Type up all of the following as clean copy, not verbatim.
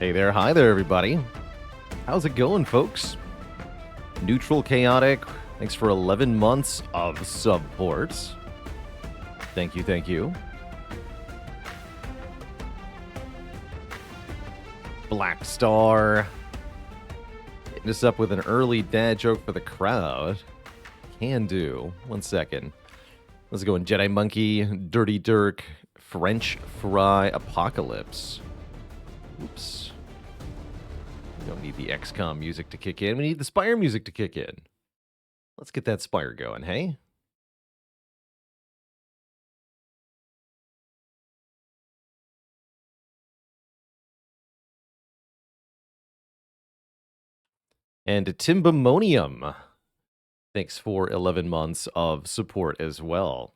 Hey there, hi there, everybody. How's it going, folks? Neutral Chaotic, thanks for 11 months of support. Thank you, thank you. Black Star, hitting us up with an early dad joke for the crowd. Can do. 1 second. Let's go in Jedi Monkey, Dirty Dirk, French Fry, Apocalypse. Oops. We don't need the XCOM music to kick in. We need the Spire music to kick in. Let's get that Spire going, hey? And Timbamonium, thanks for 11 months of support as well.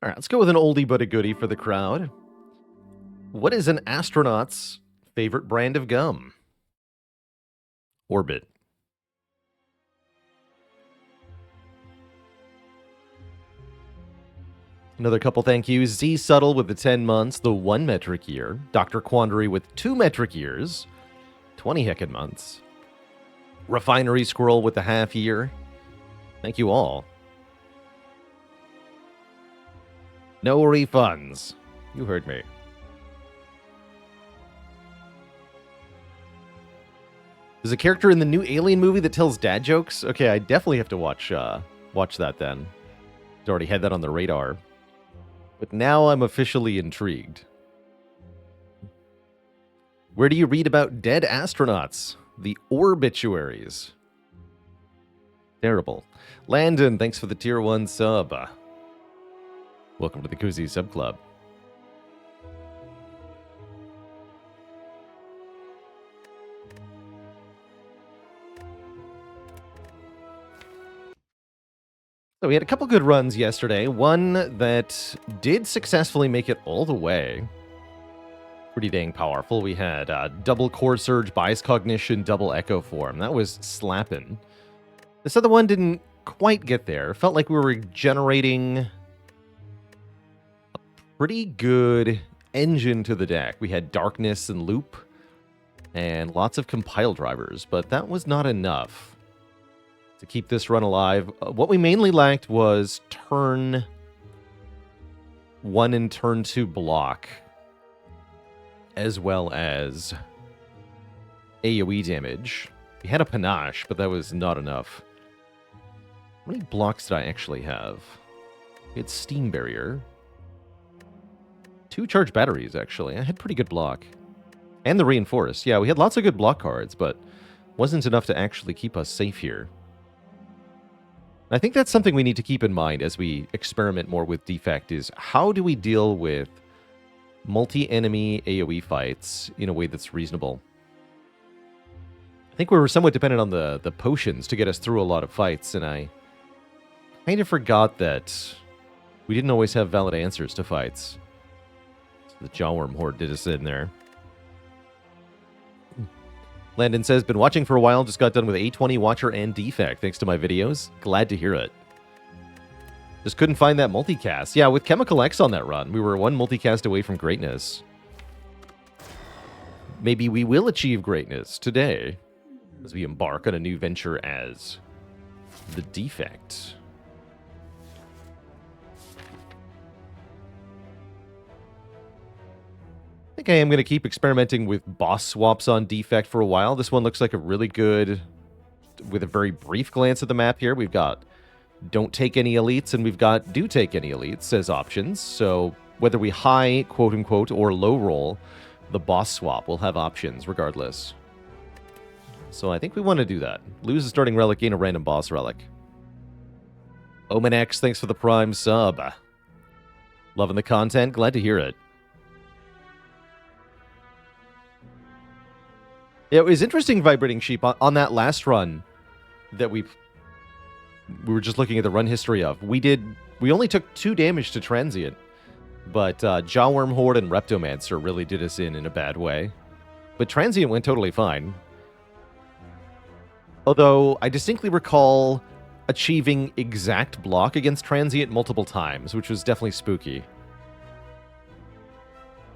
All right, let's go with an oldie but a goodie for the crowd. What is an astronaut's favorite brand of gum? Orbit. Another couple thank yous. Z Subtle with the 10 months, the 1 metric year. Dr. Quandary with 2 metric years, 20 heckin' months. Refinery Squirrel with the half year. Thank you all. No refunds. You heard me. There's a character in the new Alien movie that tells dad jokes. Okay, I definitely have to watch that then. I already had that on the radar. But now I'm officially intrigued. Where do you read about dead astronauts? The obituaries. Terrible. Landon, thanks for the tier 1 sub. Welcome to the Cozy Sub Club. So we had a couple good runs yesterday. One that did successfully make it all the way. Pretty dang powerful. We had double core surge, bias cognition, double echo form. That was slapping. This other one didn't quite get there. Felt like we were generating a pretty good engine to the deck. We had darkness and loop and lots of compile drivers, but that was not enough to keep this run alive. What we mainly lacked was turn 1 and turn 2 block, as well as AoE damage. We had a panache, but that was not enough. How many blocks did I actually have? We had Steam Barrier. 2 charged batteries, actually. I had pretty good block. And the Reinforced. Yeah, we had lots of good block cards, but wasn't enough to actually keep us safe here. I think that's something we need to keep in mind as we experiment more with Defect is how do we deal with multi-enemy AoE fights in a way that's reasonable? I think we were somewhat dependent on the potions to get us through a lot of fights, and I kind of forgot that we didn't always have valid answers to fights. So the Jawworm Horde did us in there. Landon says, been watching for a while, just got done with A20 Watcher and Defect, thanks to my videos. Glad to hear it. Just couldn't find that multicast. Yeah, with Chemical X on that run, we were 1 multicast away from greatness. Maybe we will achieve greatness today as we embark on a new venture as the Defect. I think I am going to keep experimenting with boss swaps on Defect for a while. This one looks like a really good, with a very brief glance at the map here, we've got don't take any elites and we've got do take any elites as options. So whether we high, quote-unquote, or low roll, the boss swap will have options regardless. So I think we want to do that. Lose a starting relic, gain a random boss relic. Omen X, thanks for the Prime sub. Loving the content, glad to hear it. It was interesting, Vibrating Sheep, on that last run that we were just looking at the run history of. We only took 2 damage to Transient, but Jawworm Horde and Reptomancer really did us in a bad way. But Transient went totally fine. Although, I distinctly recall achieving exact block against Transient multiple times, which was definitely spooky.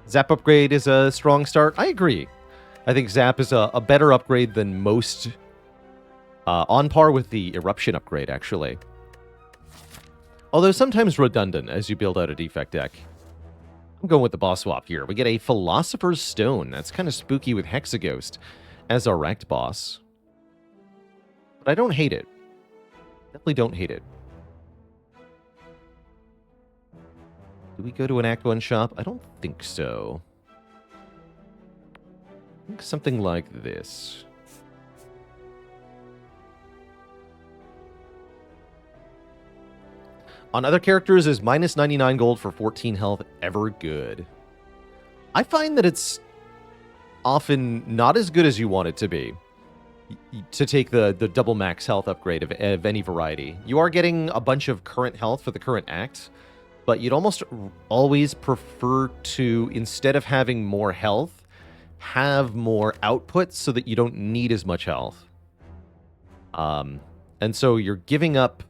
Zap upgrade is a strong start. I agree. I think Zap is a better upgrade than most. On par with the Eruption upgrade, actually. Although sometimes redundant as you build out a Defect deck. I'm going with the boss swap here. We get a Philosopher's Stone. That's kind of spooky with Hexaghost as our Rect boss. But I don't hate it. Definitely don't hate it. Do we go to an Act 1 shop? I don't think so. I think something like this. On other characters, is minus 99 gold for 14 health ever good? I find that it's often not as good as you want it to be. To take the double max health upgrade of any variety. You are getting a bunch of current health for the current act, but you'd almost always prefer to, instead of having more health, have more output so that you don't need as much health. And so you're giving up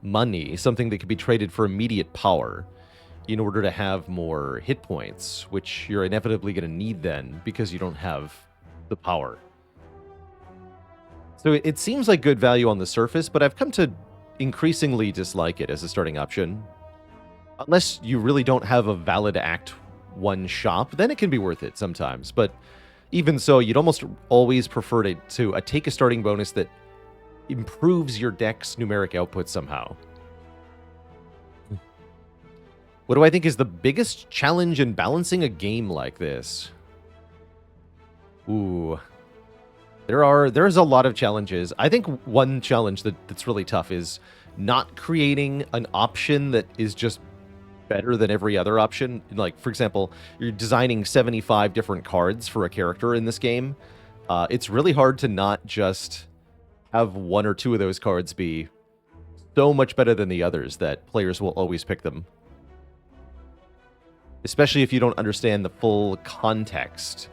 money, something that could be traded for immediate power, in order to have more hit points, which you're inevitably going to need then because you don't have the power. So it seems like good value on the surface, but I've come to increasingly dislike it as a starting option. Unless you really don't have a valid Act 1 shop, then it can be worth it sometimes. But even so, you'd almost always prefer to take a starting bonus that improves your deck's numeric output somehow. What do I think is the biggest challenge in balancing a game like this? Ooh. There's a lot of challenges. I think one challenge that's really tough is not creating an option that is just better than every other option. Like, for example, you're designing 75 different cards for a character in this game. It's really hard to not just have one or two of those cards be so much better than the others that players will always pick them. Especially if you don't understand the full context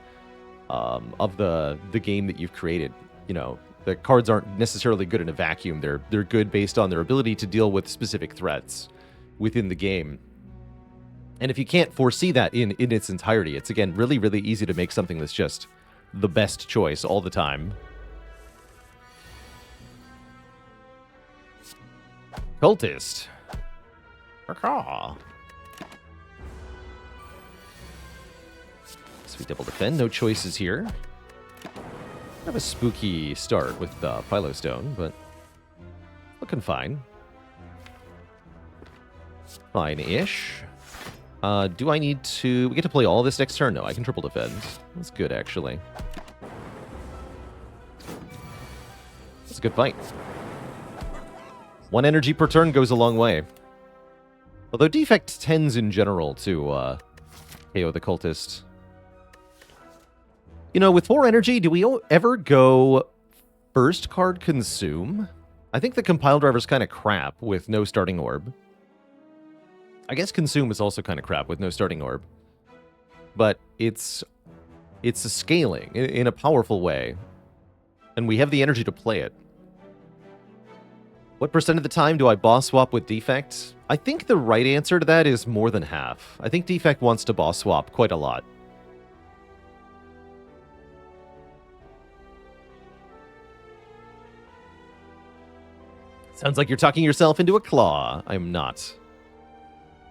of the game that you've created. You know, the cards aren't necessarily good in a vacuum. They're good based on their ability to deal with specific threats within the game. And if you can't foresee that in its entirety, it's, again, really, really easy to make something that's just the best choice all the time. Cultist. Caw. Sweet double defend. No choices here. Have a spooky start with Philostone, but looking fine. Fine-ish. Do I need to... We get to play all this next turn? No, I can triple defend. That's good, actually. It's a good fight. 1 energy per turn goes a long way. Although Defect tends in general to KO the Cultist. You know, with 4 energy, do we ever go first card consume? I think the compile driver's kind of crap with no starting orb. I guess consume is also kind of crap with no starting orb. But it's a scaling in a powerful way. And we have the energy to play it. What percent of the time do I boss swap with Defect? I think the right answer to that is more than half. I think Defect wants to boss swap quite a lot. Sounds like you're talking yourself into a claw. I'm not.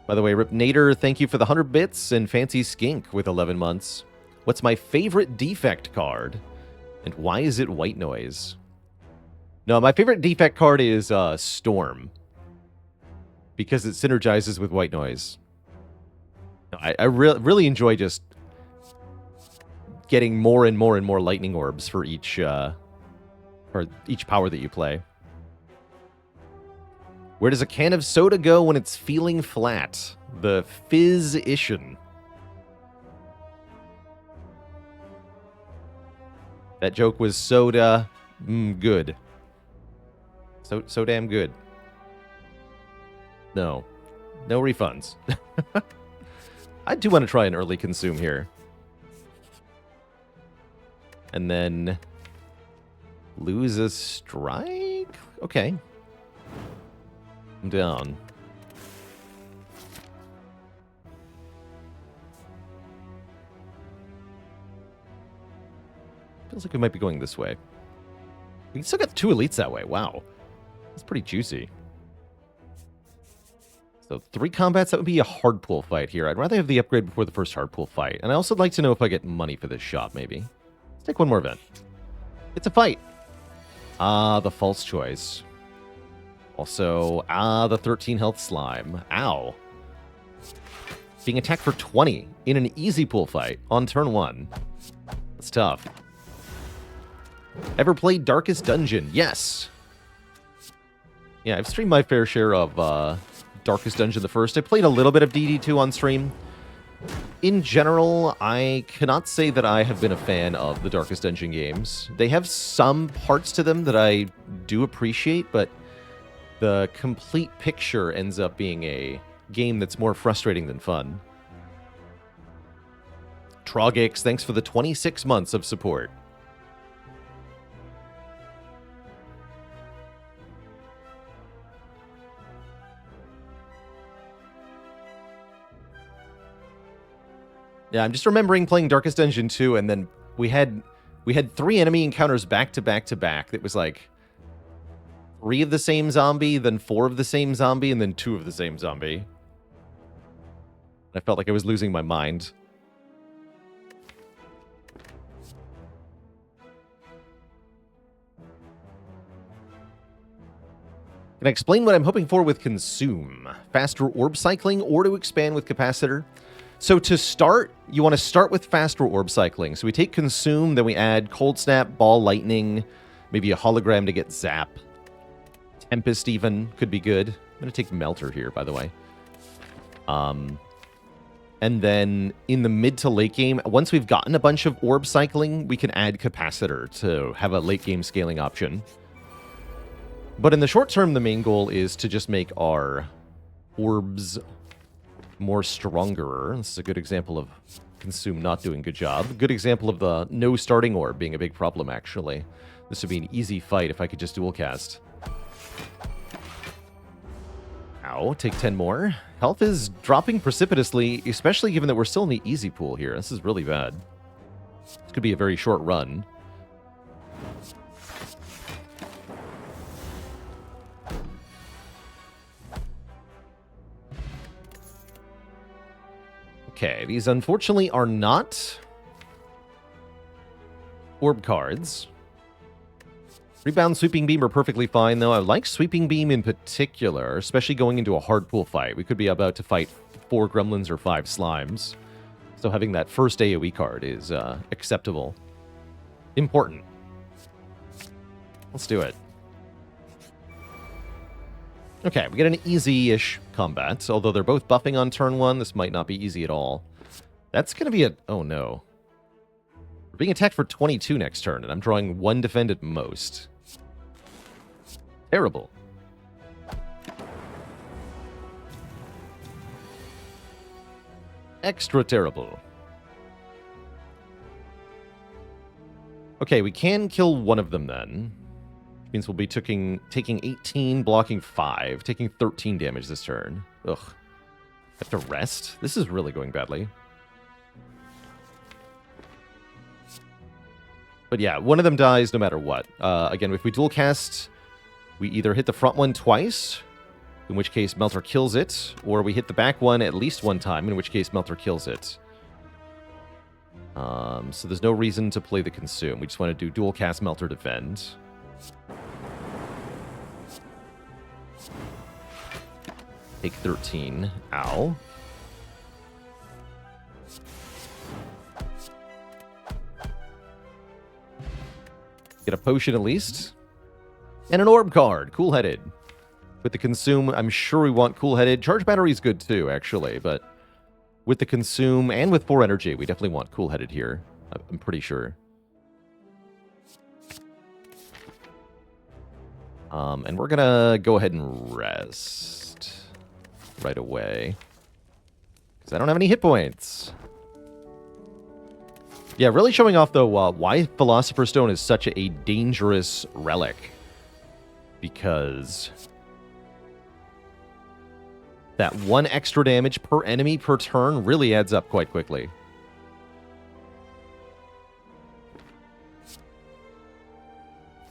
By the way, Rip Nader, thank you for the 100 bits, and Fancy Skink with 11 months. What's my favorite Defect card? And why is it White Noise? No, my favorite Defect card is Storm. Because it synergizes with White Noise. I really enjoy just getting more and more and more lightning orbs for each power that you play. Where does a can of soda go when it's feeling flat? The Fizz-ition. That joke was soda good. So damn good. No. No refunds. I do want to try an early consume here. And then lose a strike? Okay. I'm down. Feels like we might be going this way. We can still get 2 elites that way. Wow. That's pretty juicy. So 3 combats, that would be a hard pull fight here. I'd rather have the upgrade before the first hard pull fight. And I also like to know if I get money for this shop, maybe. Let's take one more event. It's a fight. The false choice. Also, the 13 health slime. Ow. Being attacked for 20 in an easy pull fight on turn 1. That's tough. Ever played Darkest Dungeon? Yes. Yeah, I've streamed my fair share of Darkest Dungeon the First. I played a little bit of DD2 on stream. In general, I cannot say that I have been a fan of the Darkest Dungeon games. They have some parts to them that I do appreciate, but the complete picture ends up being a game that's more frustrating than fun. Trogix, thanks for the 26 months of support. Yeah, I'm just remembering playing Darkest Dungeon 2, and then we had 3 enemy encounters back to back to back. That was like 3 of the same zombie, then 4 of the same zombie, and then 2 of the same zombie. I felt like I was losing my mind. Can I explain what I'm hoping for with Consume? Faster orb cycling or to expand with Capacitor? So to start, you want to start with faster orb cycling. So we take Consume, then we add Cold Snap, Ball Lightning, maybe a Hologram to get Zap. Tempest even could be good. I'm going to take Melter here, by the way. And then in the mid to late game, once we've gotten a bunch of orb cycling, we can add Capacitor to have a late game scaling option. But in the short term, the main goal is to just make our orbs more stronger. This is a good example of Consume not doing a good job. Good example of the no starting orb being a big problem, actually. This would be an easy fight if I could just dual cast. Ow, take 10 more. Health is dropping precipitously, especially given that we're still in the easy pool here. This is really bad. This could be a very short run. Okay, these unfortunately are not orb cards. Rebound, Sweeping Beam are perfectly fine, though. I like Sweeping Beam in particular, especially going into a hard pool fight. We could be about to fight 4 gremlins or 5 slimes. So having that first AoE card is acceptable. Important. Let's do it. Okay, we get an easy-ish combat. Although they're both buffing on turn 1, this might not be easy at all. That's going to be a... Oh, no. We're being attacked for 22 next turn, and I'm drawing 1 defend at most. Terrible. Extra terrible. Okay, we can kill one of them then. Which means we'll be taking 18, blocking 5, taking 13 damage this turn. Ugh. Have to rest? This is really going badly. But yeah, one of them dies no matter what. Again, if we dual cast, we either hit the front one twice, in which case Melter kills it, or we hit the back one at least one time, in which case Melter kills it. So there's no reason to play the Consume. We just want to do dual cast, Melter, defend. Take 13. Ow. Get a potion at least. And an orb card. Cool-headed. With the Consume, I'm sure we want cool-headed. Charge battery is good too, actually, but with the Consume and with 4 energy, we definitely want cool-headed here. I'm pretty sure. And we're gonna go ahead and rest right away. Because I don't have any hit points. Yeah, really showing off, though, why Philosopher's Stone is such a dangerous relic. Because that 1 extra damage per enemy per turn really adds up quite quickly.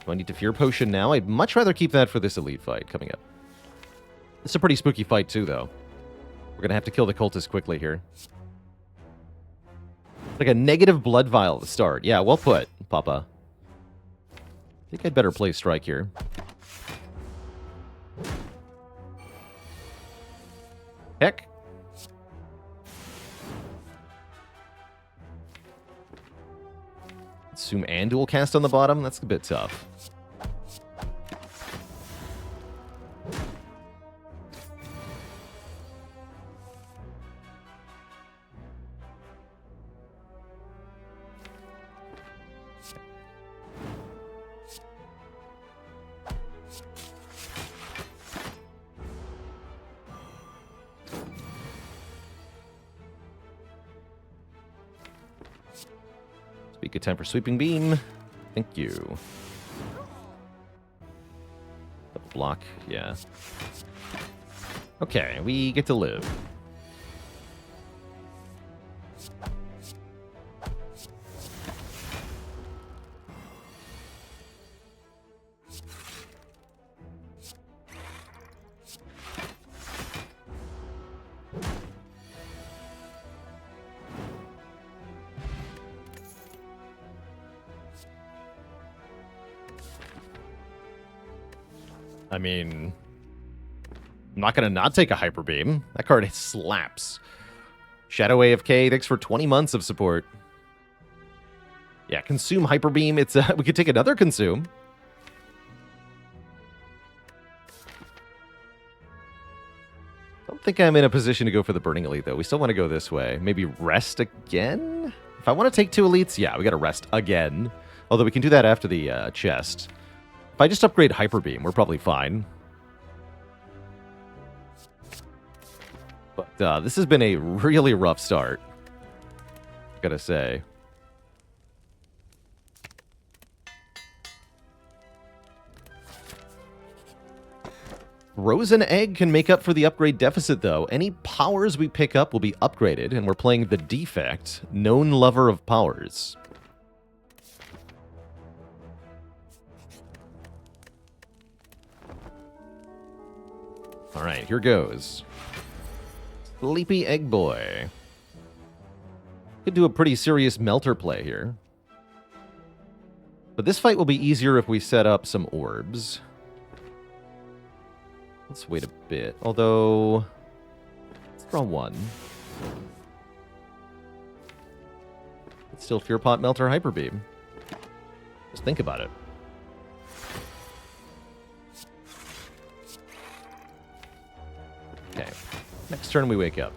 Do I need to Fear Potion now? I'd much rather keep that for this elite fight coming up. It's a pretty spooky fight, too, though. We're going to have to kill the cultist quickly here. Like a negative blood vial at the start. Yeah, well put, Papa. I think I'd better play Strike here. Heck. Assume and dual cast on the bottom? That's a bit tough. Be good time for Sweeping Beam. Thank you. Double block, yeah. Okay, we get to live. I mean, I'm not going to not take a Hyper Beam. That card slaps. Shadow AFK, thanks for 20 months of support. Yeah, consume Hyper Beam. It's we could take another consume. Don't think I'm in a position to go for the Burning Elite, though. We still want to go this way. Maybe rest again? If I want to take 2 elites, yeah, we got to rest again. Although we can do that after the chest. If I just upgrade Hyper Beam, we're probably fine. But this has been a really rough start, gotta say. Frozen Egg can make up for the upgrade deficit, though. Any powers we pick up will be upgraded, and we're playing the Defect, known lover of powers. All right, here goes. Sleepy Egg Boy. Could do a pretty serious Melter play here. But this fight will be easier if we set up some orbs. Let's wait a bit. Although, let's draw 1. Let's still Fear Pot, Melter, Hyper Beam. Just think about it. Okay. Next turn we wake up.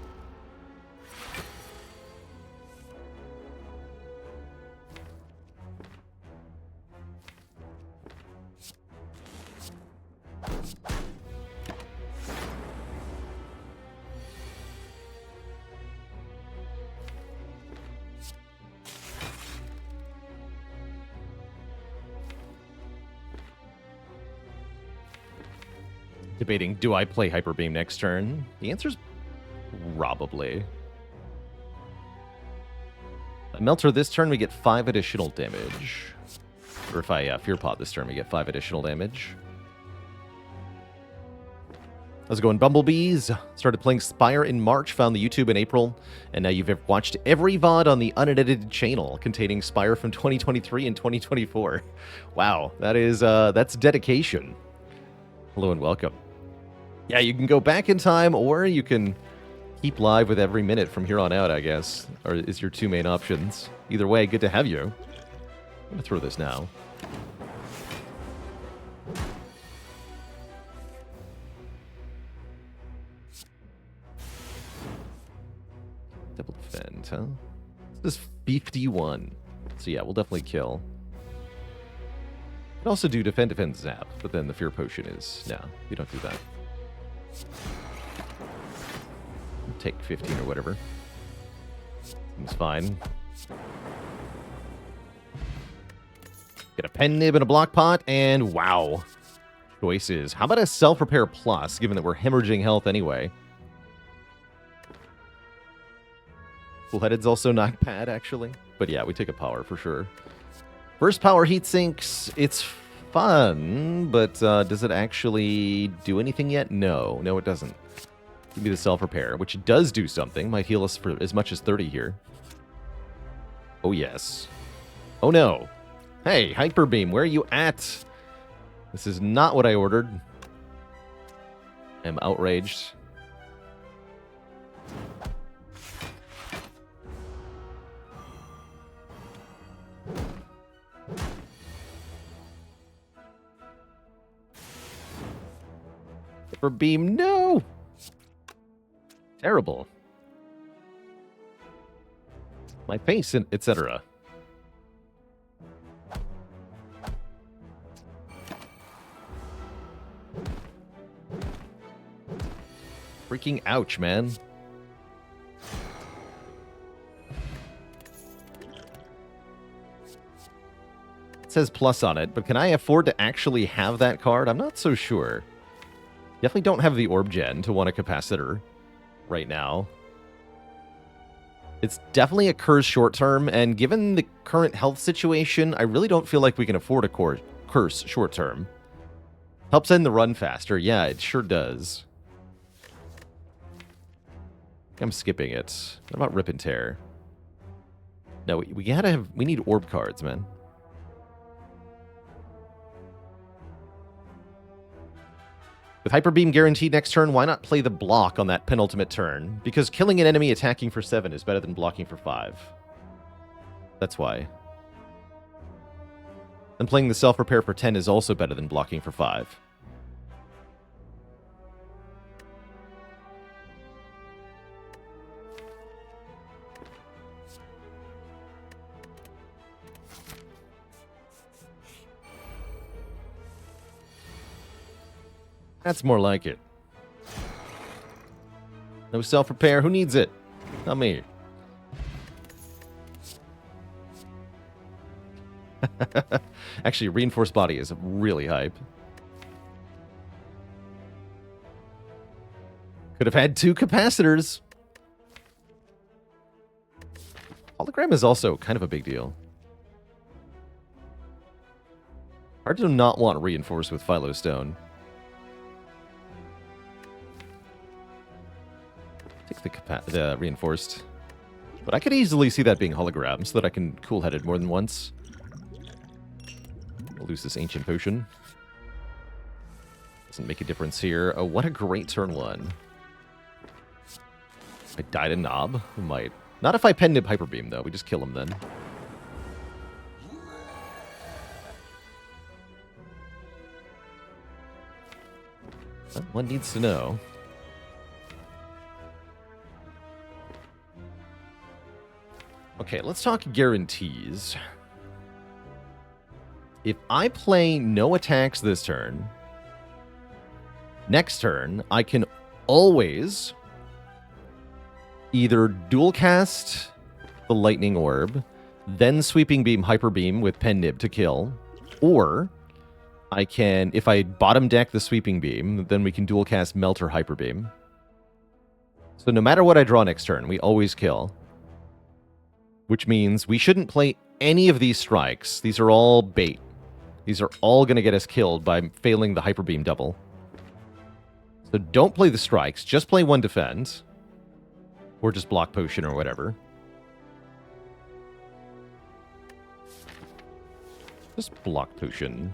Debating, do I play Hyper Beam next turn? The answer's probably. A Melter this turn, we get 5 additional damage. Or if I Fear Pot this turn, we get 5 additional damage. How's it going, Bumblebees? Started playing Spire in March, found the YouTube in April, and now you've watched every VOD on the unedited channel containing Spire from 2023 and 2024. Wow, that is, that's dedication. Hello and welcome. Yeah, you can go back in time, or you can keep live with every minute from here on out, I guess. Or is your 2 main options. Either way, good to have you. I'm going to throw this now. Double defend, huh? This is 51. So yeah, we'll definitely kill. Could also do defend, defend, zap, but then the Fear Potion is... No, you don't do that. Take 15 or whatever. Seems fine. Get a Pen Nib and a Block Pot, and wow. Choices. How about a Self-Repair Plus, given that we're hemorrhaging health anyway? Full-Headed's also not bad, actually. But yeah, we take a power for sure. First power heat sinks. It's fun, but does it actually do anything yet? No. No, it doesn't. Give me the self-repair, which does do something. Might heal us for as much as 30 here. Oh, yes. Oh, no. Hey, Hyper Beam, where are you at? This is not what I ordered. I'm outraged. Hyper Beam, no! Terrible. My face, and etc. Freaking ouch, man. It says plus on it, but can I afford to actually have that card? I'm not so sure. Definitely don't have the orb gen to want a capacitor right now. It's definitely a curse short term, and given the current health situation, I really don't feel like we can afford a curse short term. Helps end the run faster. Yeah, it sure does. I'm skipping it. What about Rip and Tear? No, we gotta have... We need orb cards, man. With Hyper Beam guaranteed next turn, why not play the block on that penultimate turn? Because killing an enemy attacking for 7 is better than blocking for 5. That's why. And playing the self-repair for 10 is also better than blocking for 5. That's more like it. No self-repair. Who needs it? Not me. Actually, Reinforced Body is really hype. Could have had 2 capacitors. Hologram is also kind of a big deal. Hard to not want Reinforced with Philo Stone. Take the Reinforced. But I could easily see that being hologram so that I can cool-headed more than once. I'll lose this Ancient Potion. Doesn't make a difference here. Oh, what a great turn 1. I died a knob? I might. Not if I pen nib Hyper Beam, though. We just kill him then. Well, one needs to know. Okay, let's talk guarantees. If I play no attacks this turn, next turn, I can always either dual cast the Lightning Orb, then Sweeping Beam Hyper Beam with Pen Nib to kill, or I can, if I bottom deck the Sweeping Beam, then we can dual cast Melt or Hyper Beam. So no matter what I draw next turn, we always kill. Which means we shouldn't play any of these strikes. These are all bait. These are all going to get us killed by failing the Hyper Beam double. So don't play the strikes. Just play 1 defend. Or just block potion or whatever. Just block potion.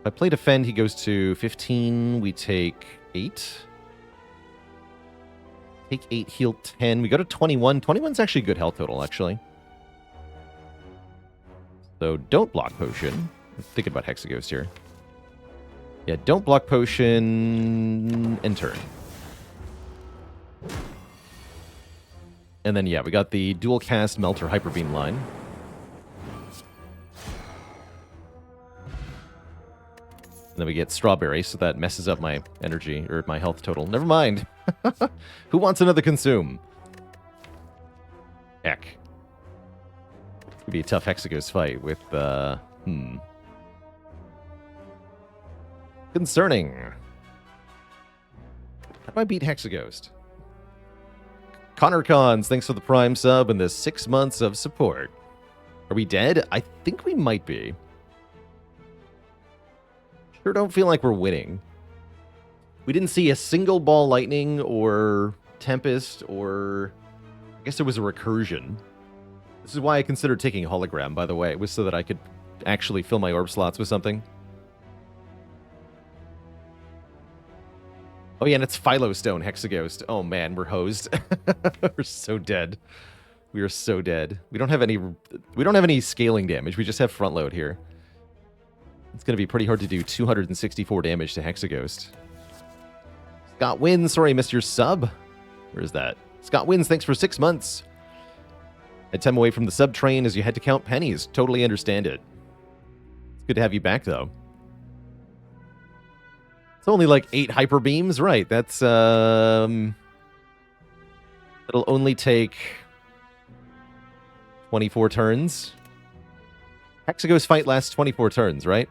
If I play defend, he goes to 15. We take 8. Take 8, heal 10. We go to 21. 21's actually a good health total, actually. So don't block potion. I'm thinking about Hexaghost here. Yeah, don't block potion and turn. And then, yeah, we got the dual cast Melter Hyper Beam line. And then we get Strawberry, so that messes up my energy, or my health total. Never mind. Who wants another consume? Heck. It's gonna be a tough Hexaghost fight with, Concerning. How do I beat Hexaghost? Connor Cons, thanks for the Prime sub and the 6 months of support. Are we dead? I think we might be. Sure don't feel like we're winning. We didn't see a single ball lightning or tempest or... I guess there was a recursion. This is why I considered taking hologram, by the way. It was so that I could actually fill my orb slots with something. Oh yeah, and it's Philostone Hexaghost. Oh man, we're hosed. We're so dead. We are so dead. We don't have any scaling damage. We just have front load here. It's going to be pretty hard to do 264 damage to Hexaghost. Scott wins. Sorry I missed your sub. Where is that? Scott wins. Thanks for 6 months. At time away from the sub train as you had to count pennies. Totally understand it. It's good to have you back, though. It's only like 8 hyper beams, right? That's it'll only take 24 turns. Hexaghost fight lasts 24 turns, right?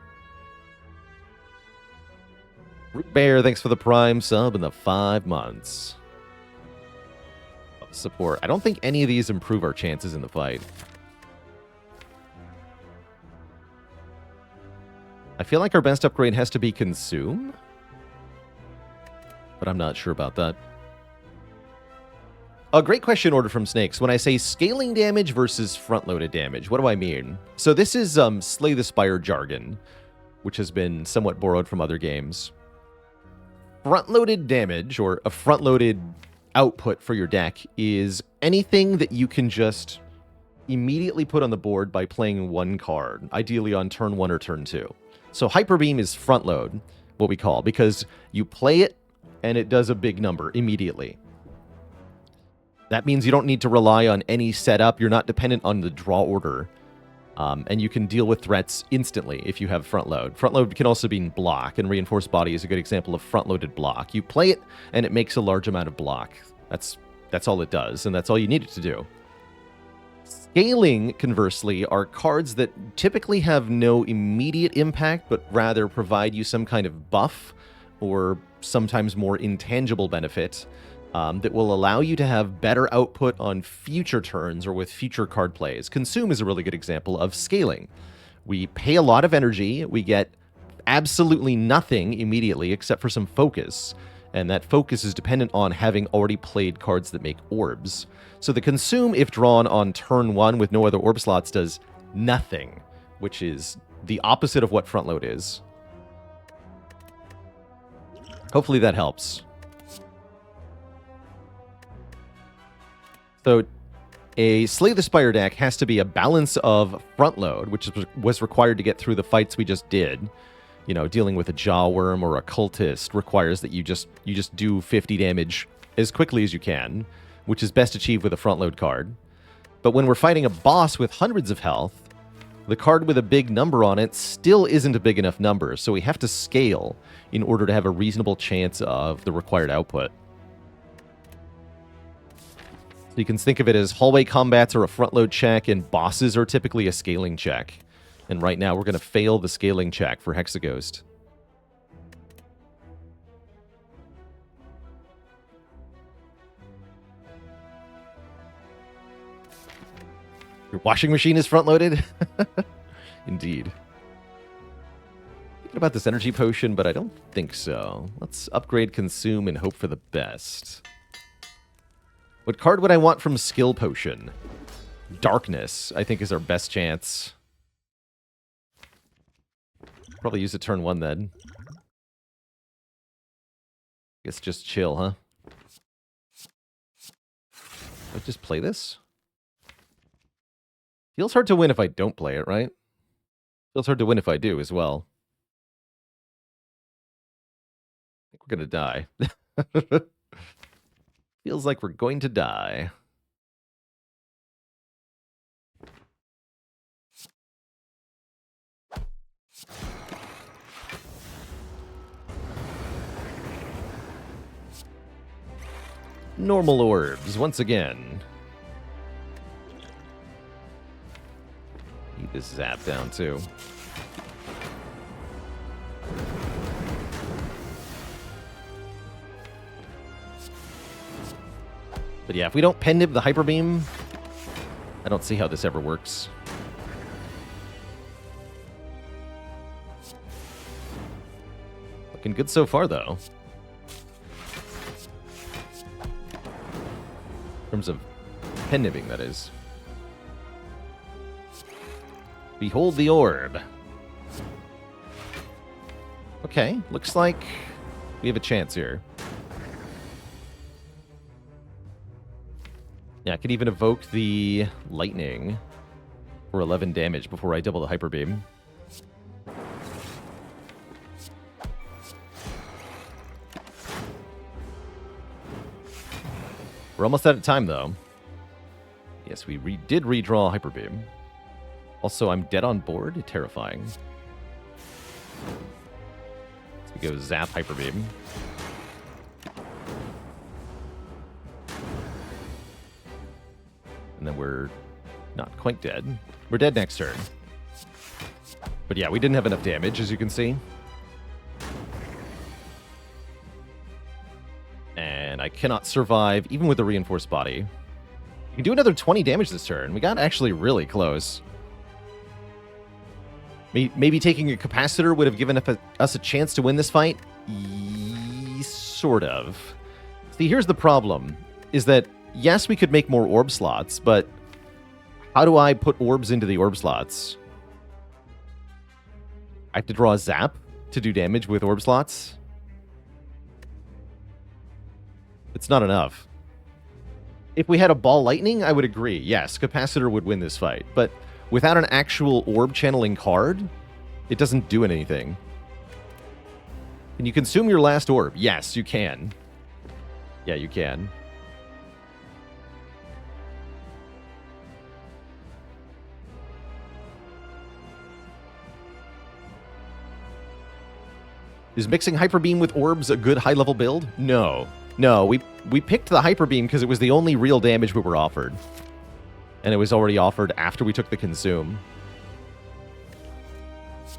Root Bear, thanks for the Prime sub and the 5 months. Support. I don't think any of these improve our chances in the fight. I feel like our best upgrade has to be Consume, but I'm not sure about that. A great question order from Snakes. When I say scaling damage versus front-loaded damage, what do I mean? So this is Slay the Spire jargon, which has been somewhat borrowed from other games. Front-loaded damage, or a front-loaded output for your deck, is anything that you can just immediately put on the board by playing one card, ideally on turn 1 or turn 2. So Hyper Beam is front-load, what we call, because you play it and it does a big number immediately. That means you don't need to rely on any setup. You're not dependent on the draw order. And you can deal with threats instantly if you have front load. Front load can also be block, and Reinforced Body is a good example of front-loaded block. You play it, and it makes a large amount of block. That's all it does, and that's all you need it to do. Scaling, conversely, are cards that typically have no immediate impact, but rather provide you some kind of buff, or sometimes more intangible benefit, that will allow you to have better output on future turns or with future card plays. Consume is a really good example of scaling. We pay a lot of energy, we get absolutely nothing immediately except for some focus, and that focus is dependent on having already played cards that make orbs. So the Consume, if drawn on turn 1 with no other orb slots, does nothing, which is the opposite of what front load is. Hopefully that helps. So a Slay the Spire deck has to be a balance of front load, which was required to get through the fights we just did. You know, dealing with a Jawworm or a Cultist requires that you just do 50 damage as quickly as you can, which is best achieved with a front load card. But when we're fighting a boss with hundreds of health, the card with a big number on it still isn't a big enough number, so we have to scale in order to have a reasonable chance of the required output. So you can think of it as hallway combats are a front load check, and bosses are typically a scaling check. And right now we're going to fail the scaling check for Hexaghost. Your washing machine is front loaded? Indeed. Thinking about this energy potion, but I don't think so. Let's upgrade Consume and hope for the best. What card would I want from Skill Potion? Darkness, I think, is our best chance. Probably use it turn 1 then. Guess just chill, huh? Let's just play this. Feels hard to win if I don't play it, right? Feels hard to win if I do as well. I think we're gonna die. Feels like we're going to die. Normal orbs, once again. Need this zap down, too. But yeah, if we don't pen nib the Hyper Beam, I don't see how this ever works. Looking good so far, though. In terms of pen nibbing, that is. Behold the orb. Okay, looks like we have a chance here. Yeah, I could even evoke the lightning for 11 damage before I double the hyper beam. We're almost out of time, though. Yes, we did redraw hyper beam. Also, I'm dead on board. Terrifying. So we go zap hyper beam. And then we're not quite dead. We're dead next turn. But yeah, we didn't have enough damage, as you can see. And I cannot survive, even with a reinforced body. We can do another 20 damage this turn. We got actually really close. Maybe taking a capacitor would have given us a chance to win this fight? Sort of. See, here's the problem, is that yes, we could make more orb slots, but how do I put orbs into the orb slots? I have to draw a zap to do damage with orb slots? It's not enough. If we had a ball lightning, I would agree. Yes, capacitor would win this fight, but without an actual orb channeling card, it doesn't do anything. Can you consume your last orb? Yes, you can. Yeah, you can. Is mixing Hyper Beam with orbs a good high-level build? No. No, we picked the Hyper Beam because it was the only real damage we were offered. And it was already offered after we took the Consume.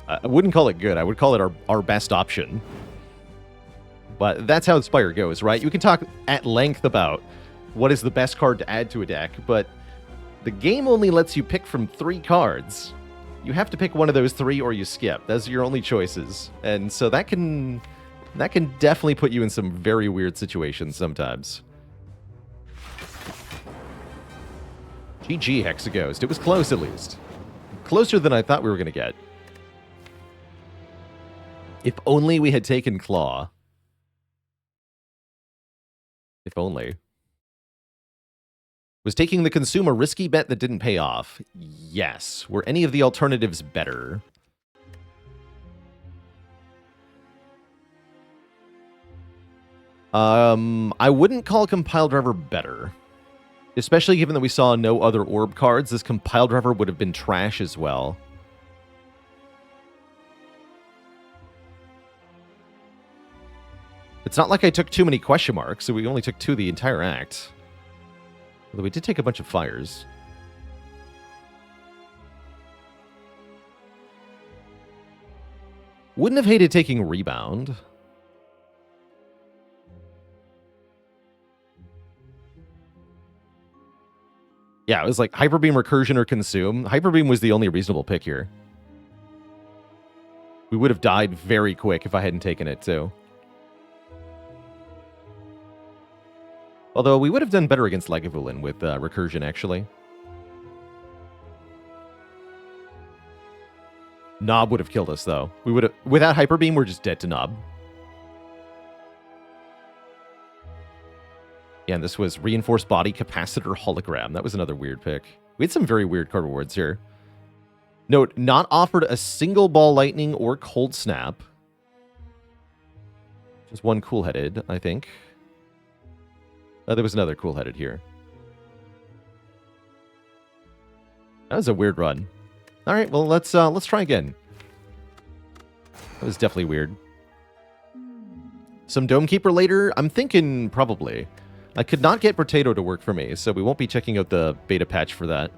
I wouldn't call it good. I would call it our best option. But that's how Spire goes, right? You can talk at length about what is the best card to add to a deck, but the game only lets you pick from 3 cards. You have to pick one of those 3 or you skip. Those are your only choices. And so that can definitely put you in some very weird situations sometimes. GG, Hexaghost. It was close, at least. Closer than I thought we were going to get. If only we had taken Claw. If only. Was taking the Consume a risky bet that didn't pay off? Yes. Were any of the alternatives better? I wouldn't call Compile Driver better. Especially given that we saw no other orb cards, this Compile Driver would have been trash as well. It's not like I took too many question marks, so we only took 2 the entire act. Although we did take a bunch of fires. Wouldn't have hated taking Rebound. Yeah, it was like Hyper Beam, Recursion, or Consume. Hyper Beam was the only reasonable pick here. We would have died very quick if I hadn't taken it, too. Although we would have done better against Lagavulin with Recursion, actually. Nob would have killed us, though. We would have, without Hyper Beam, we're just dead to Nob. Yeah, and this was Reinforced Body, Capacitor, Hologram. That was another weird pick. We had some very weird card rewards here. Note, not offered a single Ball Lightning or Cold Snap. Just one Cool-Headed, I think. There was another Cool-Headed here. That was a weird run. All right, well, let's try again. That was definitely weird. Some Dome Keeper later? I'm thinking probably. I could not get Potato to work for me, so we won't be checking out the beta patch for that.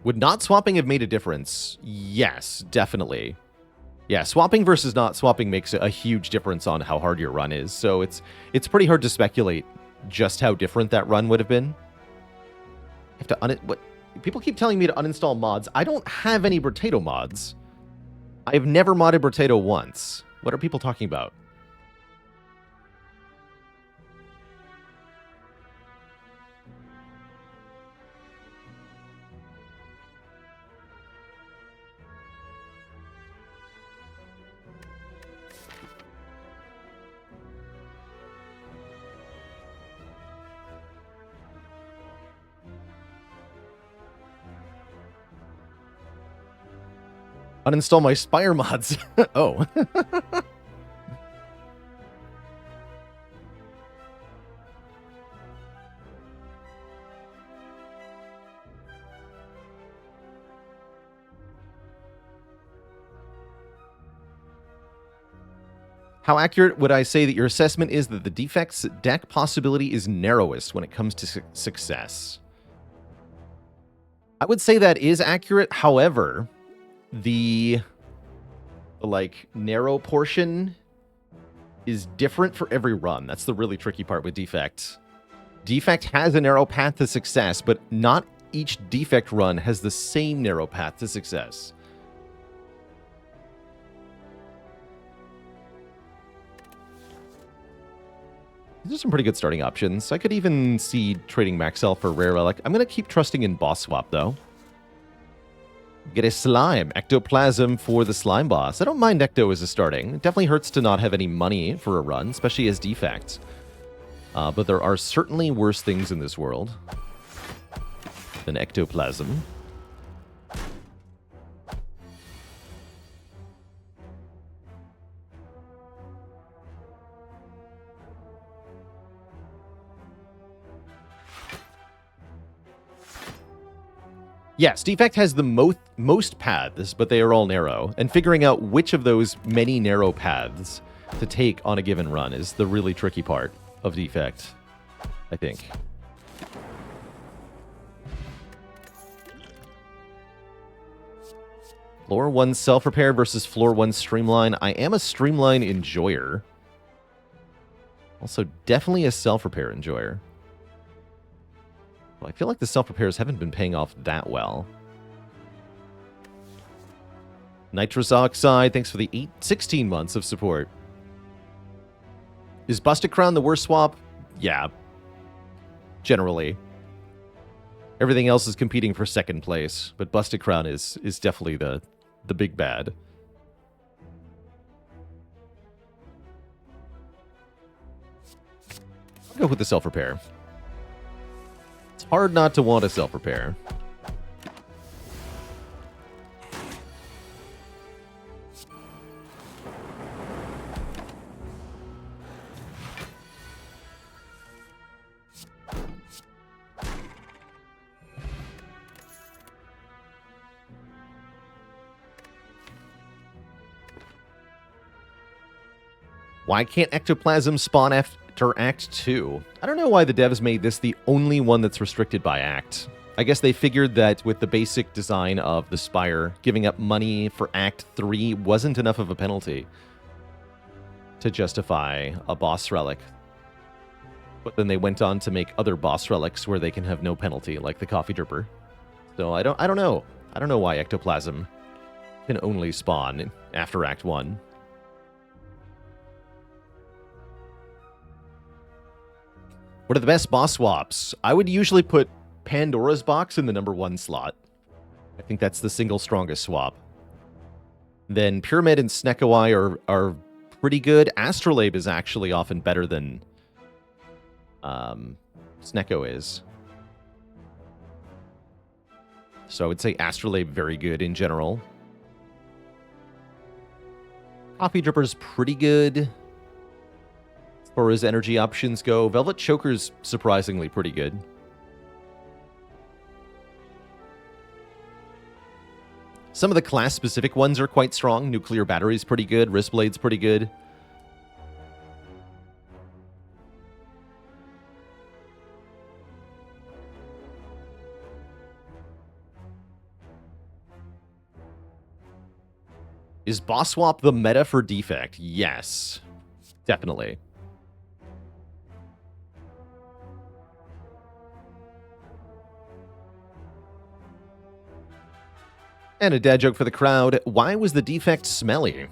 Would not swapping have made a difference? Yes, definitely. Yeah, swapping versus not swapping makes a huge difference on how hard your run is, so it's pretty hard to speculate just how different that run would have been. have to what? People keep telling me to uninstall mods. I don't have any Potato mods. I've never modded Potato once. What are people talking about? Uninstall my Spire mods. Oh. How accurate would I say that your assessment is that the Defect's deck possibility is narrowest when it comes to success? I would say that is accurate. However, the like narrow portion is different for every run. That's the really tricky part with Defect. Defect has a narrow path to success, but not each Defect run has the same narrow path to success. These are some pretty good starting options. I could even see trading Maxell for Rare Relic. I'm going to keep trusting in Boss Swap, though. Get a Slime. Ectoplasm for the Slime Boss. I don't mind Ecto as a starting. It definitely hurts to not have any money for a run, especially as Defect. But there are certainly worse things in this world than Ectoplasm. Yes, Defect has the most paths, but they are all narrow. And figuring out which of those many narrow paths to take on a given run is the really tricky part of Defect, I think. Floor 1 Self-Repair versus Floor 1 Streamline. I am a Streamline enjoyer. Also, definitely a Self-Repair enjoyer. I feel like the self-repairs haven't been paying off that well. Nitrous Oxide, thanks for the 16 months of support. Is Busted Crown the worst swap? Yeah. Generally. Everything else is competing for second place, but Busted Crown is definitely the big bad. I'll go with the self-repair. It's hard not to want a self-repair. Why can't Ectoplasm spawn after Act 2? I don't know why the devs made this the only one that's restricted by Act. I guess they figured that with the basic design of the Spire, giving up money for Act 3 wasn't enough of a penalty to justify a boss relic. But then they went on to make other boss relics where they can have no penalty, like the Coffee Dripper. So I don't know. I don't know why Ectoplasm can only spawn after Act 1. What are the best boss swaps? I would usually put Pandora's Box in the number 1 slot. I think that's the single strongest swap. Then Pyramid and Snekawai are pretty good. Astrolabe is actually often better than Sneko is. So I would say Astrolabe very good in general. Coffee Dripper's pretty good. As far as energy options go, Velvet Choker's surprisingly pretty good. Some of the class-specific ones are quite strong. Nuclear Battery's pretty good. Wristblade's pretty good. Is Boss Swap the meta for Defect? Yes. Definitely. And a dad joke for the crowd. Why was the defect smelly?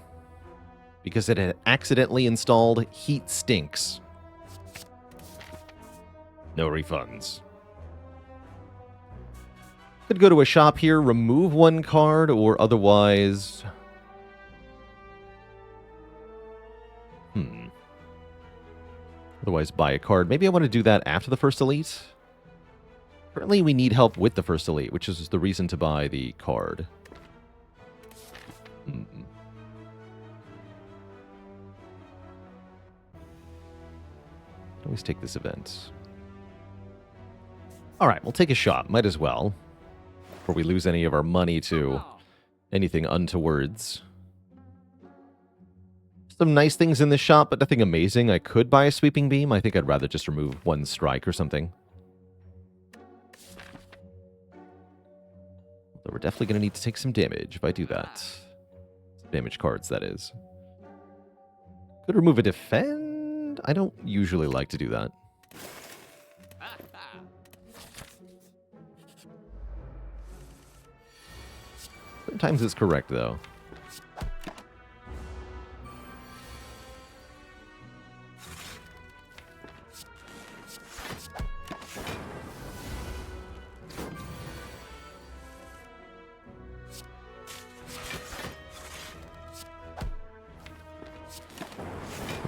Because it had accidentally installed heat stinks. No refunds. Could go to a shop here, remove one card, or otherwise... Otherwise buy a card. Maybe I want to do that after the first elite. Currently we need help with the first elite, which is the reason to buy the card. Always take this event. Alright, we'll take a shot. Might as well. Before we lose any of our money to anything untowards. Some nice things in this shop, but nothing amazing. I could buy a sweeping beam. I think I'd rather just remove one strike or something. Although we're definitely going to need to take some damage if I do that. Some damage cards, that is. Could remove a defend? I don't usually like to do that. Sometimes it's correct, though.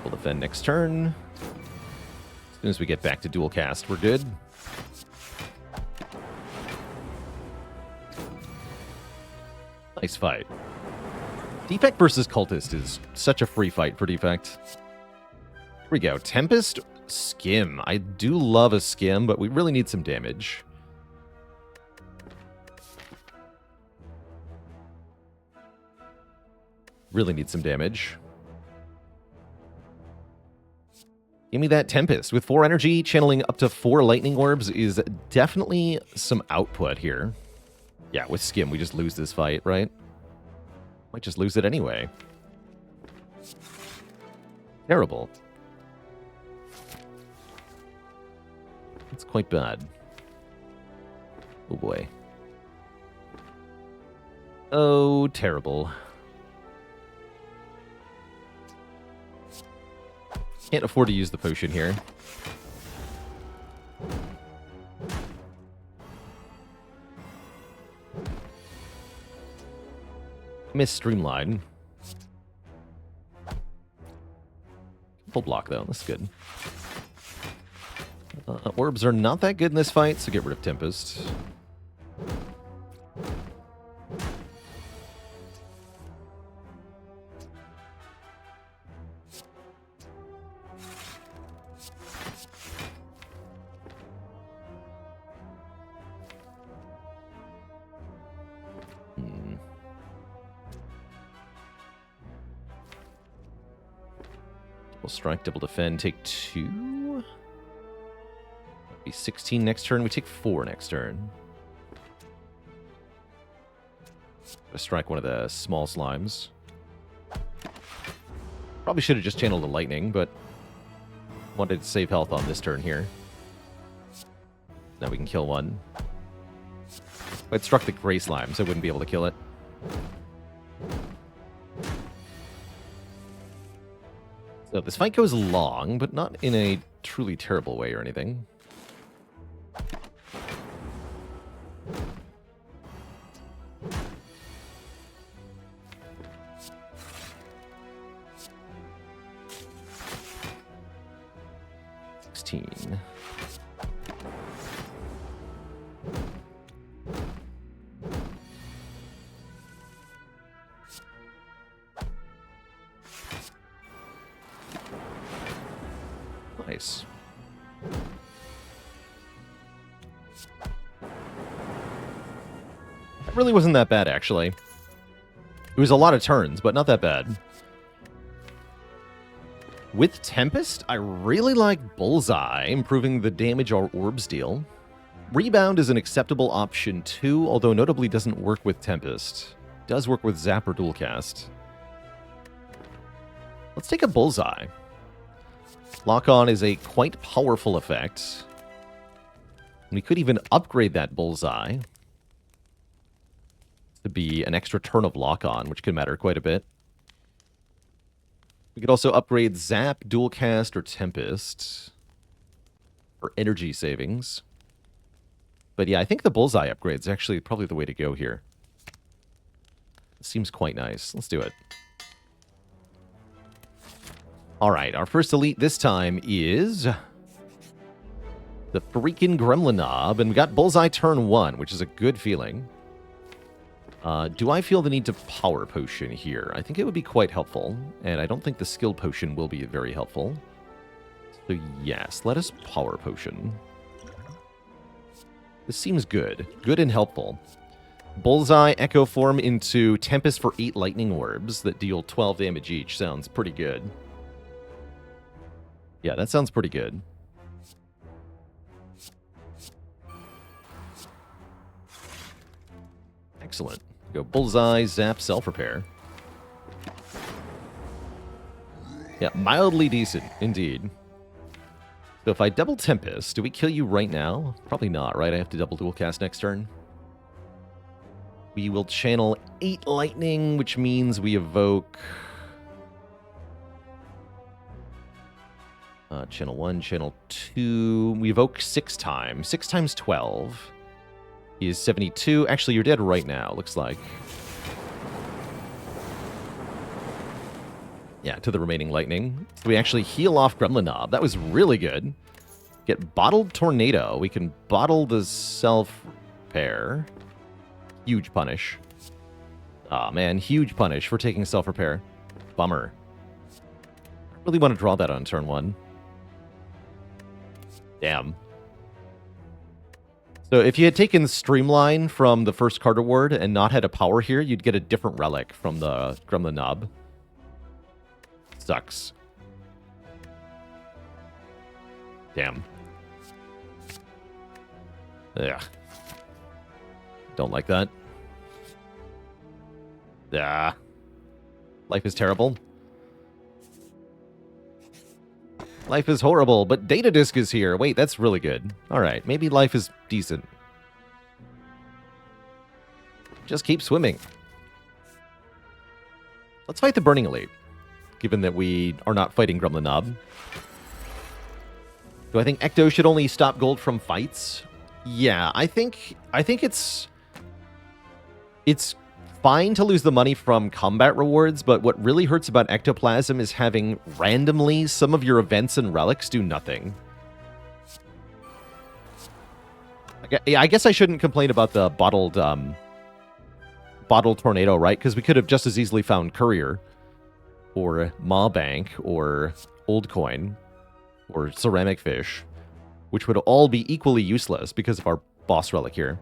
We'll defend next turn. As soon as we get back to dual cast, we're good. Nice fight. Defect versus Cultist is such a free fight for Defect. Here we go. Tempest, Skim. I do love a Skim, but we really need some damage. Really need some damage. Give me that Tempest. With 4 energy, channeling up to 4 lightning orbs is definitely some output here. Yeah, with Skim, we just lose this fight, right? Might just lose it anyway. Terrible. It's quite bad. Oh boy. Oh, terrible. Can't afford to use the potion here. Miss Streamline. Full block, though. That's good. Orbs are not that good in this fight, so get rid of Tempest. Strike, double defend, take 2. Be 16 next turn. We take 4 next turn. Strike one of the small slimes. Probably should have just channeled the lightning, but wanted to save health on this turn here. Now we can kill one. If I'd struck the gray slimes, I wouldn't be able to kill it. So this fight goes long, but not in a truly terrible way or anything. Nice. That really wasn't that bad, actually. It was a lot of turns, but not that bad. With Tempest, I really like Bullseye, improving the damage our orbs deal. Rebound is an acceptable option too, although notably doesn't work with Tempest. It does work with Zap or Dualcast. Let's take a Bullseye. Lock-on is a quite powerful effect. We could even upgrade that Bullseye. to be an extra turn of lock-on, which can matter quite a bit. We could also upgrade Zap, Dual Cast, or Tempest for energy savings. But yeah, I think the Bullseye upgrade is actually probably the way to go here. It seems quite nice. Let's do it. Alright, our first elite this time is the freaking Gremlin Knob, and we got Bullseye turn 1, which is a good feeling. Do I feel the need to Power Potion here? I think it would be quite helpful, and I don't think the Skill Potion will be very helpful. So yes, let us Power Potion. This seems good. Good and helpful. Bullseye Echo Form into Tempest for 8 Lightning Orbs that deal 12 damage each. Sounds pretty good. Yeah, that sounds pretty good. Excellent. Go Bullseye, Zap, Self-Repair. Yeah, mildly decent, indeed. So if I double Tempest, do we kill you right now? Probably not, right? I have to double dual cast next turn. We will channel 8 Lightning, which means we evoke... channel 1, channel 2. We evoke 6 times. 6 times 12 is 72. Actually, you're dead right now, looks like. Yeah, to the remaining lightning. So we actually heal off Gremlin Knob. That was really good. Get Bottled Tornado. We can bottle the self-repair. Huge punish. Aw, man, huge punish for taking self-repair. Bummer. I really want to draw that on turn 1. Damn. So if you had taken Streamline from the first card reward and not had a power here, you'd get a different relic from the Knob. Sucks. Damn. Ugh. Don't like that. Ah. Life is terrible. Life is horrible, but Data Disk is here. Wait, that's really good. Alright, maybe life is decent. Just keep swimming. Let's fight the Burning Elite, given that we are not fighting Gremlin Knob. Do I think Ecto should only stop gold from fights? Yeah, I think it's fine to lose the money from combat rewards, but what really hurts about Ectoplasm is having randomly some of your events and relics do nothing. I guess I shouldn't complain about the bottled tornado, right? Because we could have just as easily found Courier, or Maw Bank, or Old Coin, or Ceramic Fish, which would all be equally useless because of our boss relic here.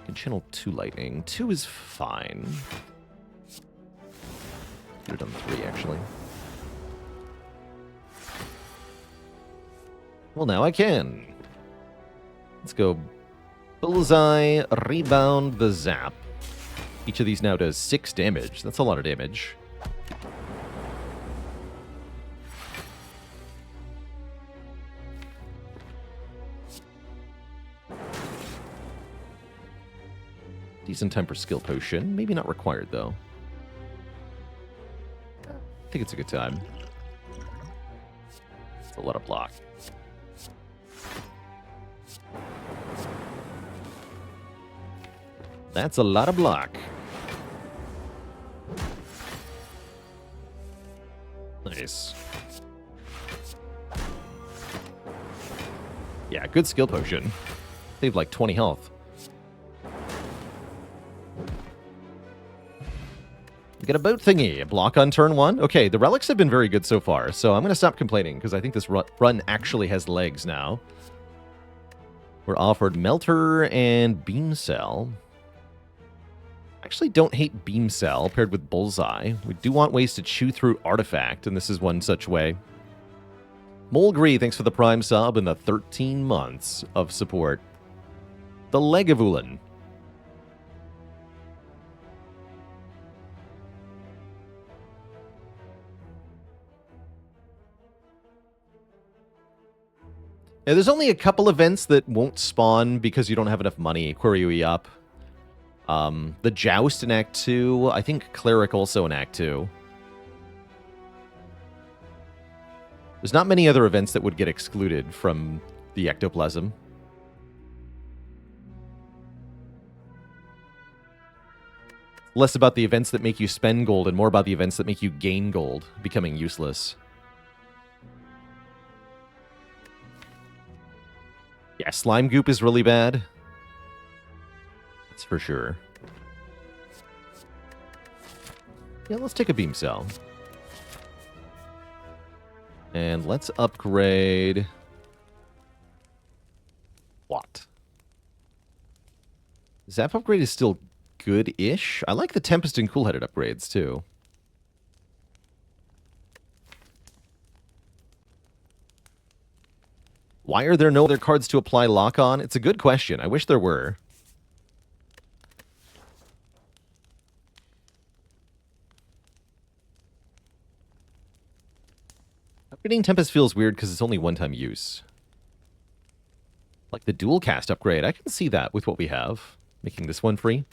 Can channel 2 lightning. 2 is fine. Could have done 3, actually. Well, now I can. Let's go Bullseye, Rebound, the Zap. Each of these now does 6 damage. That's a lot of damage. Decent time for Skill Potion. Maybe not required, though. I think it's a good time. It's a lot of block. That's a lot of block. Nice. Yeah, good Skill Potion. Saved like 20 health. Get a boat thingy. A block on turn 1. Okay, the relics have been very good so far, so I'm going to stop complaining because I think this run actually has legs now. We're offered Melter and Beam Cell. I actually don't hate Beam Cell paired with Bullseye. We do want ways to chew through Artifact, and this is one such way. Mulgree, thanks for the Prime sub and the 13 months of support. The Legavulin. Yeah, there's only a couple events that won't spawn because you don't have enough money. Query UE up. The Joust in Act 2. I think Cleric also in Act 2. There's not many other events that would get excluded from the Ectoplasm. Less about the events that make you spend gold and more about the events that make you gain gold, becoming useless. Yeah, Slime Goop is really bad. That's for sure. Yeah, let's take a Beam Cell. And let's upgrade... what? Zap upgrade is still good-ish. I like the Tempest and Cool-Headed upgrades, too. Why are there no other cards to apply lock on? It's a good question. I wish there were. Upgrading Tempest feels weird because it's only one-time use. Like the dual cast upgrade, I can see that with what we have. Making this one free.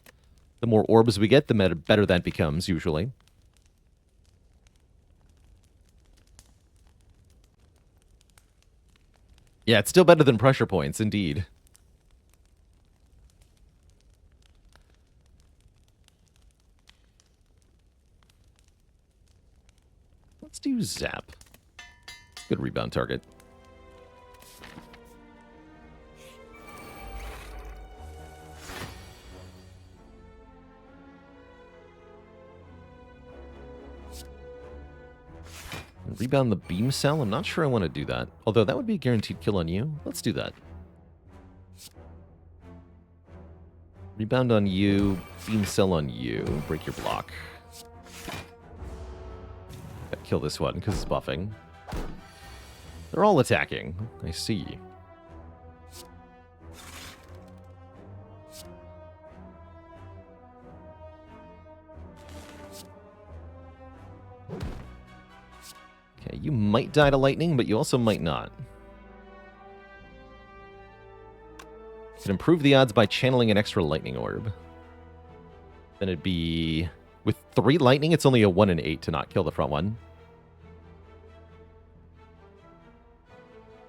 The more orbs we get, the better that becomes, usually. Yeah, it's still better than pressure points, indeed. Let's do Zap. Good rebound target. Rebound the Beam Cell? I'm not sure I want to do that. Although that would be a guaranteed kill on you. Let's do that. Rebound on you. Beam Cell on you. Break your block. Gotta kill this one because it's buffing. They're all attacking. I see. Okay, you might die to lightning, but you also might not. You can improve the odds by channeling an extra lightning orb. Then it'd be... with 3 lightning, it's only a 1 in 8 to not kill the front one.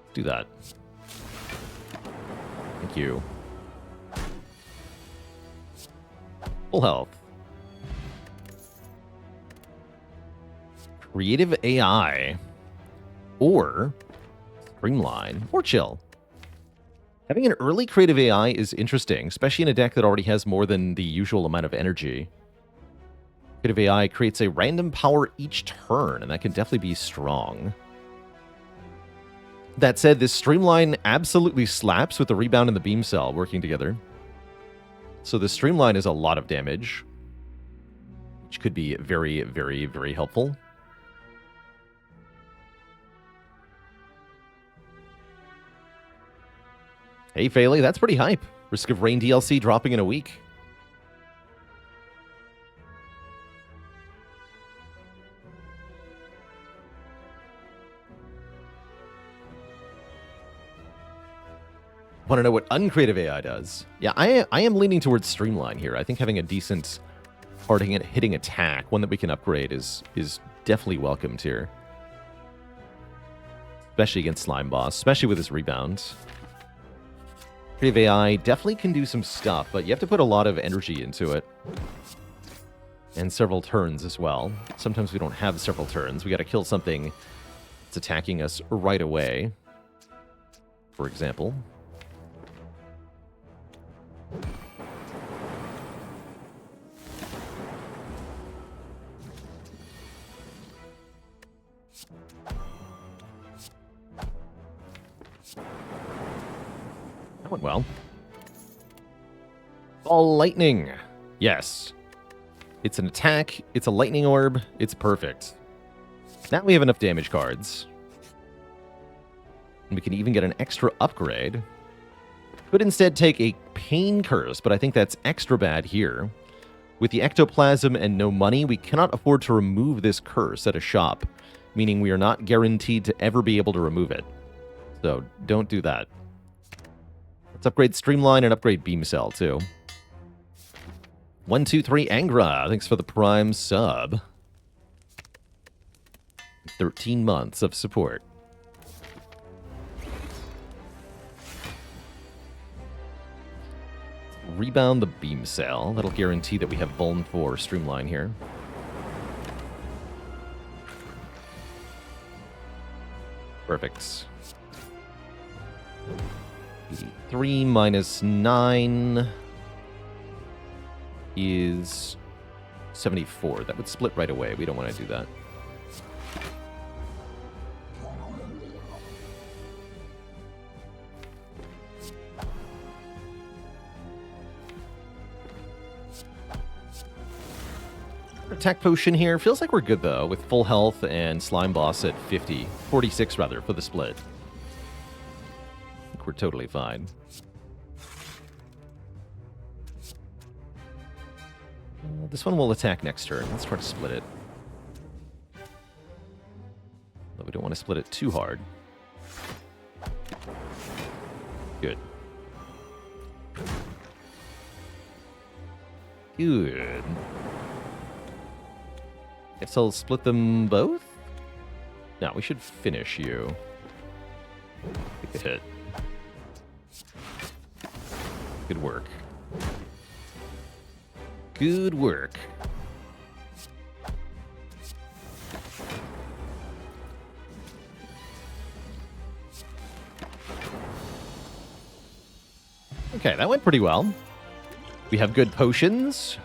Let's do that. Thank you. Full health. Creative AI, or Streamline, or Chill. Having an early creative AI is interesting, especially in a deck that already has more than the usual amount of energy. Creative AI creates a random power each turn, and that can definitely be strong. That said, this Streamline absolutely slaps with the Rebound and the Beam Cell working together. So the Streamline is a lot of damage, which could be very, very, very helpful. Hey, Faley, that's pretty hype. Risk of Rain DLC dropping in a week. Want to know what uncreative AI does? Yeah, I am leaning towards Streamline here. I think having a decent hard-hitting attack, one that we can upgrade, is definitely welcomed here. Especially against Slime Boss, especially with his rebound. Creative AI definitely can do some stuff, but you have to put a lot of energy into it. And several turns as well. Sometimes we don't have several turns. We got to kill something that's attacking us right away. For example. That went well. Ball lightning. Yes. It's an attack. It's a lightning orb. It's perfect. Now we have enough damage cards. And we can even get an extra upgrade. Could instead take a Pain Curse, but I think that's extra bad here. With the Ectoplasm and no money, we cannot afford to remove this curse at a shop, meaning we are not guaranteed to ever be able to remove it. So don't do that. Let's upgrade Streamline and upgrade Beam Cell, too. 123 Angra, thanks for the Prime sub. 13 months of support. Rebound the Beam Cell. That'll guarantee that we have Vuln for Streamline here. Perfect. 3 minus 9 is 74. That would split right away. We don't want to do that. Attack potion here. Feels like we're good, though, with full health and Slime Boss at 50. 46, rather, for the split. I think we're totally fine. This one will attack next turn. Let's try to split it. But we don't want to split it too hard. Good. Good. Guess I'll split them both? No, we should finish you. Take a hit. Good work. Good work. Okay, that went pretty well. We have good potions.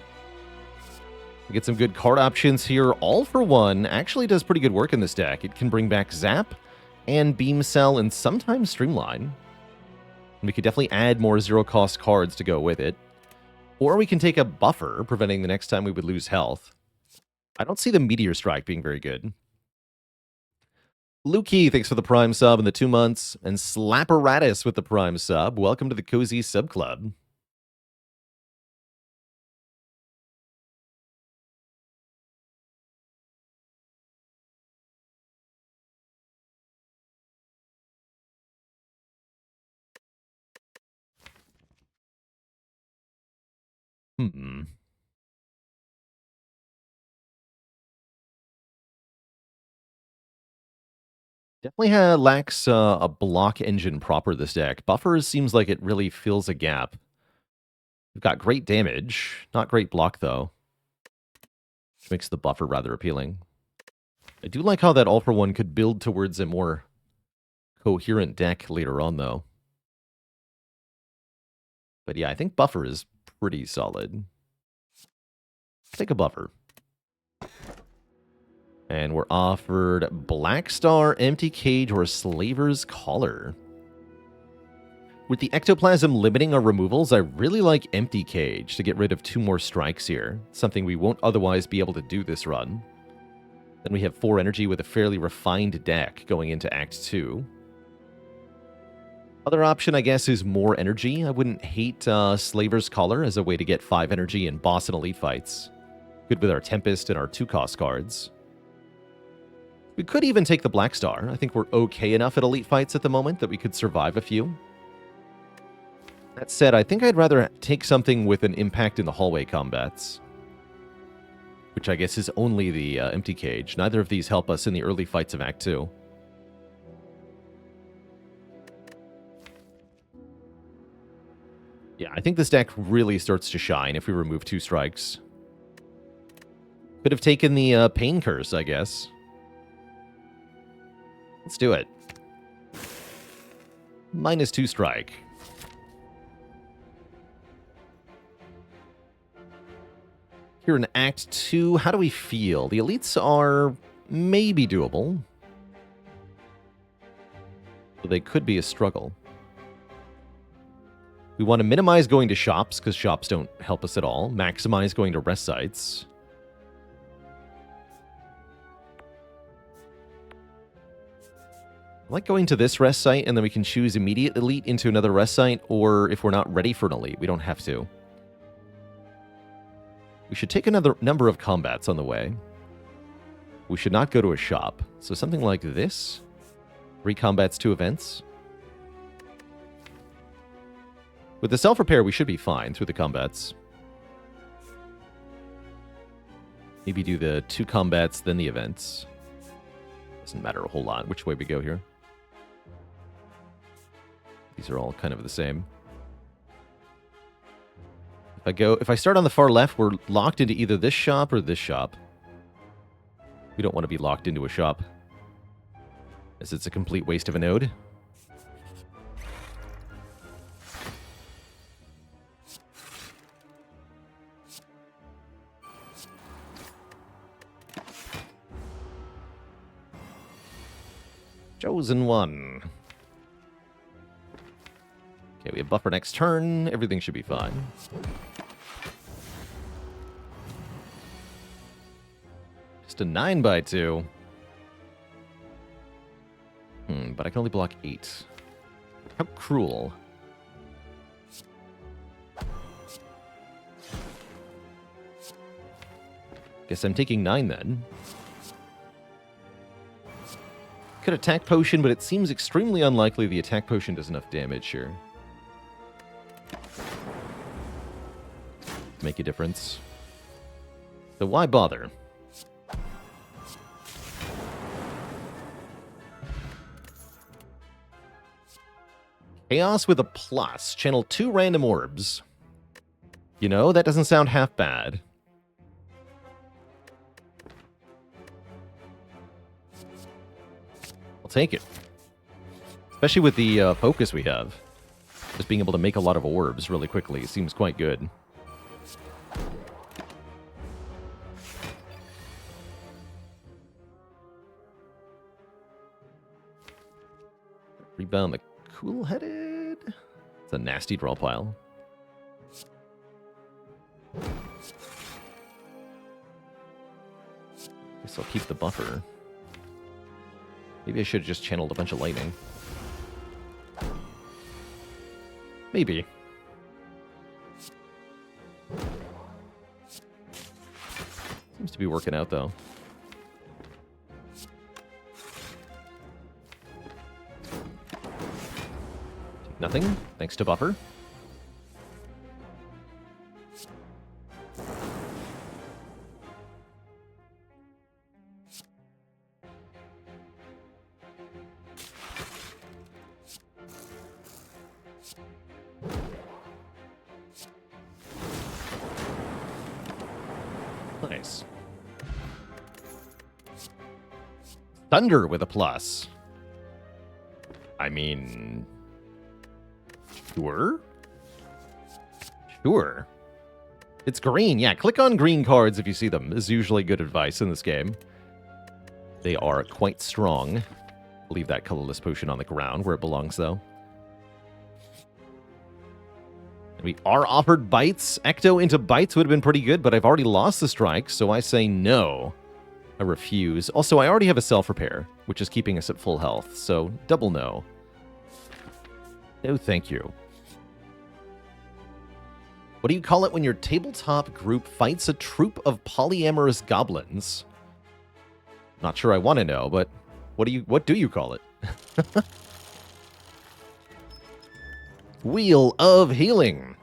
We get some good card options here. All for One actually does pretty good work in this deck. It can bring back Zap and Beam Cell and sometimes Streamline. And we could definitely add more zero-cost cards to go with it. Or we can take a buffer, preventing the next time we would lose health. I don't see the Meteor Strike being very good. Lukey, thanks for the Prime sub and the 2 months. And Slapparatus with the Prime sub. Welcome to the Cozy Sub Club. Definitely lacks a block engine proper, this deck. Buffers seems like it really fills a gap. We've got great damage. Not great block, though. Which makes the buffer rather appealing. I do like how that All for One could build towards a more coherent deck later on, though. But yeah, I think buffer is pretty solid. Take a buffer. And we're offered Black Star, Empty Cage, or Slaver's Collar. With the Ectoplasm limiting our removals, I really like Empty Cage to get rid of 2 more strikes here. Something we won't otherwise be able to do this run. Then we have 4 energy with a fairly refined deck going into Act 2. Other option, I guess, is more energy. I wouldn't hate Slaver's Collar as a way to get 5 energy in boss and elite fights. Good with our Tempest and our 2-cost cards. We could even take the Black Star. I think we're okay enough at elite fights at the moment that we could survive a few. That said, I think I'd rather take something with an impact in the hallway combats. Which I guess is only the Empty Cage. Neither of these help us in the early fights of Act 2. Yeah, I think this deck really starts to shine if we remove 2 strikes. Could have taken the Pain Curse, I guess. Let's do it. -2 strike. Here in Act 2, how do we feel? The elites are maybe doable. But they could be a struggle. We want to minimize going to shops, because shops don't help us at all. Maximize going to rest sites. I like going to this rest site, and then we can choose immediate elite into another rest site, or if we're not ready for an elite, we don't have to. We should take another number of combats on the way. We should not go to a shop. So something like this. 3 combats, 2 events. With the self-repair, we should be fine through the combats. Maybe do the 2 combats, then the events. Doesn't matter a whole lot which way we go here. These are all kind of the same. If I start on the far left, we're locked into either this shop or this shop. We don't want to be locked into a shop, as it's a complete waste of a node. Chosen one. Okay, we have buffer next turn. Everything should be fine. Just a 9x2. But I can only block 8. How cruel. Guess I'm taking 9 then. Could attack potion, but it seems extremely unlikely the attack potion does enough damage here. Make a difference. So why bother? Chaos with a plus. Channel 2 random orbs. You know, that doesn't sound half bad. I'll take it. Especially with the focus we have. Just being able to make a lot of orbs really quickly seems quite good. Rebound the cool-headed. It's a nasty draw pile. Guess I'll keep the buffer. Maybe I should have just channeled a bunch of lightning. Maybe. Seems to be working out, though. Take nothing, thanks to buffer. Nice. Thunder with a plus. I mean... Sure? Sure. It's green. Yeah, click on green cards if you see them. Is usually good advice in this game. They are quite strong. Leave that colorless potion on the ground where it belongs, though. We are offered bites. Ecto into bites would have been pretty good, but I've already lost the strike, so I say no. I refuse. Also, I already have a self-repair, which is keeping us at full health, so double no. No, thank you. What do you call it when your tabletop group fights a troop of polyamorous goblins? Not sure I want to know, but what do you call it? Wheel of Healing.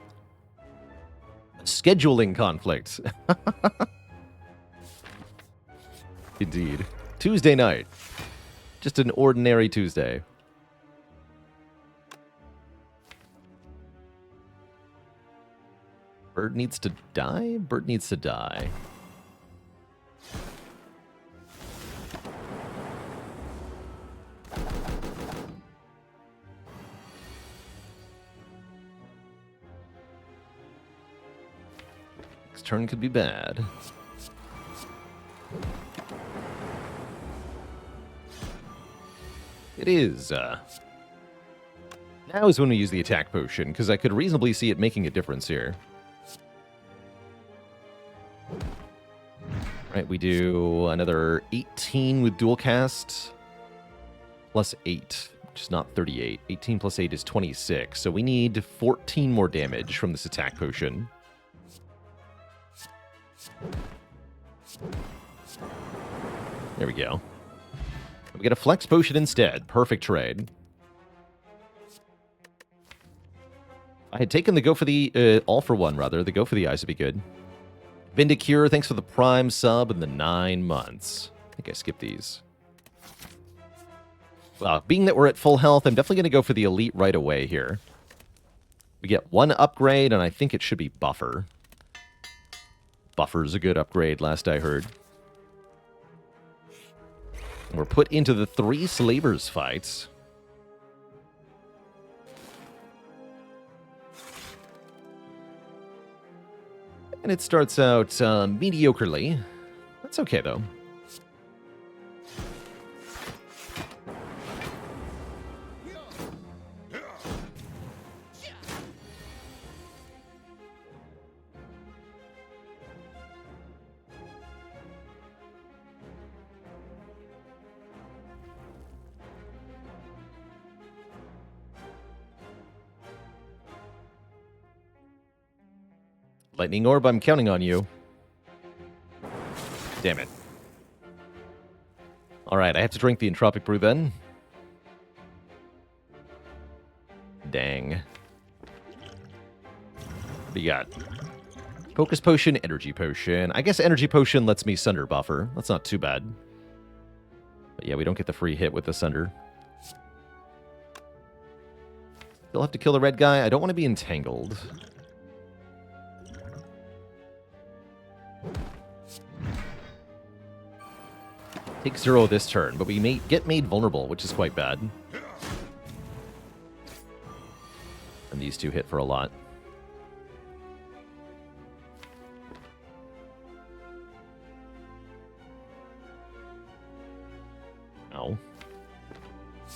Scheduling conflict. Indeed. Tuesday night. Just an ordinary Tuesday. Bird needs to die? Bird needs to die. Next turn could be bad. It is. Now is when we use the attack potion, because I could reasonably see it making a difference here. Right, we do another 18 with dual cast, plus 8, which is not 38. 18 plus 8 is 26, so we need 14 more damage from this attack potion. There we go. We get a flex potion instead. Perfect trade. I had taken the go for the, all for one, rather. The go for the eyes would be good. Vindicure, thanks for the Prime sub and the 9 months. I think I skipped these. Well, being that we're at full health, I'm definitely going to go for the Elite right away here. We get 1 upgrade, and I think it should be Buffer. Buffer's a good upgrade, last I heard. We're put into the 3 Slavers fights. And it starts out mediocrely. That's okay, though. Lightning Orb, I'm counting on you. Damn it. Alright, I have to drink the Entropic Brew then. Dang. What do you got? Focus Potion, Energy Potion. I guess Energy Potion lets me Sunder Buffer. That's not too bad. But yeah, we don't get the free hit with the Sunder. Still have to kill the red guy. I don't want to be entangled. Take 0 this turn, but we may get made vulnerable, which is quite bad. And these 2 hit for a lot. Ow.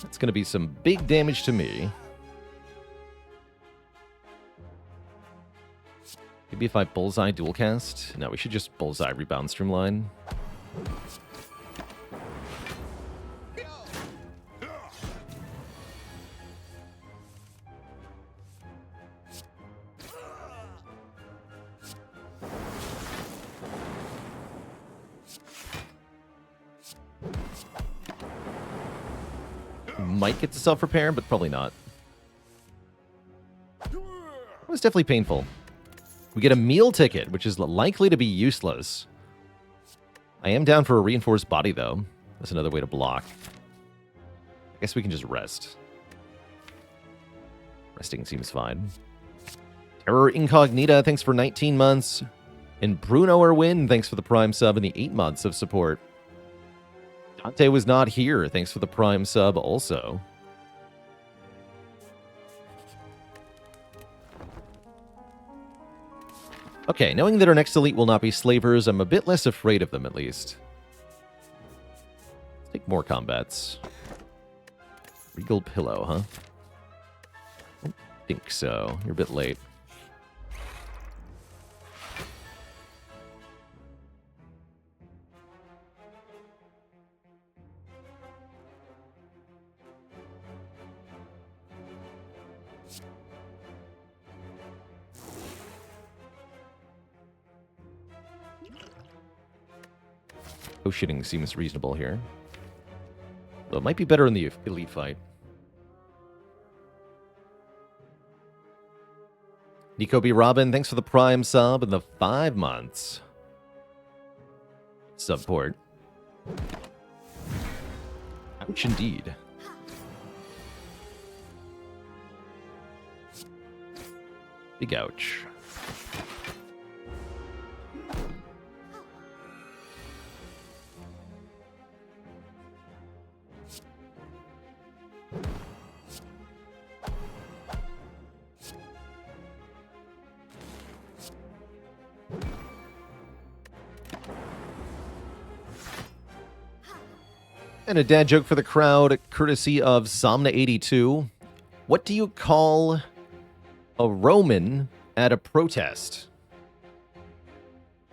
That's going to be some big damage to me. Maybe if I Bullseye dual cast? No, we should just Bullseye rebound Streamline. Might get to self-repair, but probably not. It was definitely painful. We get a meal ticket, which is likely to be useless. I am down for a reinforced body, though. That's another way to block. I guess we can just rest. Resting seems fine. Terror Incognita, thanks for 19 months. And Bruno Erwin, thanks for the Prime sub and the 8 months of support. Dante was not here. Thanks for the Prime sub also. Okay, knowing that our next elite will not be slavers, I'm a bit less afraid of them, at least. Let's take more combats. Regal Pillow, huh? I don't think so. You're a bit late. Potioning seems reasonable here. Though it might be better in the elite fight. Nico B. Robin, thanks for the Prime sub and the 5 months. Subport. Ouch indeed. Big ouch. And a dad joke for the crowd, courtesy of Somna82. What do you call a Roman at a protest?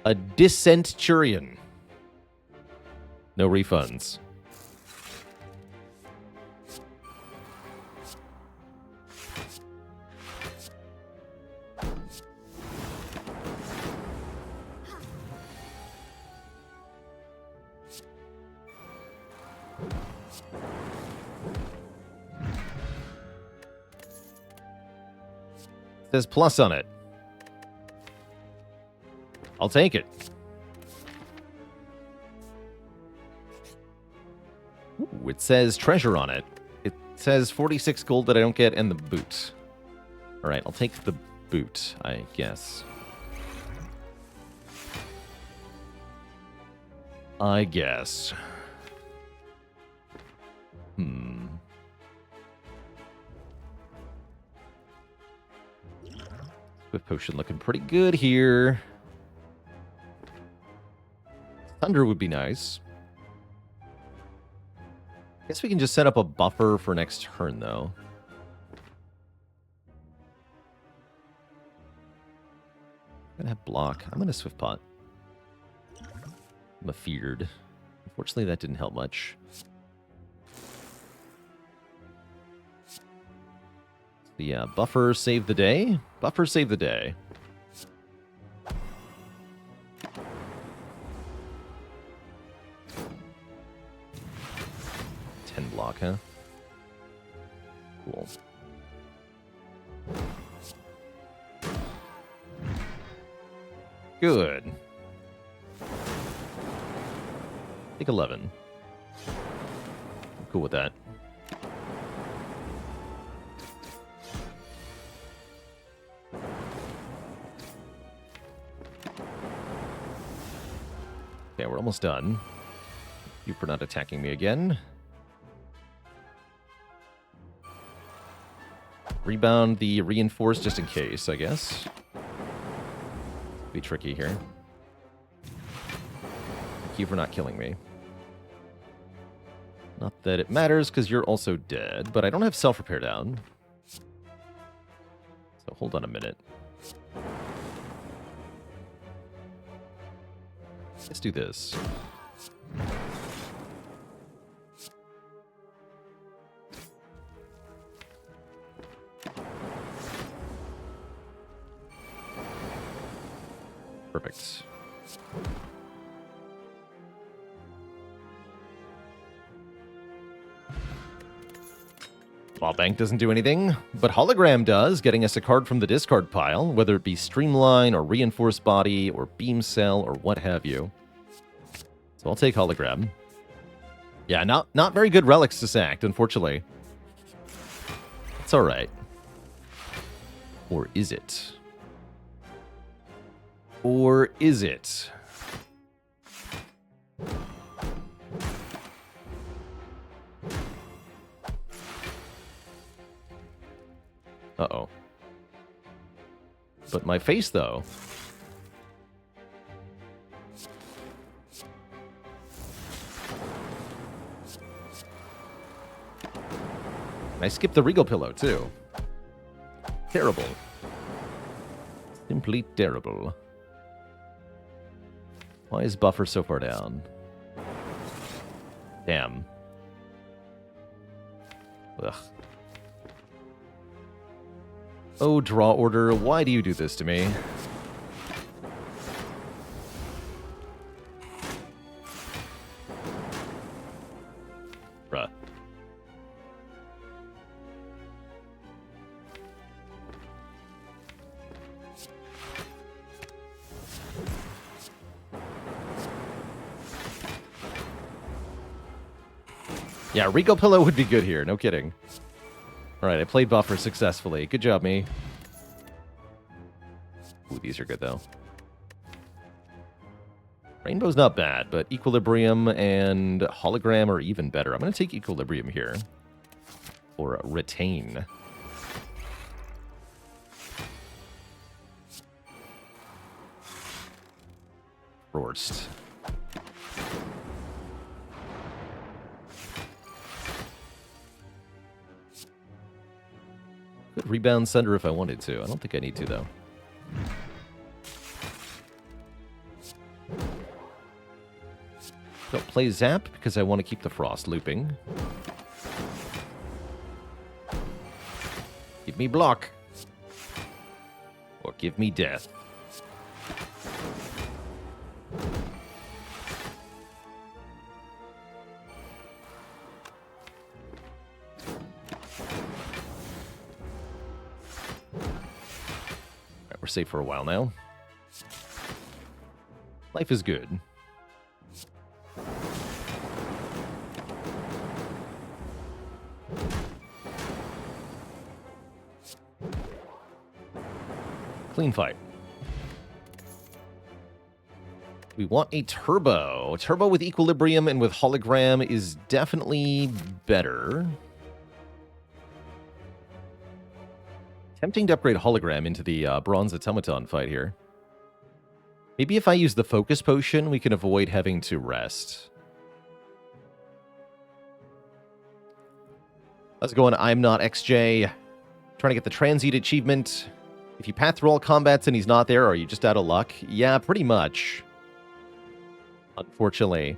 A dissenturion. No refunds. says plus on it. I'll take it. Ooh, it says treasure on it. It says 46 gold that I don't get and the boot. All right, I'll take the boot, I guess. Swift potion looking pretty good here. Thunder would be nice. Guess we can just set up a buffer for next turn, though. I'm gonna have block. I'm gonna swift pot. I'm afeared. Unfortunately, that didn't help much. So yeah, buffer save the day. Buffer save the day. Block, huh? Cool. Good. Take 11. I'm cool with that. Okay, we're almost done. Thank you for not attacking me again. Rebound the reinforce just in case, I guess. Be tricky here. Thank you for not killing me. Not that it matters, because you're also dead, but I don't have self-repair down. So hold on a minute. Let's do this. Perfect. Law Bank doesn't do anything, but Hologram does, getting us a card from the discard pile, whether it be Streamline or Reinforced Body or Beam Cell or what have you. So I'll take Hologram. Yeah, not very good relics to sack, unfortunately. It's alright. Or is it? Or is it? Uh-oh. But my face, though. And I skipped the Regal Pillow, too. Terrible. Simply terrible. Why is buffer so far down? Damn. Ugh. Oh, draw order, why do you do this to me? Bruh. Yeah, Rico Pillow would be good here, no kidding. Alright, I played buffer successfully. Good job, me. Ooh, these are good, though. Rainbow's not bad, but Equilibrium and Hologram are even better. I'm going to take Equilibrium here. Or Retain. Forced. Could rebound Sunder if I wanted to. I don't think I need to, though. Don't play Zap because I want to keep the Frost looping. Give me block. Or give me death. safe for a while now. Life is good. Clean fight. We want a turbo. Turbo with equilibrium and with hologram is definitely better. Tempting to upgrade hologram into the bronze automaton fight here. Maybe if I use the focus potion, we can avoid having to rest. How's it going? I'm not XJ. Trying to get the transient achievement. If you path through all combats and he's not there, are you just out of luck? Yeah, pretty much. Unfortunately.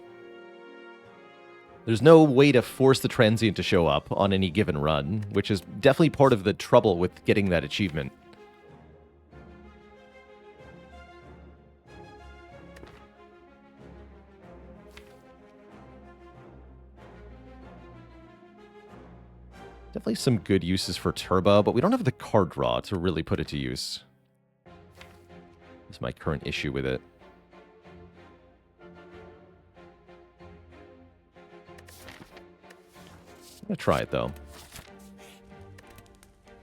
There's no way to force the transient to show up on any given run, which is definitely part of the trouble with getting that achievement. Definitely some good uses for turbo, but we don't have the card draw to really put it to use. That's my current issue with it. I'm gonna try it, though.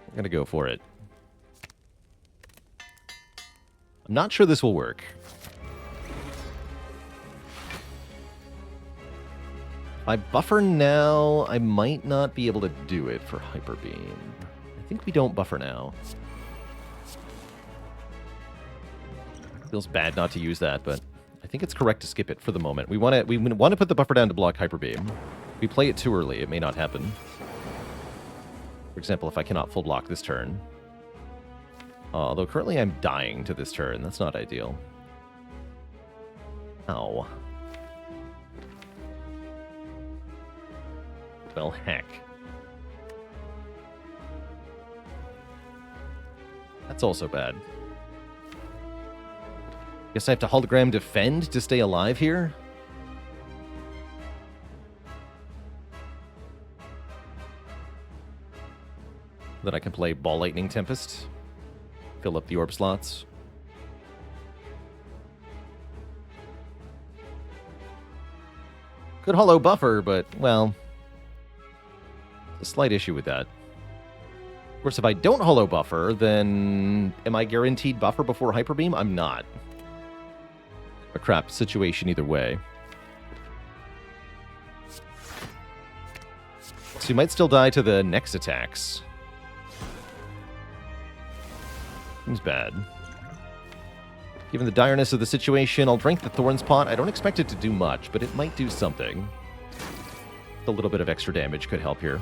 I'm gonna go for it. I'm not sure this will work. If I buffer now, I might not be able to do it for Hyper Beam. I think we don't buffer now. Feels bad not to use that, but I think it's correct to skip it for the moment. We want to put the buffer down to block Hyper Beam. If we play it too early, it may not happen. For example, if I cannot full block this turn. Although currently I'm dying to this turn. That's not ideal. Ow. Well, heck. That's also bad. Guess I have to hologram defend to stay alive here? Then I can play Ball Lightning Tempest. Fill up the orb slots. Could holo buffer, but, well... a slight issue with that. Of course, if I don't holo buffer, then am I guaranteed buffer before Hyper Beam? I'm not. A crap situation either way. So you might still die to the next attacks. Seems bad. Given the direness of the situation, I'll drink the Thorns Pot. I don't expect it to do much, but it might do something. A little bit of extra damage could help here.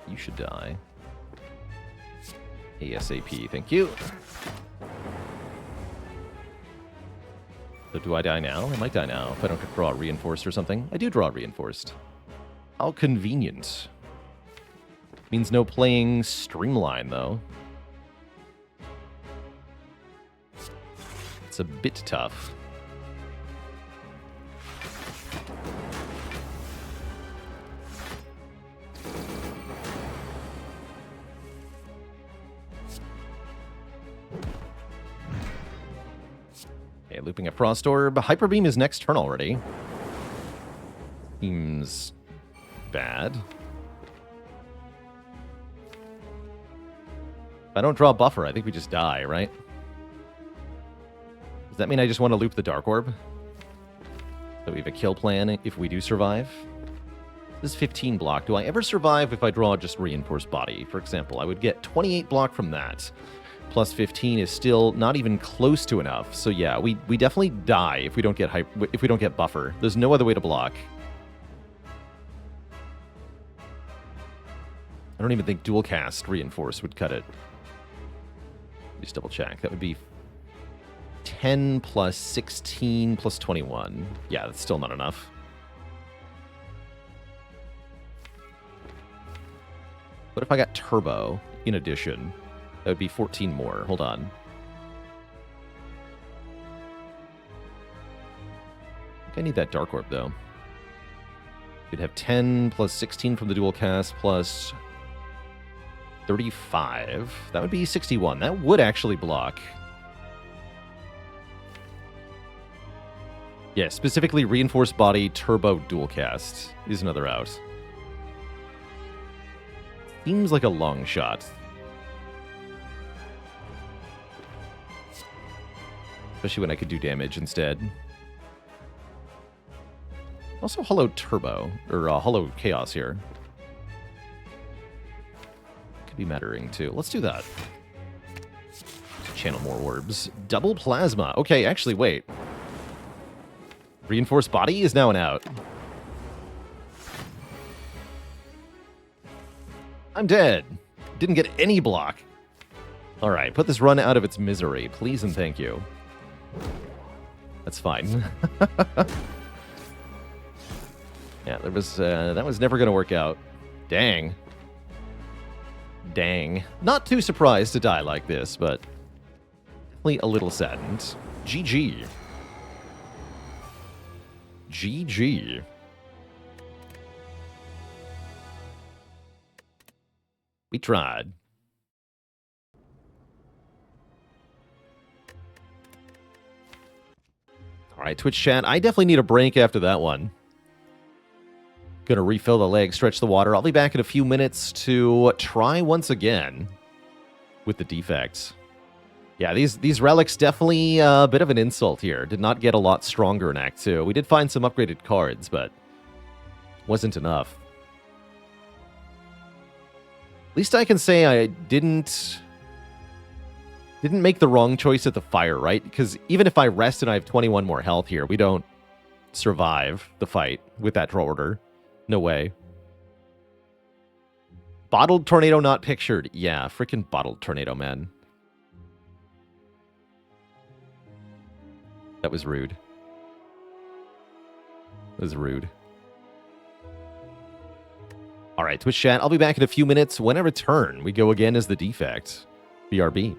You should die. ASAP, thank you. So do I die now? I might die now if I don't draw Reinforced or something. I do draw Reinforced. How convenient. Means no playing Streamline, though. It's a bit tough. Okay, looping a Frost Orb. Hyper Beam is next turn already. Seems bad. If I don't draw a buffer, I think we just die, right? Does that mean I just want to loop the Dark Orb? So we have a kill plan if we do survive? This is 15 block. Do I ever survive if I draw just Reinforced Body? For example, I would get 28 block from that. Plus 15 is still not even close to enough. So yeah, we definitely die if we don't get buffer. There's no other way to block. I don't even think dual cast Reinforce would cut it. Just double check. That would be 10 plus 16 plus 21. Yeah, that's still not enough. What if I got Turbo in addition? That would be 14 more. Hold on. I need that Dark Orb, though. We'd have 10 plus 16 from the dual cast plus 35. That would be 61. That would actually block. Yeah, specifically Reinforced Body Turbo Dual Cast is another out. Seems like a long shot. Especially when I could do damage instead. Also, Hollow Turbo, or Hollow Chaos here. Could be mattering too. Let's do that. Channel more orbs. Double Plasma. Okay, actually, wait. Reinforced Body is now an out. I'm dead. Didn't get any block. All right, put this run out of its misery, please and thank you. That's fine. Yeah, that was never going to work out. Dang. Dang. Not too surprised to die like this, but definitely a little saddened. GG. GG. We tried. All right, Twitch chat. I definitely need a break after that one. Gonna refill the leg, stretch the water. I'll be back in a few minutes to try once again with the defects. Yeah, these relics definitely a bit of an insult here. Did not get a lot stronger in Act 2. We did find some upgraded cards, but wasn't enough. At least I can say I didn't make the wrong choice at the fire, right? Because even if I rest and I have 21 more health here, we don't survive the fight with that draw order. No way. Bottled Tornado not pictured. Yeah, freaking Bottled Tornado, man. That was rude. That was rude. All right, Twitch chat. I'll be back in a few minutes. When I return, we go again as the Defect. BRB.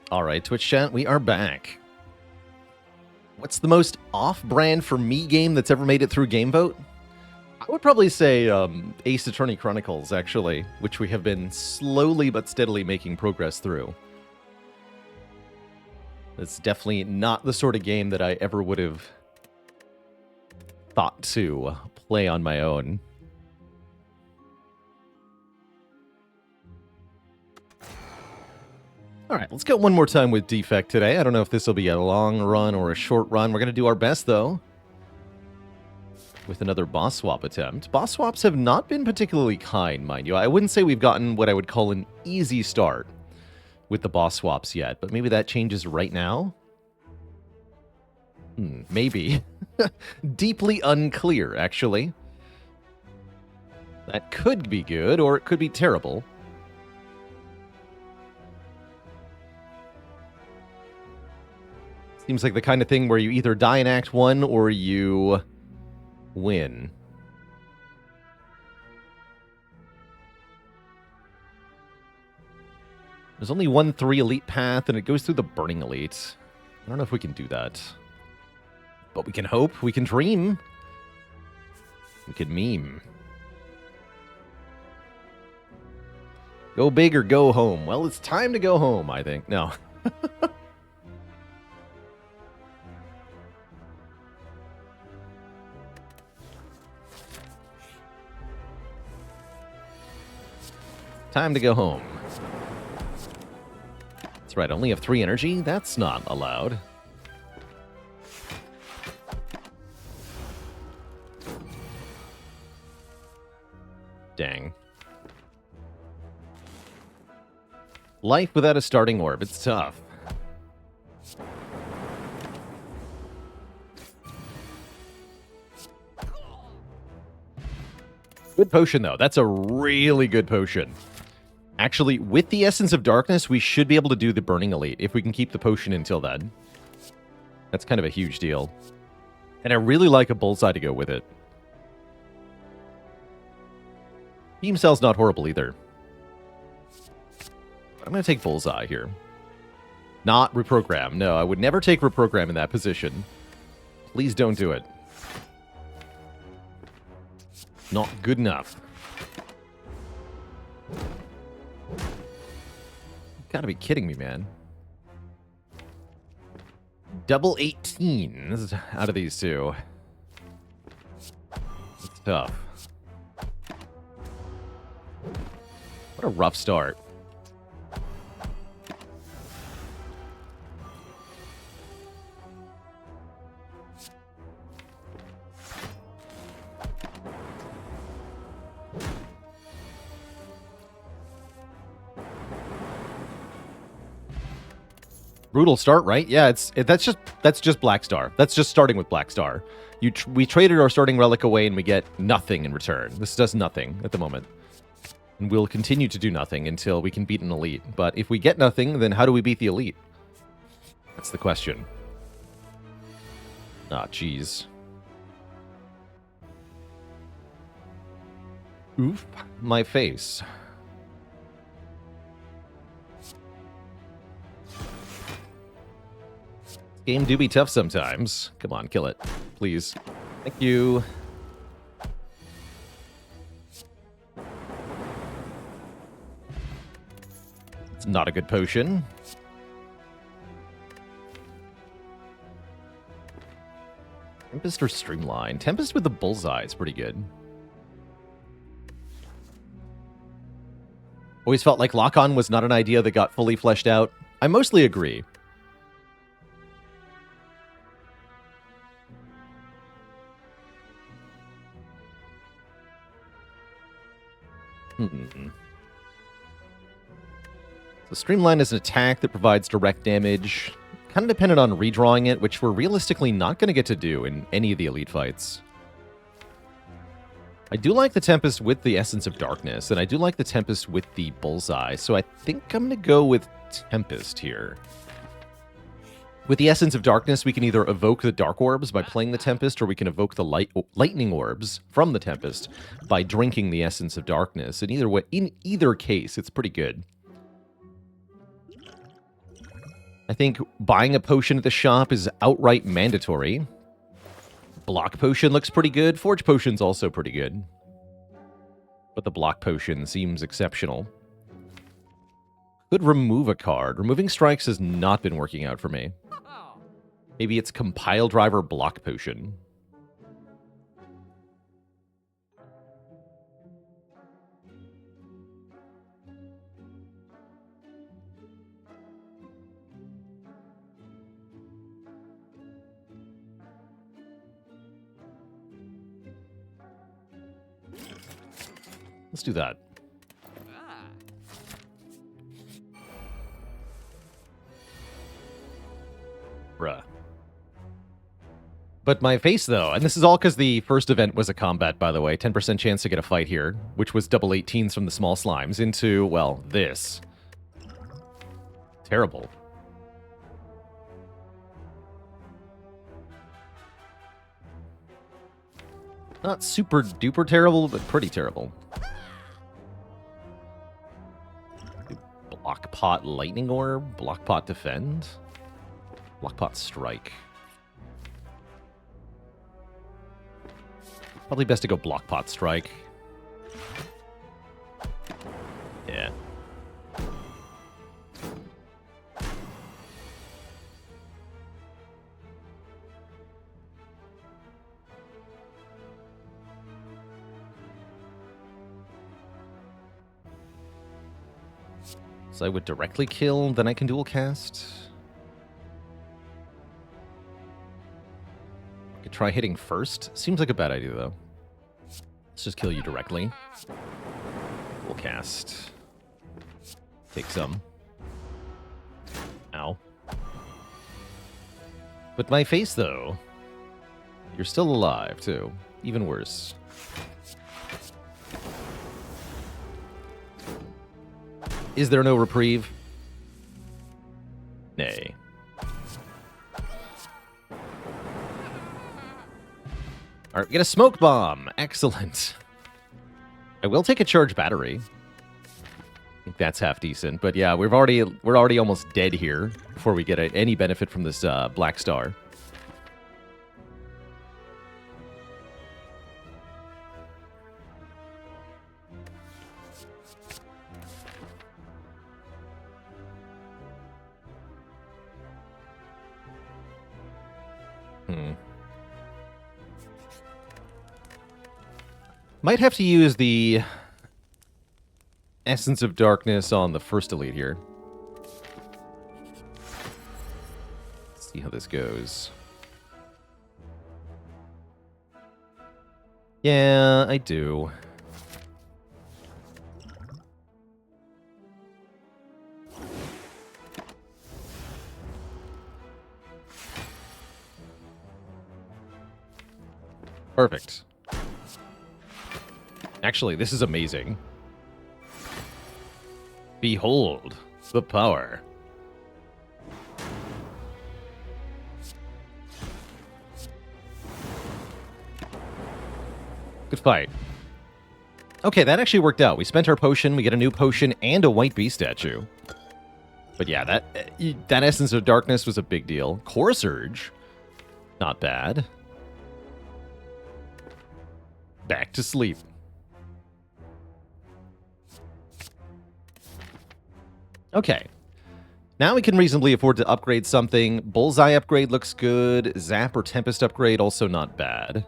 All right, Twitch chat, we are back. What's the most off-brand for me game that's ever made it through GameVote? I would probably say Ace Attorney Chronicles, actually, which we have been slowly but steadily making progress through. It's definitely not the sort of game that I ever would have thought to play on my own. All right, let's go one more time with Defect today. I don't know if this will be a long run or a short run. We're going to do our best, though, with another boss swap attempt. Boss swaps have not been particularly kind, mind you. I wouldn't say we've gotten what I would call an easy start with the boss swaps yet, but maybe that changes right now? Maybe. Deeply unclear, actually. That could be good, or it could be terrible. Seems like the kind of thing where you either die in Act 1 or you win. There's only one 3 elite path, and it goes through the Burning Elite. I don't know if we can do that. But we can hope, we can dream. We can meme. Go big or go home. Well, it's time to go home, I think. No. Time to go home. That's right, I only have 3 energy? That's not allowed. Dang. Life without a starting orb, it's tough. Good potion, though. That's a really good potion. Actually, with the Essence of Darkness, we should be able to do the Burning Elite if we can keep the potion until then. That's kind of a huge deal. And I really like a bullseye to go with it. Beam Cell's not horrible either. I'm going to take bullseye here. Not reprogram. No, I would never take reprogram in that position. Please don't do it. Not good enough. Gotta be kidding me, man. Double 18 this is out of these two. It's tough. What a rough start. Brutal start, right? Yeah, that's just Black Star. That's just starting with Black Star. We traded our starting relic away and we get nothing in return. This does nothing at the moment. And we'll continue to do nothing until we can beat an elite. But if we get nothing, then how do we beat the elite? That's the question. Ah, jeez. Oof, my face. Game do be tough sometimes. Come on, kill it. Please. Thank you. It's not a good potion. Tempest or Streamline? Tempest with the bullseye is pretty good. Always felt like lock-on was not an idea that got fully fleshed out. I mostly agree. So Streamline is an attack that provides direct damage. Kind of dependent on redrawing it, which we're realistically not going to get to do in any of the elite fights. I do like the Tempest with the Essence of Darkness, and I do like the Tempest with the Bullseye, so I think I'm going to go with Tempest here. With the Essence of Darkness, we can either evoke the Dark Orbs by playing the Tempest, or we can evoke the Lightning Orbs from the Tempest by drinking the Essence of Darkness. In either case, it's pretty good. I think buying a potion at the shop is outright mandatory. Block potion looks pretty good. Forge potion's also pretty good. But the block potion seems exceptional. Could remove a card. Removing strikes has not been working out for me. Maybe it's compile driver block potion. Let's do that. Bruh. But my face, though, and this is all because the first event was a combat, by the way, 10% chance to get a fight here, which was double 18s from the small slimes, into, well, this. Terrible. Not super duper terrible, but pretty terrible. Block pot lightning orb, block pot defend, block pot strike. Probably best to go block pot strike. Yeah. So I would directly kill, then I can dual cast. I could try hitting first. Seems like a bad idea, though. Let's just kill you directly. Dual cast. Take some. Ow. But my face, though. You're still alive, too. Even worse. Is there no reprieve? Nay. Alright, we get a smoke bomb. Excellent. I will take a charge battery. I think that's half decent. But yeah, we're already almost dead here before we get any benefit from this black star. Might have to use the Essence of Darkness on the first elite here. Let's see how this goes. Yeah, I do. Perfect. Actually, this is amazing. Behold the power. Good fight. Okay, that actually worked out. We spent our potion, we get a new potion, and a white bee statue. But yeah, that Essence of Darkness was a big deal. Core Surge, not bad. Back to sleep. Okay. Now we can reasonably afford to upgrade something. Bullseye upgrade looks good. Zap or Tempest upgrade also not bad.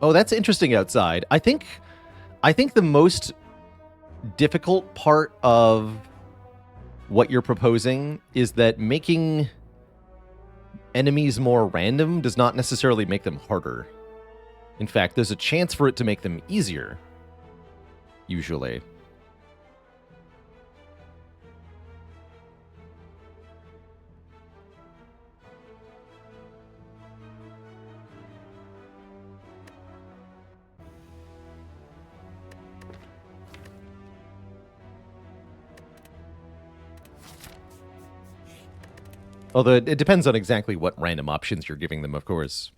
Oh, that's interesting outside. I think the most difficult part of what you're proposing is that making enemies more random does not necessarily make them harder. In fact, there's a chance for it to make them easier, usually. Although it depends on exactly what random options you're giving them, of course.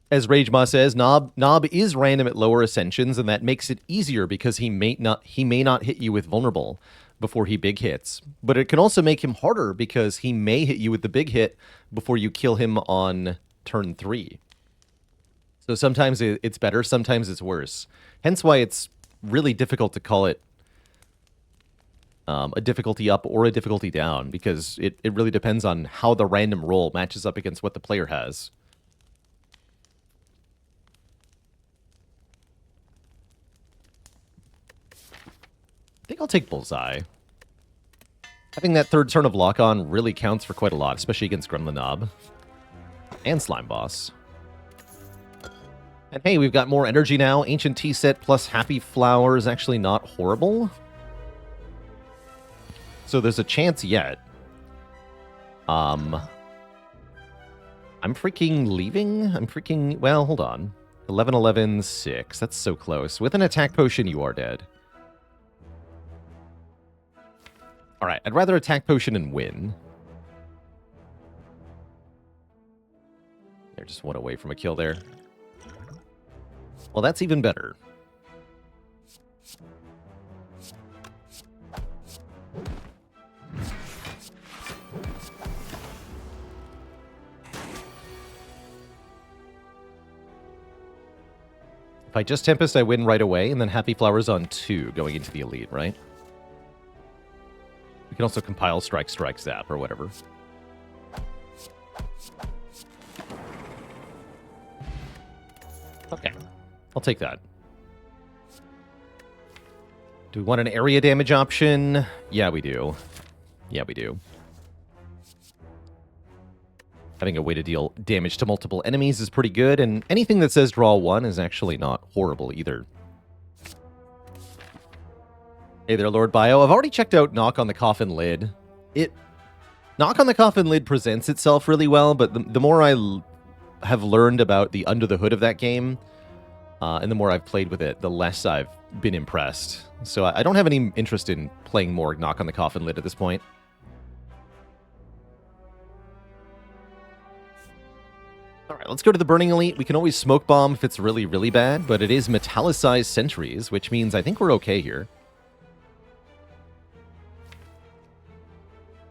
As Ragema says, Nob is random at lower ascensions, and that makes it easier because he may not hit you with vulnerable before he big hits. But it can also make him harder because he may hit you with the big hit before you kill him on turn 3. So sometimes it's better, sometimes it's worse. Hence why it's really difficult to call it a difficulty up or a difficulty down, because it really depends on how the random roll matches up against what the player has. I think I'll take Bullseye. Having that third turn of lock-on really counts for quite a lot, especially against Gremlin Nob. And Slime Boss. And hey, we've got more energy now. Ancient Tea Set plus Happy Flower is actually not horrible. So there's a chance yet. I'm freaking leaving? Well, hold on. 11, 11, 6. That's so close. With an attack potion, you are dead. Alright, I'd rather attack potion and win. They're just one away from a kill there. Well, that's even better. If I just Tempest, I win right away, and then Happy Flower's on 2 going into the Elite, right? We can also compile Strike, Strike, Zap, or whatever. Okay. I'll take that. Do we want an area damage option? Yeah, we do. Yeah, we do. Having a way to deal damage to multiple enemies is pretty good, and anything that says draw 1 is actually not horrible either. Hey there, Lord Bio. I've already checked out Knock on the Coffin Lid. Knock on the Coffin Lid presents itself really well, but the more I have learned about the under the hood of that game, and the more I've played with it, the less I've been impressed. So I don't have any interest in playing more Knock on the Coffin Lid at this point. Alright, let's go to the Burning Elite. We can always Smoke Bomb if it's really, really bad, but it is Metallicized Sentries, which means I think we're okay here.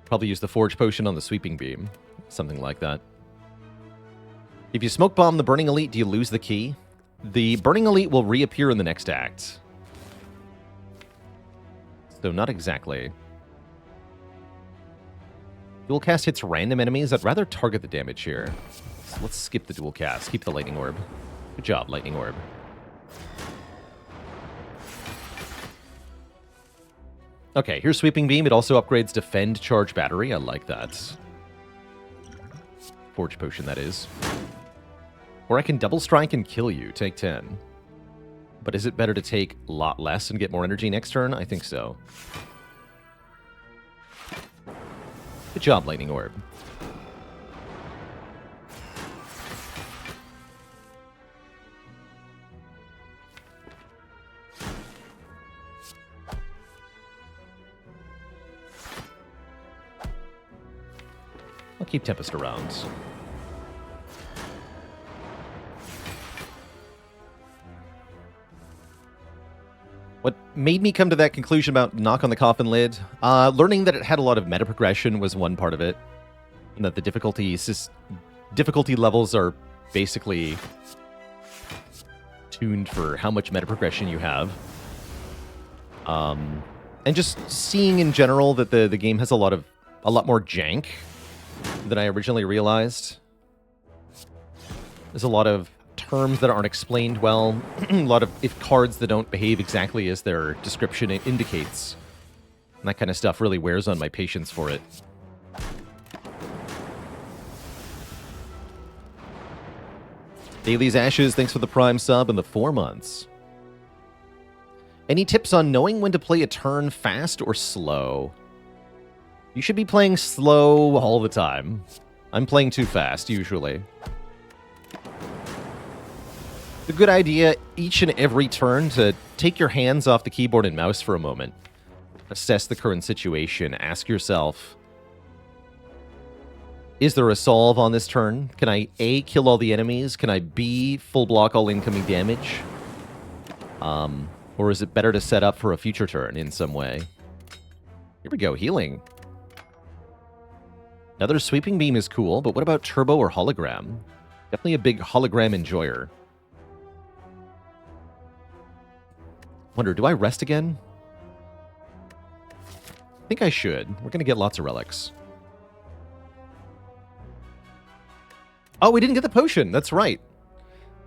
Probably use the Forge Potion on the Sweeping Beam. Something like that. If you Smoke Bomb the Burning Elite, do you lose the key? The Burning Elite will reappear in the next act. So not exactly. Dual Cast hits random enemies. I'd rather target the damage here. So let's skip the Dual Cast. Keep the Lightning Orb. Good job, Lightning Orb. Okay, here's Sweeping Beam. It also upgrades Defend, Charge, Battery. I like that. Forge Potion, that is. Or I can Double Strike and kill you. Take 10. But is it better to take a lot less and get more energy next turn? I think so. Good job, Lightning Orb. I'll keep Tempest around. What made me come to that conclusion about Knock on the Coffin Lid? Learning that it had a lot of meta progression was one part of it. And that the difficulty levels are basically tuned for how much meta progression you have. And just seeing in general that the game has a lot more jank than I originally realized. There's a lot of terms that aren't explained well, a lot of if cards that don't behave exactly as their description indicates. And that kind of stuff really wears on my patience for it. Daly's Ashes, thanks for the Prime sub and the 4 months. Any tips on knowing when to play a turn fast or slow? You should be playing slow all the time. I'm playing too fast, usually. It's a good idea each and every turn to take your hands off the keyboard and mouse for a moment. Assess the current situation. Ask yourself, Is there a solve on this turn? Can I A, kill all the enemies? Can I B, full block all incoming damage? Or is it better to set up for a future turn in some way? Here we go, healing. Another sweeping beam is cool, but what about turbo or hologram? Definitely a big hologram enjoyer. Wonder, do I rest again? I think I should. We're going to get lots of relics. Oh, we didn't get the potion. That's right.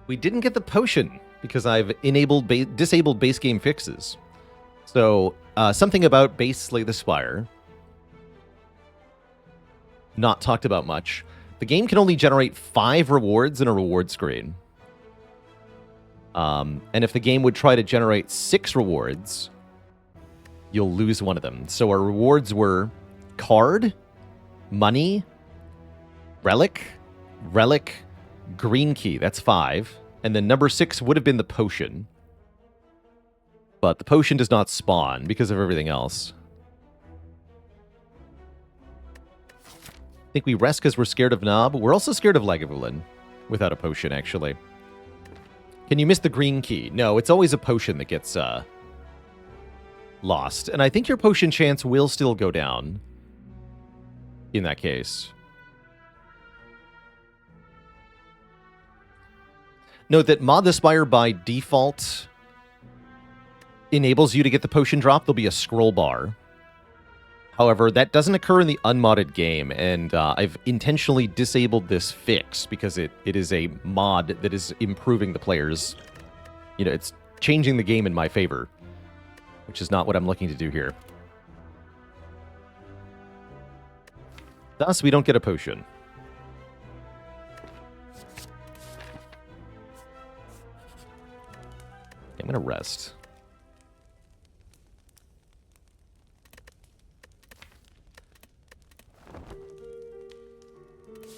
We didn't get the potion because I've disabled base game fixes. So, something about base Slay the Spire. Not talked about much. The game can only generate 5 rewards in a reward screen. And if the game would try to generate 6 rewards, you'll lose one of them. So our rewards were card, money, relic, green key. That's 5. And then number 6 would have been the potion. But the potion does not spawn because of everything else. I think we rest because we're scared of Knob. We're also scared of Lagavulin without a potion, actually. Can you miss the green key? No, it's always a potion that gets lost. And I think your potion chance will still go down in that case. Note that Mod the Spire by default enables you to get the potion drop. There'll be a scroll bar. However, that doesn't occur in the unmodded game, and I've intentionally disabled this fix because it is a mod that is improving the players. You know, it's changing the game in my favor, which is not what I'm looking to do here. Thus, we don't get a potion. I'm going to rest.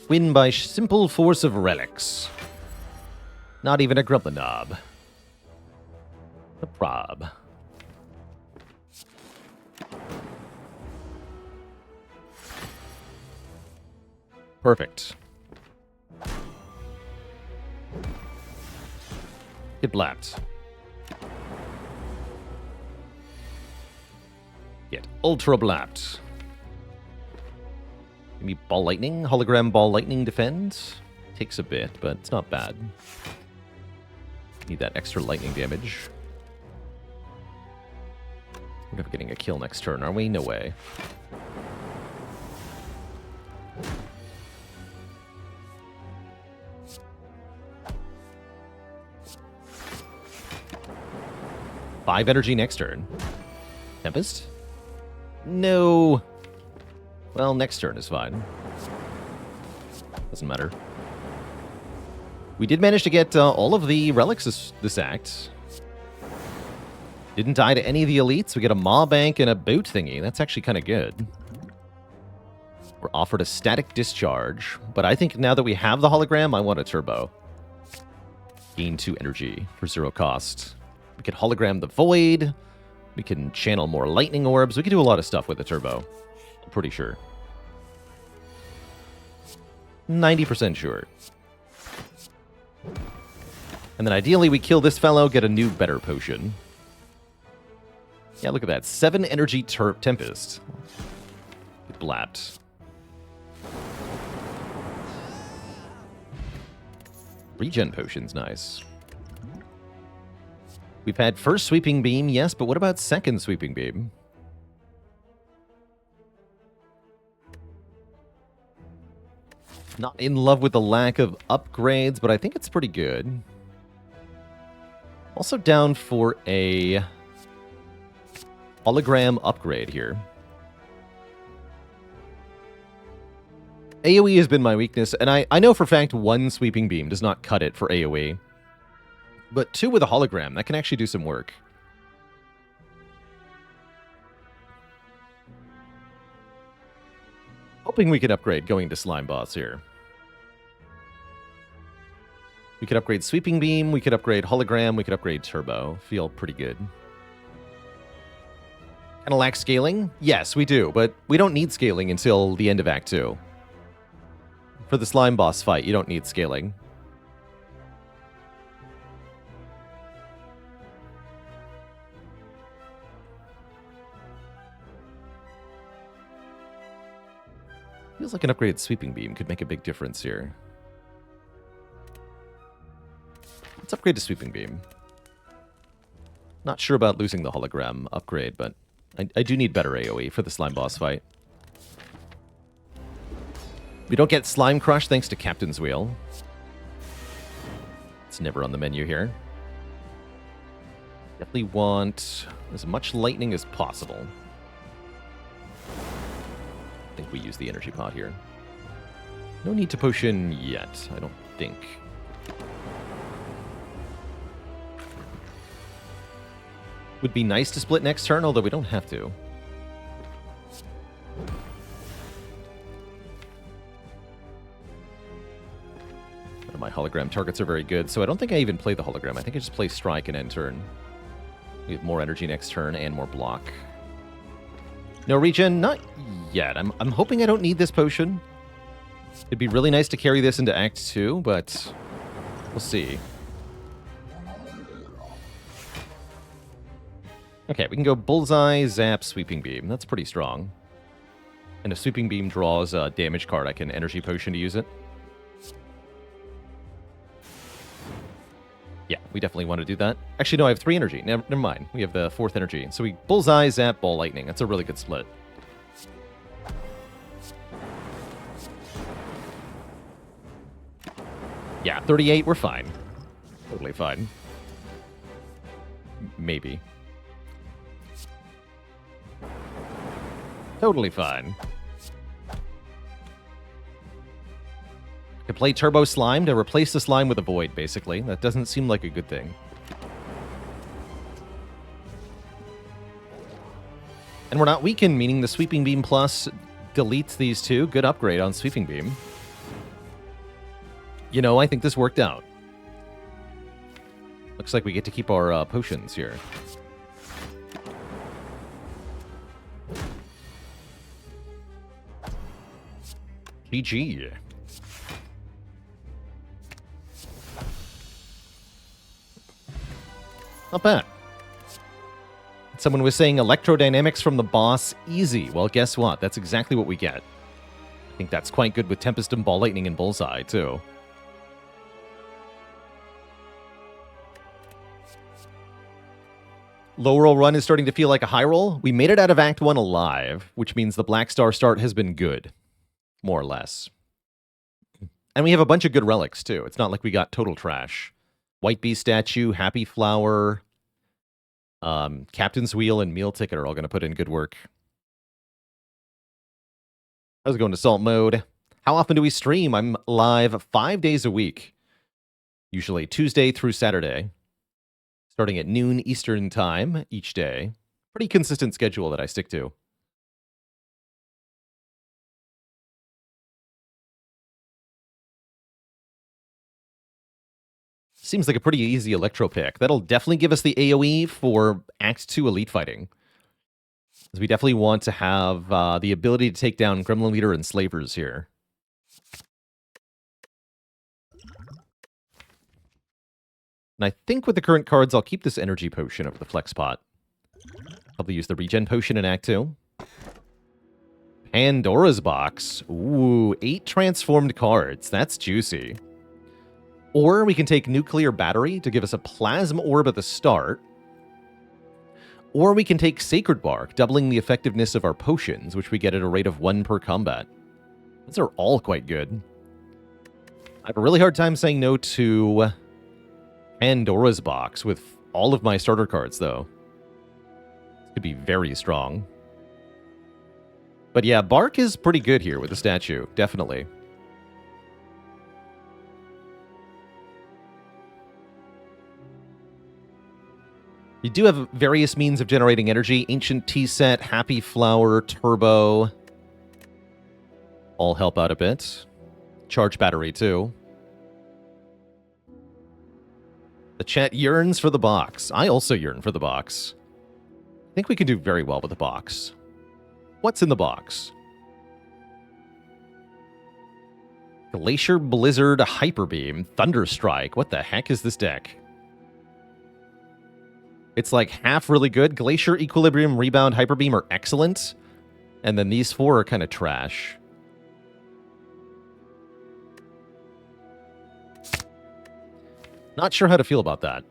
Win by simple force of relics. Not even a Grumpy Knob. A prob. Perfect. Get blapped. Get ultra blapped. Maybe Ball Lightning? Hologram Ball Lightning defend? Takes a bit, but it's not bad. Need that extra lightning damage. We're never getting a kill next turn, are we? No way. Five energy next turn. Tempest? No. Well, next turn is fine. Doesn't matter. We did manage to get all of the relics this act. Didn't die to any of the elites. We get a Maw Bank and a boot thingy. That's actually kind of good. We're offered a static discharge, but I think now that we have the hologram, I want a turbo. Gain 2 energy for 0 cost. We can hologram the void. We can channel more lightning orbs. We can do a lot of stuff with the turbo. I'm pretty sure. 90% sure. And then ideally we kill this fellow, get a new better potion. Yeah, look at that. 7 energy Tempest. Get blapped. Regen potion's nice. We've had first sweeping beam, yes, but what about second sweeping beam? Not in love with the lack of upgrades, but I think it's pretty good. Also down for a hologram upgrade here. AoE has been my weakness, and I know for a fact 1 sweeping beam does not cut it for AoE. But 2 with a hologram, that can actually do some work. Hoping we can upgrade going to Slime Boss here. We could upgrade Sweeping Beam, we could upgrade Hologram, we could upgrade Turbo. Feel pretty good. Kind of lack scaling? Yes, we do, but we don't need scaling until the end of Act 2. For the slime boss fight, you don't need scaling. Feels like an upgraded sweeping beam could make a big difference here. Let's upgrade to sweeping beam. Not sure about losing the hologram upgrade, but I do need better AoE for the slime boss fight. We don't get Slime Crush thanks to Captain's Wheel. It's never on the menu here. Definitely want as much lightning as possible. I think we use the energy pot here. No need to potion yet, I don't think. Would be nice to split next turn, although we don't have to. None of my hologram targets are very good, so I don't think I even play the hologram. I think I just play strike and end turn. We have more energy next turn and more block. No regen? Not yet. I'm hoping I don't need this potion. It'd be really nice to carry this into Act 2, but we'll see. Okay, we can go Bullseye, Zap, Sweeping Beam. That's pretty strong. And if Sweeping Beam draws a damage card, I can Energy Potion to use it. Yeah, we definitely want to do that. Actually, no, I have 3 energy. Never mind. We have the 4th energy. So we Bullseye, Zap, Ball Lightning. That's a really good split. Yeah, 38, we're fine. Totally fine. Maybe. Totally fine. I could play Turbo Slime to replace the slime with a void, basically. That doesn't seem like a good thing. And we're not weakened, meaning the Sweeping Beam Plus deletes these two. Good upgrade on Sweeping Beam. You know, I think this worked out. Looks like we get to keep our potions here. GG. Not bad. Someone was saying electrodynamics from the boss, easy. Well, guess what? That's exactly what we get. I think that's quite good with Tempest and Ball Lightning and Bullseye, too. Low roll run is starting to feel like a high roll. We made it out of Act 1 alive, which means the Black Star start has been good. More or less. And we have a bunch of good relics, too. It's not like we got total trash. White Bee Statue, Happy Flower, Captain's Wheel, and Meal Ticket are all going to put in good work. I was going to Salt Mode. How often do we stream? I'm live 5 days a week. Usually Tuesday through Saturday. Starting at noon Eastern Time each day. Pretty consistent schedule that I stick to. Seems like a pretty easy Electro pick. That'll definitely give us the AoE for Act 2 Elite Fighting. Because we definitely want to have the ability to take down Gremlin Leader and Slavers here. And I think with the current cards, I'll keep this Energy Potion over the Flex Pot. Probably use the Regen Potion in Act 2. Pandora's Box. Ooh, 8 transformed cards. That's juicy. Or we can take Nuclear Battery to give us a Plasma Orb at the start. Or we can take Sacred Bark, doubling the effectiveness of our potions, which we get at a rate of 1 per combat. Those are all quite good. I have a really hard time saying no to Pandora's Box with all of my starter cards, though. This could be very strong. But yeah, Bark is pretty good here with the statue, definitely. You do have various means of generating energy. Ancient Tea Set, Happy Flower, Turbo. All help out a bit. Charge Battery, too. The chat yearns for the box. I also yearn for the box. I think we can do very well with the box. What's in the box? Glacier, Blizzard, Hyper Beam, Thunderstrike. What the heck is this deck? It's like half really good. Glacier, Equilibrium, Rebound, Hyper Beam are excellent. And then these four are kind of trash. Not sure how to feel about that.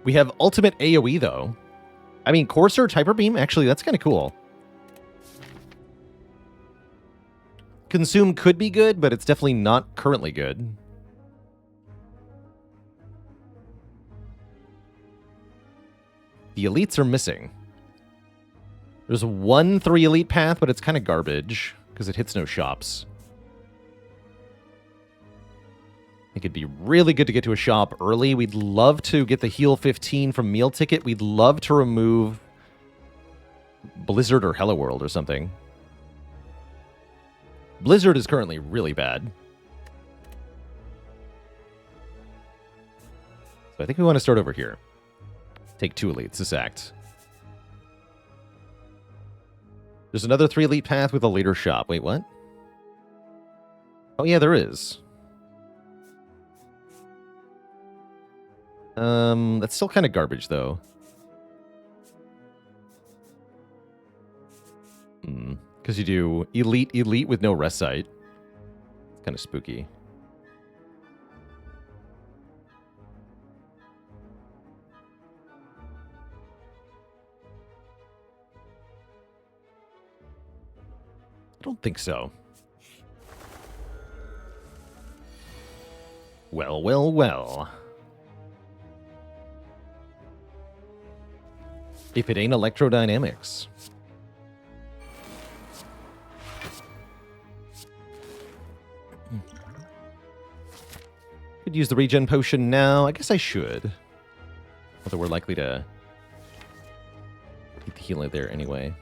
We have Ultimate AoE, though. I mean, Core Surge, Hyper Beam, actually, that's kind of cool. Consume could be good, but it's definitely not currently good. The elites are missing. There's one 3 elite path, but it's kind of garbage because it hits no shops. I think it'd be really good to get to a shop early. We'd love to get the heal 15 from meal ticket. We'd love to remove Blizzard or Hello World or something. Blizzard is currently really bad. So I think we want to start over here. Take 2 elites this act. There's another 3 elite path with a later shop. Wait, what? Oh yeah, there is. That's still kind of garbage, though. Because you do elite with no rest site. It's kind of spooky. I don't think so. Well, well, well. If it ain't electrodynamics. Could use the regen potion now. I guess I should. Although we're likely to keep the healer there anyway.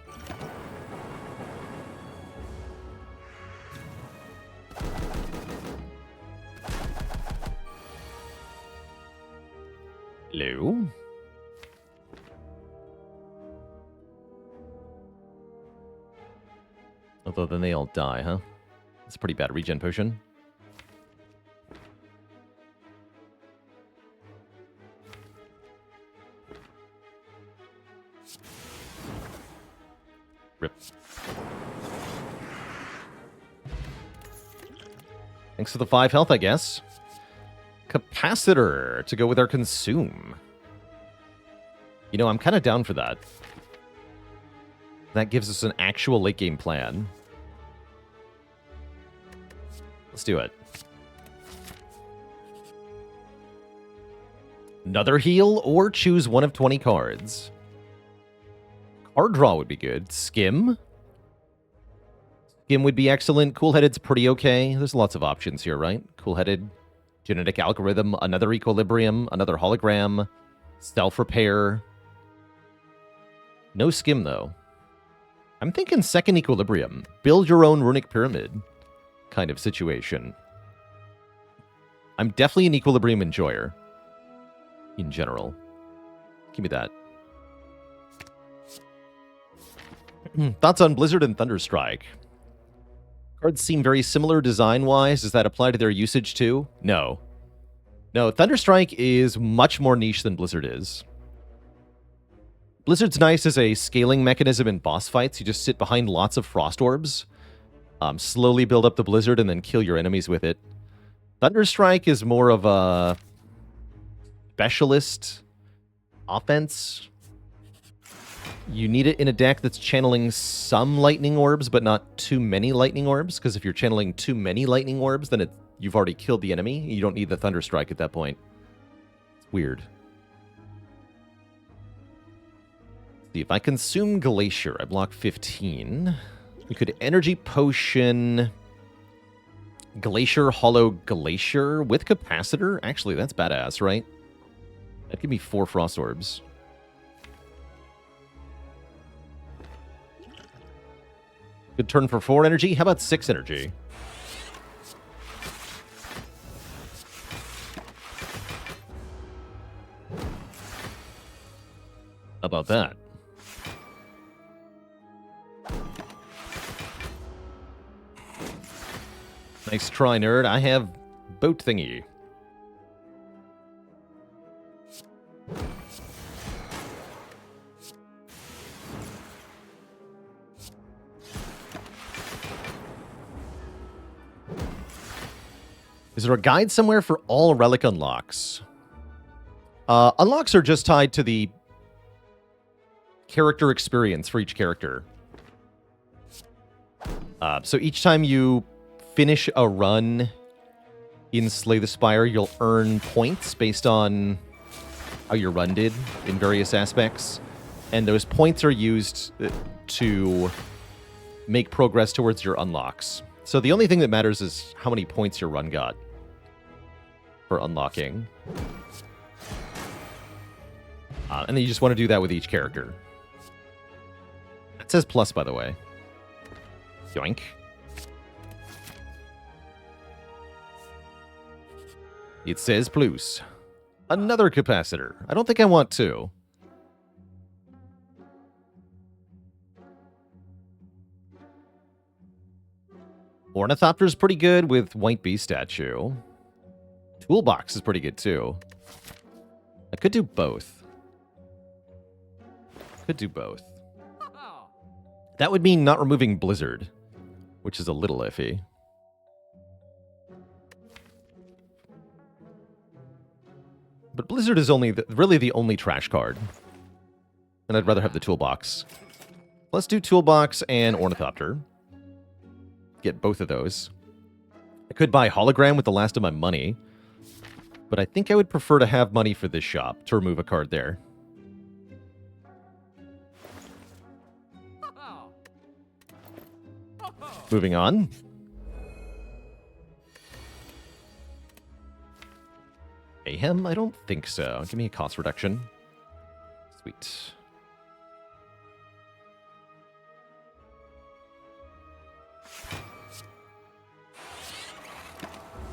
Hello? Although then they all die, huh? That's a pretty bad regen potion. Rip. Thanks for the 5 health, I guess. Capacitor to go with our consume. You know, I'm kind of down for that. That gives us an actual late game plan. Let's do it. Another heal or choose one of 20 cards. Card draw would be good. Skim. Skim would be excellent. Cool-Headed's pretty okay. There's lots of options here, right? Cool-Headed, Genetic Algorithm, another Equilibrium, another Hologram, Self-Repair. No Skim, though. I'm thinking second Equilibrium. Build your own Runic Pyramid kind of situation. I'm definitely an Equilibrium enjoyer. In general. Give me that. Thoughts on Blizzard and Thunderstrike? Cards seem very similar design-wise. Does that apply to their usage too? No. No, Thunderstrike is much more niche than Blizzard is. Blizzard's nice as a scaling mechanism in boss fights. You just sit behind lots of Frost Orbs, slowly build up the Blizzard, and then kill your enemies with it. Thunderstrike is more of a specialist offense. You need it in a deck that's channeling some Lightning Orbs, but not too many Lightning Orbs, because if you're channeling too many Lightning Orbs, then you've already killed the enemy. You don't need the Thunderstrike at that point. It's weird. See, if I consume Glacier, I block 15. We could Energy Potion Glacier, Hollow Glacier with Capacitor. Actually, that's badass, right? That'd give me 4 Frost Orbs. Good turn for 4 energy. How about 6 energy? How about that? Nice try, nerd. I have boat thingy. Is there a guide somewhere for all relic unlocks? Unlocks are just tied to the character experience for each character. So each time you finish a run in Slay the Spire, you'll earn points based on how your run did in various aspects. And those points are used to make progress towards your unlocks. So the only thing that matters is how many points your run got for unlocking. And then you just want to do that with each character. It says plus, by the way. Yoink. It says plus. Another capacitor. I don't think I want two. Ornithopter's pretty good with White Bee statue. Toolbox is pretty good too. I could do both. Could do both. That would mean not removing Blizzard, which is a little iffy. But Blizzard is only really the only trash card. And I'd rather have the Toolbox. Let's do Toolbox and Ornithopter. Get both of those. I could buy Hologram with the last of my money. But I think I would prefer to have money for this shop to remove a card there. Moving on. Mayhem? I don't think so. Give me a cost reduction. Sweet.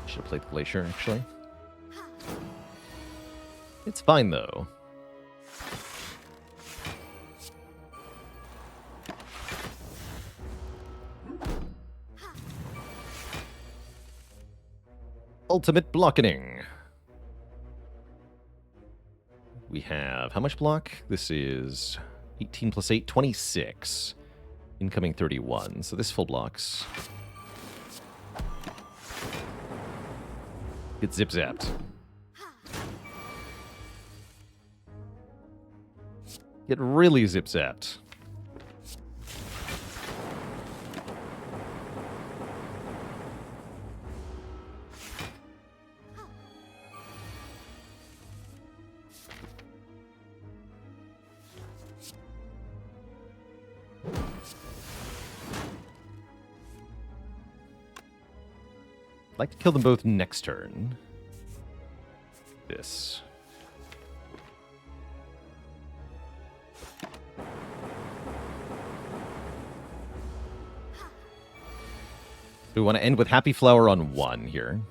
Should have played the Glacier, actually. It's fine, though. Ultimate blocking. We have how much block? This is 18 plus 8, 26. Incoming 31. So this full blocks. Get zip-zapped. Get really zip-zapped. I'd like to kill them both next turn. This. We want to end with Happy Flower on 1 here.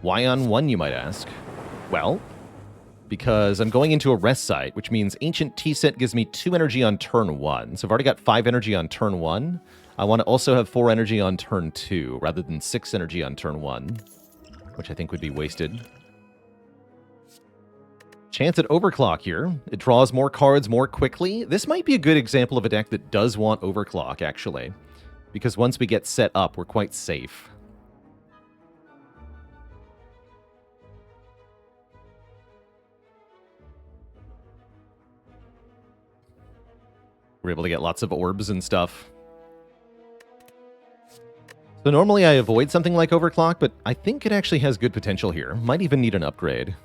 Why on 1, you might ask? Well, because I'm going into a rest site, which means Ancient Tea Set gives me 2 energy on turn 1. So I've already got 5 energy on turn 1. I want to also have 4 energy on turn 2, rather than 6 energy on turn 1, which I think would be wasted. Chance at Overclock here. It draws more cards more quickly. This might be a good example of a deck that does want Overclock, actually, because once we get set up, we're quite safe. We're able to get lots of orbs and stuff. So normally I avoid something like Overclock, but I think it actually has good potential here. Might even need an upgrade.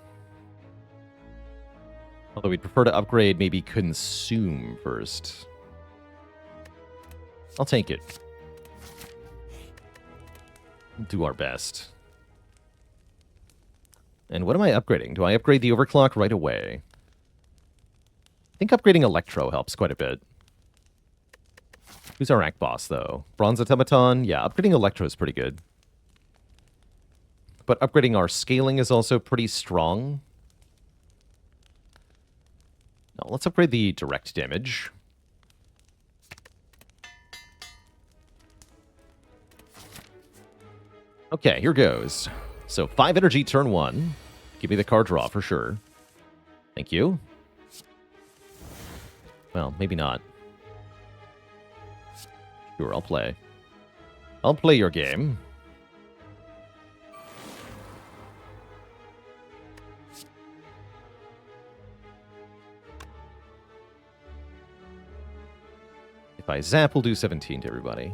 Although we'd prefer to upgrade maybe Consume first. I'll take it. Do our best. And what am I upgrading? Do I upgrade the Overclock right away? I think upgrading Electro helps quite a bit. Who's our Act Boss, though? Bronze Automaton? Yeah, upgrading Electro is pretty good. But upgrading our scaling is also pretty strong. No, let's upgrade the direct damage. Okay, here goes. So 5 energy turn 1. Give me the card draw for sure. Thank you. Well, maybe not. Sure, I'll play. I'll play your game. If I zap, we'll do 17 to everybody.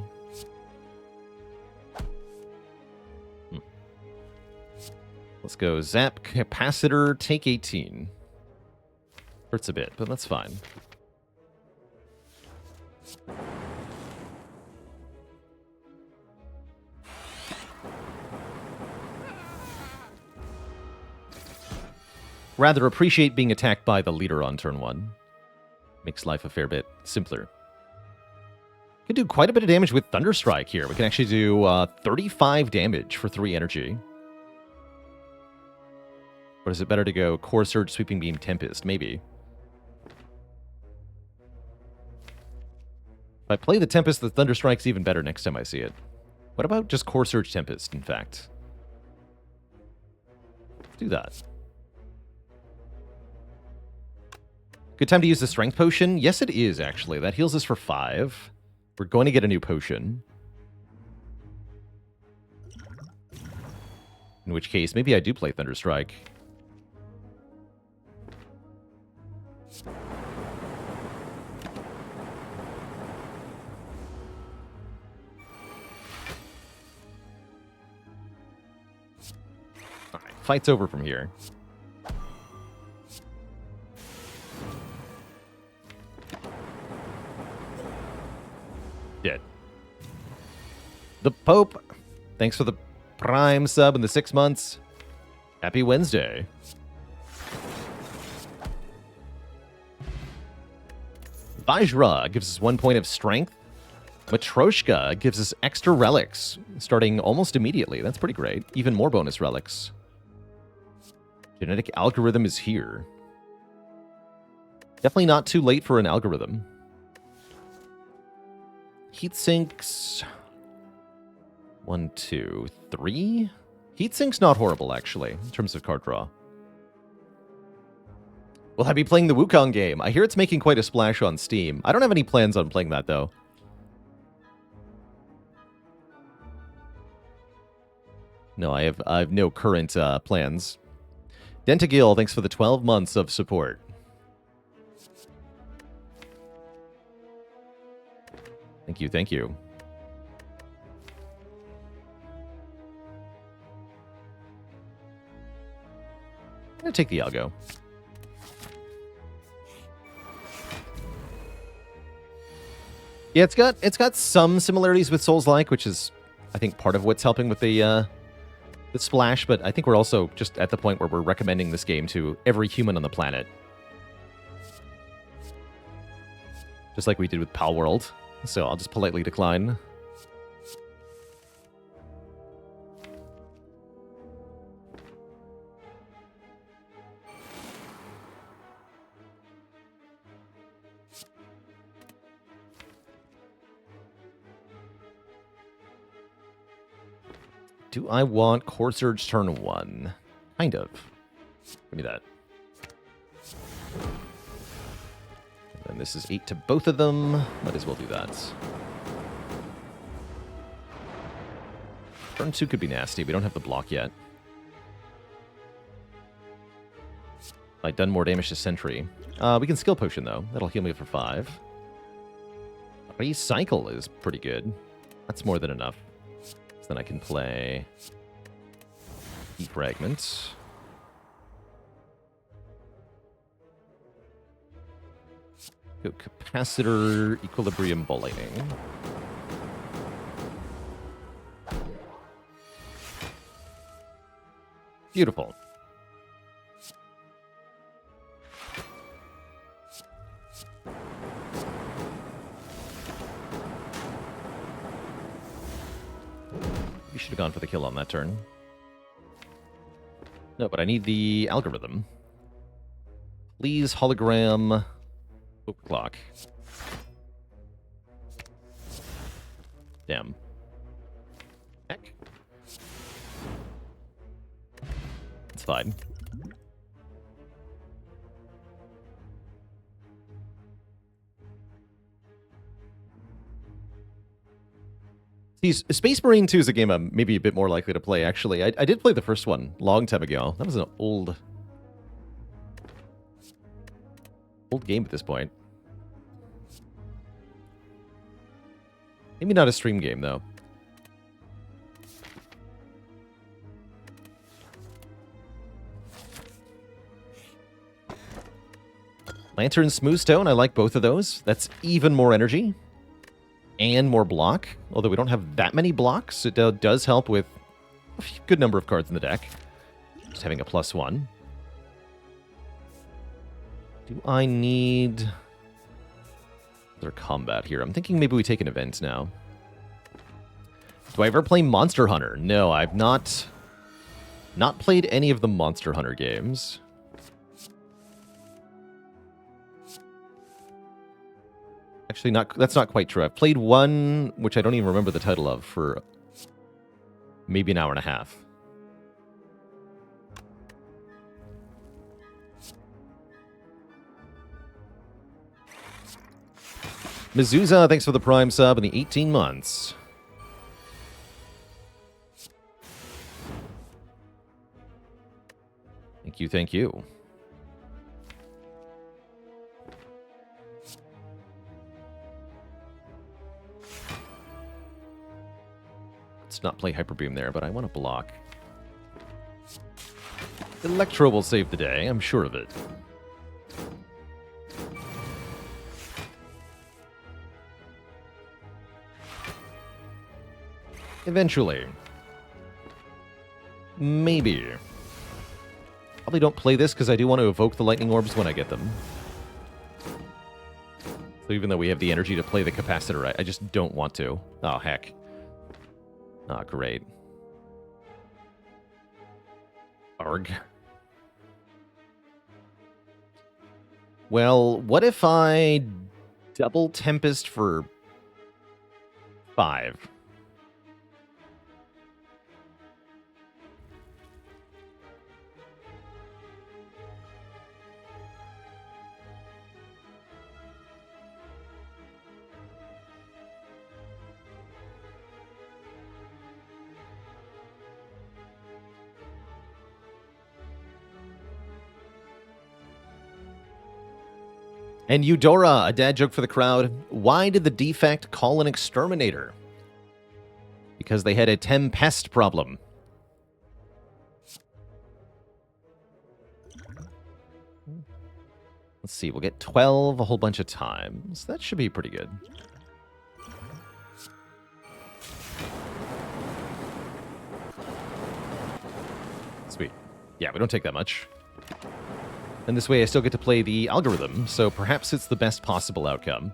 Let's go zap capacitor, take 18. Hurts a bit, but that's fine. Rather appreciate being attacked by the leader on turn 1. Makes life a fair bit simpler. Could do quite a bit of damage with Thunderstrike here. We can actually do 35 damage for 3 energy. Or is it better to go Core Surge, Sweeping Beam, Tempest? Maybe. If I play the Tempest, the Thunderstrike's even better next time I see it. What about just Core Surge Tempest, in fact? Let's do that. Good time to use the Strength Potion? Yes, it is, actually. That heals us for 5. We're going to get a new potion. In which case, maybe I do play Thunderstrike. Alright, fight's over from here. Dead. The Pope, thanks for the Prime sub in the 6 months. Happy Wednesday. Vajra gives us 1 point of strength. Matroshka gives us extra relics, starting almost immediately. That's pretty great. Even more bonus relics. Genetic algorithm is here. Definitely not too late for an algorithm. Heat sinks. 1, 2, 3. Heat sink's not horrible, actually, in terms of card draw. Will I be playing the Wukong game? I hear it's making quite a splash on Steam. I don't have any plans on playing that, though. No, I have no current plans. Dentagil, thanks for the 12 months of support. Thank you, thank you. I'm gonna take the algo. Yeah, it's got some similarities with Souls-like, which is, I think, part of what's helping with the splash. But I think we're also just at the point where we're recommending this game to every human on the planet, just like we did with Pal World. So I'll just politely decline. Do I want Core Surge turn 1? Kind of. Give me that. And this is 8 to both of them. Might as well do that. Turn 2 could be nasty. We don't have the block yet. I've done more damage to Sentry. We can Skill Potion, though. That'll heal me for 5. Recycle is pretty good. That's more than enough. So then I can play Defragment. Go Capacitor, Equilibrium, Ball Lightning. Beautiful. You should have gone for the kill on that turn. No, but I need the algorithm. Please, hologram. Clock. Damn. Heck. That's fine. See, Space Marine 2 is a game I'm maybe a bit more likely to play, actually. I did play the first one a long time ago. That was an old game at this point. Maybe not a stream game, though. Lantern Smooth Stone, I like both of those. That's even more energy. And more block. Although we don't have that many blocks, it does help with a good number of cards in the deck. Just having a +1. Do I need other combat here? I'm thinking maybe we take an event now. Do I ever play Monster Hunter? No, I've not played any of the Monster Hunter games. Actually, that's not quite true. I've played one, which I don't even remember the title of, for maybe an hour and a half. Mizuza, thanks for the Prime sub and the 18 months. Thank you, thank you. Let's not play Hyper Beam there, but I want to block. Electro will save the day, I'm sure of it. Eventually. Maybe. Probably don't play this because I do want to evoke the lightning orbs when I get them. So even though we have the energy to play the capacitor, I just don't want to. Oh, heck. Ah, oh, great. Arg. Well, what if I double Tempest for 5? And Eudora, a dad joke for the crowd. Why did the Defect call an exterminator? Because they had a Tempest problem. Let's see, we'll get 12 a whole bunch of times. That should be pretty good. Sweet. Yeah, we don't take that much. And this way I still get to play the algorithm, so perhaps it's the best possible outcome.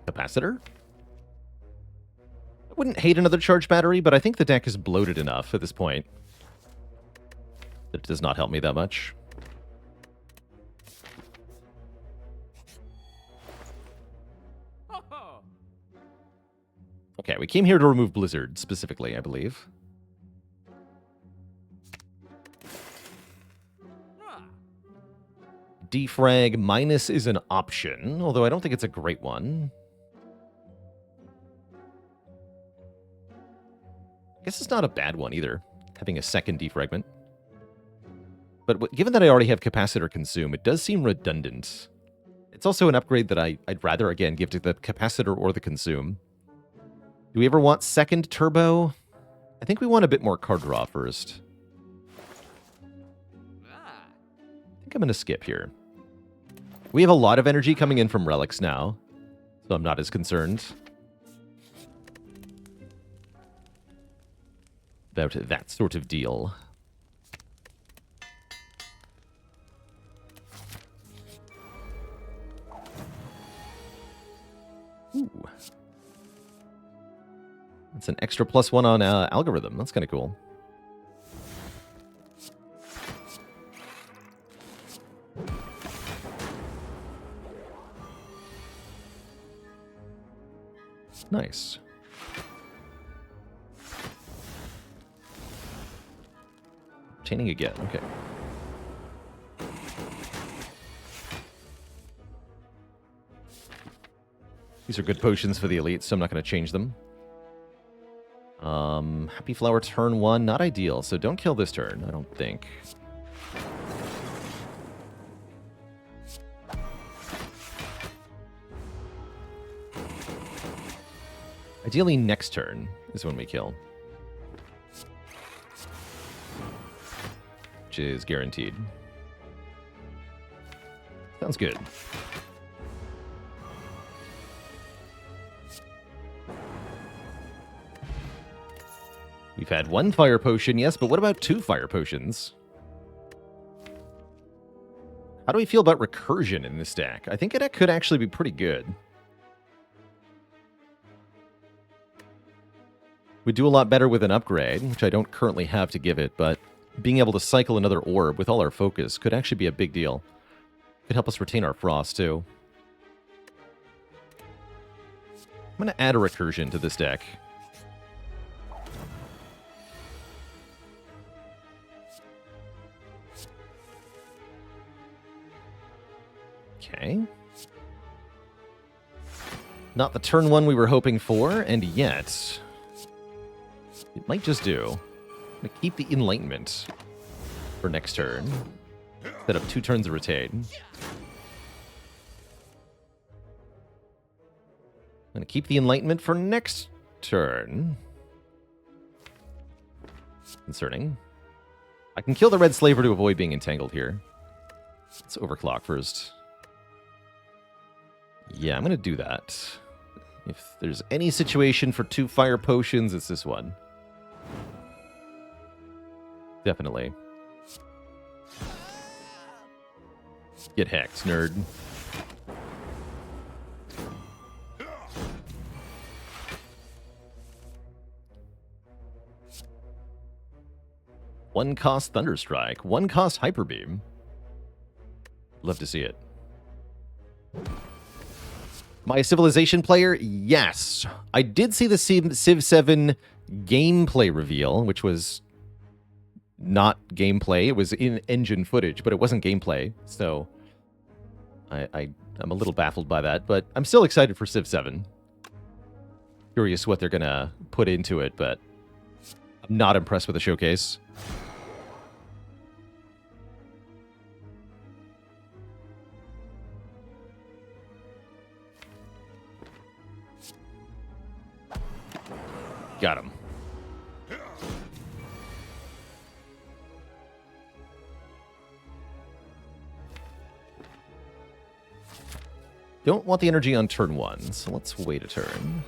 Capacitor? I wouldn't hate another charge battery, but I think the deck is bloated enough at this point that it does not help me that much. Okay, we came here to remove Blizzard, specifically, I believe. Defrag minus is an option, although I don't think it's a great one. I guess it's not a bad one either, having a second defragment. But given that I already have Capacitor Consume, it does seem redundant. It's also an upgrade that I'd rather, again, give to the Capacitor or the Consume. Do we ever want second turbo? I think we want a bit more card draw first. I think I'm going to skip here. We have a lot of energy coming in from relics now, so I'm not as concerned about that sort of deal. Ooh. It's an extra +1 on algorithm. That's kind of cool. Nice. Chaining again, okay. These are good potions for the elite, so I'm not going to change them. Happy Flower turn 1, not ideal, so don't kill this turn, I don't think. Ideally, next turn is when we kill. Which is guaranteed. Sounds good. We've had 1 fire potion, yes, but what about 2 fire potions? How do we feel about recursion in this deck? I think it could actually be pretty good. We do a lot better with an upgrade, which I don't currently have to give it, but being able to cycle another orb with all our focus could actually be a big deal. Could help us retain our frost, too. I'm going to add a recursion to this deck. Okay. Not the turn 1 we were hoping for, and yet it might just do. I'm going to keep the Enlightenment for next turn. Set up 2 turns of Retain. I'm going to keep the Enlightenment for next turn. Concerning. I can kill the Red Slaver to avoid being entangled here. Let's overclock first. Yeah, I'm going to do that. If there's any situation for 2 fire potions, it's this one. Definitely. Get hacked, nerd. One cost Thunderstrike, 1 cost Hyper Beam. Love to see it. My Civilization player? Yes. I did see the Civ 7 gameplay reveal, which was not gameplay. It was in-engine footage, but it wasn't gameplay. So I'm a little baffled by that, but I'm still excited for Civ 7. Curious what they're going to put into it, but I'm not impressed with the showcase. Got him. Don't want the energy on turn 1, so let's wait a turn.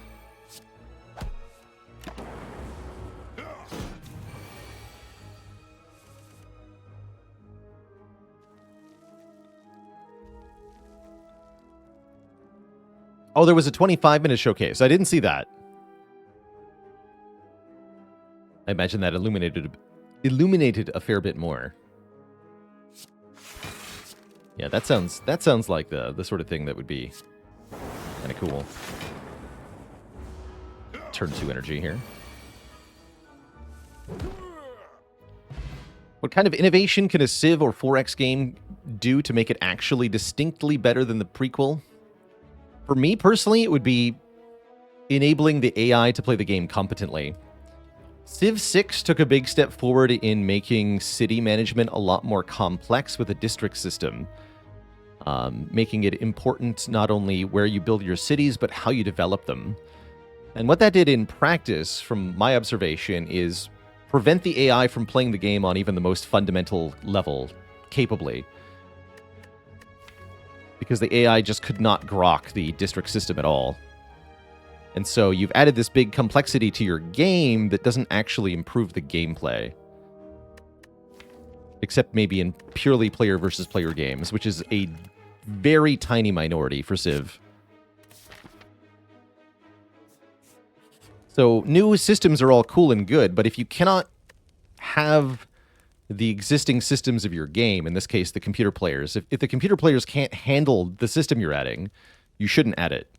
Oh, there was a 25-minute showcase. I didn't see that. I imagine that illuminated a fair bit more. Yeah, that sounds like the sort of thing that would be kind of cool. Turn 2 energy here. What kind of innovation can a Civ or 4X game do to make it actually distinctly better than the prequel? For me personally, it would be enabling the AI to play the game competently. Civ 6 took a big step forward in making city management a lot more complex with a district system, making it important not only where you build your cities, but how you develop them. And what that did in practice, from my observation, is prevent the AI from playing the game on even the most fundamental level capably. Because the AI just could not grok the district system at all. And so you've added this big complexity to your game that doesn't actually improve the gameplay. Except maybe in purely player versus player games, which is a very tiny minority for Civ. So new systems are all cool and good, but if you cannot have the existing systems of your game, in this case the computer players, if the computer players can't handle the system you're adding, you shouldn't add it.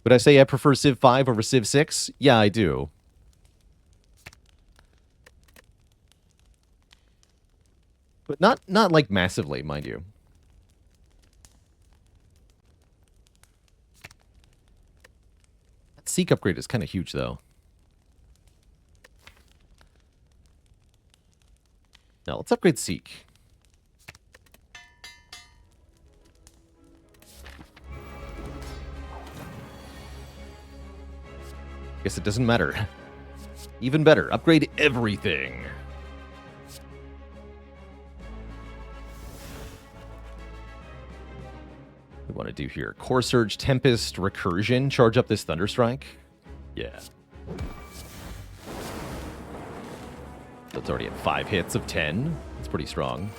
Would I say I prefer Civ 5 over Civ 6? Yeah, I do. But not like massively, mind you. That Seek upgrade is kind of huge, though. Now, let's upgrade Seek. Guess it doesn't matter. Even better, upgrade everything. What do we want to do here? Core Surge, Tempest, Recursion. Charge up this Thunderstrike. Yeah. That's already at 5 hits of 10. That's pretty strong.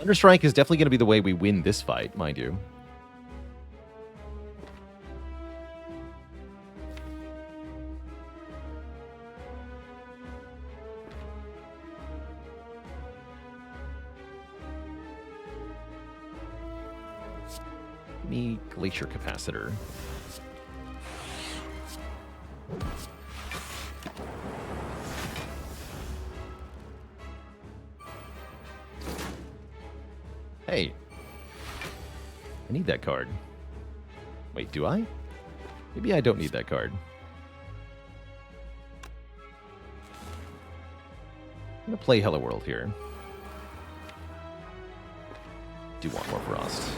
Thunderstrike is definitely going to be the way we win this fight, mind you. Me Glacier Capacitor. Hey. I need that card. Wait, do I? Maybe I don't need that card. I'm going to play Hello World here. Do want more Frost.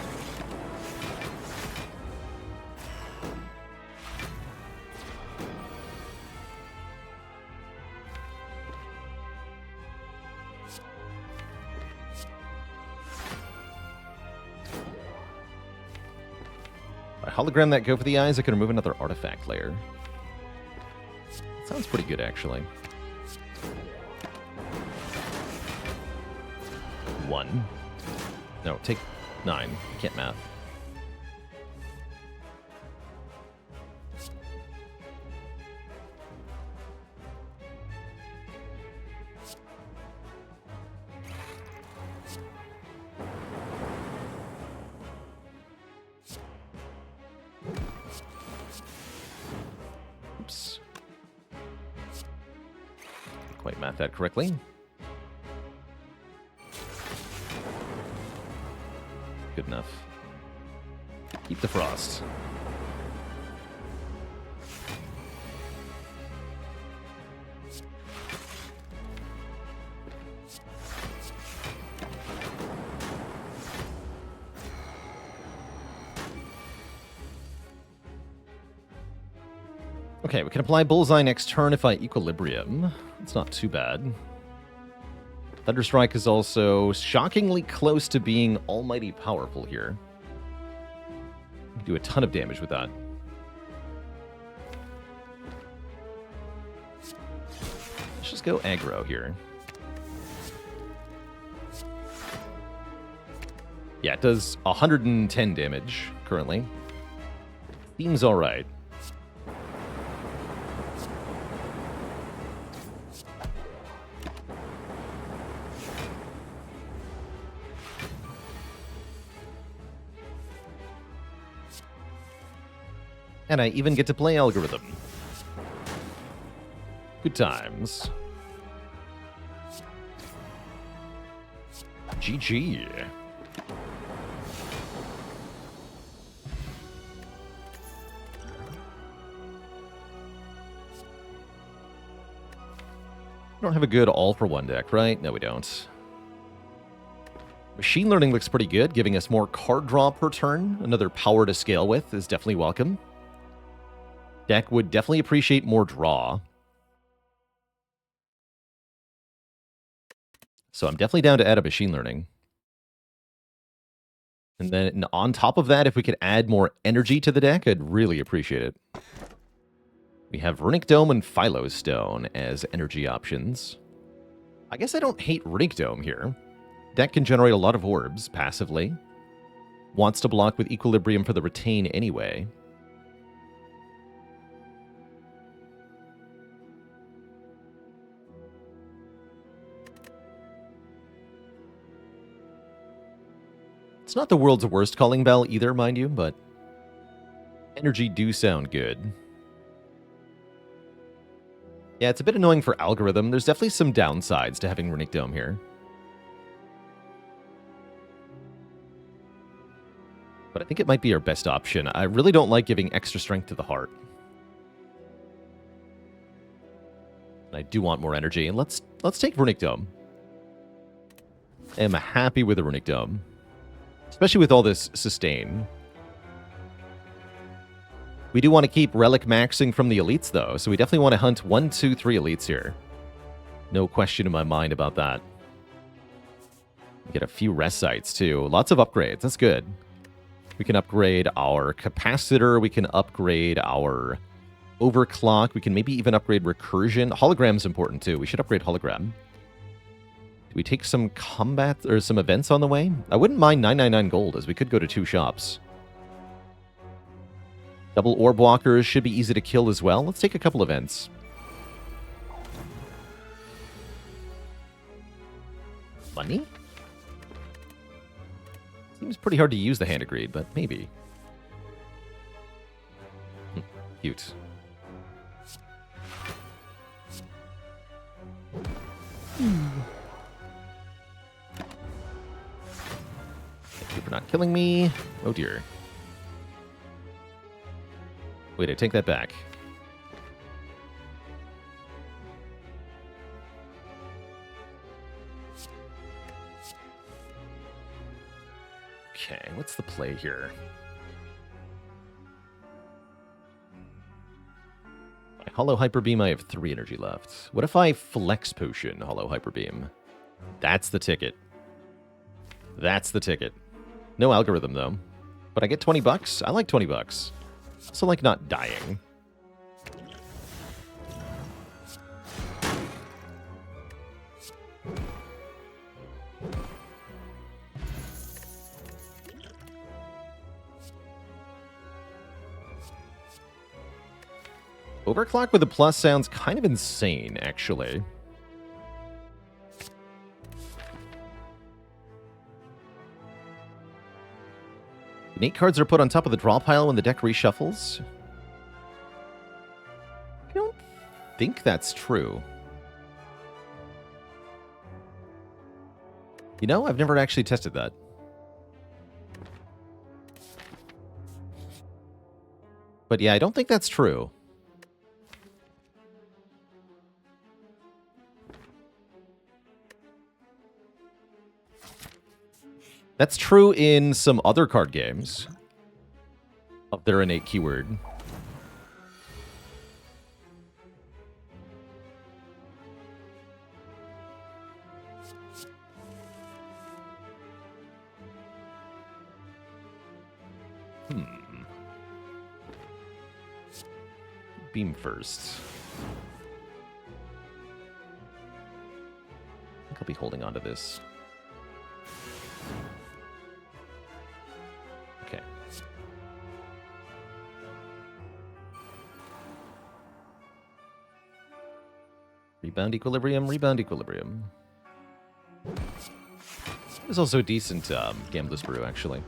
Hologram that Go for the Eyes, I can remove another artifact layer. Sounds pretty good, actually. 1. No, take 9. I can't math. Oops. Didn't quite math that correctly. Good enough. Keep the Frost. Okay, we can apply Bullseye next turn if I Equilibrium. It's not too bad. Thunderstrike is also shockingly close to being almighty powerful here. We can do a ton of damage with that. Let's just go aggro here. Yeah, it does 110 damage currently. Seems alright. And I even get to play Algorithm. Good times. GG. We don't have a good all-for-one deck, right? No, we don't. Machine Learning looks pretty good, giving us more card draw per turn. Another power to scale with is definitely welcome. Deck would definitely appreciate more draw. So I'm definitely down to add a Machine Learning. And then on top of that, if we could add more energy to the deck, I'd really appreciate it. We have Runic Dome and Philo Stone as energy options. I guess I don't hate Runic Dome here. Deck can generate a lot of orbs passively. Wants to block with Equilibrium for the retain anyway. It's not the world's worst calling bell either, mind you, but Energy do sound good. Yeah, it's a bit annoying for algorithm. There's definitely some downsides to having Runic Dome here. But I think it might be our best option. I really don't like giving extra strength to the heart. I do want more energy, and let's take Runic Dome. I am happy with the Runic Dome. Especially with all this sustain. We do want to keep relic maxing from the elites, though, so we definitely want to hunt 1, 2, 3 elites here. No question in my mind about that. Get a few rest sites, too. Lots of upgrades. That's good. We can upgrade our capacitor. We can upgrade our overclock. We can maybe even upgrade recursion. Hologram's important, too. We should upgrade hologram. Do we take some combat or some events on the way? I wouldn't mind 999 gold, as we could go to 2 shops. Double orb walkers should be easy to kill as well. Let's take a couple events. Money? Seems pretty hard to use the Hand of Greed, but maybe. Cute. Thank you for not killing me. Oh dear. Wait, I take that back. Okay, what's the play here? My Hollow Hyper Beam, I have 3 energy left. What if I Flex Potion Hollow Hyper Beam? That's the ticket. That's the ticket. No algorithm, though. But I get 20 bucks? I like 20 bucks. Also like not dying. Overclock with a plus sounds kind of insane, actually. Innate cards are put on top of the draw pile when the deck reshuffles. I don't think that's true. You know, I've never actually tested that. But yeah, I don't think that's true. That's true in some other card games of their innate keyword. Beam first. I think I'll be holding on to this. Okay. Rebound equilibrium, rebound equilibrium. There's also a decent Gambler's Brew, actually.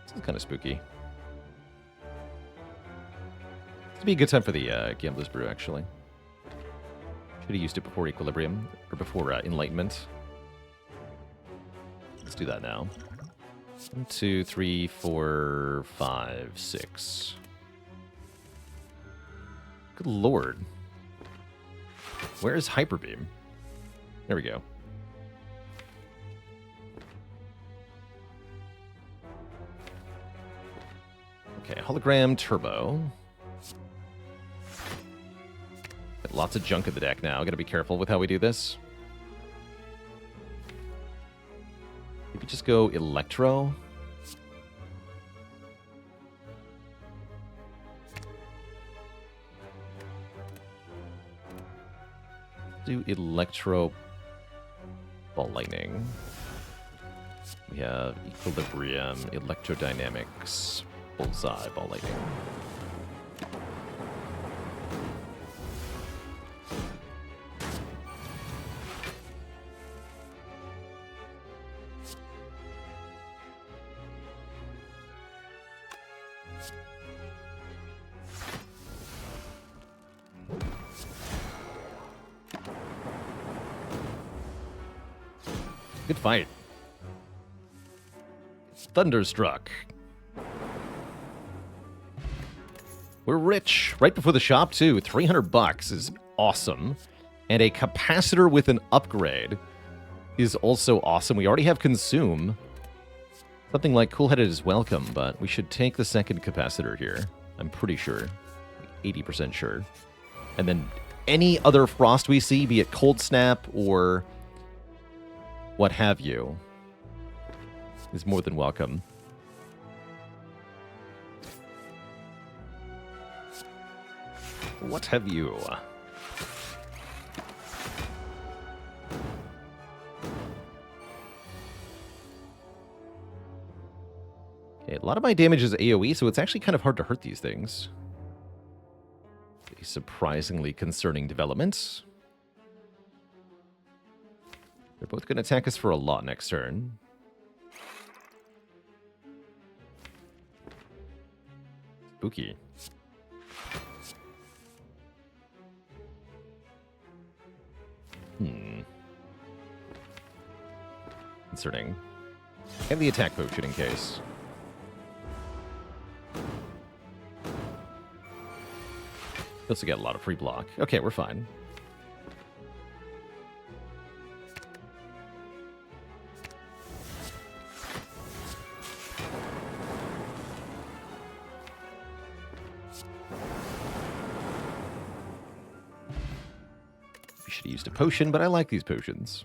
This is kind of spooky. This would be a good time for the Gambler's Brew, actually. Should have used it before Equilibrium, or before Enlightenment. Let's do that now. 1, 2, 3, 4, 5, 6. Good lord. Where is Hyper Beam? There we go. Okay, Hologram Turbo. Got lots of junk in the deck now. Gotta be careful with how we do this. Maybe just go Electro. Do Electro. Ball lightning. We have equilibrium, electrodynamics, bullseye, ball lightning. Good fight. Thunderstruck. We're rich. Right before the shop, too. $300 is awesome. And a capacitor with an upgrade is also awesome. We already have consume. Something like cool-headed is welcome, but we should take the second capacitor here. I'm pretty sure. 80% sure. And then any other frost we see, be it cold snap or what have you, is more than welcome. What have you? Okay, a lot of my damage is AoE, so it's actually kind of hard to hurt these things. A surprisingly concerning development. They're both going to attack us for a lot next turn. Spooky. Concerning. I have the attack potion in case. We also get a lot of free block. Okay, we're fine. We should have used a potion, but I like these potions.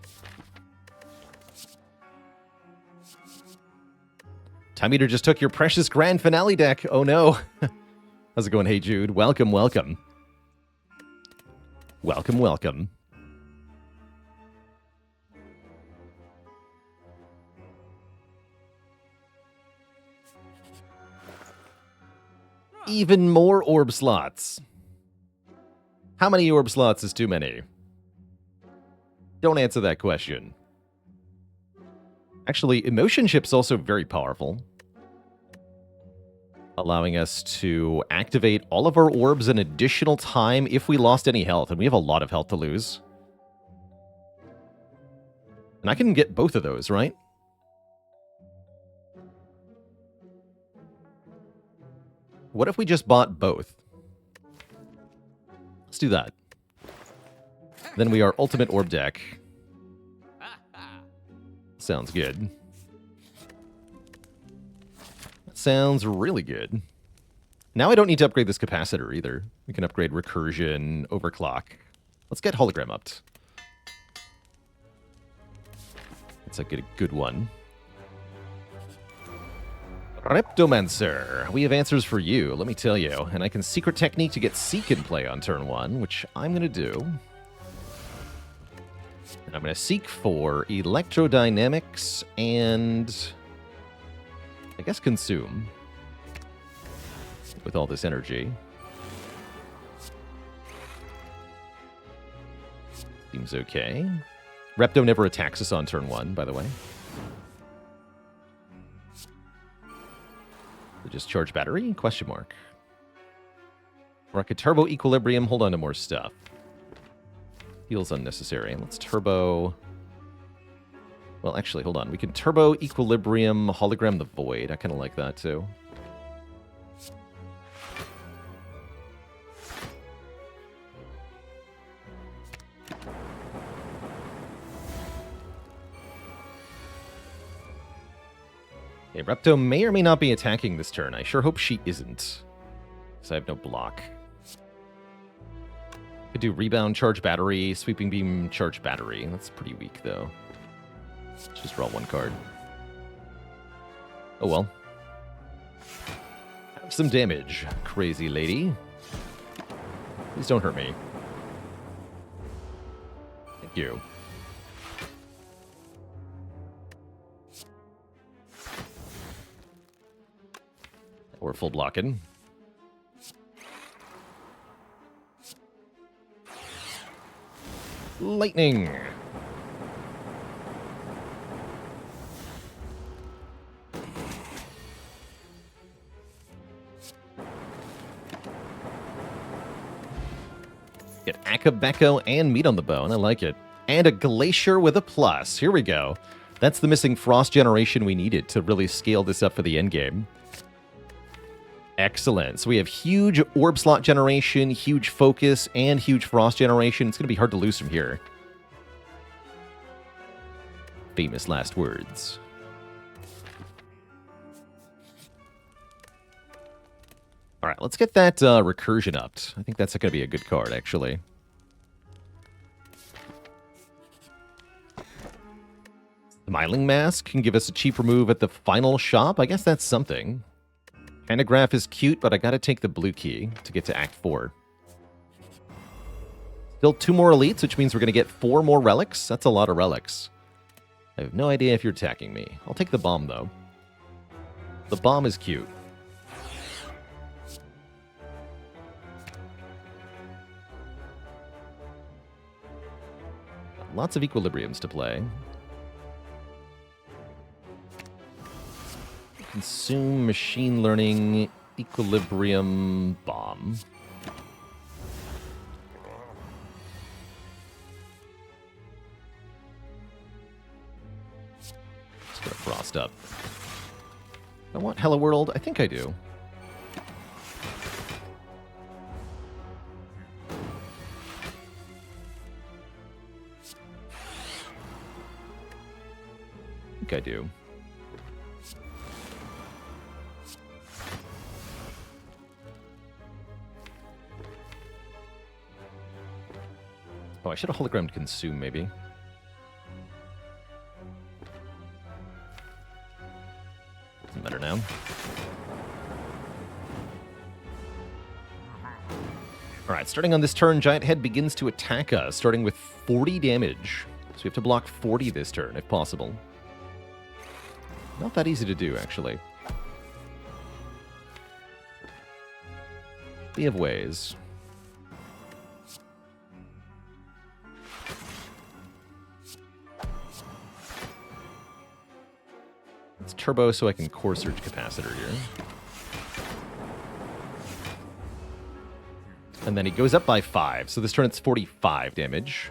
Time Eater just took your precious grand finale deck. Oh no. How's it going? Hey Jude. Welcome, welcome. Welcome, welcome. Even more orb slots. How many orb slots is too many? Don't answer that question. Actually, Emotion Chip's also very powerful, allowing us to activate all of our orbs an additional time if we lost any health, and we have a lot of health to lose. And I can get both of those, right? What if we just bought both? Let's do that. Then we are Ultimate Orb Deck. Sounds good. That sounds really good. Now I don't need to upgrade this capacitor either. We can upgrade Recursion, Overclock. Let's get Hologram upped. It's a good one. Reptomancer. We have answers for you, let me tell you. And I can Secret Technique to get Seek in play on turn 1, which I'm going to do. And I'm going to seek for Electrodynamics and I guess Consume with all this energy. Seems okay. Repto never attacks us on turn 1, by the way. Just charge battery? Question mark. Rocket Turbo Equilibrium. Hold on to more stuff. Feels unnecessary. Let's turbo. Well, actually, hold on. We can turbo Equilibrium, Hologram the Void. I kind of like that too. Okay, Repto may or may not be attacking this turn. I sure hope she isn't, because I have no block. Could do Rebound, Charge Battery, Sweeping Beam, Charge Battery. That's pretty weak, though. Let's just draw one card. Oh well. Have some damage, crazy lady. Please don't hurt me. Thank you. Or full blocking. Lightning. Get Akabeko and meat on the bone. I like it. And a Glacier with a plus. Here we go. That's the missing Frost generation we needed to really scale this up for the endgame. Excellent. So we have huge Orb slot generation, huge Focus, and huge Frost generation. It's going to be hard to lose from here. Famous last words. All right, let's get that Recursion upped. I think that's going to be a good card, actually. Smiling Mask can give us a cheap remove at the final shop. I guess that's something. Pantograph is cute, but I got to take the blue key to get to Act 4. Still 2 more elites, which means we're going to get 4 more relics. That's a lot of relics. I have no idea if you're attacking me. I'll take the bomb, though. The bomb is cute. Lots of equilibriums to play. Consume machine learning equilibrium bomb. Let's get a frost up. I want Hello World. I think I do. I do. Oh, I should have hologrammed consume, maybe. Doesn't matter now. Alright, starting on this turn, Giant Head begins to attack us, starting with 40 damage. So we have to block 40 this turn, if possible. Not that easy to do, actually. We have ways. Let's turbo so I can core surge capacitor here. And then he goes up by 5, so this turn it's 45 damage.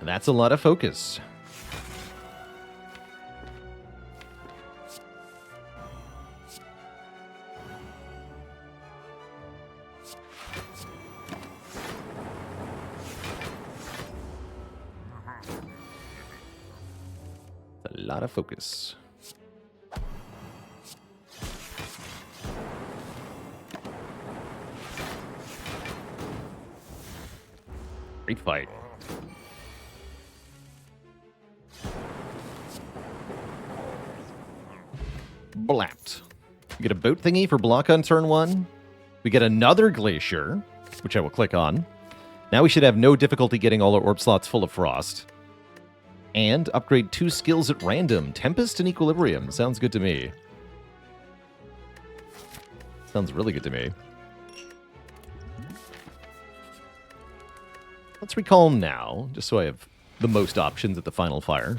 That's a lot of focus. A lot of focus. Great fight. Blapped. We get a boat thingy for block on turn 1. We get another Glacier, which I will click on. Now we should have no difficulty getting all our orb slots full of frost. And upgrade 2 skills at random. Tempest and Equilibrium. Sounds good to me. Sounds really good to me. Let's recall now, just so I have the most options at the final fire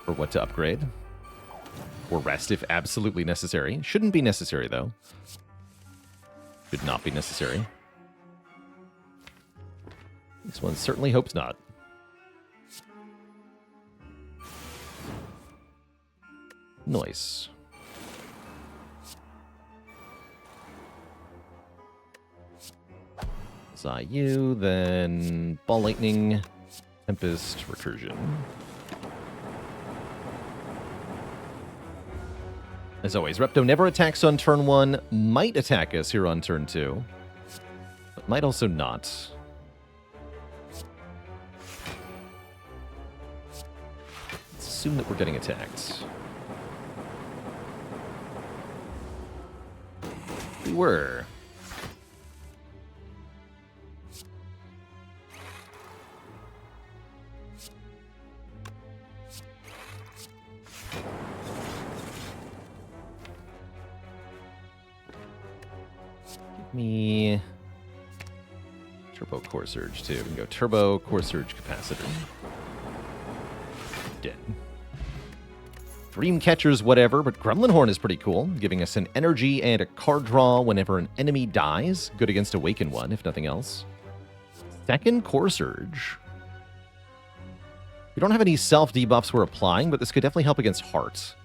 for what to upgrade. Or rest if absolutely necessary. Shouldn't be necessary, though. Should not be necessary. This one certainly hopes not. Nice. Zayu, then Ball Lightning, Tempest, Recursion. As always, Repto never attacks on turn 1, might attack us here on turn 2, but might also not. assume that we're getting attacked. We were. Give me Turbo Core Surge, too. We can go Turbo Core Surge Capacitor. Dead. Dream Catchers, whatever, but Gremlin Horn is pretty cool, giving us an energy and a card draw whenever an enemy dies. Good against Awaken one, if nothing else. Second Core Surge. We don't have any self-debuffs we're applying, but this could definitely help against Heart.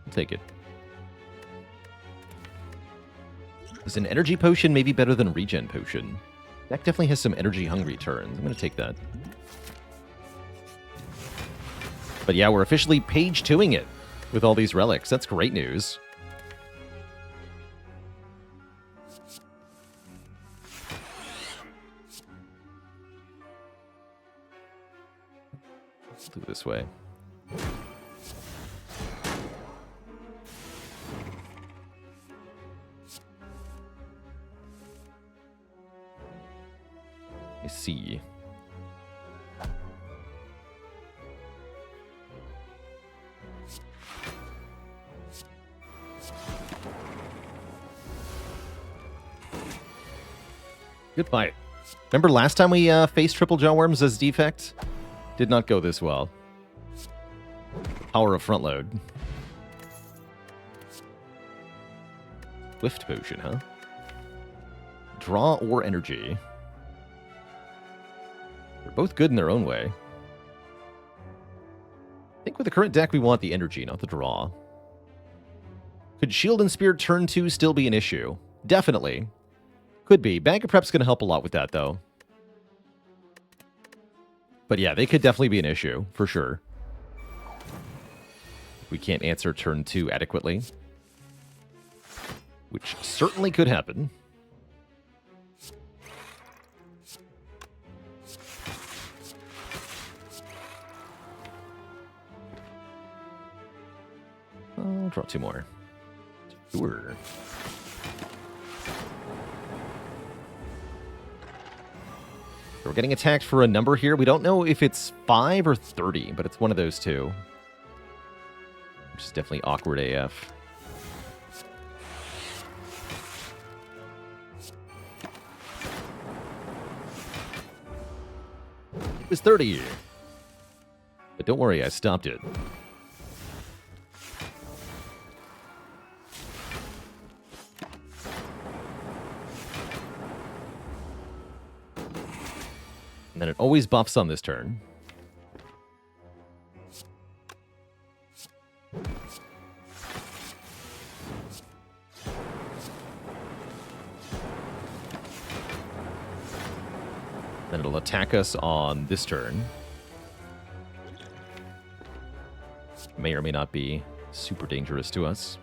I'll take it. Is an Energy Potion maybe better than Regen Potion? That definitely has some energy-hungry turns. I'm going to take that. But yeah, we're officially page 2ing it with all these relics. That's great news. Let's do it this way. I see. Good fight. Remember last time we faced Triple Jaw Worms as Defect? Did not go this well. Power of Front Load. Swift Potion, huh? Draw or Energy. They're both good in their own way. I think with the current deck we want the Energy, not the Draw. Could Shield and Spear turn 2 still be an issue? Definitely. Could be. Bag of Prep's going to help a lot with that, though. But yeah, they could definitely be an issue, for sure. We can't answer turn 2 adequately. Which certainly could happen. I'll draw 2 more. Sure. We're getting attacked for a number here. We don't know if it's 5 or 30, but it's one of those two. Which is definitely awkward AF. It was 30. But don't worry, I stopped it. And then it always buffs on this turn. Then it'll attack us on this turn. May or may not be super dangerous to us.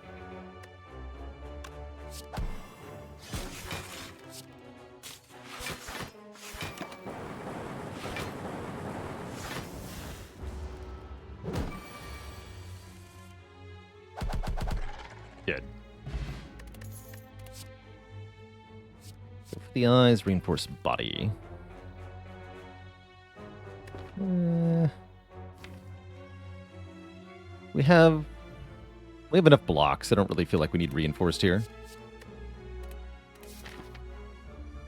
Good. Go for the eyes, reinforce body. We have enough blocks. I don't really feel like we need reinforced here.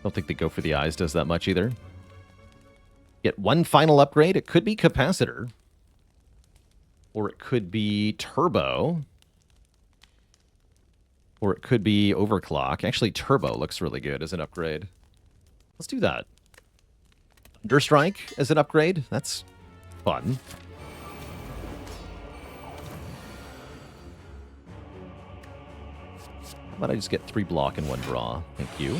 Don't think the go for the eyes does that much either. Get one final upgrade. It could be capacitor. Or it could be turbo. Or it could be overclock. Actually, turbo looks really good as an upgrade. Let's do that. Understrike as an upgrade. That's fun. How about I just get 3 block and 1 draw? Thank you.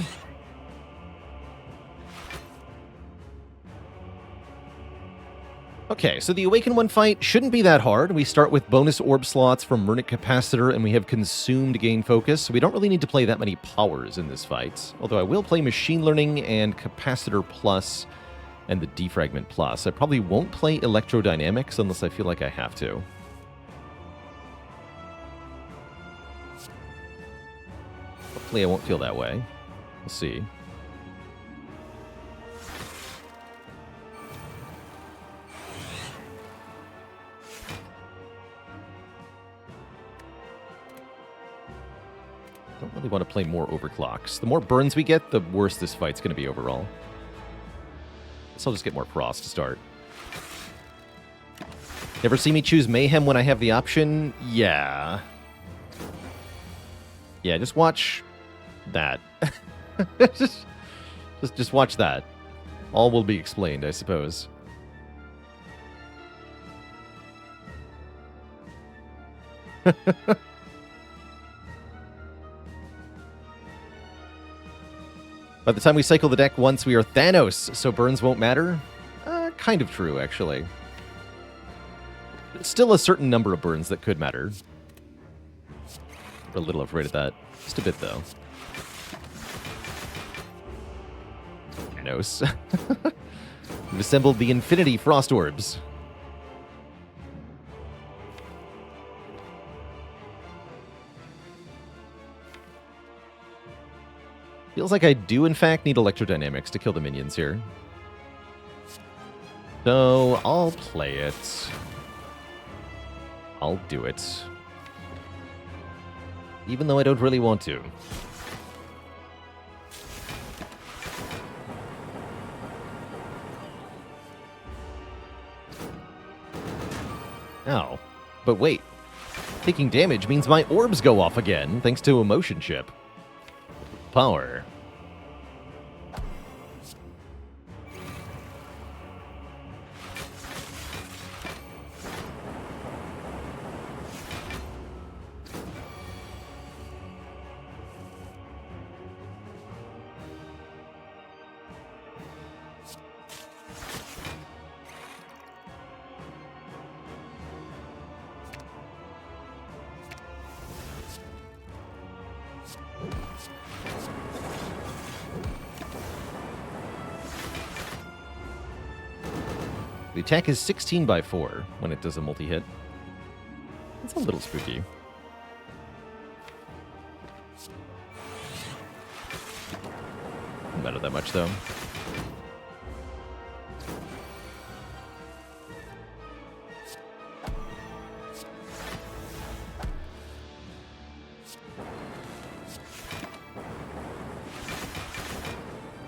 Okay, so the Awaken 1 fight shouldn't be that hard. We start with bonus orb slots from Murnic Capacitor, and we have Consumed Gain Focus, so we don't really need to play that many powers in this fight. Although I will play Machine Learning and Capacitor Plus and the Defragment Plus. I probably won't play Electrodynamics unless I feel like I have to. Hopefully I won't feel that way. We'll see. Don't really want to play more overclocks. The more burns we get, the worse this fight's going to be overall. So I'll just get more frost to start. Never see me choose Mayhem when I have the option? Yeah. Yeah, just watch that. just watch that. All will be explained, I suppose. By the time we cycle the deck once, we are Thanos, so burns won't matter? Kind of true, actually. Still a certain number of burns that could matter. A little afraid of that. Just a bit, though. Thanos. We've assembled the Infinity Frost Orbs. Feels like I do, in fact, need Electrodynamics to kill the minions here. So, I'll play it. I'll do it. Even though I don't really want to. Ow. But wait. Taking damage means my orbs go off again, thanks to Emotion Chip. Power. The attack is 16 by 4 when it does a multi-hit. It's a little spooky. Doesn't matter that much, though.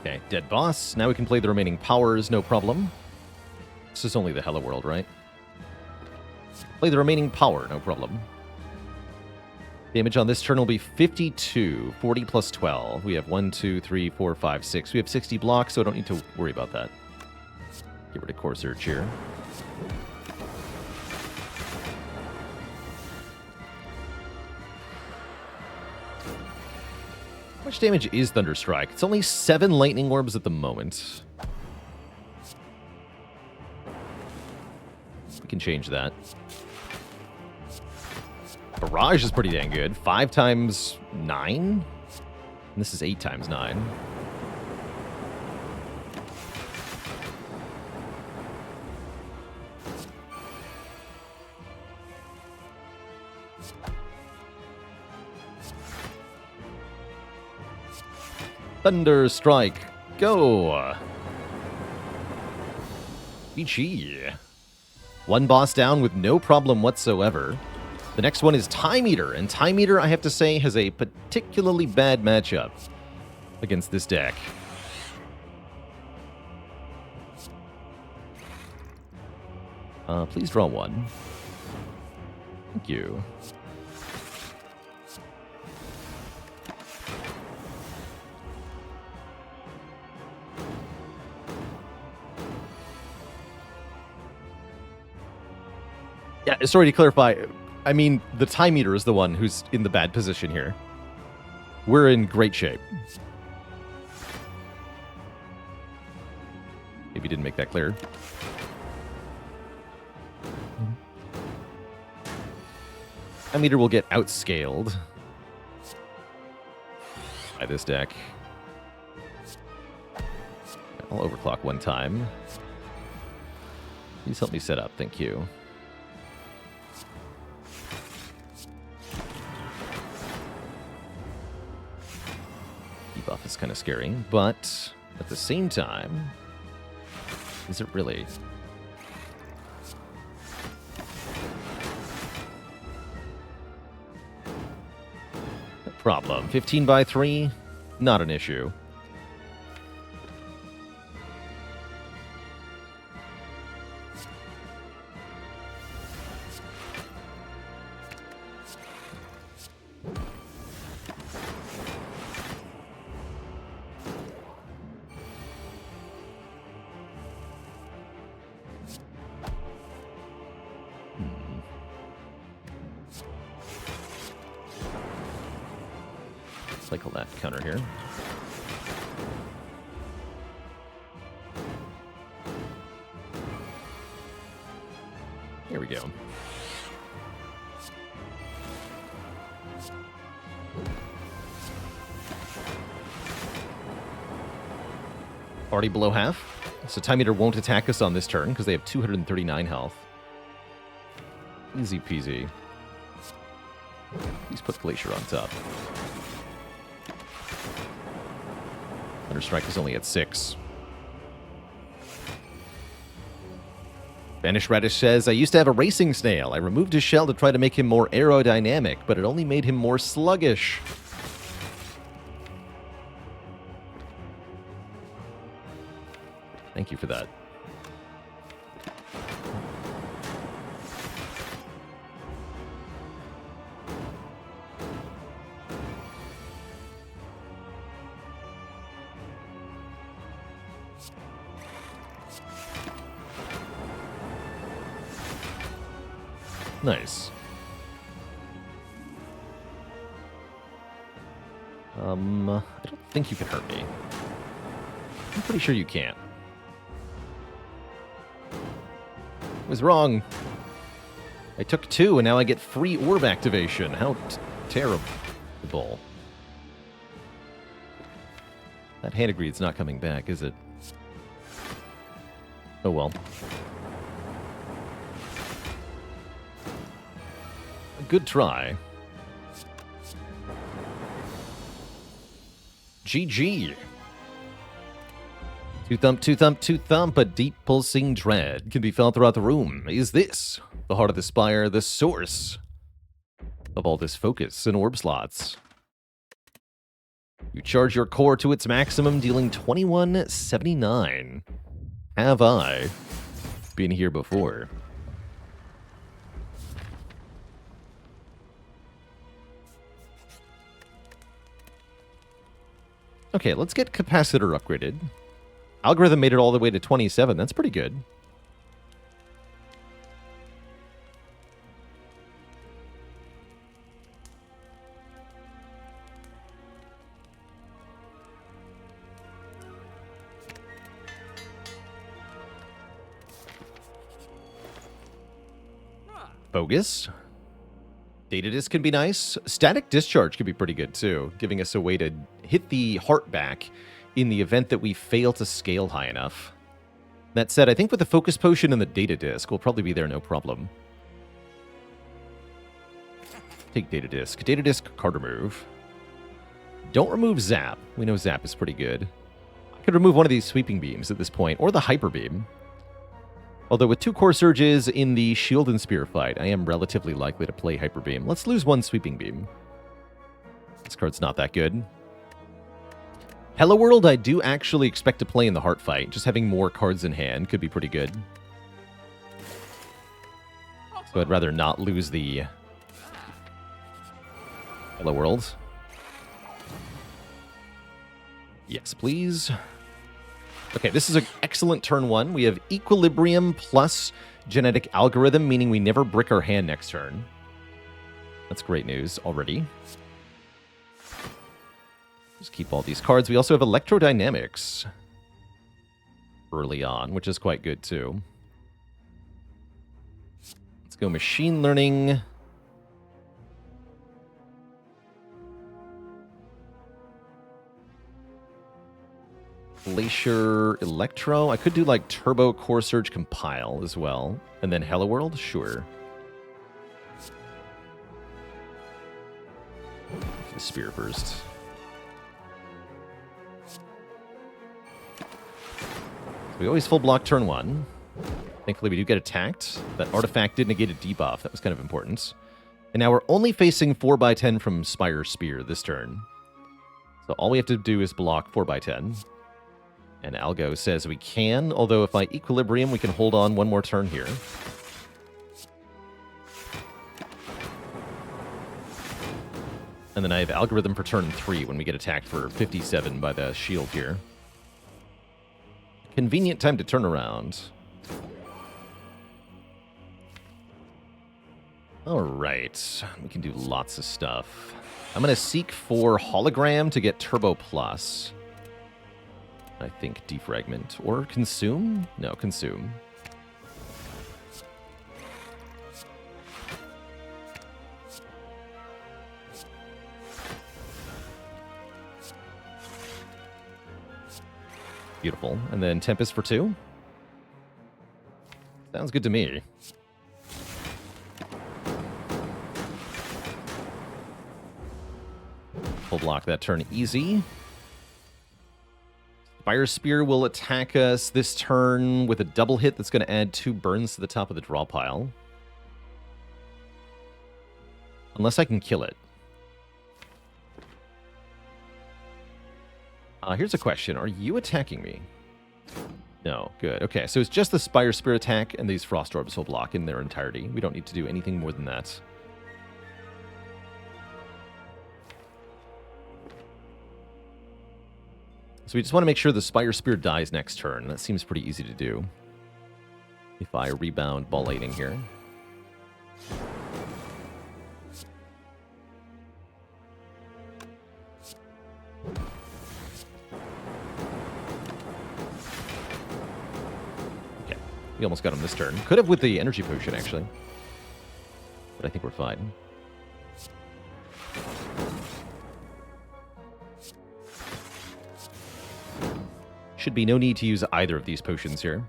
Okay, dead boss. Now we can play the remaining powers, no problem. This is only the Hello World, right? Play the remaining power, no problem. Damage on this turn will be 52. 40 plus 12. We have 1, 2, 3, 4, 5, 6. We have 60 blocks, so I don't need to worry about that. Get rid of Core Surge here. How much damage is Thunderstrike? It's only 7 lightning orbs at the moment. We can change that. Barrage is pretty dang good. 5 times 9? And this is 8 times 9. Thunder Strike. Go! BG. One boss down with no problem whatsoever. The next one is Time Eater, and Time Eater, I have to say, has a particularly bad matchup against this deck. Please draw one. Thank you. Yeah, sorry to clarify. I mean, the Time Eater is the one who's in the bad position here. We're in great shape. Maybe didn't make that clear. Time Eater will get outscaled by this deck. I'll overclock one time. Please help me set up, thank you. Debuff is kind of scary, but at the same time, is it really? No problem. 15 by 3, not an issue. Cycle that counter here. Here we go. Already below half. So Time Eater won't attack us on this turn because they have 239 health. Easy peasy. Please put Glacier on top. Thunderstrike is only at 6. Vanish Radish says, I used to have a racing snail. I removed his shell to try to make him more aerodynamic, but it only made him more sluggish. Thank you for that. Nice. I don't think you can hurt me. I'm pretty sure you can't. I was wrong. I took 2, and now I get free orb activation. How terrible. That hand agreed's not coming back, is it? Oh well. A good try. GG. Two thump, two thump, two thump, a deep pulsing dread can be felt throughout the room. Is this the heart of the Spire, the source of all this focus and orb slots? You charge your core to its maximum, dealing 2179. Have I been here before? Okay, let's get capacitor upgraded. Algorithm made it all the way to 27. That's pretty good. Bogus. Data disk can be nice. Static discharge could be pretty good too, giving us a way to hit the heart back in the event that we fail to scale high enough. That said, I think with the focus potion and the data disk, we'll probably be there no problem. Take data disk. Data disk, card remove. Don't remove zap. We know zap is pretty good. I could remove one of these sweeping beams at this point, or the hyper beam. Although with 2 core surges in the shield and spear fight, I am relatively likely to play hyper beam. Let's lose 1 sweeping beam. This card's not that good. Hello World, I do actually expect to play in the heart fight. Just having more cards in hand could be pretty good. So I'd rather not lose the Hello World. Yes, please. Okay, this is an excellent turn 1. We have Equilibrium plus Genetic Algorithm, meaning we never brick our hand next turn. That's great news already. Just keep all these cards. We also have Electrodynamics early on, which is quite good too. Let's go Machine Learning. Glacier Electro. I could do like Turbo Core Surge Compile as well. And then Hello World? Sure. The Spear first. So we always full block turn 1. Thankfully, we do get attacked. That artifact did negate a debuff. That was kind of important. And now we're only facing 4x10 from Spire Spear this turn. So all we have to do is block 4x10. And Algo says we can, although if I Equilibrium, we can hold on one more turn here. And then I have Algorithm for turn 3 when we get attacked for 57 by the shield here. Convenient time to turn around. All right, we can do lots of stuff. I'm going to seek for Hologram to get Turbo Plus. I think Defragment. Or Consume? No, Consume. Beautiful. And then Tempest for 2. Sounds good to me. Full block that turn easy. Spire Spear will attack us this turn with a double hit that's going to add 2 burns to the top of the draw pile. Unless I can kill it. Here's a question. Are you attacking me? No. Good. Okay, so it's just the Spire Spear attack, and these Frost Orbs will block in their entirety. We don't need to do anything more than that. So we just want to make sure the Spire Spear dies next turn. That seems pretty easy to do. If I rebound Ball Lightning here. Okay, we almost got him this turn. Could have with the Energy Potion, actually. But I think we're fine. Should be no need to use either of these potions here.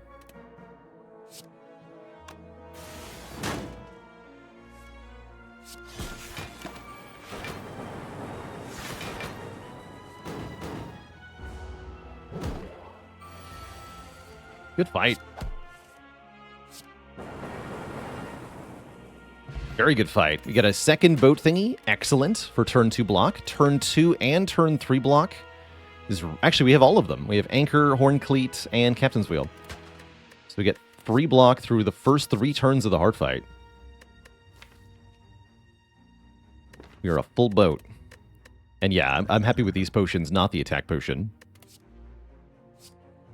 Good fight. Very good fight. We get a second boat thingy. Excellent for turn 2 block. Turn 2 and turn 3 block. Actually, we have all of them. We have Anchor, Horn Cleat, and Captain's Wheel. So we get 3 block through the first 3 turns of the hard fight. We are a full boat. And yeah, I'm happy with these potions, not the attack potion.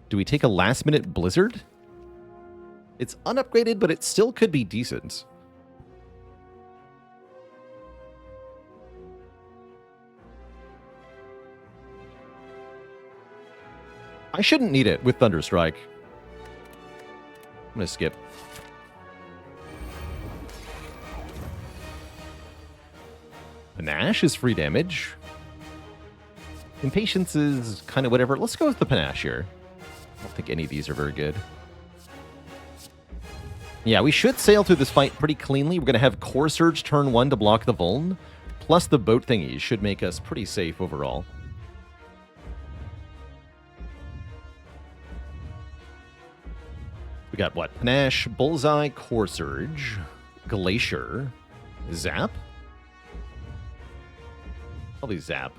Do we take a last-minute Blizzard? It's unupgraded, but it still could be decent. I shouldn't need it with Thunderstrike. I'm going to skip. Panache is free damage. Impatience is kind of whatever. Let's go with the Panache here. I don't think any of these are very good. Yeah, we should sail through this fight pretty cleanly. We're going to have Core Surge turn 1 to block the Vuln. Plus the boat thingies should make us pretty safe overall. We got what? Panache, Bullseye, Core Surge, Glacier, Zap. Probably Zap.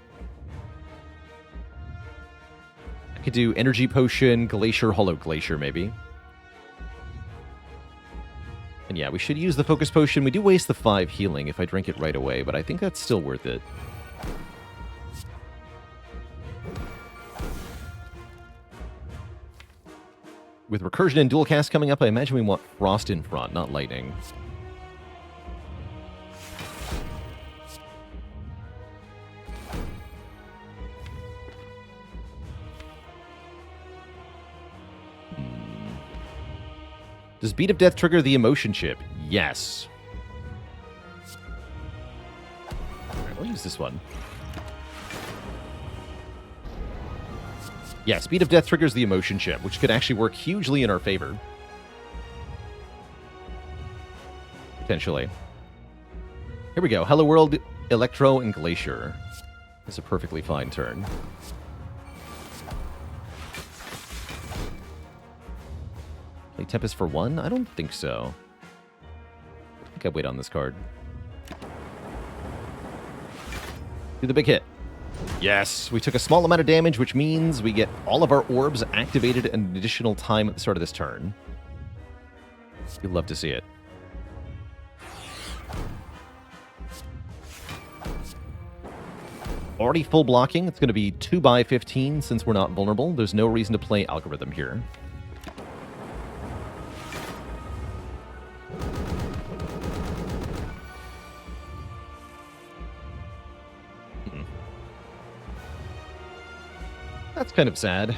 I could do Energy Potion, Glacier, Hollow Glacier, maybe. And yeah, we should use the Focus Potion. We do waste the 5 healing if I drink it right away, but I think that's still worth it. With Recursion and Dual Cast coming up, I imagine we want Frost in front, not Lightning. Does Beat of Death trigger the Emotion Chip? Yes. Alright, we'll use this one. Yeah, Speed of Death triggers the Emotion Chip, which could actually work hugely in our favor. Potentially. Here we go. Hello World, Electro, and Glacier. It's a perfectly fine turn. Play Tempest for 1? I don't think so. I think I wait on this card. Do the big hit. Yes, we took a small amount of damage, which means we get all of our orbs activated an additional time at the start of this turn. You'd love to see it. Already full blocking. It's going to be 2/15 since we're not vulnerable. There's no reason to play Algorithm here. That's kind of sad.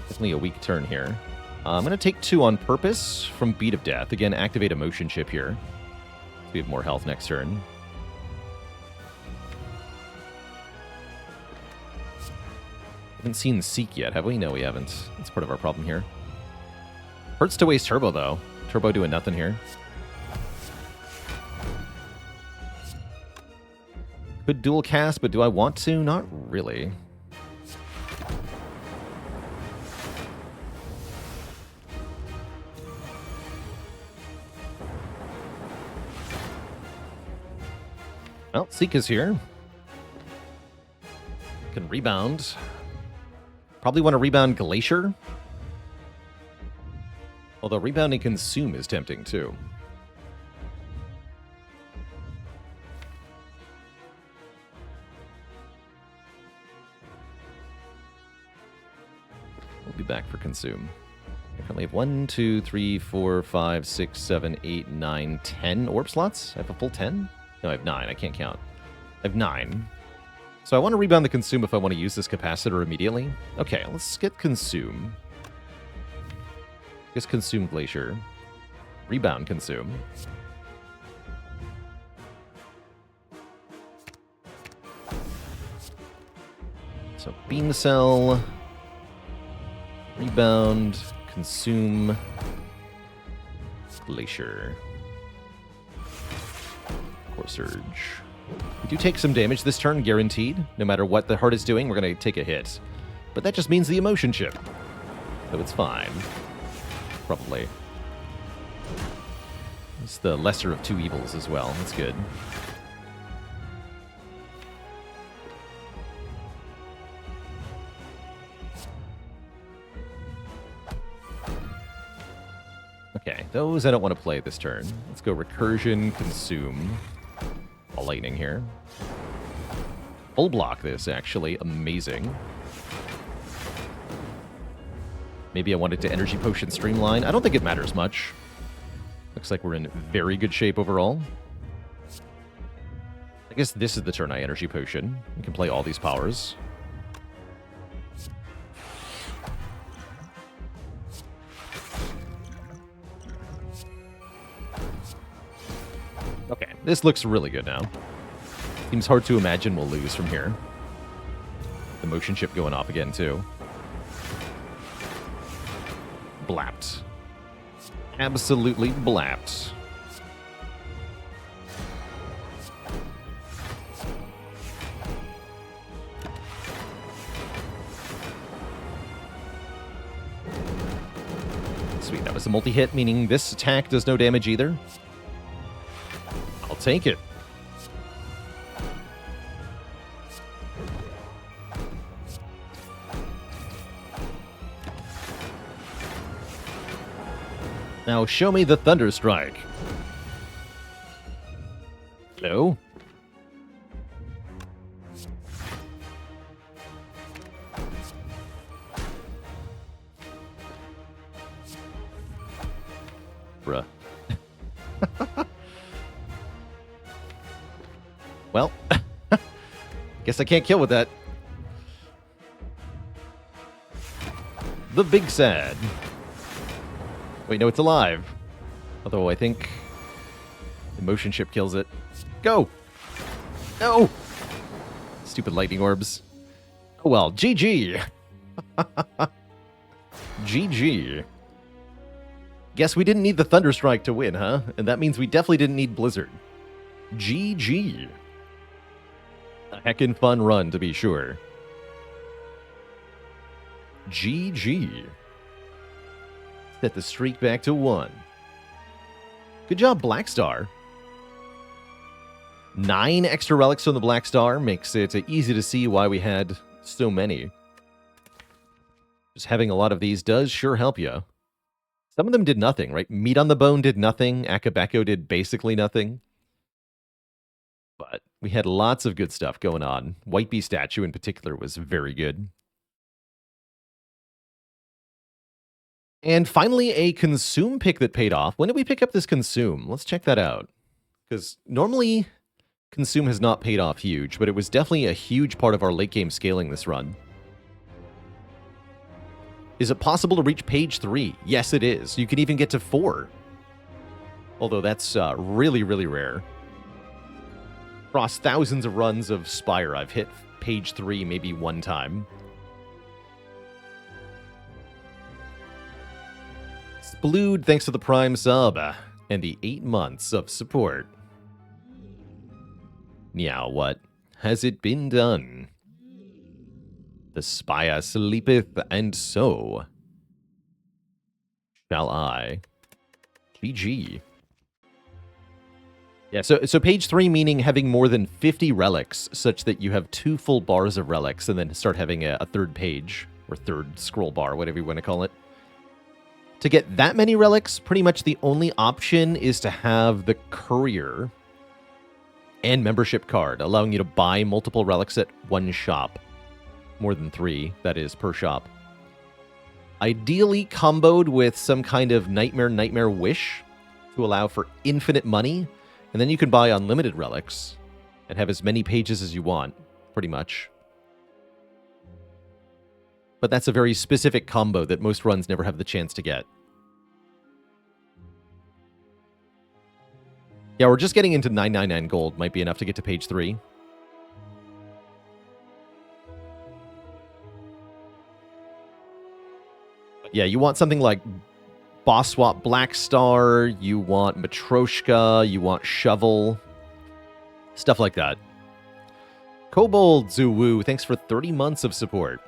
Definitely a weak turn here. I'm going to take 2 on purpose from Beat of Death. Again, activate Emotion Chip here. So we have more health next turn. Haven't seen Seek yet, have we? No, we haven't. That's part of our problem here. Hurts to waste Turbo, though. Turbo doing nothing here. Could dual cast, but do I want to? Not really. Well, Seek is here. Can rebound. Probably want to rebound Glacier. Although rebounding Consume is tempting, too. We'll be back for Consume. I currently have 1, 2, 3, 4, 5, 6, 7, 8, 9, 10 orb slots. I have a full 10? No, I have 9. I can't count. I have 9. So I want to rebound the Consume if I want to use this capacitor immediately. Okay, let's get Consume. Just Consume Glacier. Rebound Consume. So Beam Cell. Rebound. Consume. Glacier. Core Surge. We do take some damage this turn, guaranteed. No matter what the heart is doing, we're going to take a hit. But that just means the Emotion Chip. So it's fine. Probably. It's the lesser of two evils as well. That's good. Okay, those I don't want to play this turn. Let's go Recursion, Consume. All lightning here. Full block this, actually. Amazing. Maybe I wanted to Energy Potion Streamline. I don't think it matters much. Looks like we're in very good shape overall. I guess this is the turn I Energy Potion. We can play all these powers. Okay, this looks really good now. Seems hard to imagine we'll lose from here. The Motion Chip going off again, too. Blapped. Absolutely blapped. Sweet, that was a multi-hit, meaning this attack does no damage either. I'll take it. Now show me the Thunder Strike. Hello? Bruh. Well, guess I can't kill with that. The Big Sad. Wait, no, it's alive. Although I think the Motion Chip kills it. Go! No! Stupid lightning orbs. Oh well, GG. GG. Guess we didn't need the Thunderstrike to win, huh? And that means we definitely didn't need Blizzard. GG. A heckin' fun run, to be sure. GG. Set the streak back to 1. Good job, Black Star. 9 extra relics on the Black Star makes it easy to see why we had so many. Just having a lot of these does sure help you. Some of them did nothing, right? Meat on the Bone did nothing. Akabeko did basically nothing. But we had lots of good stuff going on. White Bee Statue in particular was very good. And finally, a Consume pick that paid off. When did we pick up this Consume? Let's check that out. Because normally, Consume has not paid off huge, but it was definitely a huge part of our late game scaling this run. Is it possible to reach page 3? Yes, it is. You can even get to 4. Although that's really, really rare. Across thousands of runs of Spire, I've hit page 3 maybe one time. Splood, thanks for the Prime sub and the 8 months of support. Meow, what has it been done? The Spire sleepeth, and so shall I. GG. Yeah, so page 3 meaning having more than 50 relics, such that you have 2 full bars of relics, and then start having a third page, or third scroll bar, whatever you want to call it. To get that many relics, pretty much the only option is to have the Courier and membership card, allowing you to buy multiple relics at one shop. More than 3, that is, per shop. Ideally comboed with some kind of Nightmare Wish to allow for infinite money, and then you can buy unlimited relics and have as many pages as you want, pretty much. But that's a very specific combo that most runs never have the chance to get. Yeah, we're just getting into 999 gold. Might be enough to get to page 3. Yeah, you want something like Boss Swap Black Star, you want Matryoshka, you want Shovel, stuff like that. Kobold Zuwu, thanks for 30 months of support.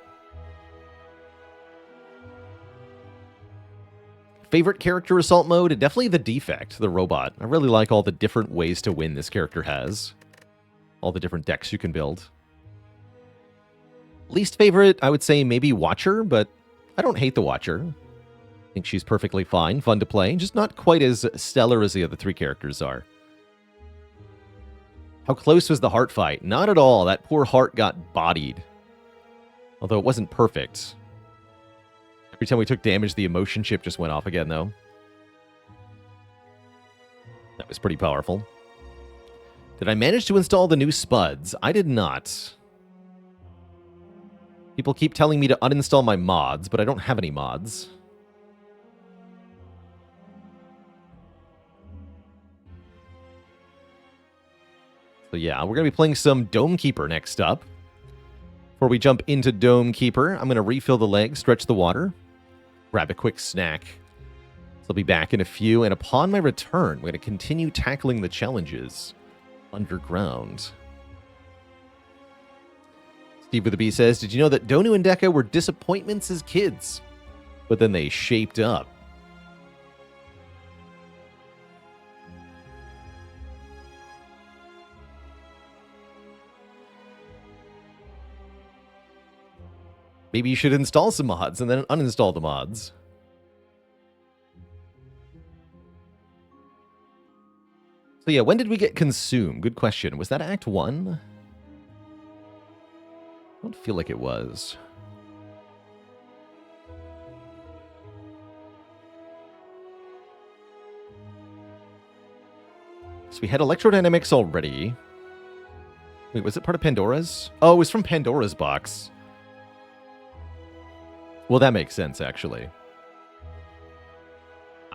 Favorite character assault mode? Definitely the Defect, the robot. I really like all the different ways to win this character has. All the different decks you can build. Least favorite, I would say maybe Watcher, but I don't hate the Watcher. I think she's perfectly fine, fun to play, just not quite as stellar as the other 3 characters are. How close was the heart fight? Not at all. That poor heart got bodied. Although it wasn't perfect. Every time we took damage, the emotion chip just went off again, though. That was pretty powerful. Did I manage to install the new Spuds? I did not. People keep telling me to uninstall my mods, but I don't have any mods. So yeah, we're going to be playing some Dome Keeper next up. Before we jump into Dome Keeper, I'm going to refill the leg, stretch the water, grab a quick snack. So I'll be back in a few, and upon my return, we're going to continue tackling the challenges underground. Steve with the B says, did you know that Donu and Deka were disappointments as kids? But then they shaped up. Maybe you should install some mods and then uninstall the mods. So yeah, when did we get Consume? Good question. Was that Act 1? I don't feel like it was. So we had Electrodynamics already. Wait, was it part of Pandora's? Oh, it was from Pandora's box. Well, that makes sense, actually.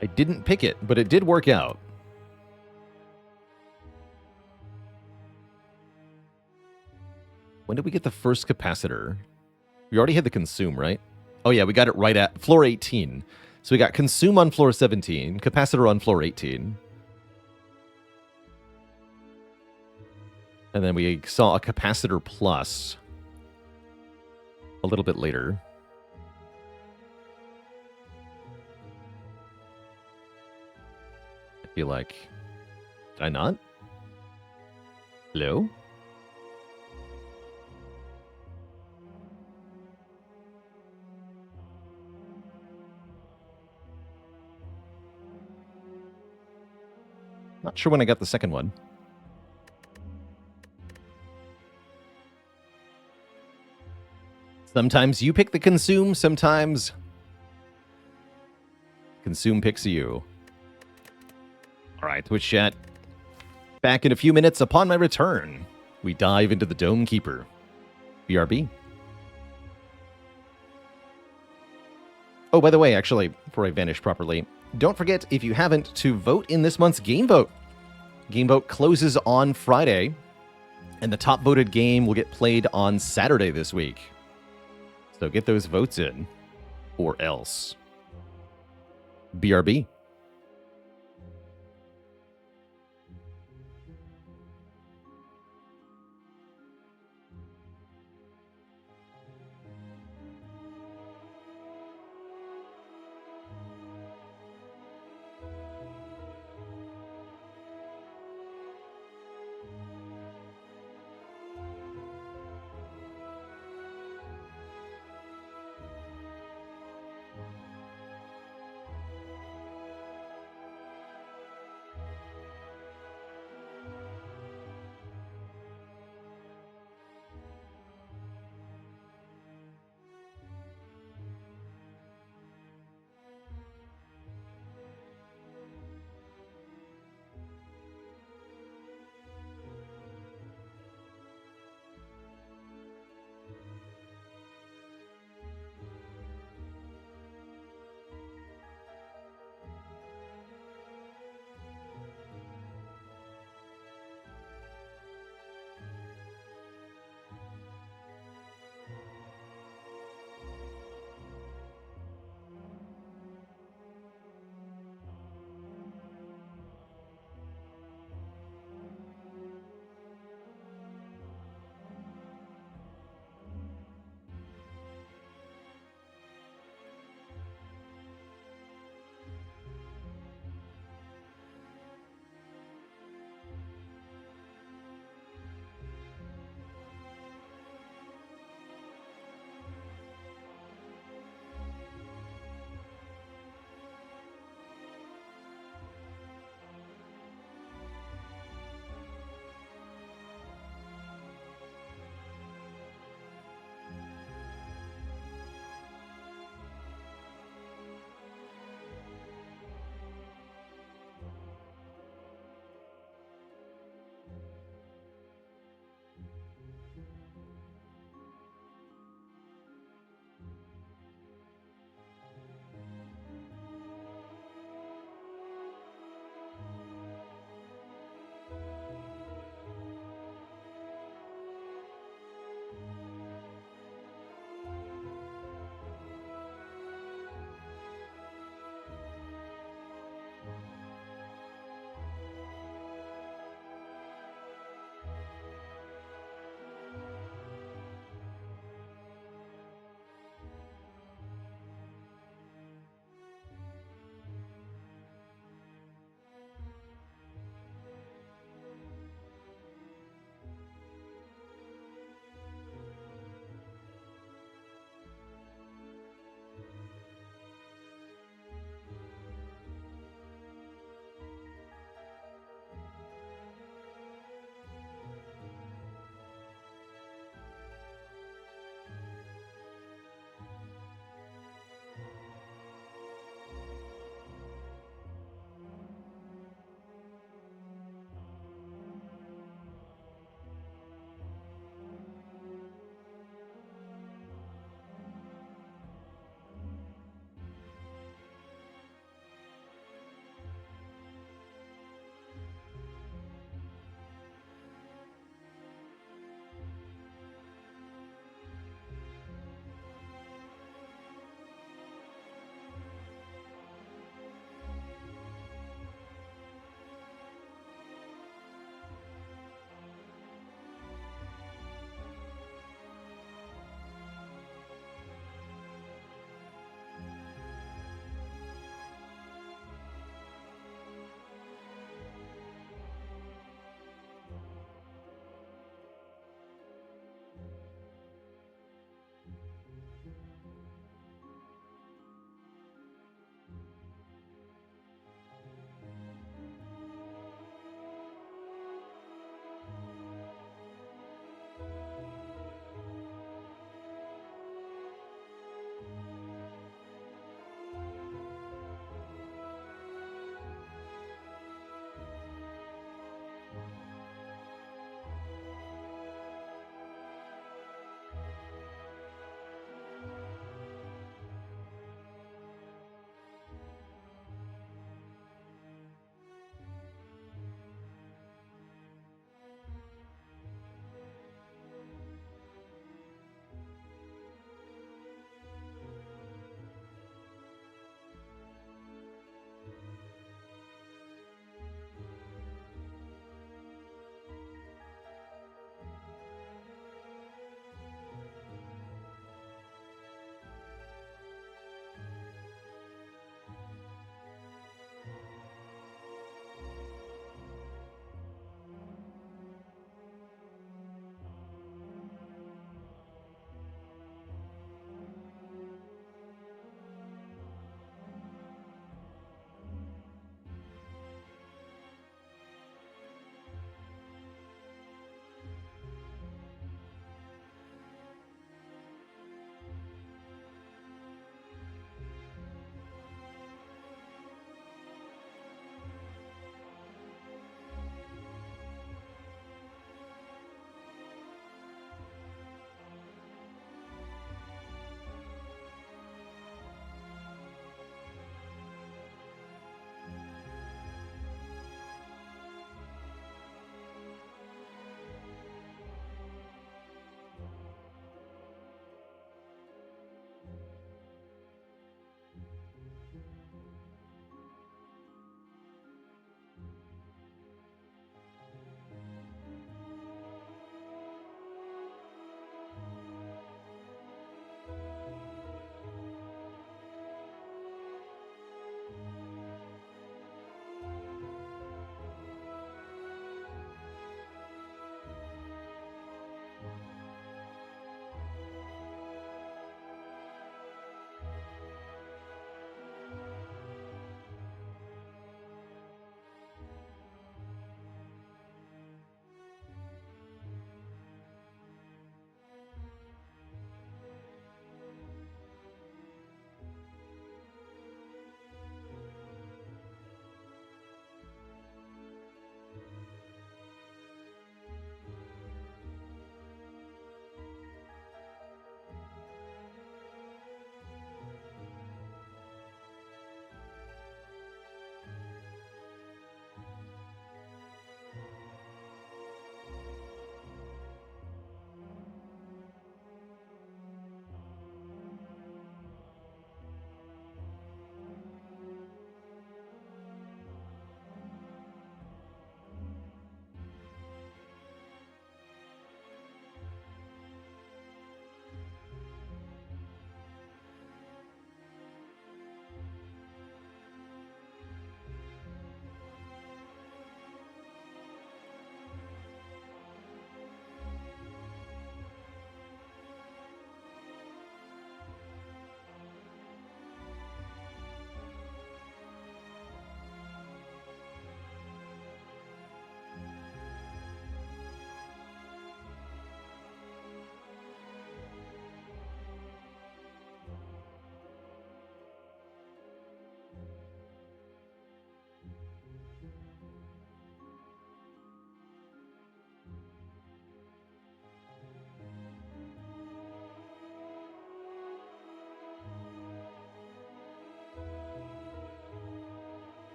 I didn't pick it, but it did work out. When did we get the first capacitor? We already had the consume, right? Oh yeah, we got it right at floor 18. So we got consume on floor 17, capacitor on floor 18. And then we saw a capacitor plus a little bit later. I feel like... Did I not? Hello? Not sure when I got the second one. Sometimes you pick the consume, sometimes consume picks you. All right, Twitch chat. Back in a few minutes. Upon my return, we dive into the Dome Keeper. BRB. Oh, by the way, actually, before I vanish properly, don't forget, if you haven't, to vote in this month's Game Vote. Game Vote closes on Friday, and the top voted game will get played on Saturday this week. So get those votes in, or else. BRB.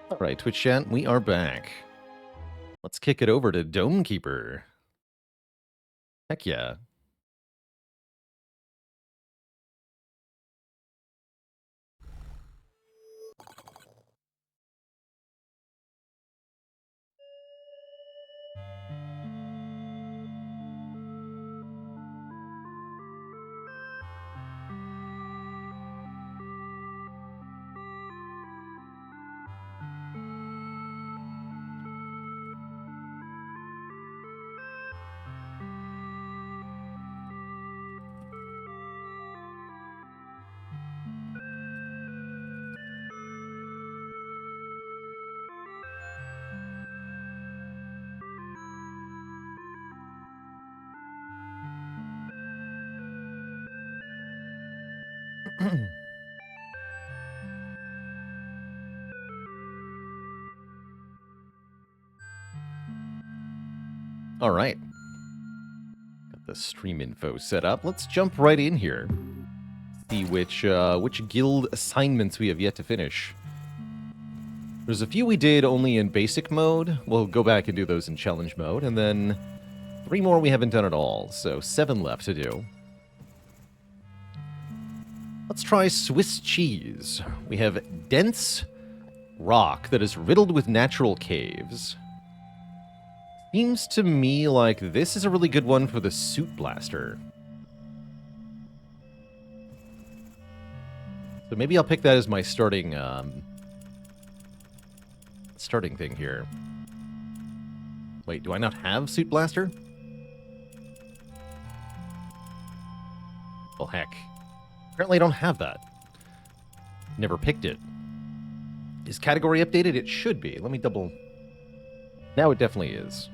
All right, Twitch chat, we are back. Let's kick it over to Dome Keeper. Heck yeah. All right. Got the stream info set up. Let's jump right in here. See which guild assignments we have yet to finish. There's a few we did only in basic mode. We'll go back and do those in challenge mode, and then 3 more we haven't done at all, so 7 left to do. Let's try Swiss cheese. We have dense rock that is riddled with natural caves. Seems to me like this is a really good one for the suit blaster. So maybe I'll pick that as my starting thing here. Wait, do I not have suit blaster? Well, heck. Apparently I don't have that. Never picked it. Is category updated? It should be. Let me double... Now it definitely is.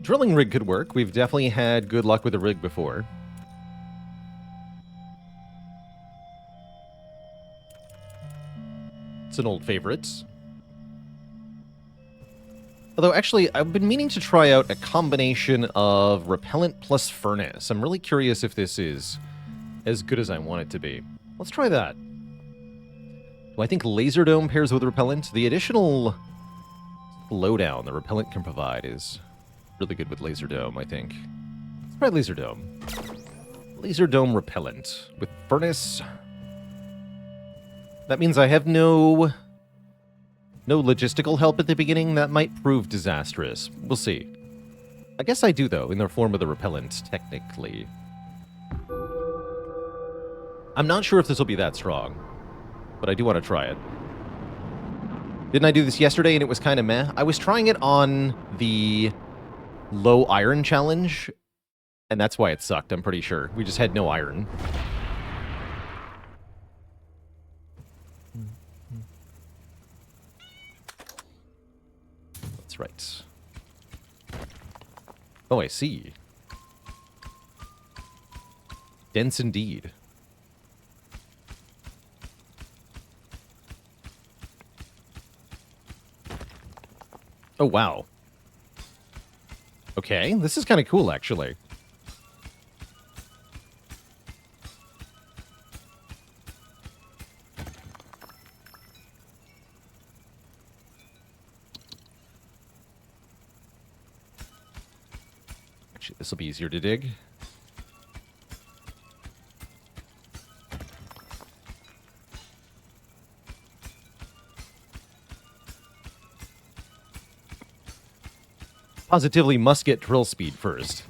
Drilling rig could work. We've definitely had good luck with the rig before. It's an old favorite. Although, actually, I've been meaning to try out a combination of repellent plus furnace. I'm really curious if this is as good as I want it to be. Let's try that. Do I think laser dome pairs with repellent? The additional slowdown the repellent can provide is really good with laser dome, I think. Let's try laser dome. Laser dome repellent with furnace. That means I have no logistical help at the beginning. That might prove disastrous. We'll see. I guess I do, though, in the form of the repellent, technically. I'm not sure if this will be that strong, but I do want to try it. Didn't I do this yesterday and it was kind of meh? I was trying it on the low iron challenge, and that's why it sucked, I'm pretty sure. We just had no iron. That's right. Oh, I see. Dense indeed. Oh, wow. Okay, this is kind of cool, actually. Actually, this will be easier to dig. Positively must get drill speed first.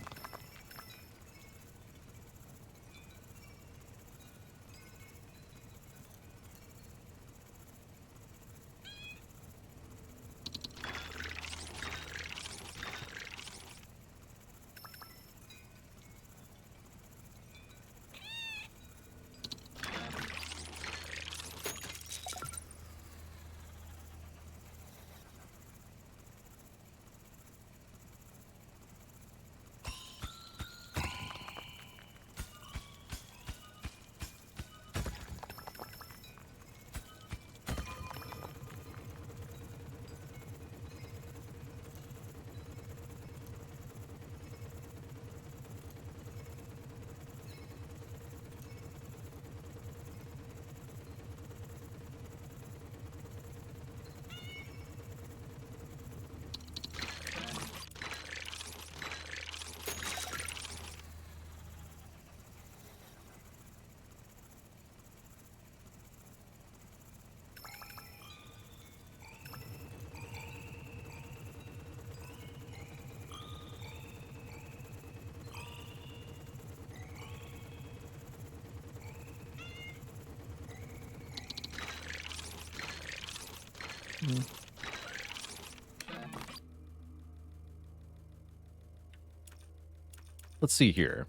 Let's see here.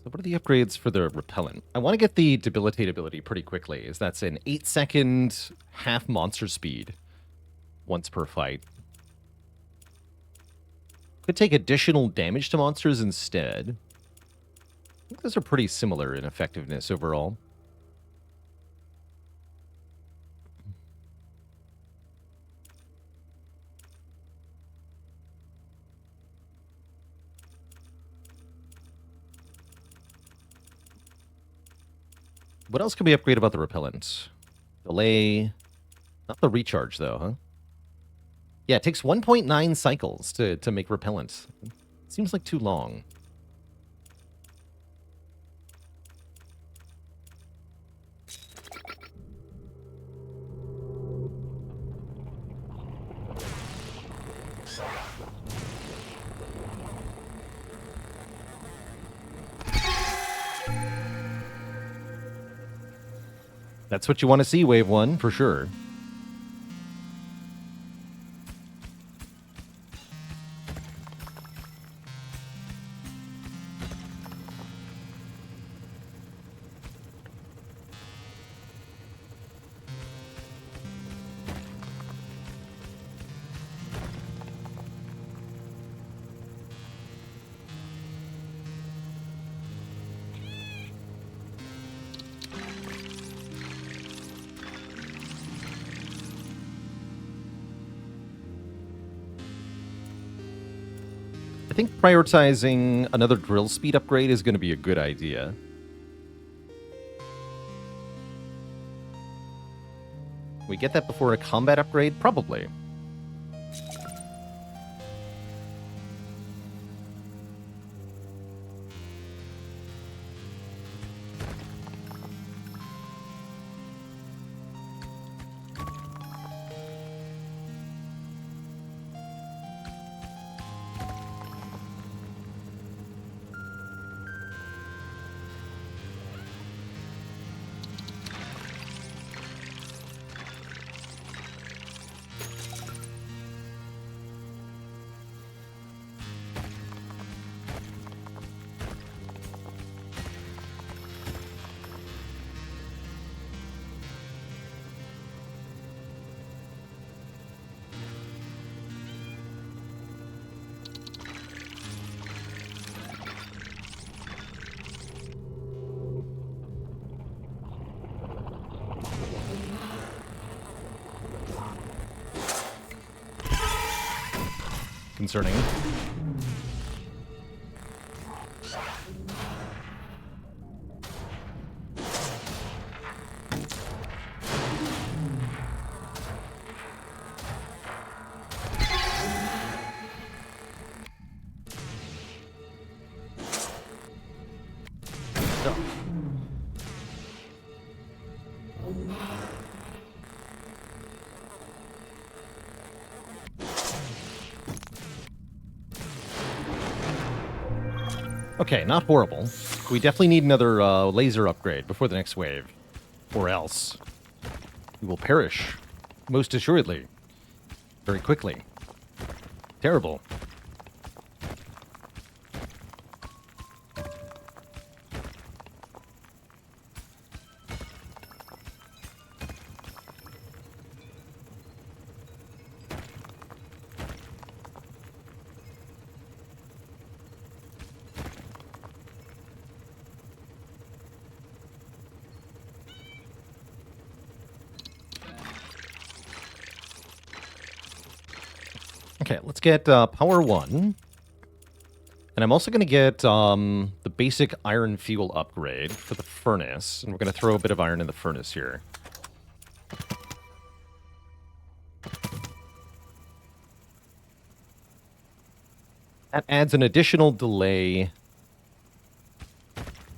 So what are the upgrades for the repellent? I want to get the debilitate ability pretty quickly, as that's an 8-second half monster speed once per fight. Could take additional damage to monsters instead. I think those are pretty similar in effectiveness overall. What else can we upgrade about the repellent? Delay. Not the recharge, though, huh? Yeah, it takes 1.9 cycles to make repellent. Seems like too long. That's what you want to see, Wave 1, for sure. I think prioritizing another drill speed upgrade is going to be a good idea. We get that before a combat upgrade? Probably. Concerning. Okay, not horrible. We definitely need another laser upgrade before the next wave. Or else we will perish. Most assuredly. Very quickly. Terrible. Okay, let's get power 1. And I'm also going to get the basic iron fuel upgrade for the furnace. And we're going to throw a bit of iron in the furnace here. That adds an additional delay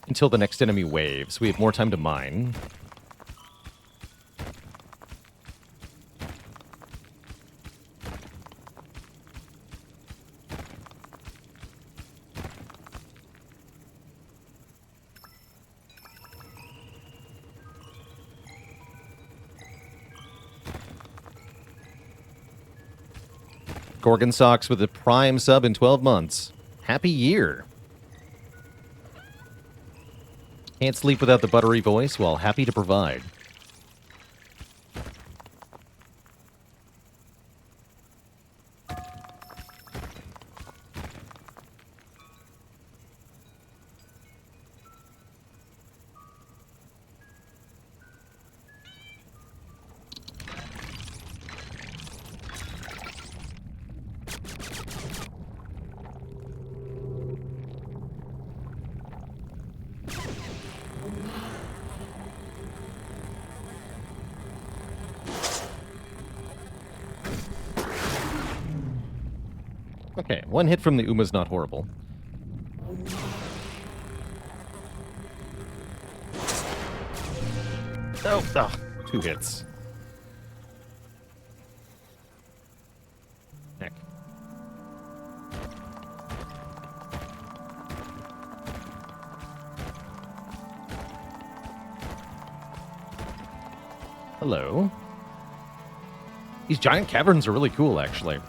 until the next enemy wave, so we have more time to mine. Gorgon Socks with a Prime sub in 12 months. Happy year. Can't sleep without the buttery voice, while happy to provide. Okay, one hit from the Uma's not horrible. Oh, 2 hits. Heck. Hello. These giant caverns are really cool, actually.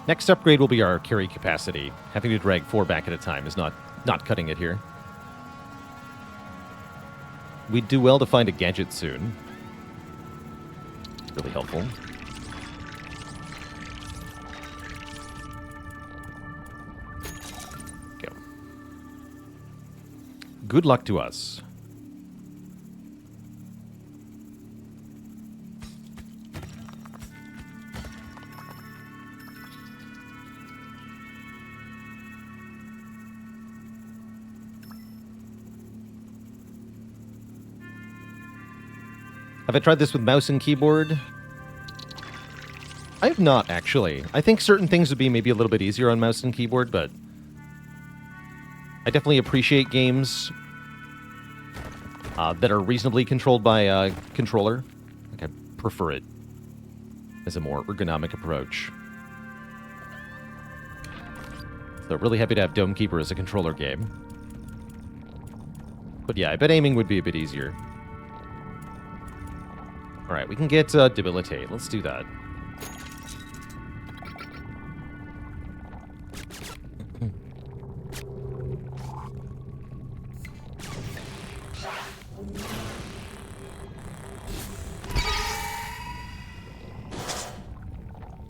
Next upgrade will be our carry capacity. Having to drag 4 back at a time is not cutting it here. We'd do well to find a gadget soon. Really helpful. Go. Good luck to us. Have I tried this with mouse and keyboard? I have not, actually. I think certain things would be maybe a little bit easier on mouse and keyboard, but I definitely appreciate games that are reasonably controlled by a controller. Like, I prefer it as a more ergonomic approach. So really happy to have Dome Keeper as a controller game. But yeah, I bet aiming would be a bit easier. Alright, we can get Debilitate. Let's do that.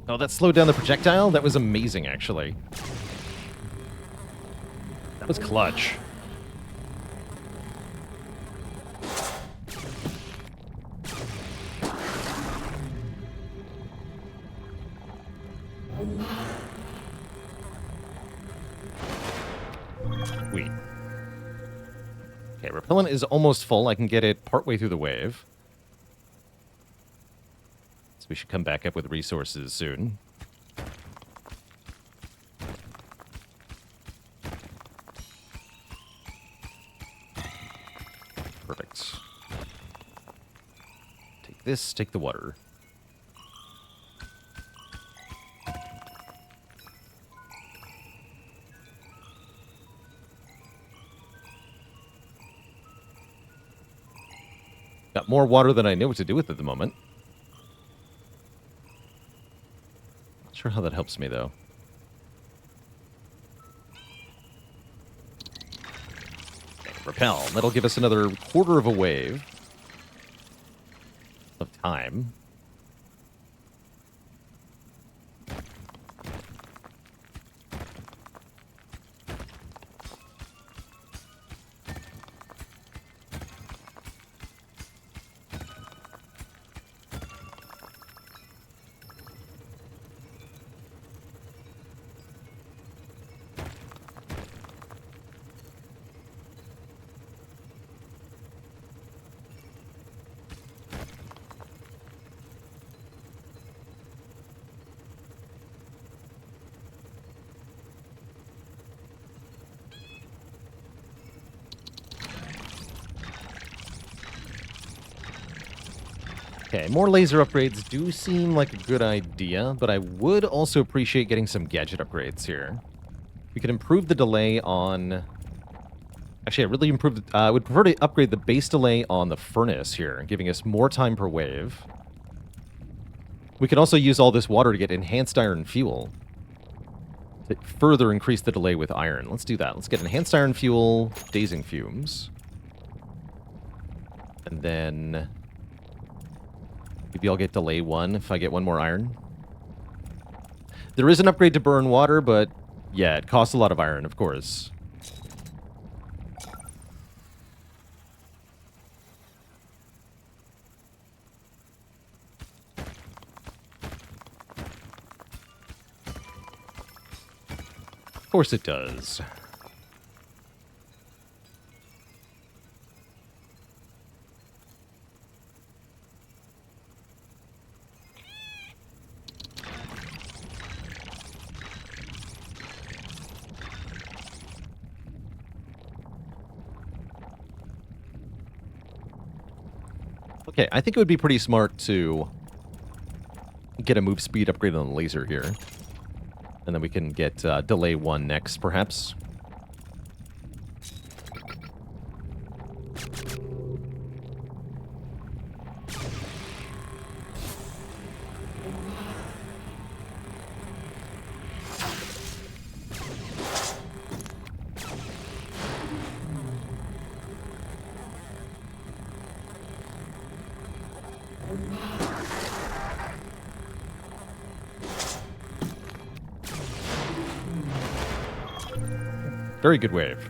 Oh, that slowed down the projectile? That was amazing, actually. That was clutch. Sweet. Okay, Repellent is almost full. I can get it partway through the wave. So we should come back up with resources soon. Perfect. Take this, take the water. Got more water than I know what to do with at the moment. Not sure how that helps me, though. Okay, repel. That'll give us another quarter of a wave of time. Okay, more laser upgrades do seem like a good idea, but I would also appreciate getting some gadget upgrades here. We could improve the delay on... Actually, I really I would prefer to upgrade the base delay on the furnace here, giving us more time per wave. We could also use all this water to get enhanced iron fuel to further increase the delay with iron. Let's do that. Let's get enhanced iron fuel, dazing fumes. And then maybe I'll get delay 1 if I get 1 more iron. There is an upgrade to burn water, but yeah, it costs a lot of iron, of course. Of course it does. Okay, I think it would be pretty smart to get a move speed upgrade on the laser here. And then we can get delay 1 next, perhaps. Very good wave.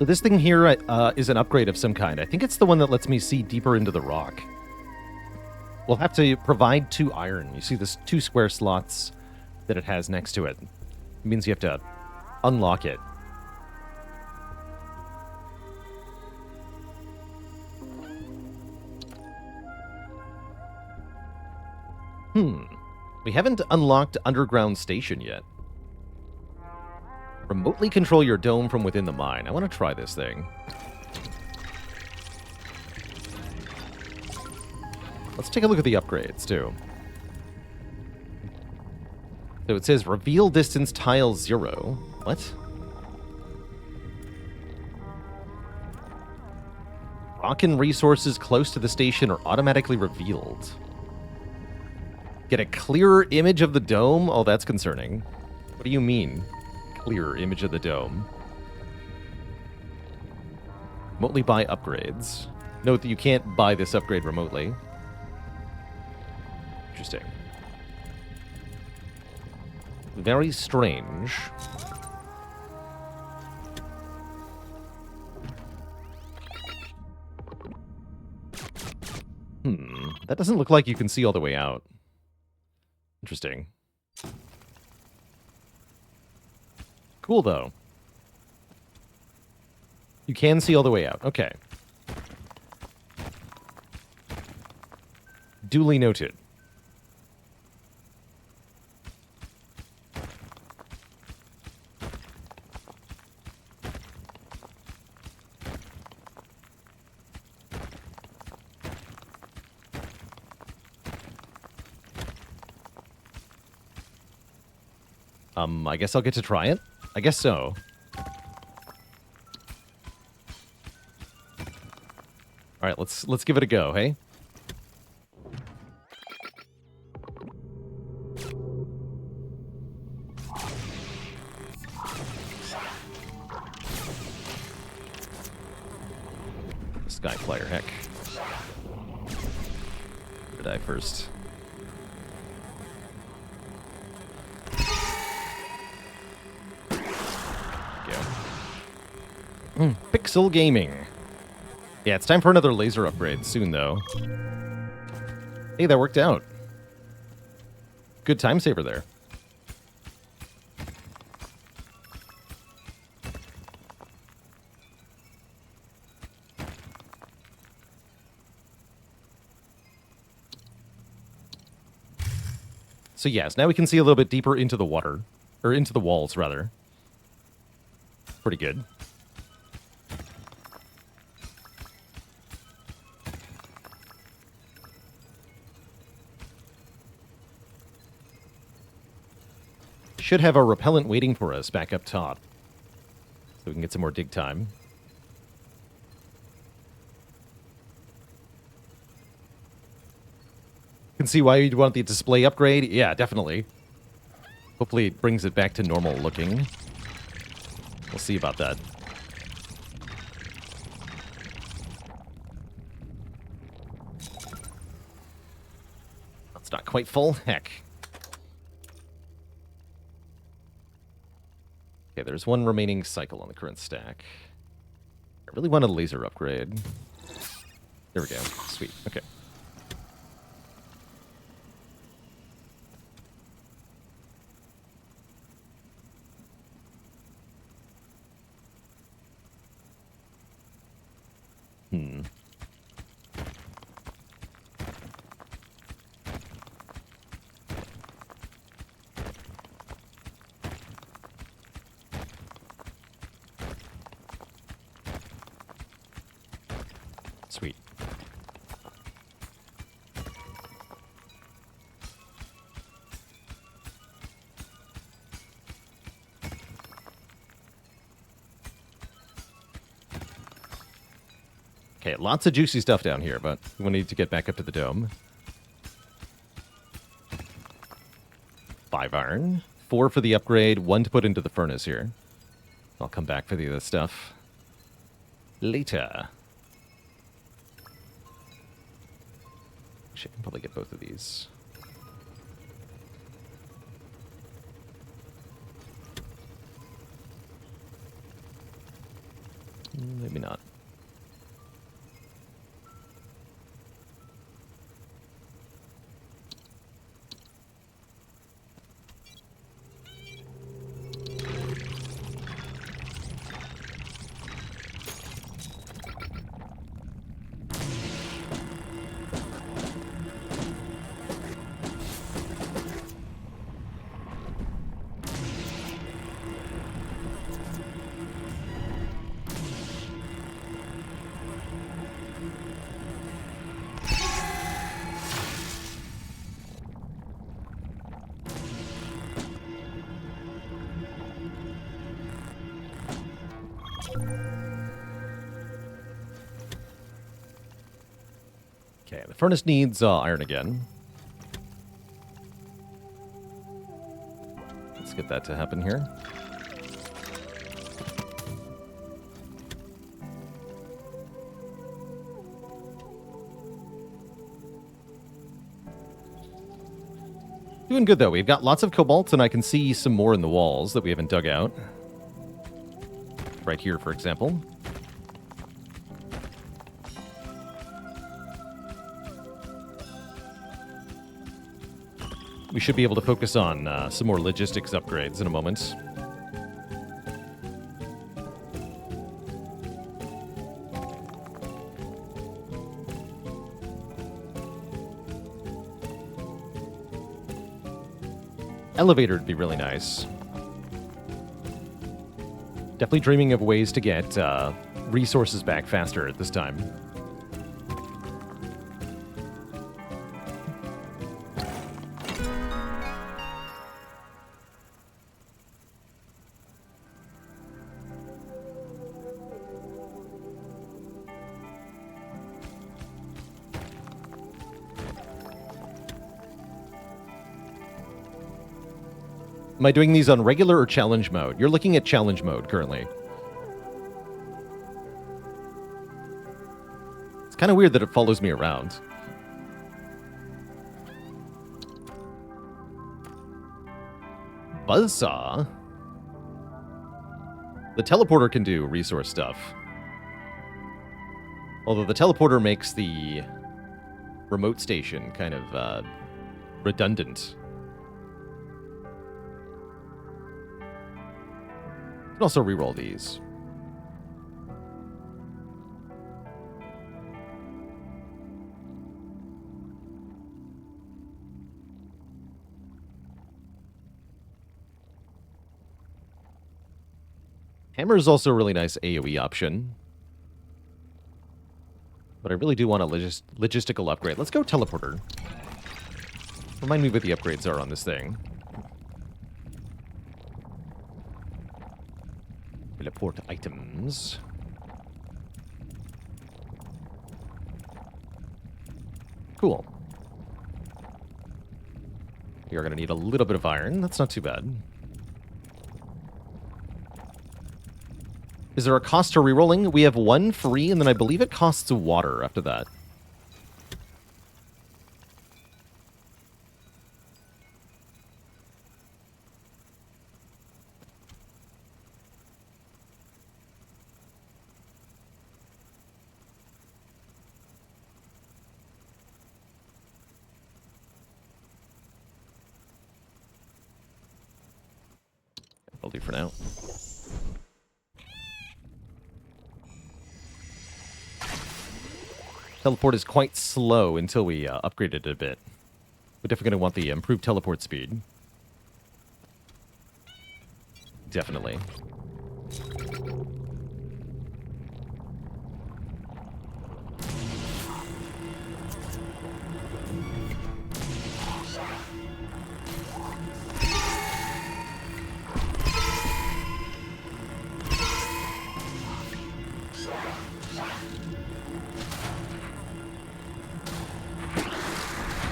So this thing here is an upgrade of some kind. I think it's the one that lets me see deeper into the rock. We'll have to provide 2 iron. You see this 2 square slots that it has next to it. It means you have to unlock it. We haven't unlocked Underground Station yet. Remotely control your dome from within the mine. I want to try this thing. Let's take a look at the upgrades, too. So it says reveal distance tile 0. What? Rock and resources close to the station are automatically revealed. Get a clearer image of the dome? Oh, that's concerning. What do you mean? Clearer image of the dome. Remotely buy upgrades. Note that you can't buy this upgrade remotely. Interesting. Very strange. That doesn't look like you can see all the way out. Interesting. Cool, though. You can see all the way out. Okay. Duly noted. I guess I'll get to try it. I guess so. All right, let's give it a go, hey? Sky Flyer, heck. Where did I first? Pixel Gaming. Yeah, it's time for another laser upgrade soon, though. Hey, that worked out. Good time saver there. So yes, now we can see a little bit deeper into the water. Or into the walls, rather. Pretty good. Should have a repellent waiting for us back up top. So we can get some more dig time. Can see why you'd want the display upgrade. Yeah, definitely. Hopefully it brings it back to normal looking. We'll see about that. That's not quite full. Heck. Okay, there's one remaining cycle on the current stack. I really want a laser upgrade. There we go. Sweet. Okay. Sweet. Okay, lots of juicy stuff down here, but we need to get back up to the dome. 5 iron. 4 for the upgrade, 1 to put into the furnace here. I'll come back for the other stuff later. Actually, I can probably get both of these. Maybe not. Okay, the furnace needs iron again. Let's get that to happen here. Doing good, though. We've got lots of cobalt, and I can see some more in the walls that we haven't dug out. Right here, for example. We should be able to focus on some more logistics upgrades in a moment. Elevator would be really nice. Definitely dreaming of ways to get resources back faster at this time. Am I doing these on regular or challenge mode? You're looking at challenge mode currently. It's kind of weird that it follows me around. Buzzsaw? The teleporter can do resource stuff. Although the teleporter makes the remote station kind of redundant. You can also reroll these. Hammer is also a really nice AoE option. But I really do want a logistical upgrade. Let's go teleporter. Remind me what the upgrades are on this thing. Teleport items. Cool. We are going to need a little bit of iron. That's not too bad. Is there a cost to rerolling? We have one free, and then I believe it costs water after that. I'll do for now. Teleport is quite slow until we upgrade it a bit. We're definitely going to want the improved teleport speed. Definitely.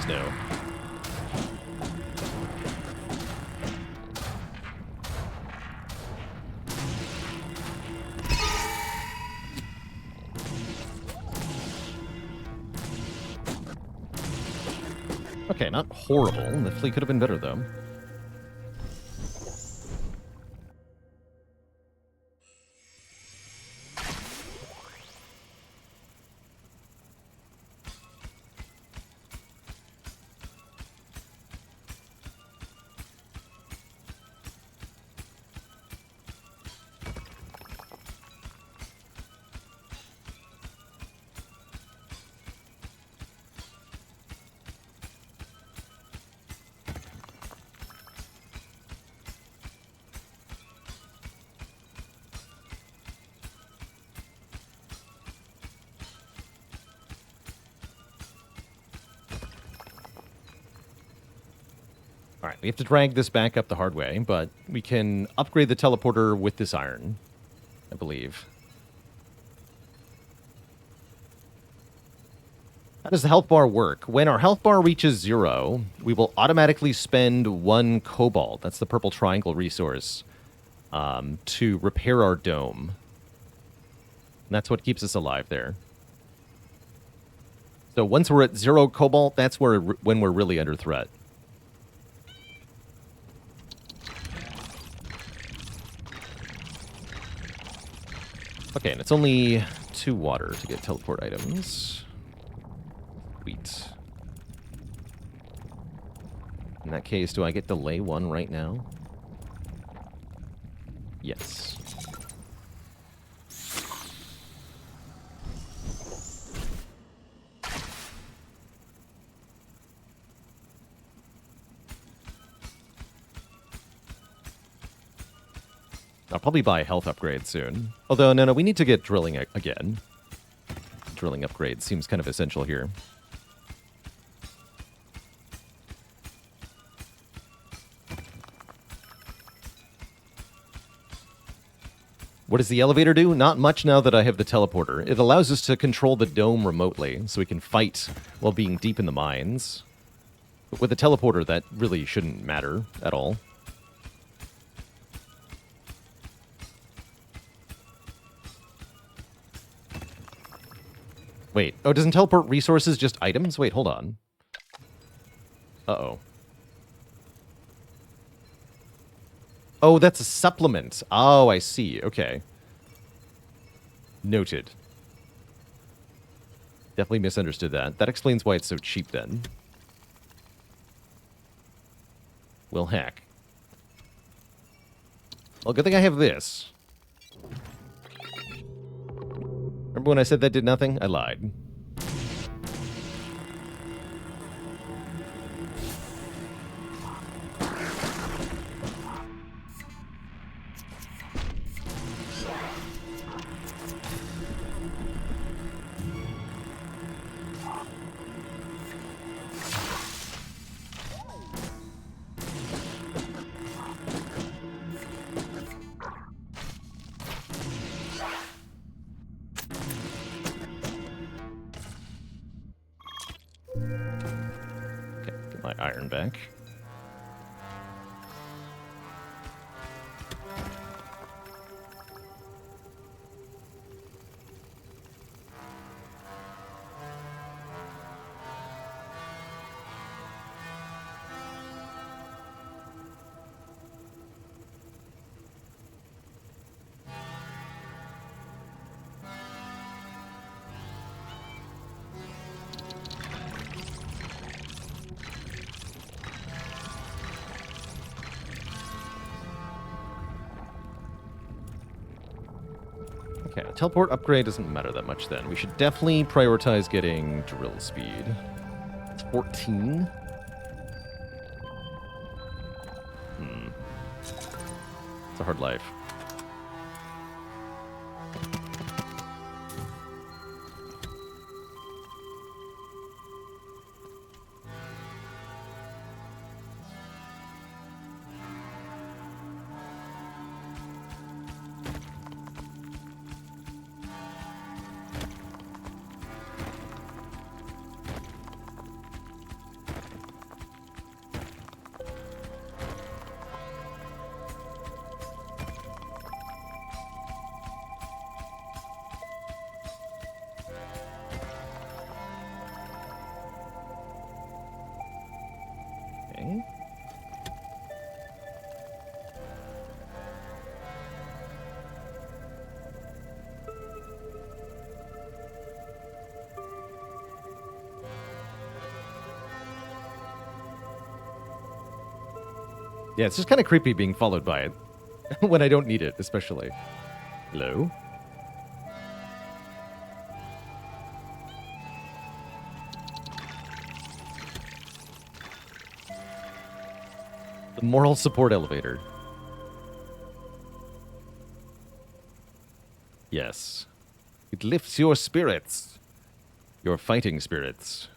No. Okay, not horrible. The fleet could have been better, though. Alright, we have to drag this back up the hard way, but we can upgrade the teleporter with this iron, I believe. How does the health bar work? When our health bar reaches 0, we will automatically spend 1 cobalt, that's the purple triangle resource, to repair our dome. And that's what keeps us alive there. So once we're at 0 cobalt, that's when we're really under threat. Okay, and it's only 2 water to get teleport items. Sweet. In that case, do I get delay 1 right now? Yes. I'll probably buy a health upgrade soon. Although, no, we need to get drilling again. Drilling upgrade seems kind of essential here. What does the elevator do? Not much now that I have the teleporter. It allows us to control the dome remotely, so we can fight while being deep in the mines. But with the teleporter, that really shouldn't matter at all. Wait, oh, doesn't teleport resources just items? Wait, hold on. Uh-oh. Oh, that's a supplement. Oh, I see. Okay. Noted. Definitely misunderstood that. That explains why it's so cheap then. Well, heck. Well, good thing I have this. Remember when I said that did nothing? I lied. Okay, get my iron back. Okay, a teleport upgrade doesn't matter that much then. We should definitely prioritize getting drill speed. It's 14. It's a hard life. Okay. Yeah, it's just kind of creepy being followed by it. When I don't need it, especially. Hello? The moral support elevator. Yes. It lifts your spirits. Your fighting spirits.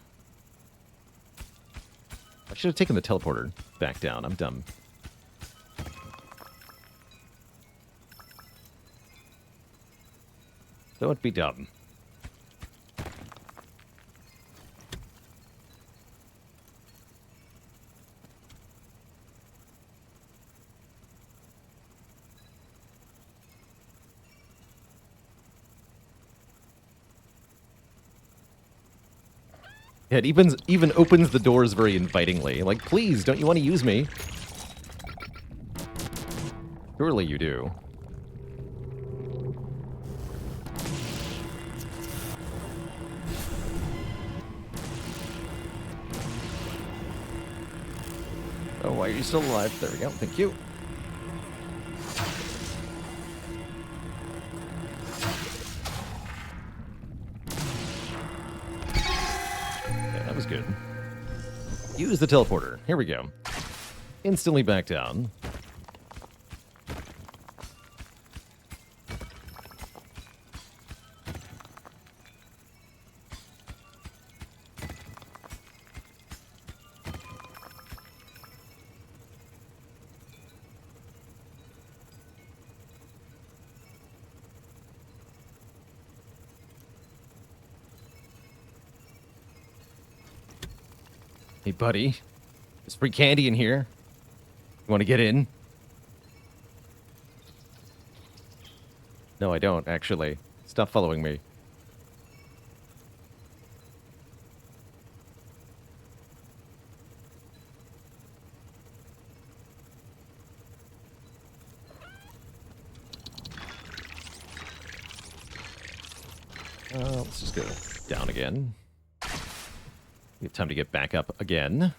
I should have taken the teleporter back down. I'm dumb. Don't be dumb. Yeah, it even opens the doors very invitingly. Like, please, don't you want to use me? Surely you do. Oh, why are you still alive? There we go. Thank you. Yeah, that was good. Use the teleporter. Here we go. Instantly back down. Hey, buddy. There's free candy in here. You want to get in? No, I don't, actually. Stop following me. Let's just go down again. We have time to get back up again.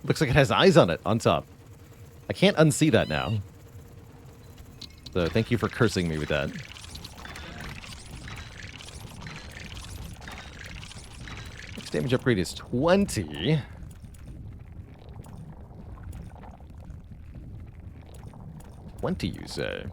Looks like it has eyes on it, on top. I can't unsee that now. So thank you for cursing me with that. Next damage upgrade is 20. 20, you say?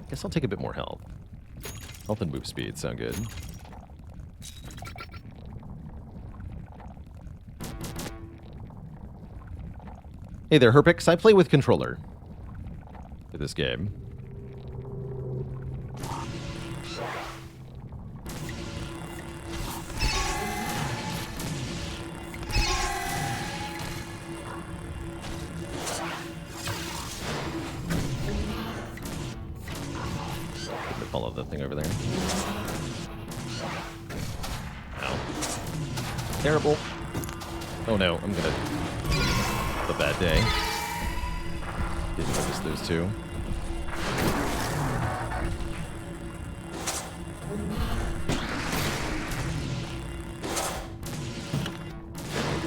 Guess I'll take a bit more health. Health and move speed sound good. Hey there, Herpix. I play with controller for this game. Follow the thing over there. Ow. Terrible. Oh no, I'm gonna... Have a bad day. Didn't notice those two.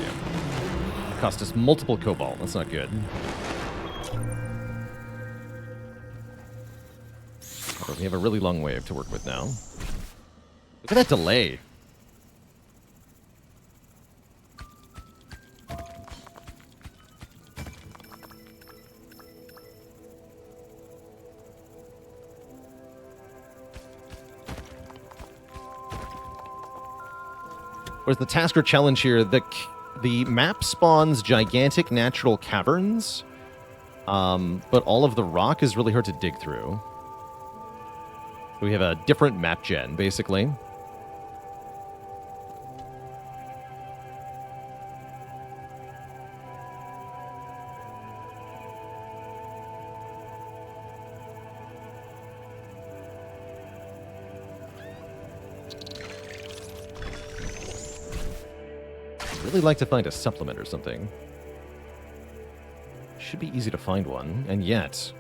Yeah. Cost us multiple cobalt. That's not good. We have a really long wave to work with now. Look at that delay. Where's the task or challenge here? The map spawns gigantic natural caverns, but all of the rock is really hard to dig through. We have a different map gen, basically. I'd really like to find a supplement or something. Should be easy to find one, and yet...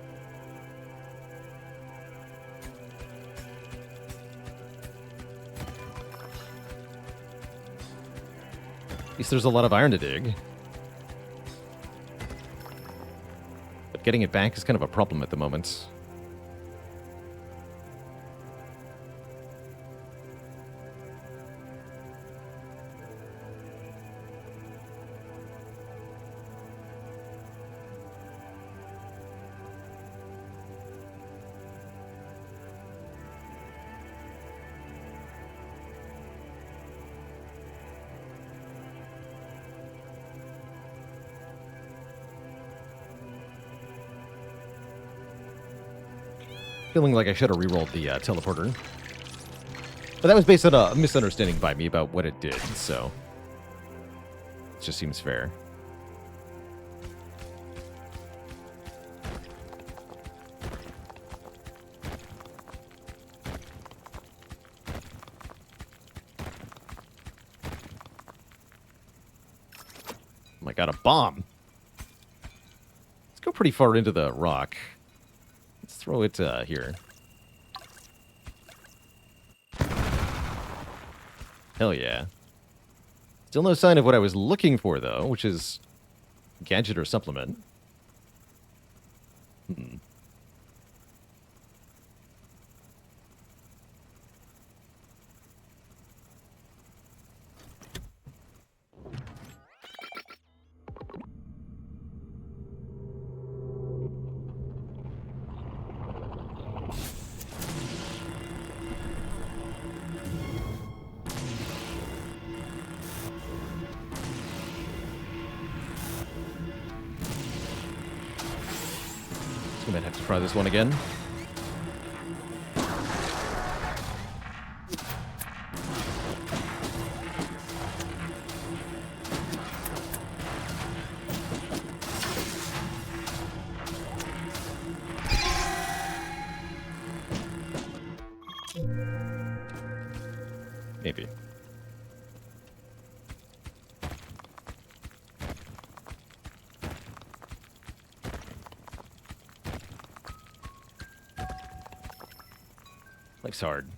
At least there's a lot of iron to dig. But getting it back is kind of a problem at the moment. Feeling like I should have rerolled the teleporter. But that was based on a misunderstanding by me about what it did, so... It just seems fair. Oh my god, a bomb! Let's go pretty far into the rock. Let's throw it here. Hell yeah. Still no sign of what I was looking for, though, which is gadget or supplement. Might have to try this one again. Maybe. Life's hard.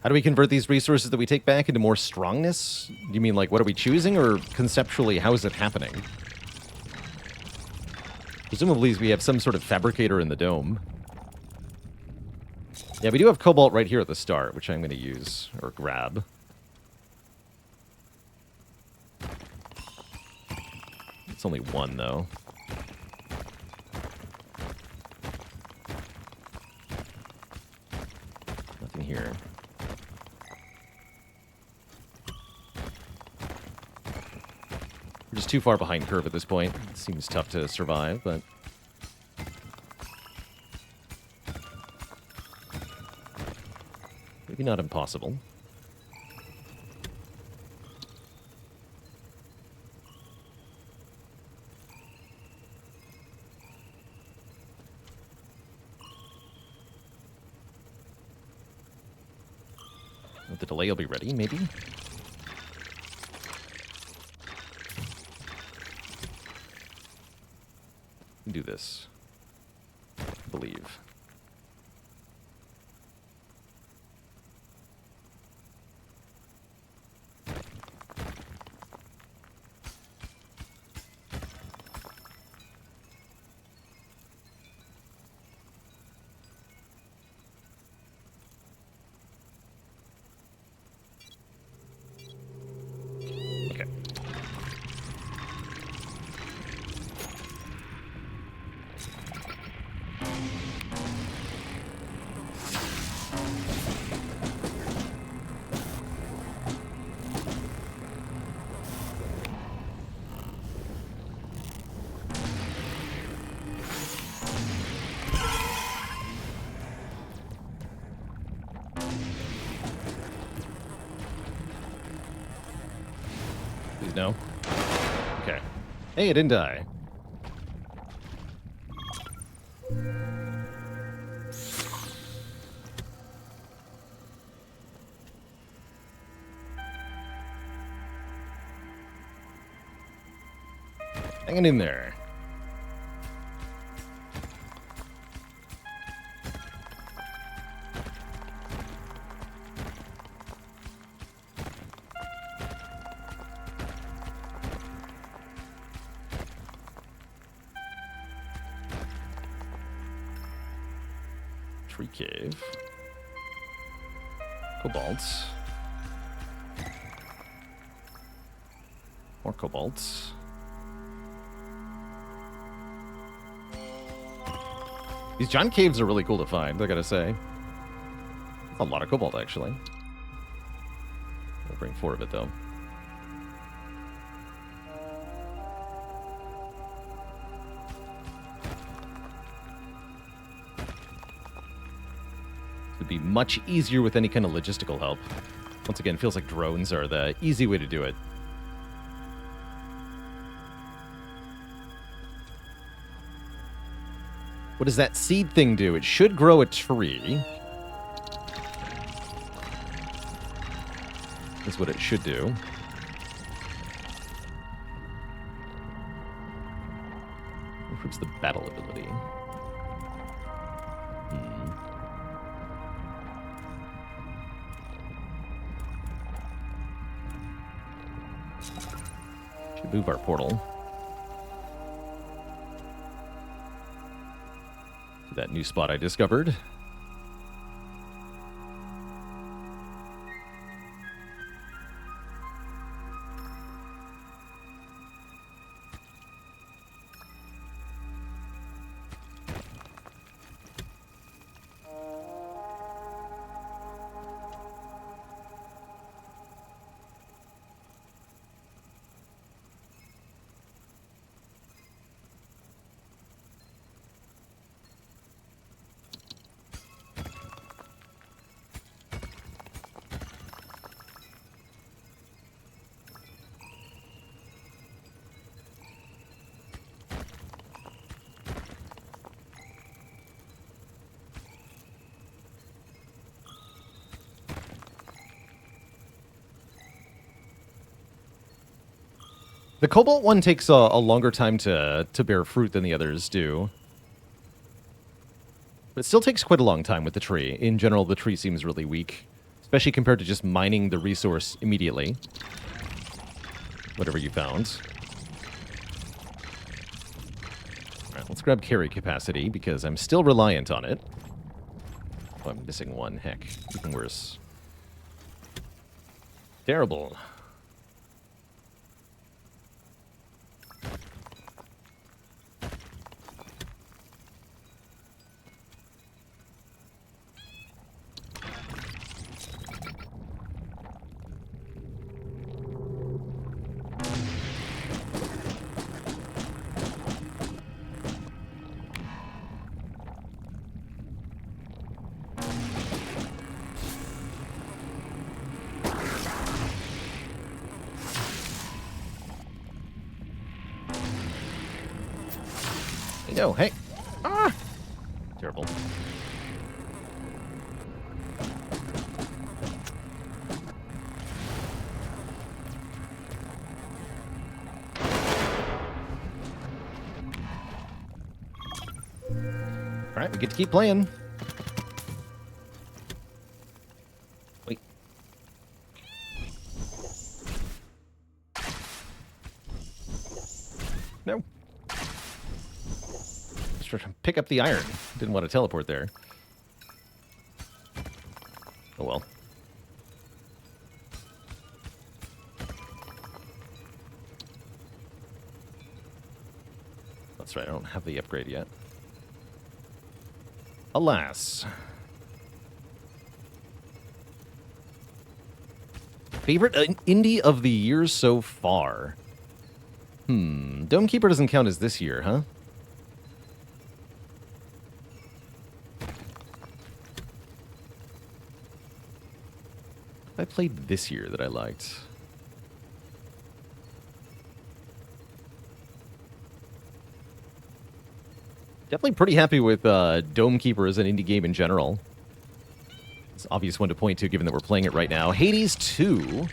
How do we convert these resources that we take back into more strongness? Do you mean, like, what are we choosing, or conceptually, how is it happening? Presumably, we have some sort of fabricator in the dome. Yeah, we do have cobalt right here at the start, which I'm going to use, or grab. It's only one, though. Nothing here. We're just too far behind curve at this point. It seems tough to survive, but... maybe not impossible. With the delay, will be ready, maybe? Do this. I believe. Okay. Please no. Okay. Hey, it didn't die. Hanging in there. Tree cave. Cobalt. More cobalt. These giant caves are really cool to find, I gotta say. A lot of cobalt, actually. I'll bring 4 of it, though. Would be much easier with any kind of logistical help. Once again, feels like drones are the easy way to do it. What does that seed thing do? It should grow a tree. That's what it should do. Improves the battle ability. move our portal to that new spot I discovered. The cobalt one takes a longer time to bear fruit than the others do. But it still takes quite a long time with the tree. In general, the tree seems really weak, especially compared to just mining the resource immediately. Whatever you found. Alright, let's grab carry capacity, because I'm still reliant on it. Oh, I'm missing one. Heck, even worse. Terrible. No, hey. Ah! Terrible. Alright, we get to keep playing. Wait. No. Just pick up the iron. Didn't want to teleport there. Oh well. That's right, I don't have the upgrade yet. Alas. Favorite indie of the year so far? Dome Keeper doesn't count as this year, huh? I played this year that I liked. Definitely pretty happy with Dome Keeper as an indie game in general. It's an obvious one to point to, given that we're playing it right now. Hades 2.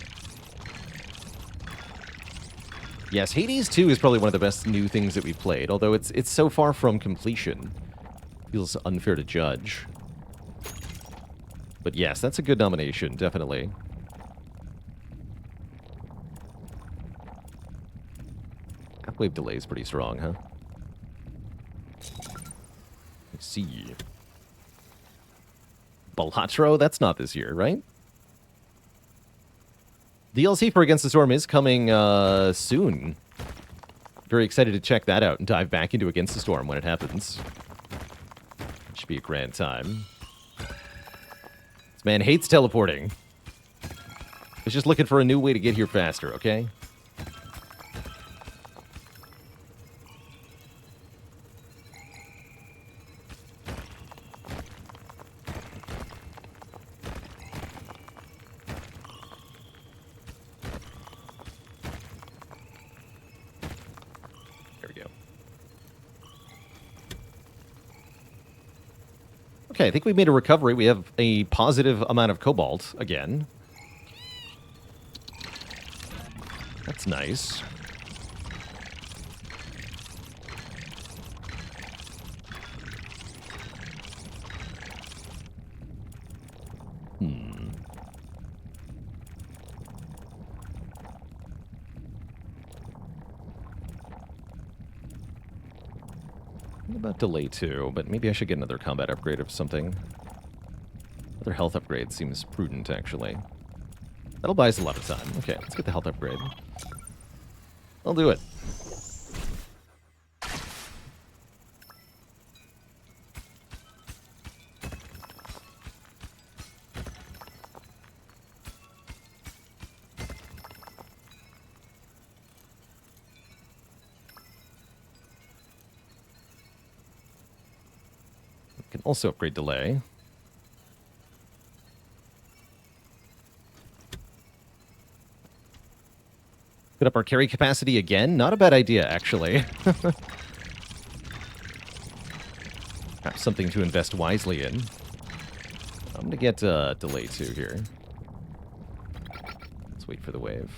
Yes, Hades 2 is probably one of the best new things that we've played, although it's so far from completion. Feels unfair to judge. But yes, that's a good nomination, definitely. Wave delay is pretty strong, huh? Let's see. Balatro? That's not this year, right? DLC for Against the Storm is coming soon. Very excited to check that out and dive back into Against the Storm when it happens. Should be a grand time. This man hates teleporting. He's just looking for a new way to get here faster, okay? Okay, I think we made a recovery. We have a positive amount of cobalt again. That's nice. about delay too, but maybe I should get another combat upgrade of something. Another health upgrade seems prudent, actually. That'll buy us a lot of time. Okay, let's get the health upgrade. I'll do it. Can also upgrade delay. Put up our carry capacity again. Not a bad idea, actually. Perhaps something to invest wisely in. I'm going to get delay 2 here. Let's wait for the wave.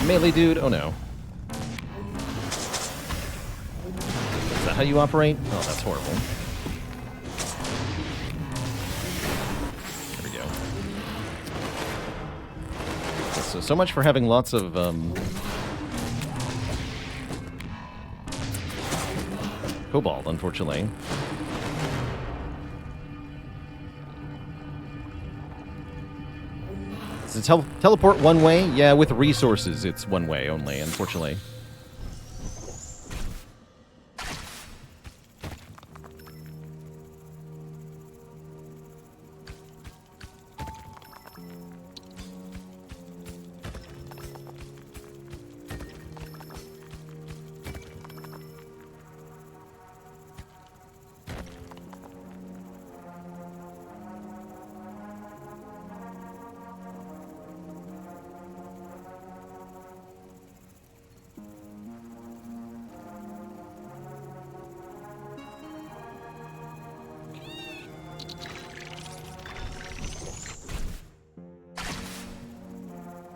Melee dude? Oh no. Is that how you operate? Oh, that's horrible. There we go. So much for having lots of, Cobalt, unfortunately. Does it teleport one way? Yeah, with resources, it's one way only, unfortunately.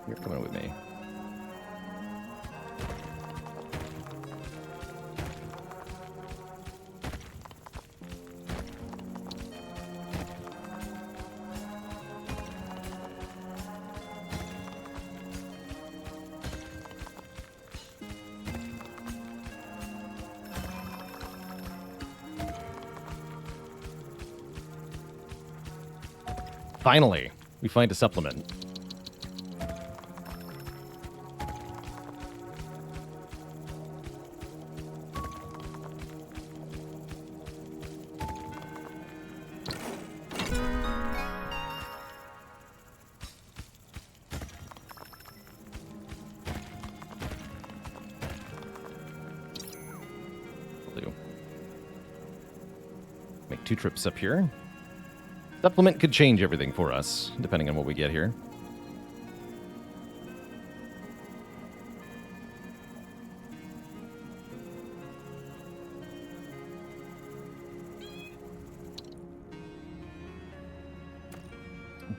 You're coming with me. Finally, we find a supplement. Make 2 trips up here. Supplement could change everything for us, depending on what we get here.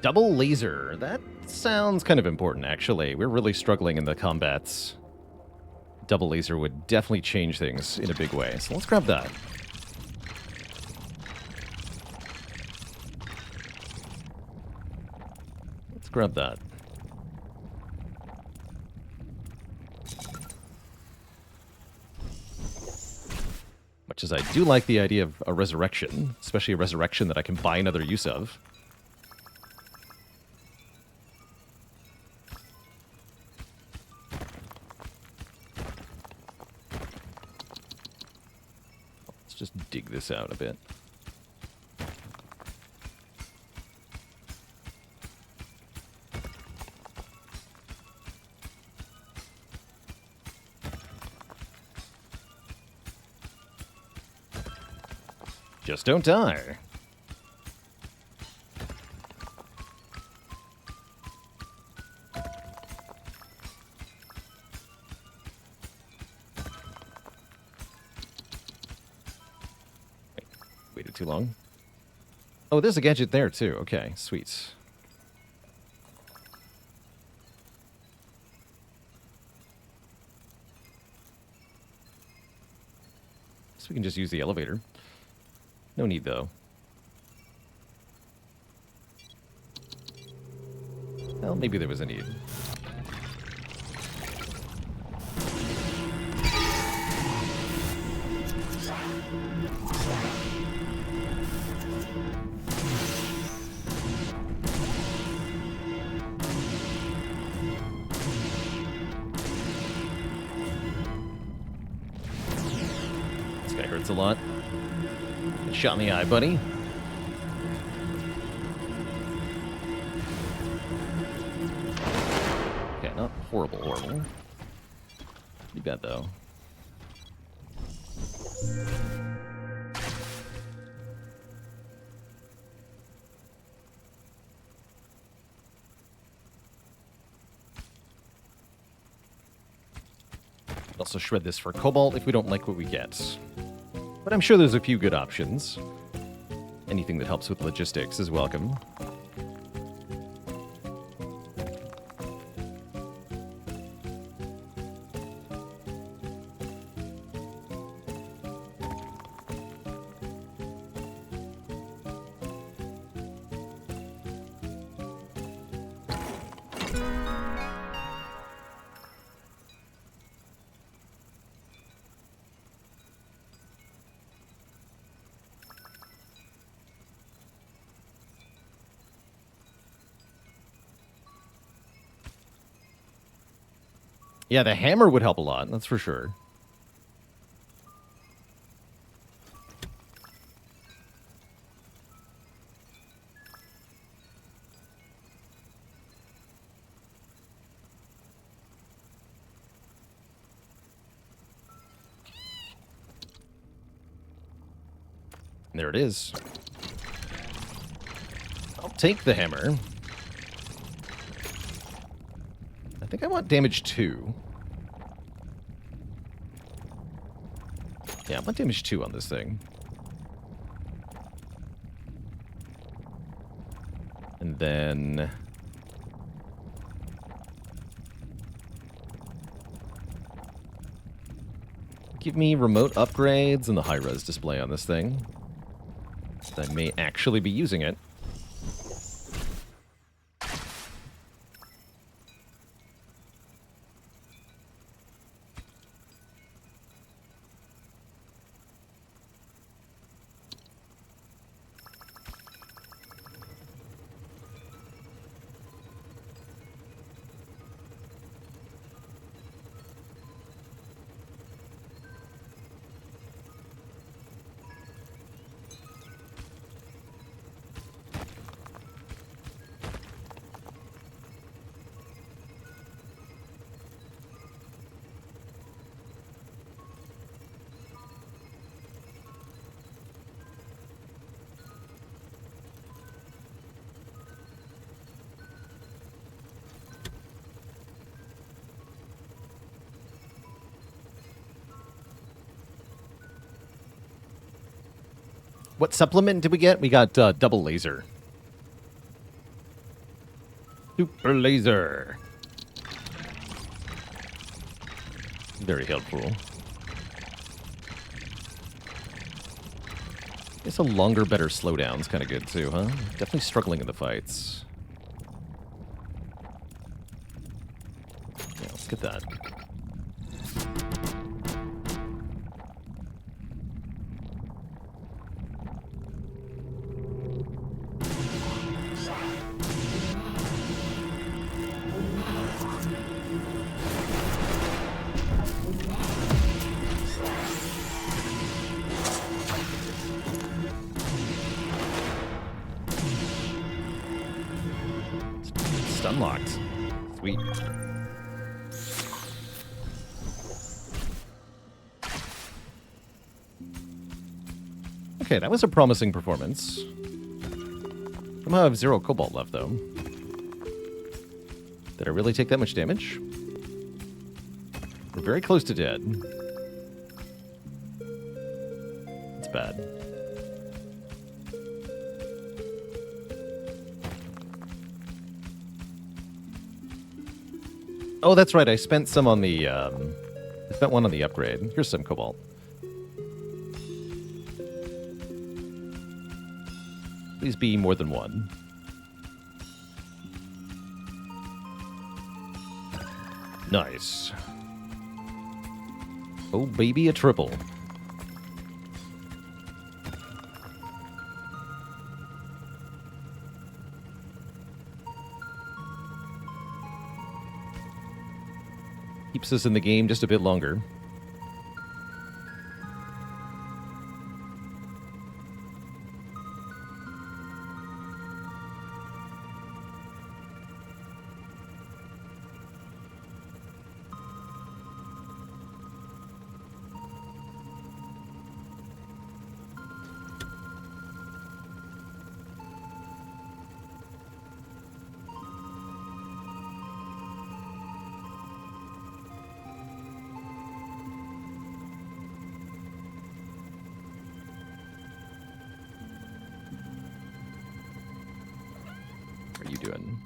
Double laser. That sounds kind of important, actually. We're really struggling in the combats. Double laser would definitely change things in a big way. So let's grab that. Let's grab that. Much as I do like the idea of a resurrection, especially a resurrection that I can buy another use of. Just dig this out a bit. Just don't die. Waited too long. Oh, there's a gadget there too. Okay, sweet. So we can just use the elevator. No need, though. Well, maybe there was a need. This guy hurts a lot. Good shot in the eye, buddy. Okay, not horrible. Pretty bad, though. Also shred this for cobalt if we don't like what we get. But I'm sure there's a few good options. Anything that helps with logistics is welcome. Yeah, the hammer would help a lot, that's for sure. There it is. I'll take the hammer. I think I want damage 2. Yeah, I want damage 2 on this thing. And then... give me remote upgrades and the high-res display on this thing. I may actually be using it. What supplement did we get? We got double laser. Super laser. Very helpful. Guess a longer, better slowdown's kind of good too, huh? Definitely struggling in the fights. Yeah, let's get that. Unlocked. Sweet. Okay, that was a promising performance. Somehow I have 0 cobalt left, though. Did I really take that much damage? We're very close to dead. It's bad. Oh, that's right. I spent some on the, I spent one on the upgrade. Here's some cobalt. Please be more than one. Nice. Oh, baby, a triple. Keeps us in the game just a bit longer. What are you doing?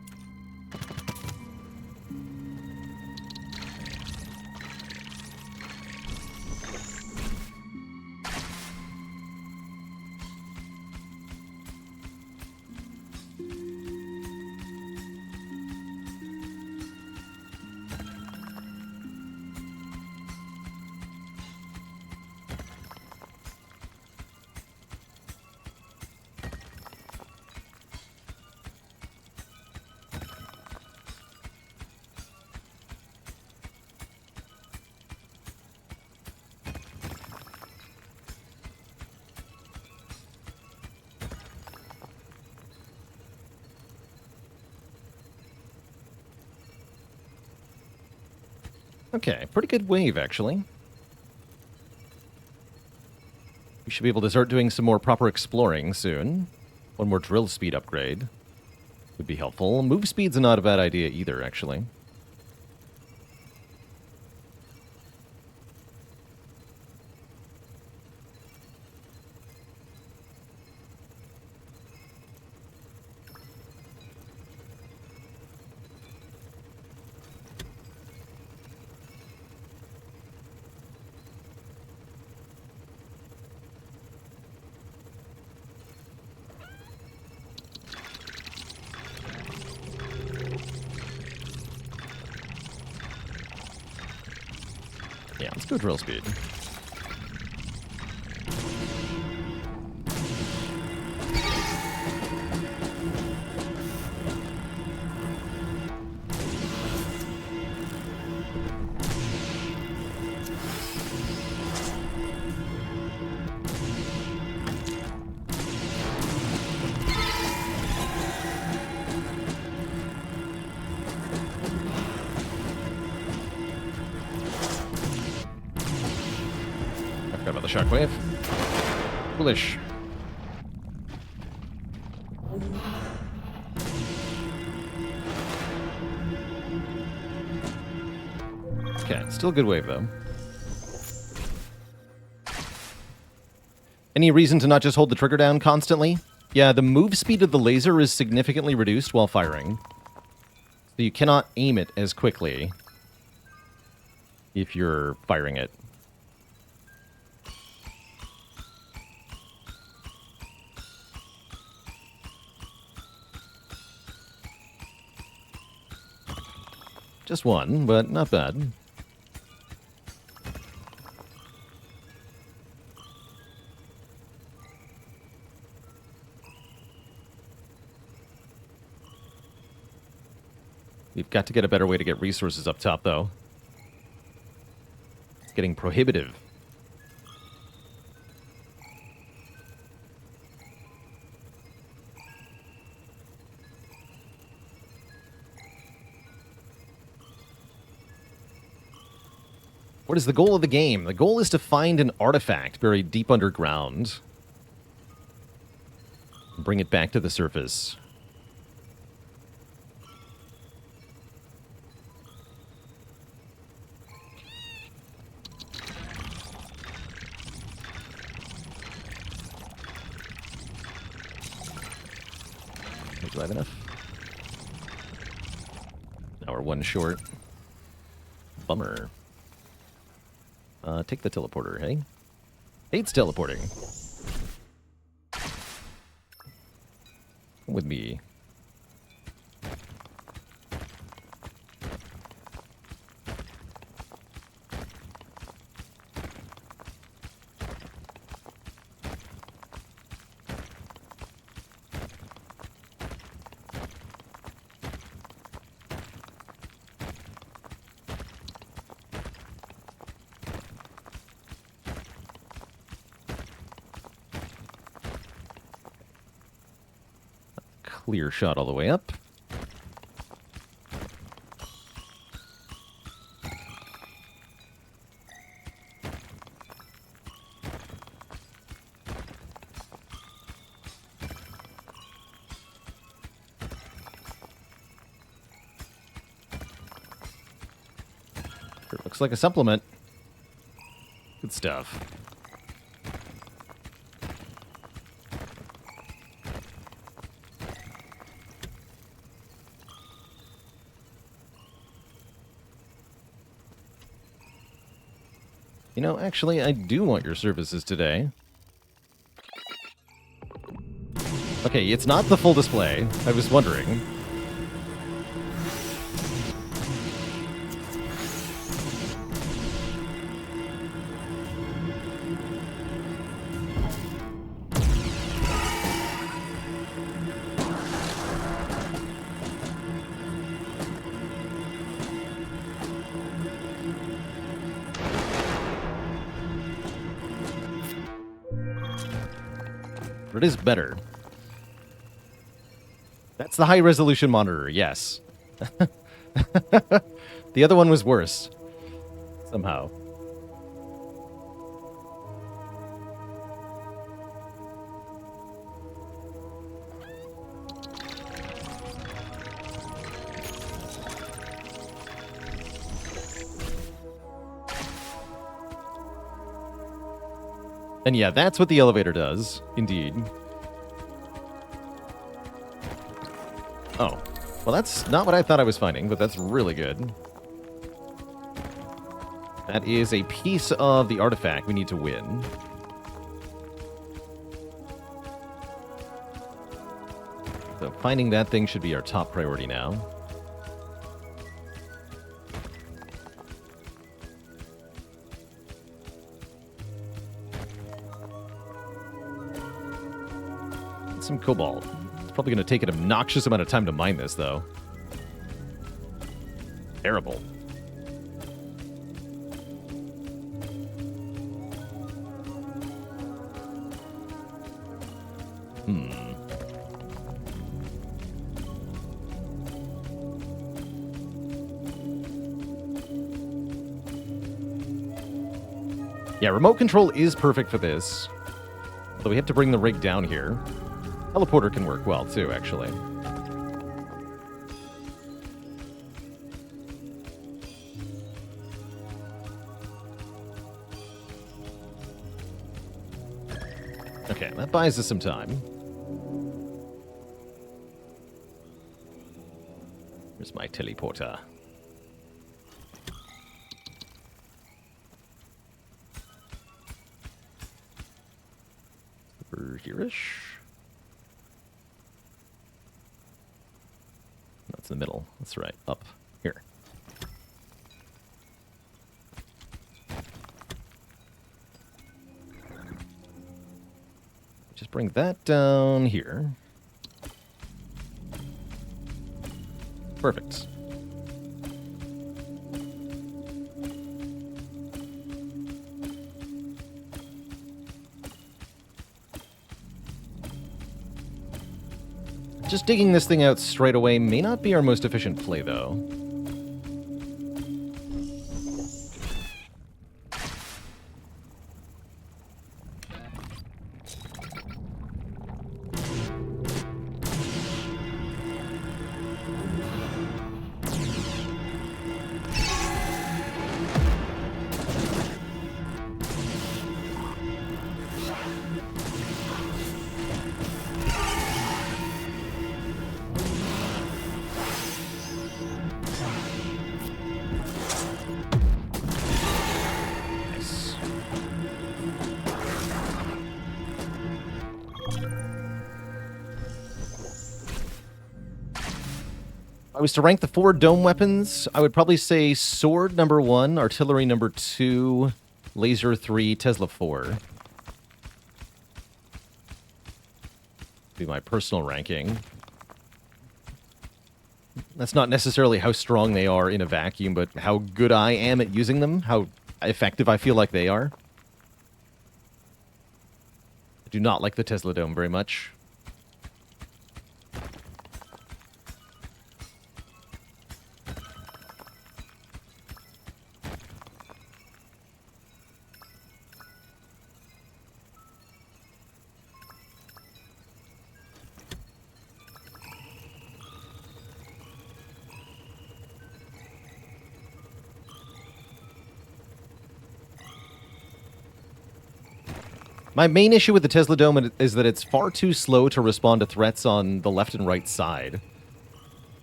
Okay, pretty good wave, actually. We should be able to start doing some more proper exploring soon. One more drill speed upgrade would be helpful. Move speed's not a bad idea either, actually. Yeah, let's go drill speed. Forgot about the shockwave. Foolish. Okay, still a good wave, though. Any reason to not just hold the trigger down constantly? Yeah, the move speed of the laser is significantly reduced while firing. So you cannot aim it as quickly if you're firing it. Just one, but not bad. We've got to get a better way to get resources up top, though. It's getting prohibitive. What is the goal of the game? The goal is to find an artifact buried deep underground. Bring it back to the surface. Do I have enough? Now we're one short. Bummer. Take the teleporter, hey? Hates teleporting. with me? Clear shot all the way up. Sure looks like a supplement. Good stuff. You know, actually, I do want your services today. Okay, it's not the full display. I was wondering. But it is better. That's the high-resolution monitor, yes. The other one was worse. Somehow. And yeah, that's what the elevator does, indeed. Oh. Well, that's not what I thought I was finding, but that's really good. That is a piece of the artifact we need to win. So finding that thing should be our top priority now. Some cobalt. It's probably going to take an obnoxious amount of time to mine this, though. Terrible. Yeah, remote control is perfect for this. Although we have to bring the rig down here. Teleporter can work well, too, actually. Okay, that buys us some time. Here's my teleporter. Over here-ish. That's in the middle. That's right. Up. Here. Just bring that down here. Perfect. Just digging this thing out straight away may not be our most efficient play, though. was to rank the 4 dome weapons, I would probably say sword number 1, artillery number 2, laser 3, Tesla 4. Be my personal ranking. That's not necessarily how strong they are in a vacuum, but how good I am at using them, how effective I feel like they are. I do not like the Tesla Dome very much. My main issue with the Tesla Dome is that it's far too slow to respond to threats on the left and right side.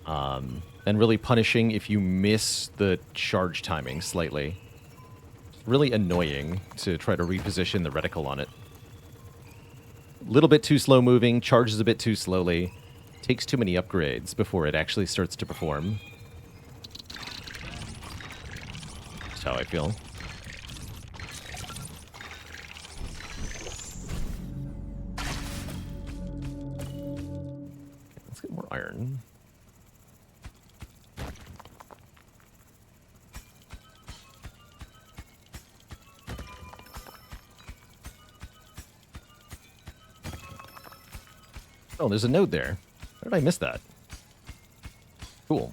And really punishing if you miss the charge timing slightly. It's really annoying to try to reposition the reticle on it. A little bit too slow moving, charges a bit too slowly. Takes too many upgrades before it actually starts to perform. That's how I feel. More iron. Oh, there's a node there. How did I miss that? Cool.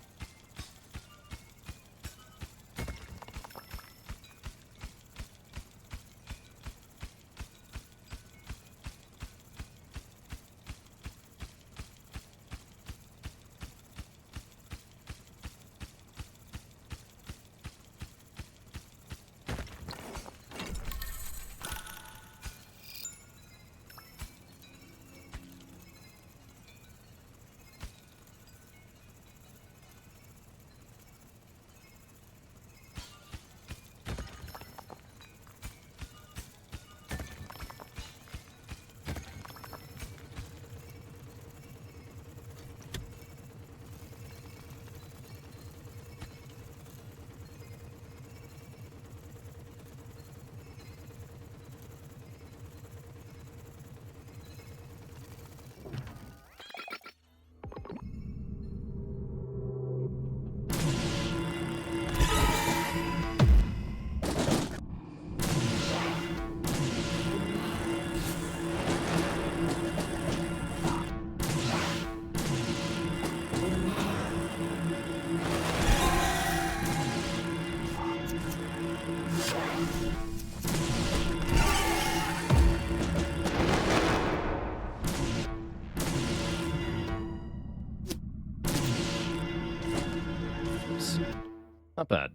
Not bad.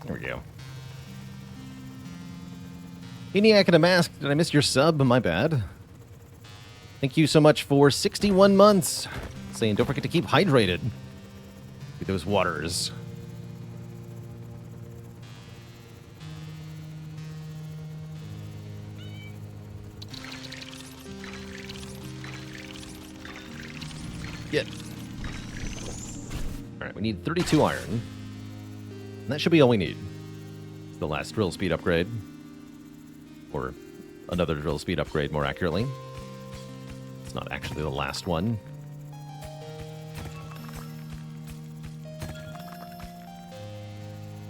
There we go. Eniac in a mask, did I miss your sub? My bad. Thank you so much for 61 months. Saying don't forget to keep hydrated with those waters. Yeah. Alright, we need 32 iron. And that should be all we need. It's the last drill speed upgrade. Or another drill speed upgrade, more accurately. It's not actually the last one.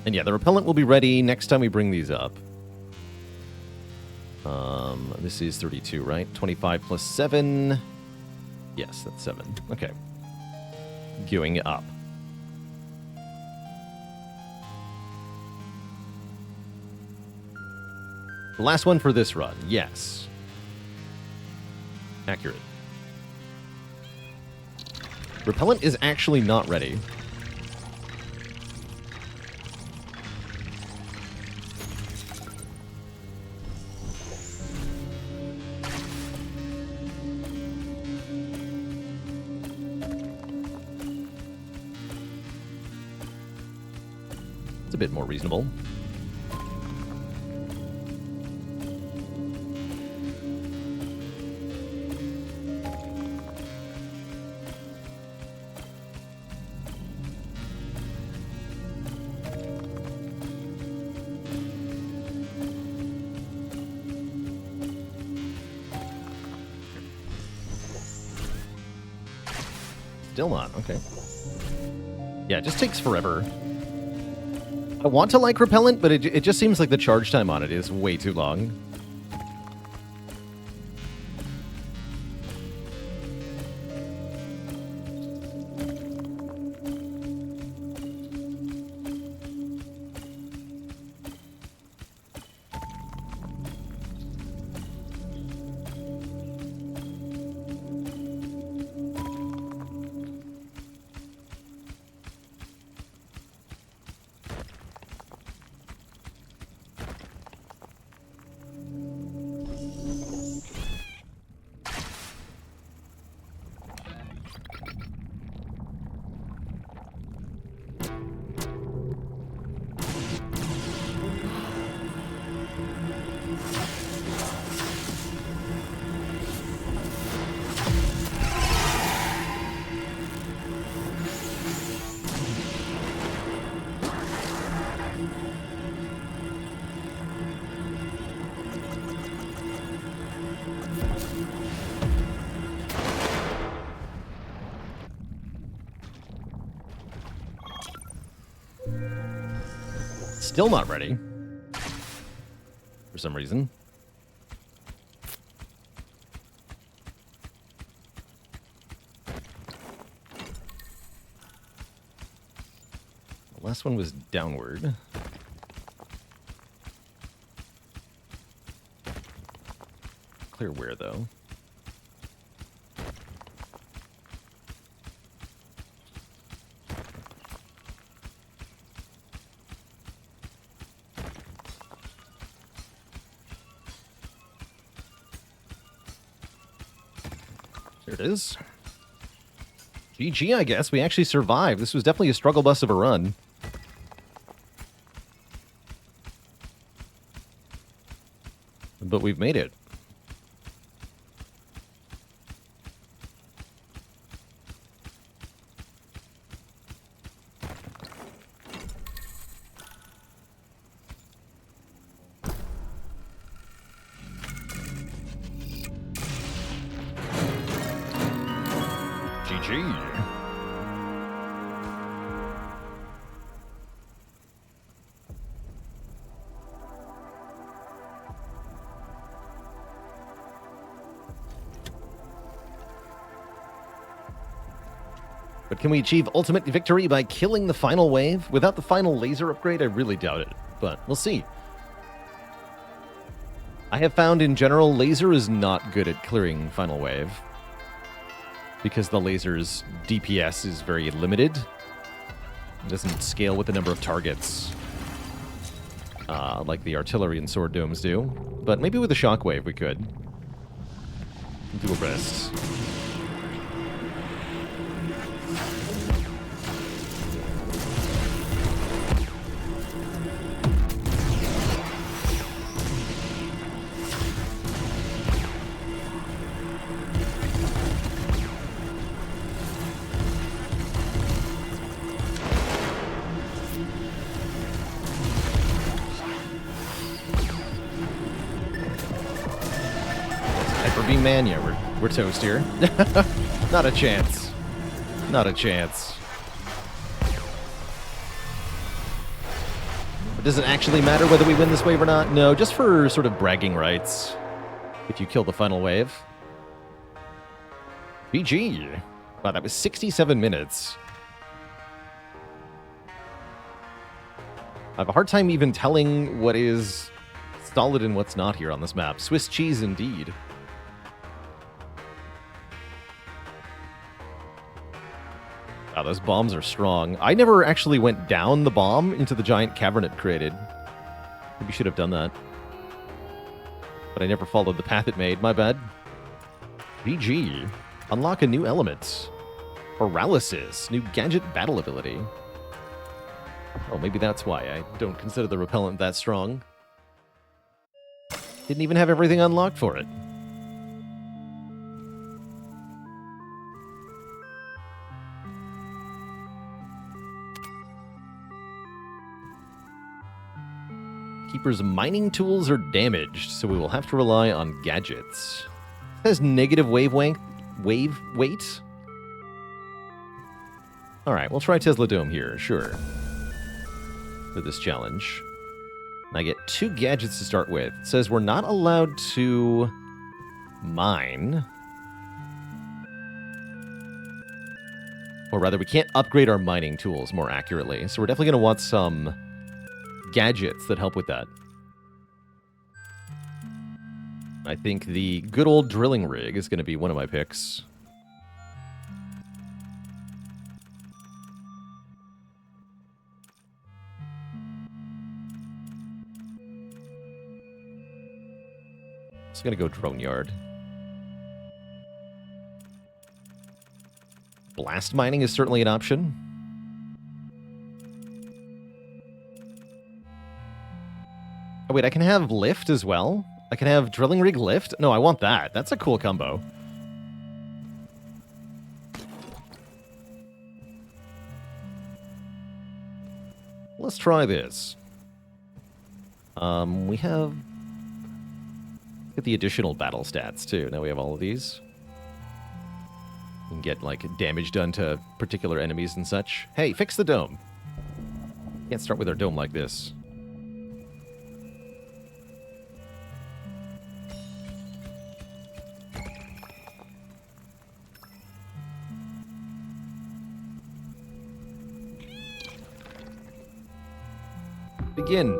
And yeah, the repellent will be ready next time we bring these up. This is 32, right? 25 plus 7... Yes, that's 7. Okay. Queuing up. The last one for this run, yes. Accurate. Repellent is actually not ready. bit more reasonable. Still not, okay. Yeah, it just takes forever. I want to like Repellent, but it just seems like the charge time on it is way too long. Still not ready. For some reason. The last one was downward. Clear where, though? There it is. GG, I guess. We actually survived. This was definitely a struggle bus of a run. But we've made it. GG. But can we achieve ultimate victory by killing the final wave? Without the final laser upgrade, I really doubt it. But we'll see. I have found in general, laser is not good at clearing final wave. Because the laser's DPS is very limited. It doesn't scale with the number of targets. Like the artillery and sword domes do. But maybe with a shockwave we could. Do a rest. Man, yeah, we're toast here. Not a chance. Not a chance. But does it actually matter whether we win this wave or not? No, just for sort of bragging rights. If you kill the final wave. GG. Wow, that was 67 minutes. I have a hard time even telling what is solid and what's not here on this map. Swiss cheese indeed. Wow, those bombs are strong. I never actually went down the bomb into the giant cavern it created. Maybe should have done that. But I never followed the path it made. My bad. GG. Unlock a new element. Paralysis. New gadget battle ability. Oh, maybe that's why I don't consider the repellent that strong. Didn't even have everything unlocked for it. Keeper's mining tools are damaged, so we will have to rely on gadgets. It has negative wave weight. Alright, we'll try Tesla Dome here, sure. For this challenge. And I get 2 gadgets to start with. It says we're not allowed to mine. Or rather, we can't upgrade our mining tools more accurately. So we're definitely going to want some gadgets that help with that. I think the good old drilling rig is going to be one of my picks. It's going to go drone yard. Blast mining is certainly an option. Oh, wait, I can have lift as well? I can have drilling rig lift? No, I want that. That's a cool combo. Let's try this. We have... Get the additional battle stats, too. Now we have all of these. We can get, like, damage done to particular enemies and such. Hey, fix the dome. Can't start with our dome like this. Begin.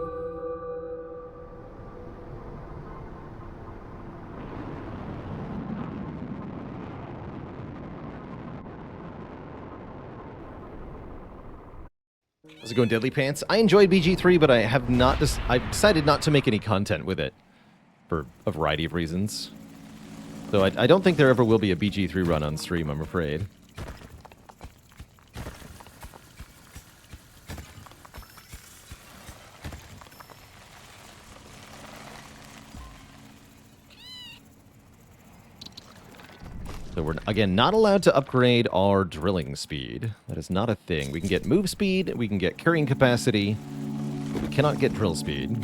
How's it going, Deadly Pants? I enjoyed BG3, but I have not. I've decided not to make any content with it for a variety of reasons. So I don't think there ever will be a BG3 run on stream, I'm afraid. So we're, again, not allowed to upgrade our drilling speed. That is not a thing. We can get move speed, we can get carrying capacity, but we cannot get drill speed.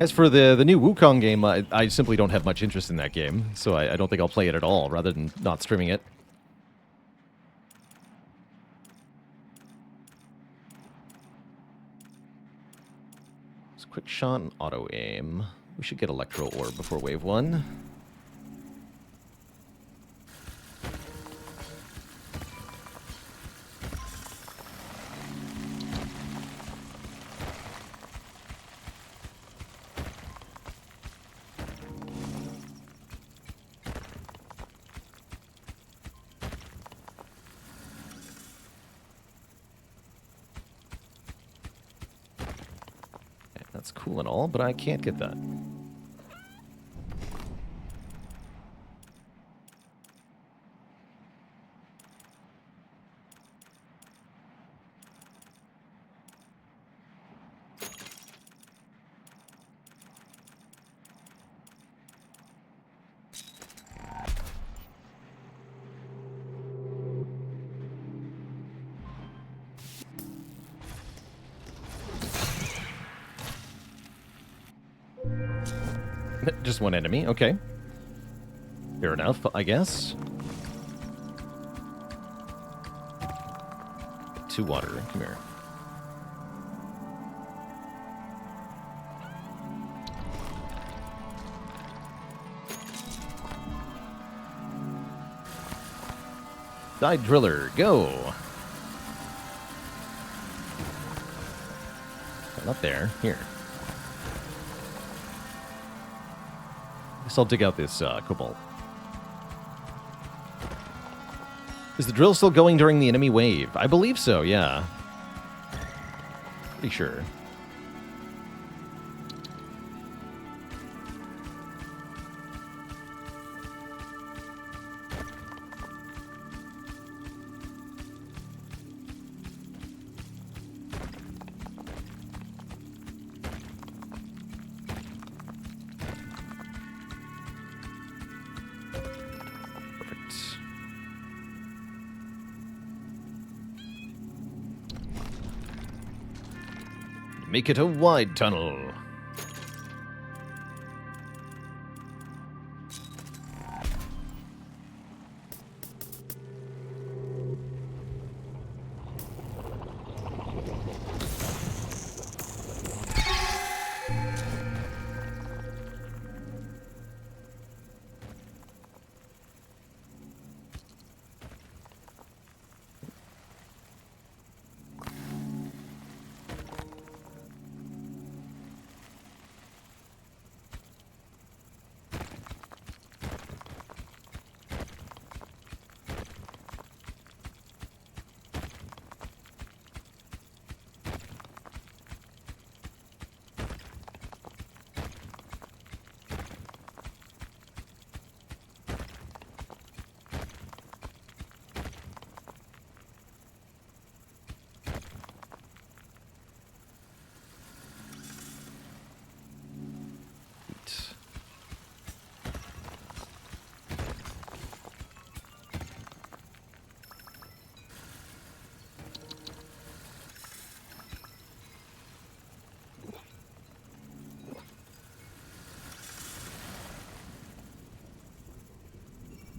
As for the new Wukong game, I simply don't have much interest in that game, so I don't think I'll play it at all, rather than not streaming it. It's quick shot and auto aim. We should get Electro Orb before Wave 1. That's cool and all, but I can't get that. Just one enemy, okay. Fair enough, I guess. 2 water, come here. Die driller, go! Not there. Here. I guess I'll dig out this cobalt. Is the drill still going during the enemy wave? I believe so, yeah. Pretty sure. Make it a wide tunnel.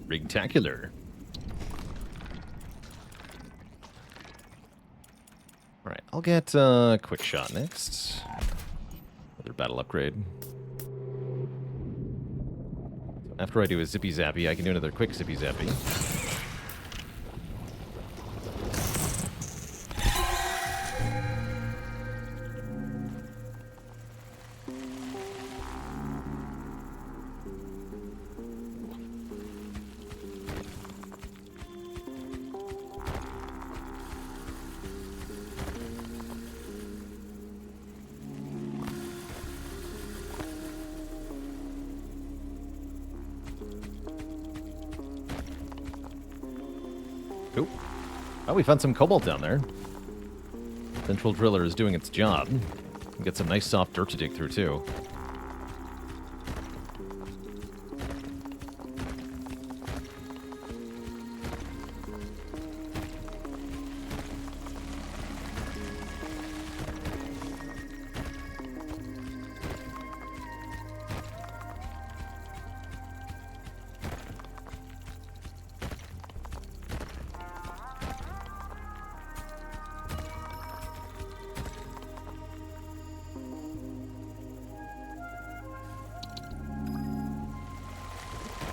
Rigtacular. Alright, I'll get quick shot next. Another battle upgrade. After I do a zippy zappy, I can do another quick zippy zappy. Cool. Oh, we found some cobalt down there. Central driller is doing its job. We get some nice soft dirt to dig through, too.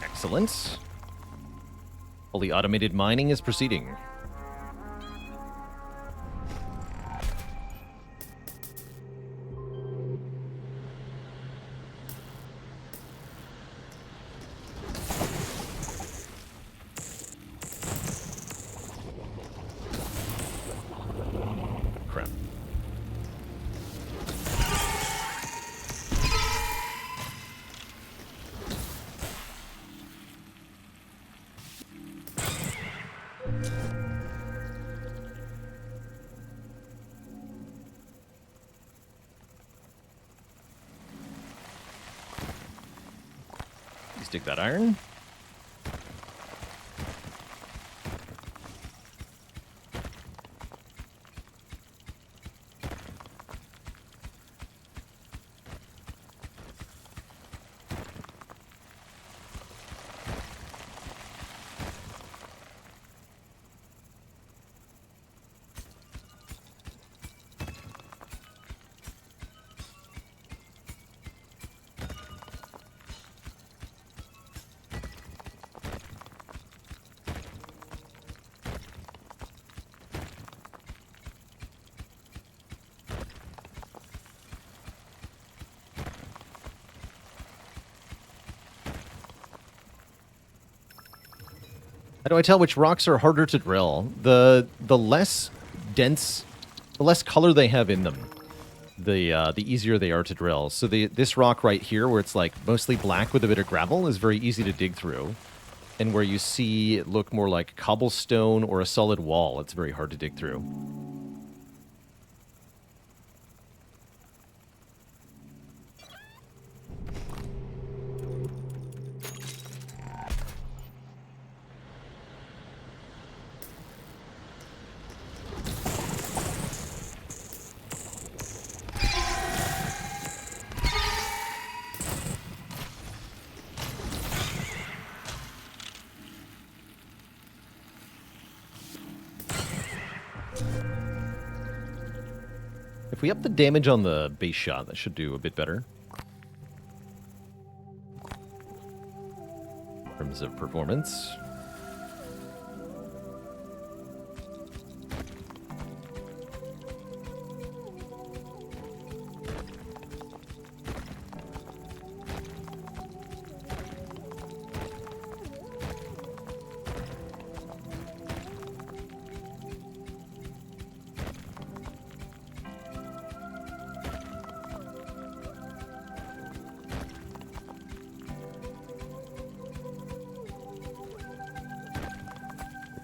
Excellent. Fully automated mining is proceeding. Crap. Stick that iron. How do I tell which rocks are harder to drill? The less dense, the less color they have in them, the easier they are to drill. So this rock right here, where it's like mostly black with a bit of gravel, is very easy to dig through. And where you see it look more like cobblestone or a solid wall, it's very hard to dig through. If we up the damage on the base shot, that should do a bit better. In terms of performance.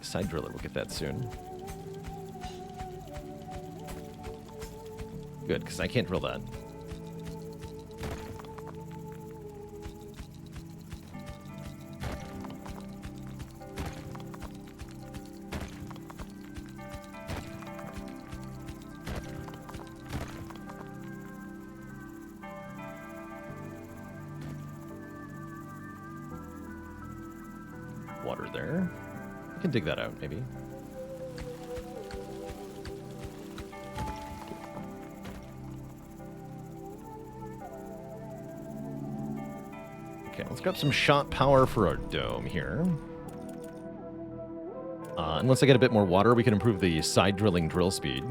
Side driller, we'll get that soon. Good, because I can't drill that. Water there. I can dig that out, maybe. Okay, let's grab some shot power for our dome here. And once I get a bit more water, we can improve the side drilling drill speed.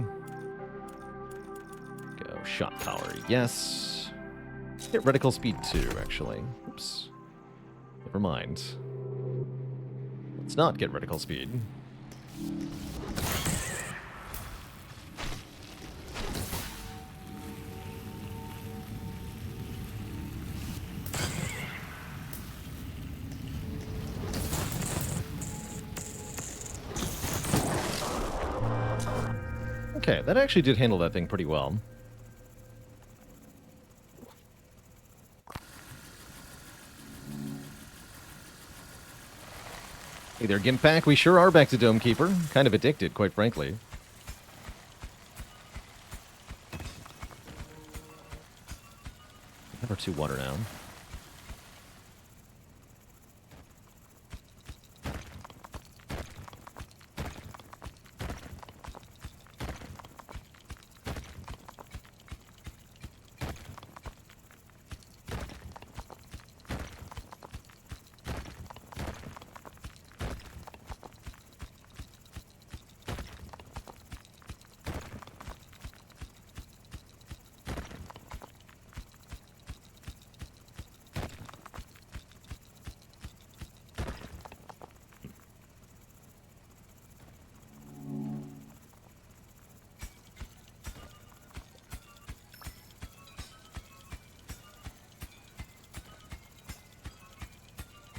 Go, shot power, yes. Get reticle speed too, actually. Oops. Never mind. Let's not get reticle speed. Okay, that actually did handle that thing pretty well. Hey there, Gimp Pack. We sure are back to Dome Keeper. Kind of addicted, quite frankly. Number 2 water now.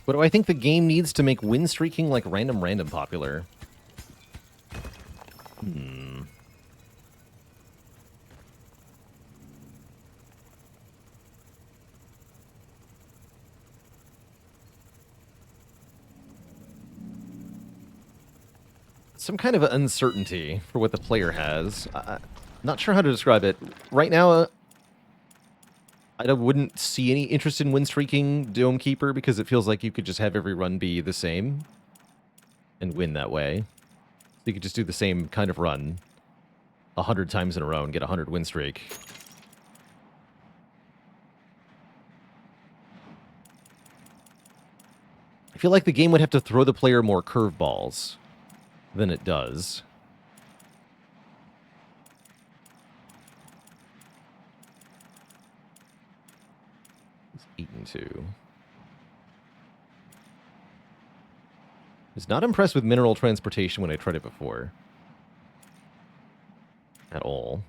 What do I think the game needs to make win streaking like random popular? Some kind of uncertainty for what the player has. Not sure how to describe it. Right now, I wouldn't see any interest in win streaking Dome Keeper because it feels like you could just have every run be the same and win that way. So you could just do the same kind of run 100 times in a row and get a 100 win streak. I feel like the game would have to throw the player more curveballs than it does. It's eaten too. Was not impressed with mineral transportation when I tried it before. At all.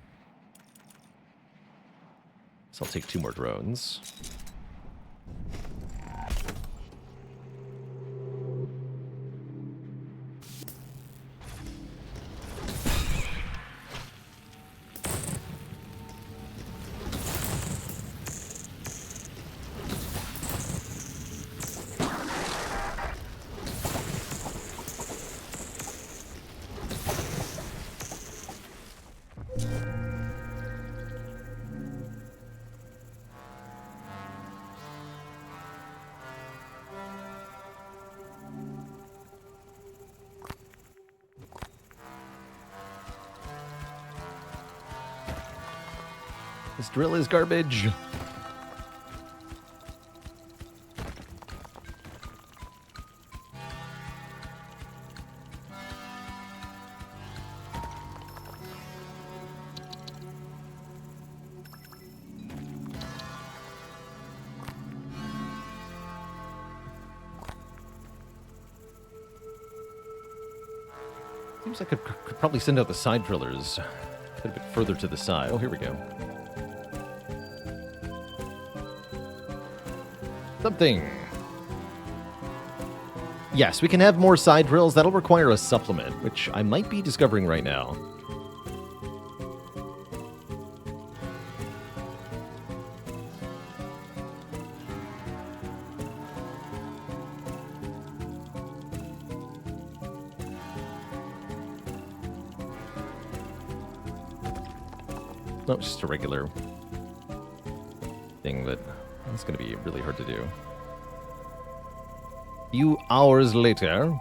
So I'll take 2 more drones. This drill is garbage. Seems like I could probably send out the side drillers a bit further to the side. Oh, here we go. Something. Yes, we can have more side drills. That'll require a supplement, which I might be discovering right now. No, it's just a regular thing that it's going to be really hard to do. A few hours later.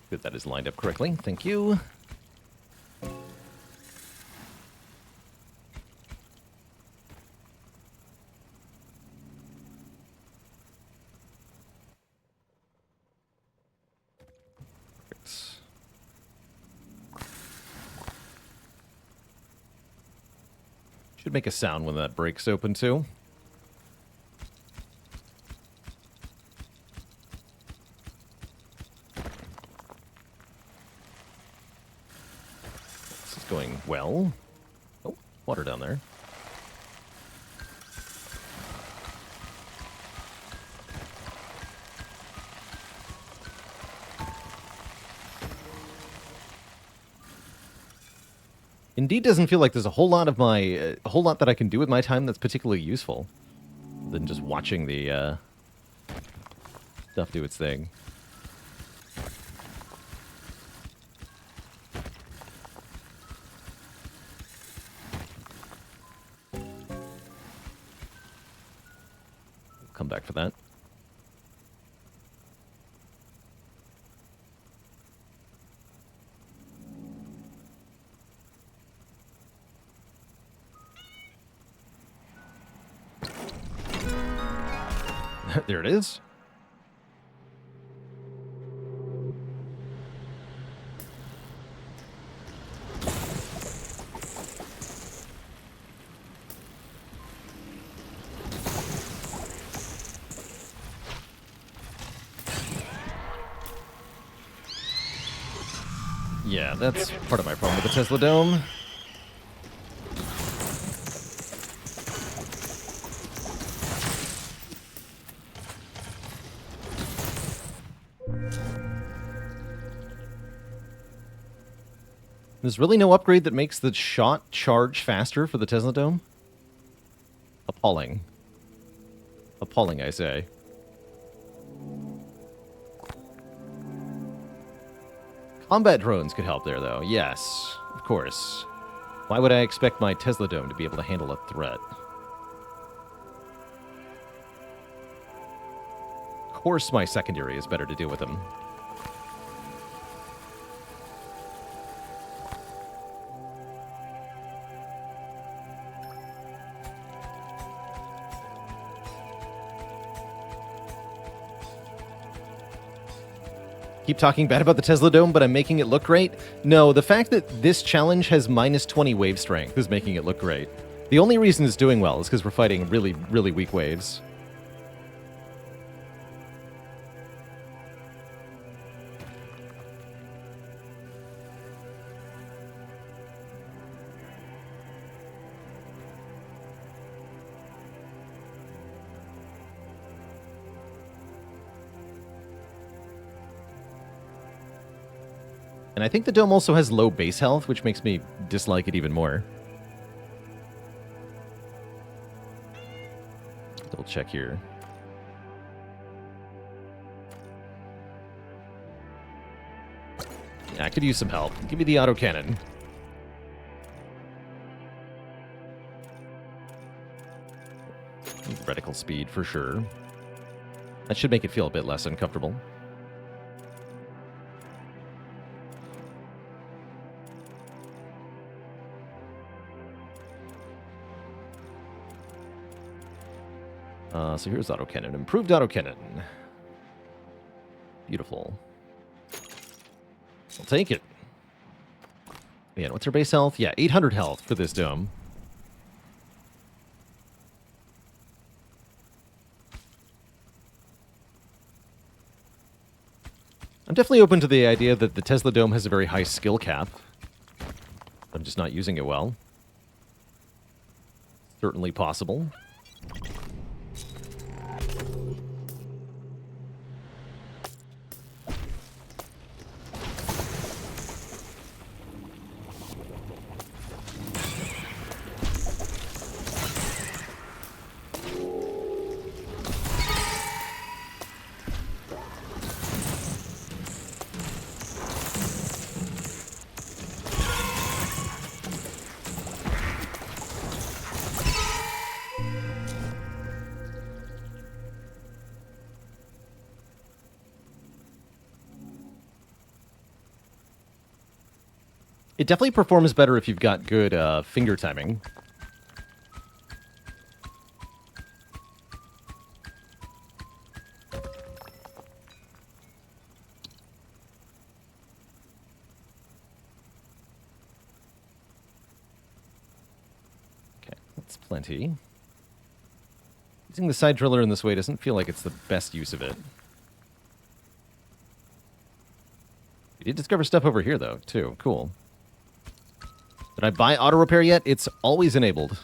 Good, that is lined up correctly. Thank you. Perfect. Should make a sound when that breaks open too. Going well. Oh, water down there. Indeed doesn't feel like there's a whole lot of a whole lot that I can do with my time that's particularly useful than just watching the stuff do its thing. Come back for that. There it is. Yeah, that's part of my problem with the Tesla Dome. There's really no upgrade that makes the shot charge faster for the Tesla Dome? Appalling. Appalling, I say. Combat drones could help there, though. Yes, of course. Why would I expect my Tesla Dome to be able to handle a threat? Of course my secondary is better to deal with them. Keep talking bad about the Tesla Dome, but I'm making it look great? No, the fact that this challenge has minus 20 wave strength is making it look great. The only reason it's doing well is because we're fighting really, really weak waves. And I think the Dome also has low base health, which makes me dislike it even more. Double check here. Yeah, I could use some help. Give me the autocannon. Reticle speed for sure. That should make it feel a bit less uncomfortable. So here's autocannon. Improved autocannon. Beautiful. I'll take it. Man, what's her base health? Yeah, 800 health for this dome. I'm definitely open to the idea that the Tesla Dome has a very high skill cap. I'm just not using it well. Certainly possible. It definitely performs better if you've got good finger timing. Okay, that's plenty. Using the side driller in this way doesn't feel like it's the best use of it. We did discover stuff over here, though, too. Cool. Did I buy auto repair yet? It's always enabled.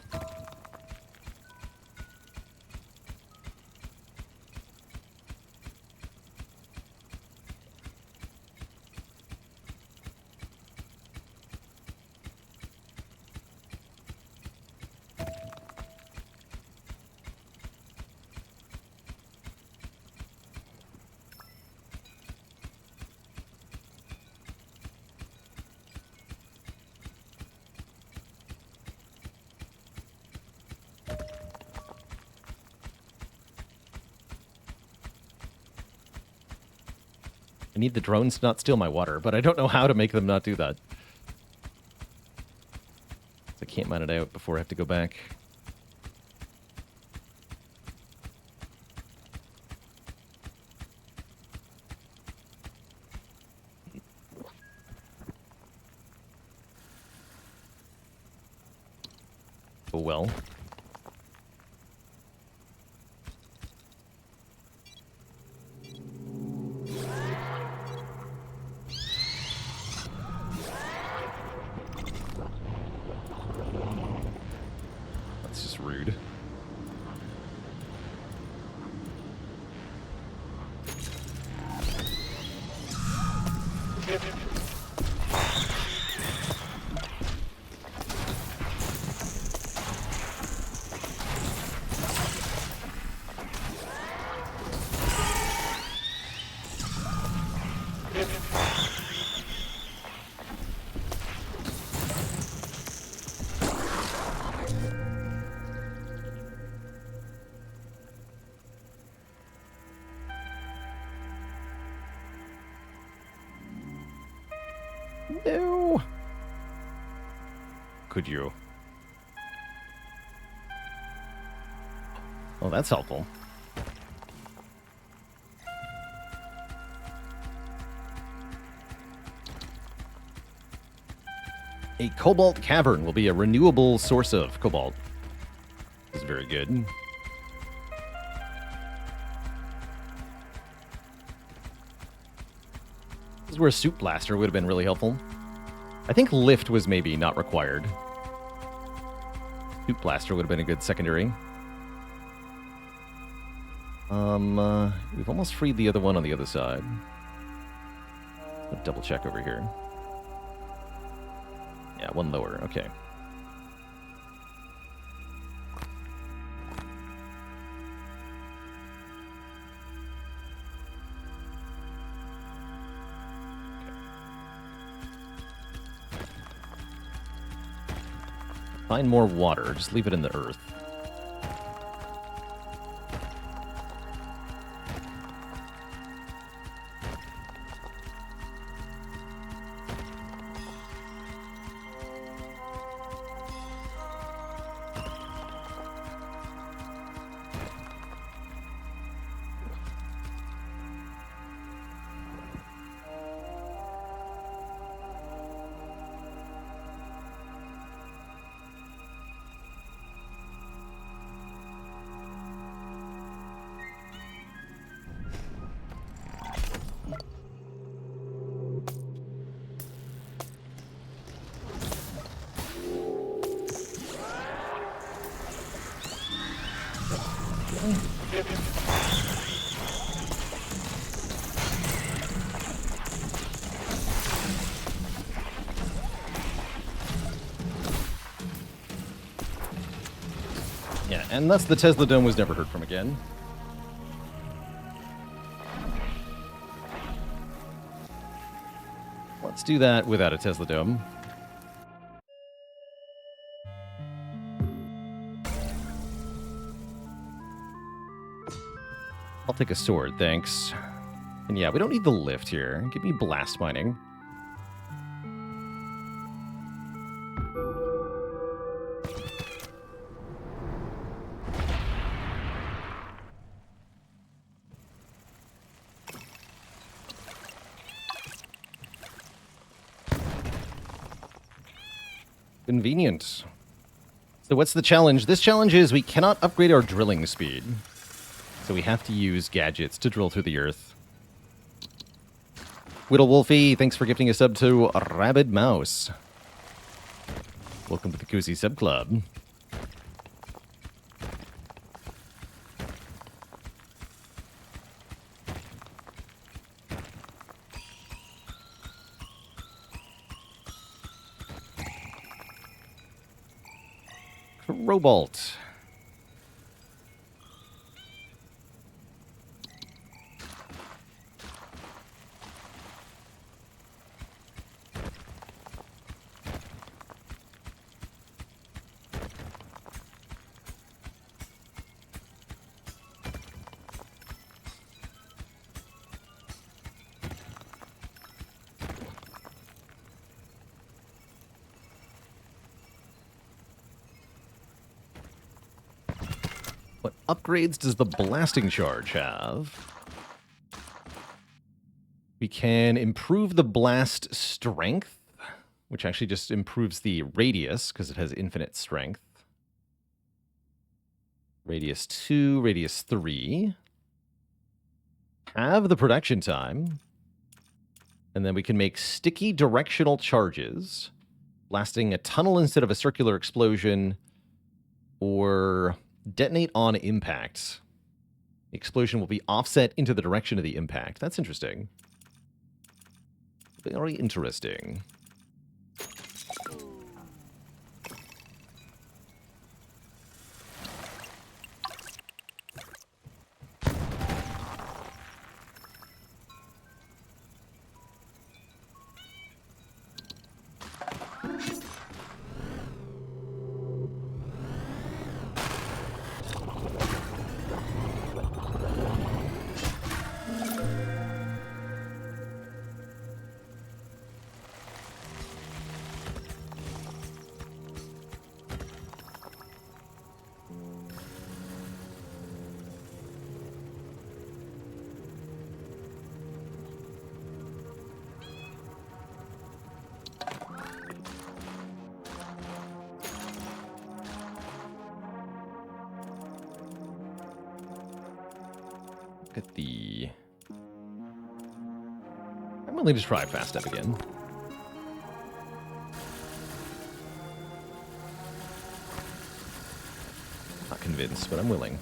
I need the drones to not steal my water, but I don't know how to make them not do that. I can't mine it out before I have to go back. Oh well. Rude. No. Could you? Oh, that's helpful. A cobalt cavern will be a renewable source of cobalt. This is very good. This is where Soup Blaster would have been really helpful. I think Lift was maybe not required. Soup Blaster would have been a good secondary. We've almost freed the other one on the other side. I'll double check over here. Yeah, one lower. Okay. Find more water. Just leave it in the earth. Yeah, and thus the Tesla Dome was never heard from again. Let's do that without a Tesla Dome. I'll take a sword, thanks. And yeah, we don't need the lift here. Give me blast mining. Convenient. So what's the challenge? This challenge is we cannot upgrade our drilling speed. So we have to use gadgets to drill through the earth. Whittle Wolfie, thanks for gifting a sub to Rabid Mouse. Welcome to the Cozy Sub Club. Cobalt. What upgrades does the blasting charge have? We can improve the blast strength, which actually just improves the radius because it has infinite strength. Radius 2, radius 3. Have the production time. And then we can make sticky directional charges, blasting a tunnel instead of a circular explosion, or detonate on impact. The explosion will be offset into the direction of the impact. That's interesting. Very interesting. Look at the... I'm willing to try fast step again. Not convinced, but I'm willing.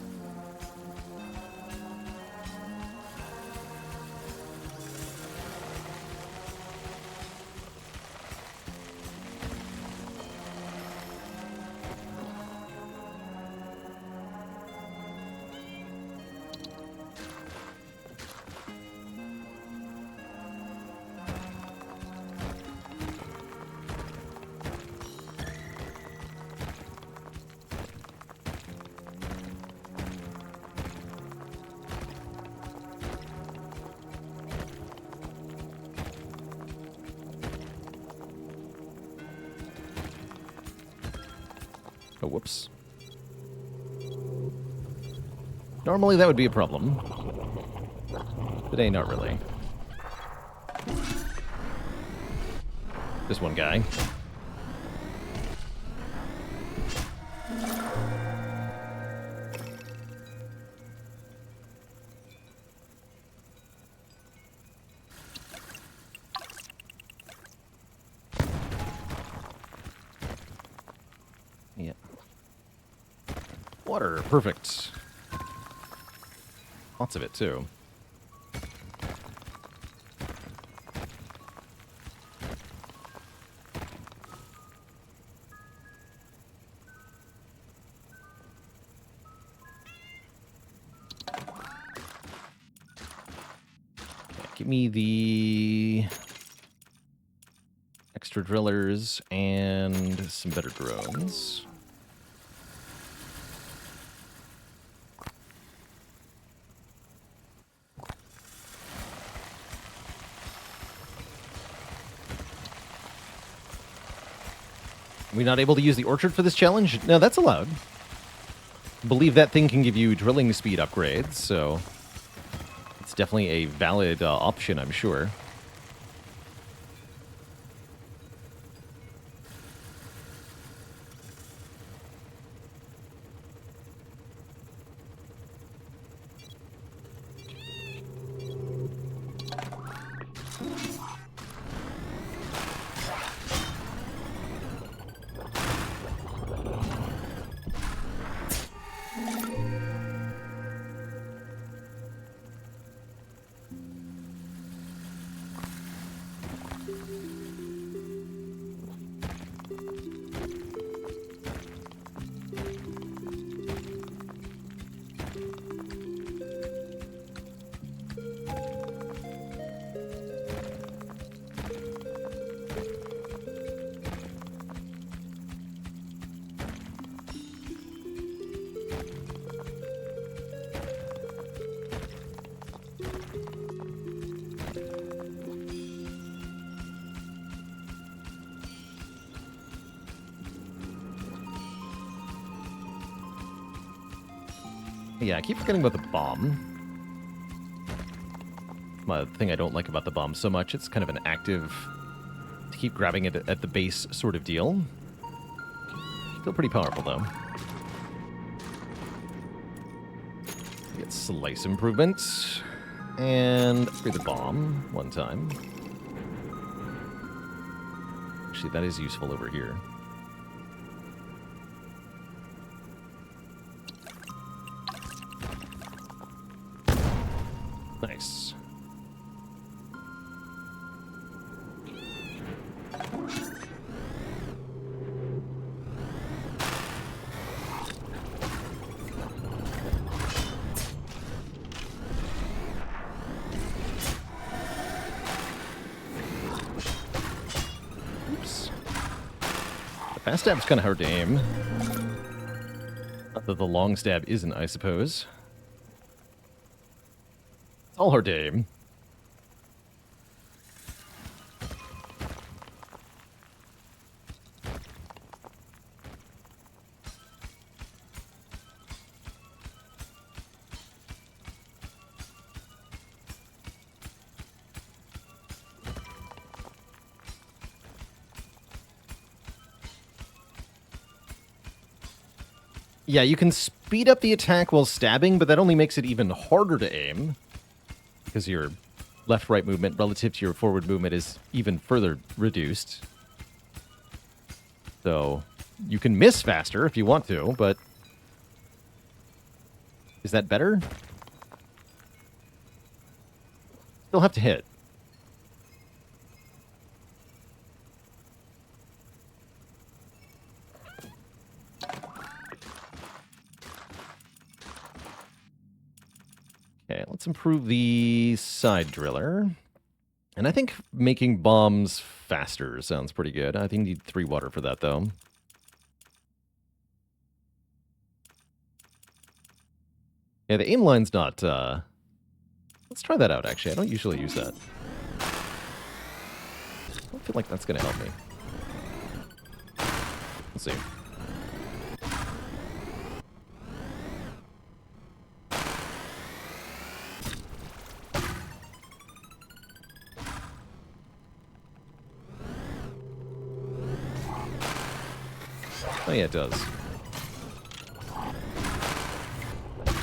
Oh, whoops. Normally that would be a problem. Today, not really. This one guy. Yeah. Water, perfect. Lots of it, too. Give me the extra drillers and some better drones. Are we not able to use the orchard for this challenge? No, that's allowed. I believe that thing can give you drilling speed upgrades, so it's definitely a valid option, I'm sure. Yeah, I keep forgetting about the bomb. The thing I don't like about the bomb so much, it's kind of an active, to keep grabbing it at the base sort of deal. Still pretty powerful, though. Get slice improvement. And upgrade the bomb one time. Actually, that is useful over here. Nice. Oops. The fast stab's kind of hard to aim. Not that the long stab isn't, I suppose. It's all hard to aim. Yeah, you can speed up the attack while stabbing, but that only makes it even harder to aim. Because your left-right movement relative to your forward movement is even further reduced. So, you can miss faster if you want to, but... Is that better? Still have to hit. Okay, let's improve the side driller. And I think making bombs faster sounds pretty good. I think you need 3 water for that, though. Yeah, the aim line's not... Let's try that out, actually. I don't usually use that. I don't feel like that's going to help me. Let's see. Oh yeah, it does.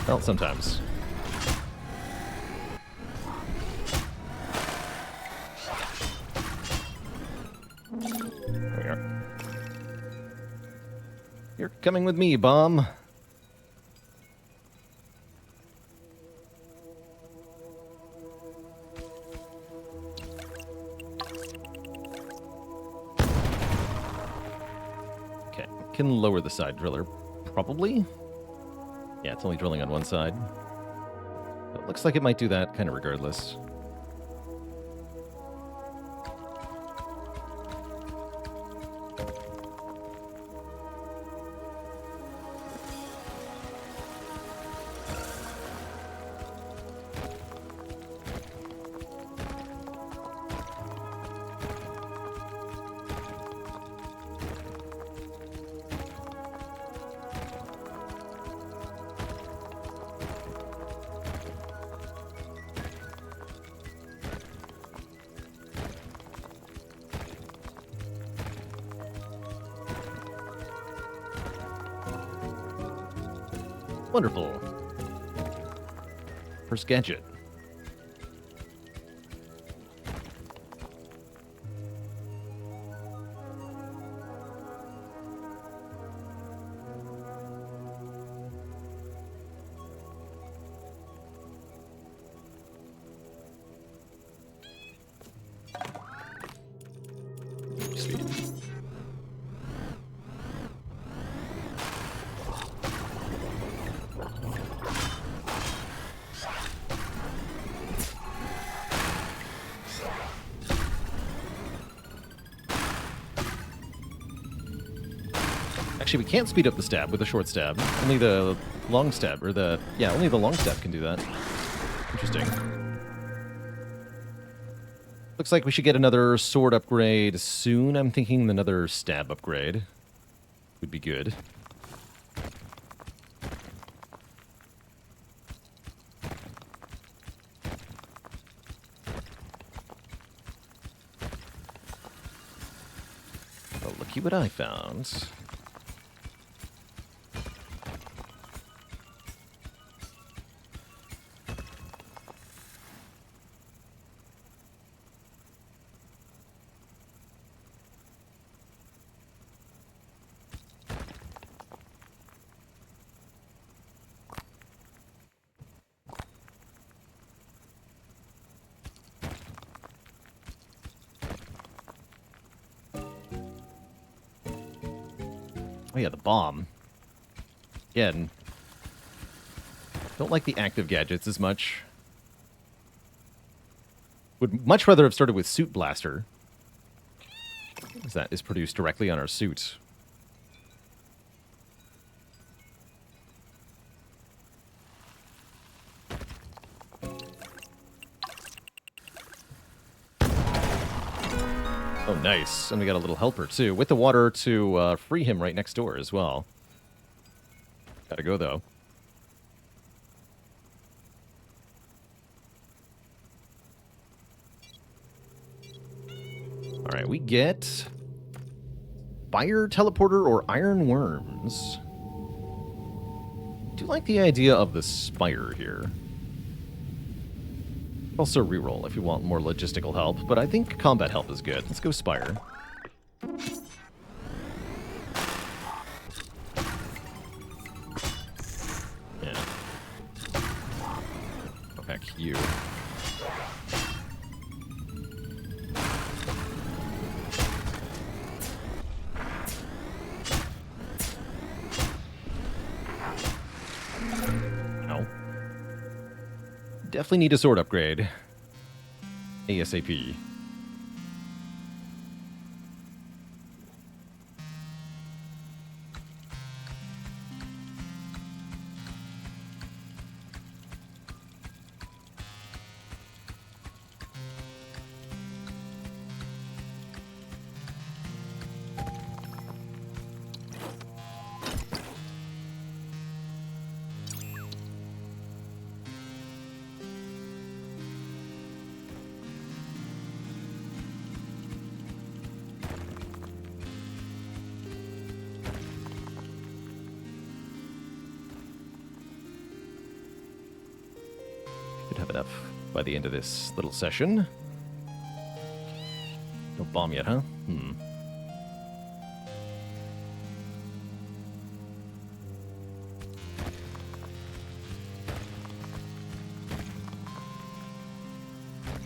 Well, sometimes. There we are. You're coming with me, bomb. Okay, can lower the side driller, probably. Yeah, it's only drilling on one side. But it looks like it might do that kind of regardless. Wonderful. First gadget. Sweet. Actually, we can't speed up the stab with a short stab. Only the long stab, or the... Yeah, only the long stab can do that. Interesting. Looks like we should get another sword upgrade soon. I'm thinking another stab upgrade would be good. Oh, looky what I found. Oh yeah, the bomb. Again, don't like the active gadgets as much. Would much rather have started with Suit Blaster, as that is produced directly on our suit. Oh, nice. And we got a little helper, too, with the water to free him right next door as well. Gotta go, though. Alright, we get Spire Teleporter or Iron Worms. I do like the idea of the Spire here. Also reroll if you want more logistical help, but I think combat help is good. Let's go Spire. Yeah. Oh, heck, you. Definitely need a sword upgrade. ASAP. Have enough by the end of this little session. No bomb yet, huh?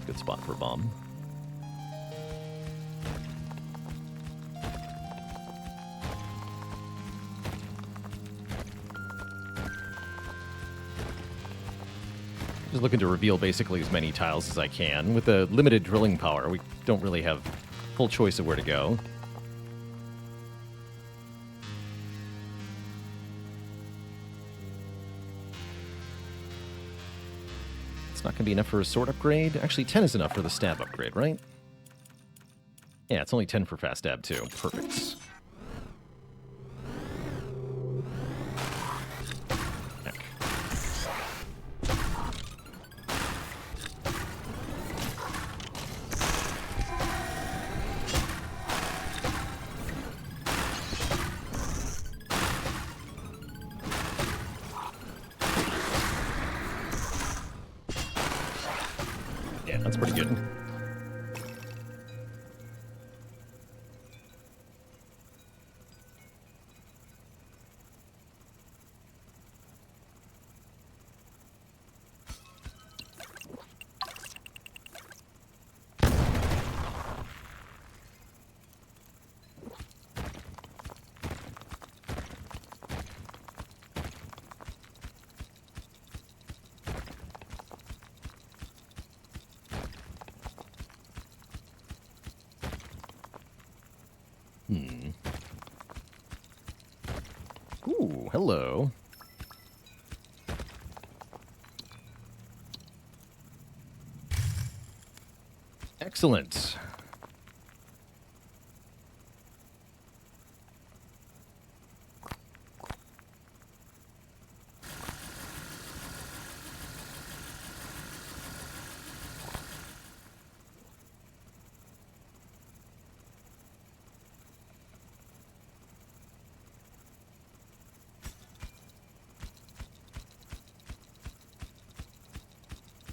Good spot for a bomb. Just looking to reveal basically as many tiles as I can. With the limited drilling power, we don't really have full choice of where to go. It's not going to be enough for a sword upgrade. Actually, 10 is enough for the stab upgrade, right? Yeah, it's only 10 for fast stab, too. Perfect. That's pretty good. Ooh, hello. Excellent.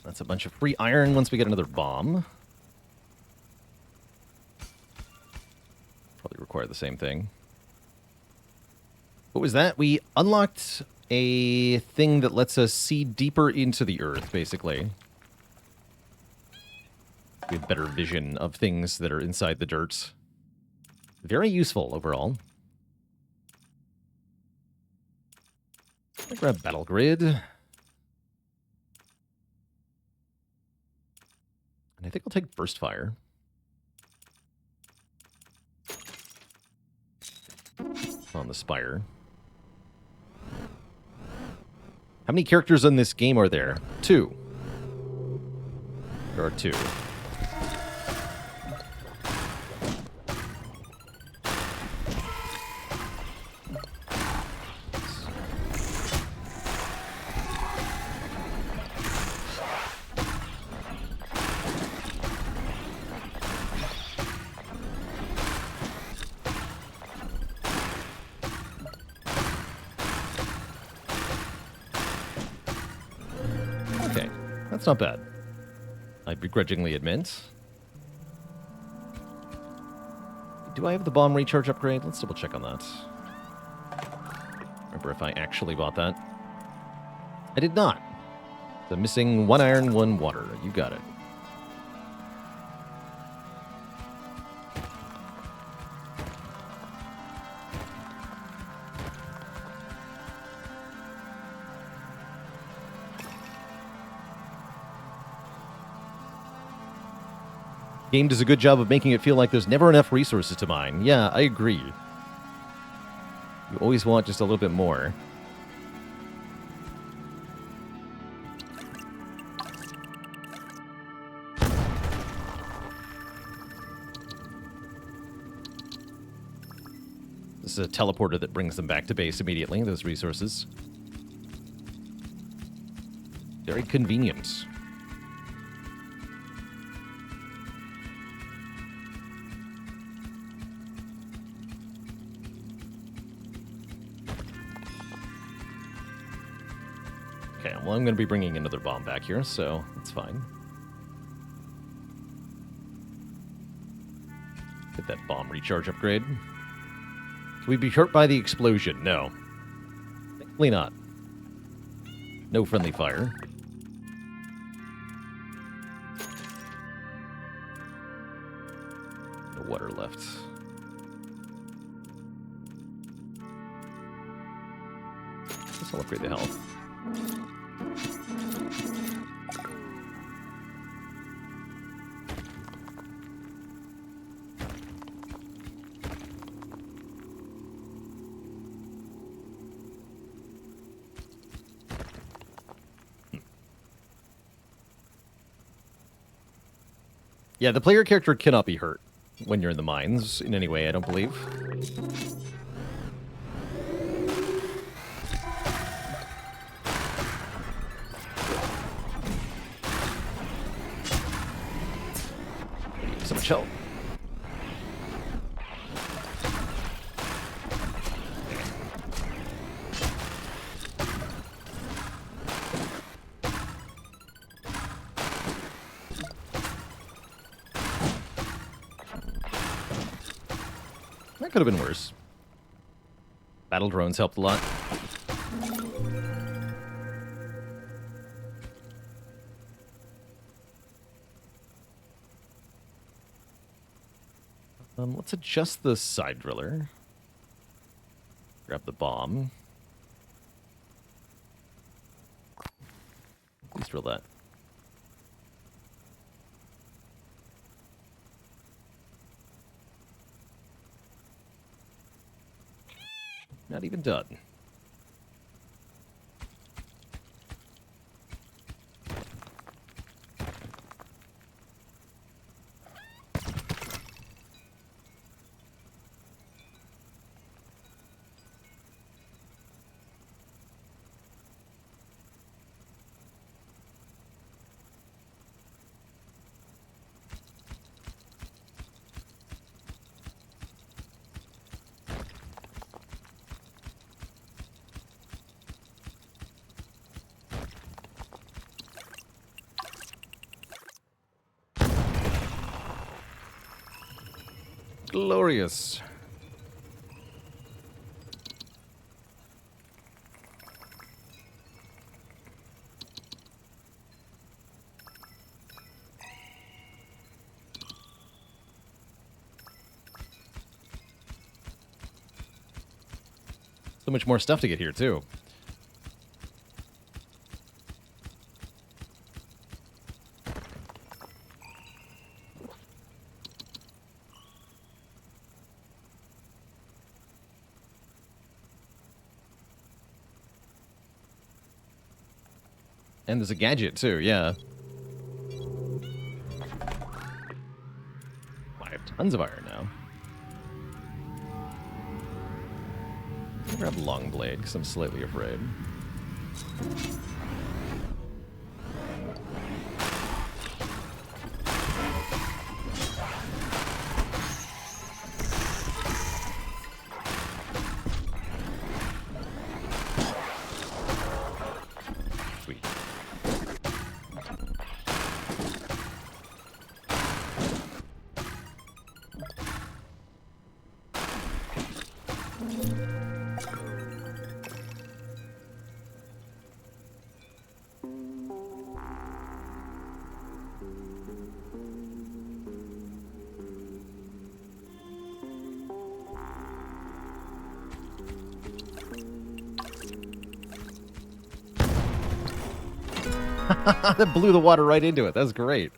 That's a bunch of free iron once we get another bomb. Probably require the same thing. What was that? We unlocked a thing that lets us see deeper into the earth, basically. We have better vision of things that are inside the dirt. Very useful overall. I'll grab Battle Grid. And I think I'll take Burst Fire. On the Spire. How many characters in this game are there? 2. There are 2. Okay, that's not bad. I begrudgingly admit. Do I have the bomb recharge upgrade? Let's double check on that. Remember if I actually bought that. I did not. So missing 1 iron, 1 water. You got it. Game does a good job of making it feel like there's never enough resources to mine. Yeah, I agree. You always want just a little bit more. This is a teleporter that brings them back to base immediately, those resources. Very convenient. Okay, well, I'm going to be bringing another bomb back here, so that's fine. Get that bomb recharge upgrade. Can we be hurt by the explosion? No. Thankfully not. No friendly fire. No water left. Guess I'll upgrade the health. Yeah, the player character cannot be hurt when you're in the mines in any way, I don't believe. So much help. That could have been worse. Battle drones helped a lot. Let's adjust the side driller. Grab the bomb. Please drill that. Not even done. Glorious. So much more stuff to get here, too. And there's a gadget, too, yeah. I have tons of iron now. I'll grab long blade, because I'm slightly afraid. That blew the water right into it. That's great.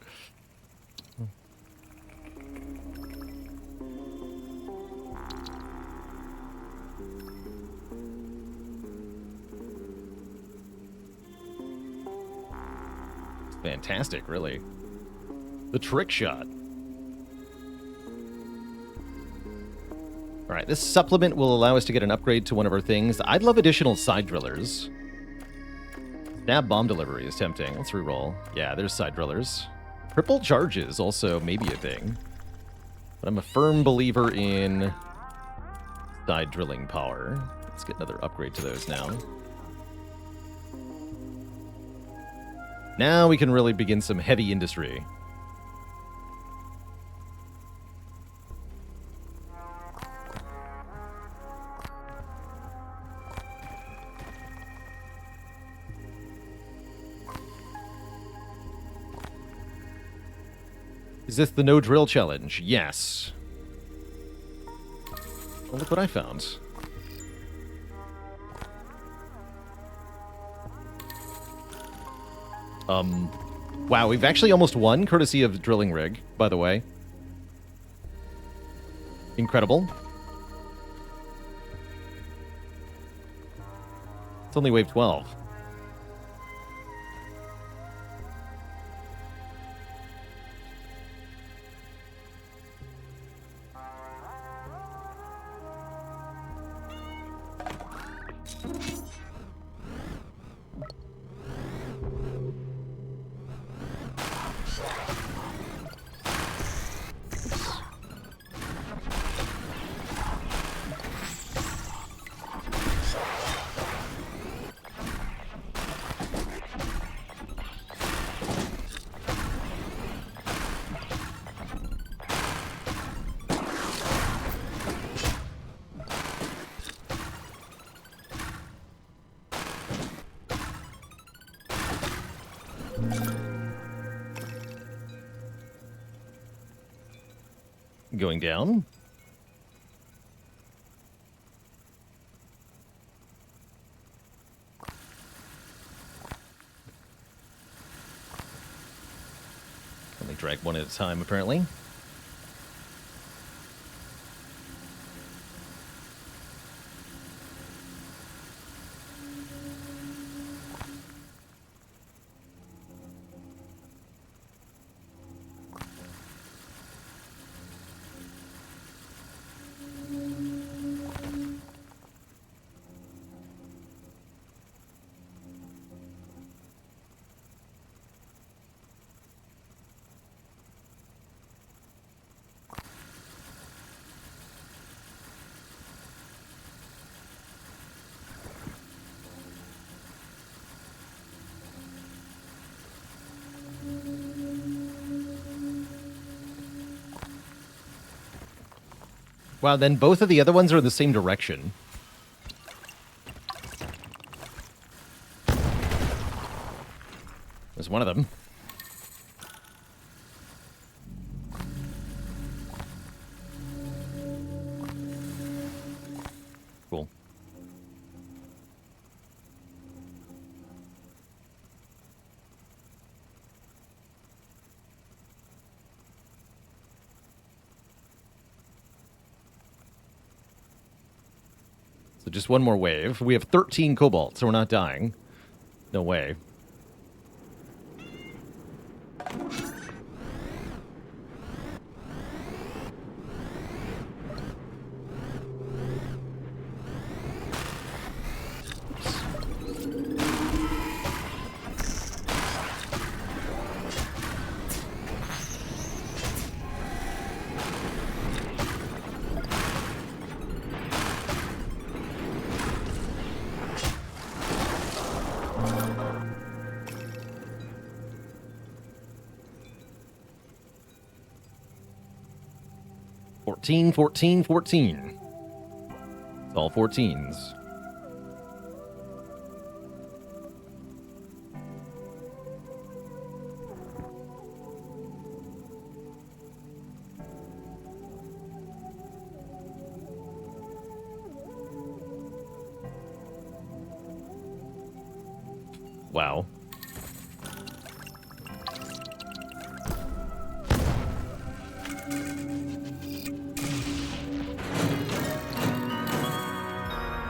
Fantastic, really. The trick shot. All right, this supplement will allow us to get an upgrade to one of our things. I'd love additional side drillers. Snap bomb delivery is tempting. Let's reroll. Yeah, there's side drillers. Triple charges also maybe a thing. But I'm a firm believer in side drilling power. Let's get another upgrade to those now. Now we can really begin some heavy industry. Is this the no drill challenge? Yes. Well, look what I found. Wow, we've actually almost won, courtesy of the drilling rig, by the way. Incredible. It's only wave 12. Going down. Only drag one at a time, apparently. Wow, then both of the other ones are in the same direction. There's one of them. Cool. So just one more wave. We have 13 cobalt, so we're not dying. No way. Fourteen, 14, 14. It's all 14s. Wow.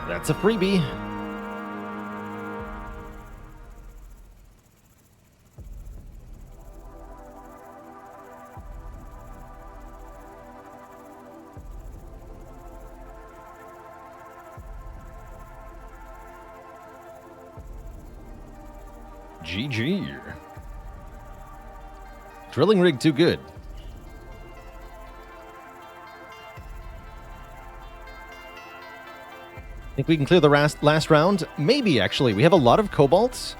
That's a freebie. GG. Drilling rig too good. Think we can clear the last round? Maybe, actually. We have a lot of cobalt,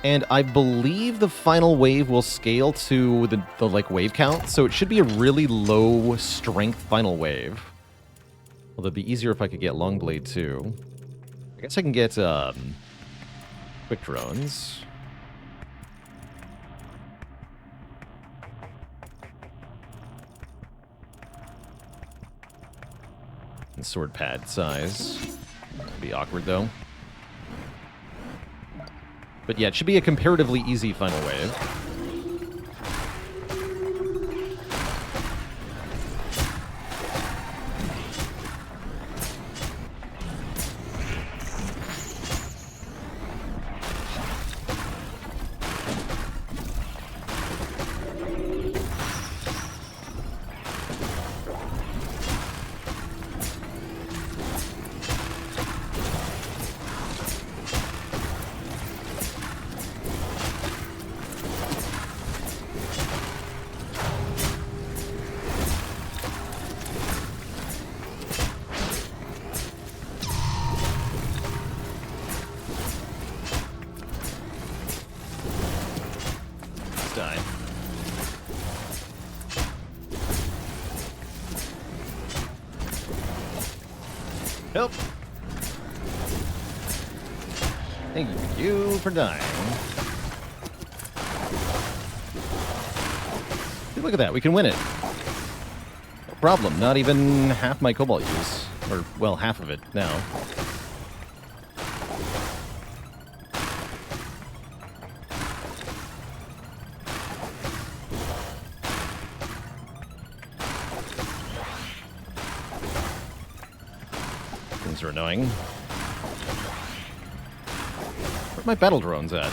and I believe the final wave will scale to the like wave count, so it should be a really low strength final wave. Although it'd be easier if I could get long blade too. I guess I can get quick drones. And sword pad size. Be awkward, though. But yeah, it should be a comparatively easy final wave. Die. Nope. Thank you for dying. Hey, look at that, we can win it. No problem, not even half my cobalt use. Or, well, half of it now. Things are annoying. Where's my battle drones at?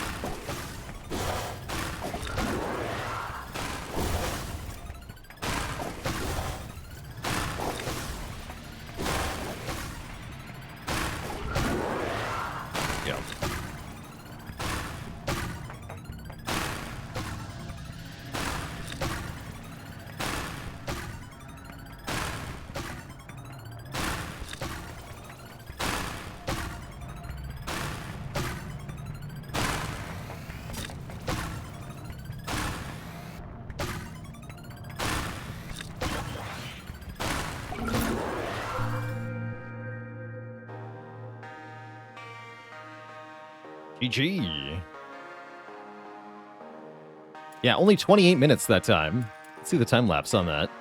Go. GG. Yeah, only 28 minutes that time. Let's see the time lapse on that.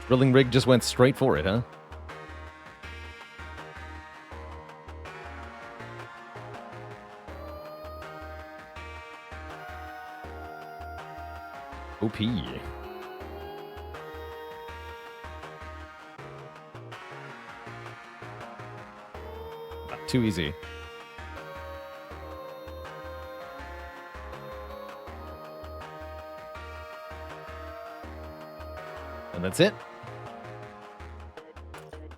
Drilling rig just went straight for it, huh? OP. Too easy. And that's it.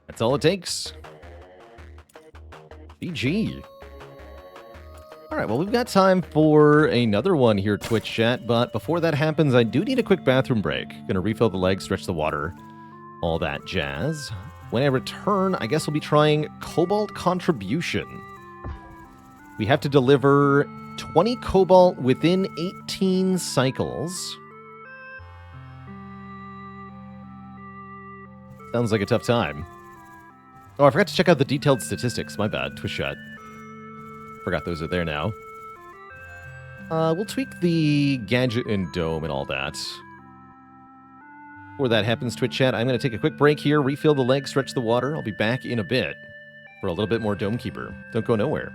That's all it takes. GG. All right, well, we've got time for another one here, Twitch chat, but before that happens, I do need a quick bathroom break. Gonna refill the legs, stretch the water, all that jazz. When I return, I guess we'll be trying Cobalt Contribution. We have to deliver 20 Cobalt within 18 cycles. Sounds like a tough time. Oh, I forgot to check out the detailed statistics. My bad, Twitch chat. Forgot those are there now. We'll tweak the gadget and dome and all that. Before that happens, Twitch chat, I'm going to take a quick break here, refill the leg, stretch the water. I'll be back in a bit for a little bit more Dome Keeper. Don't go nowhere.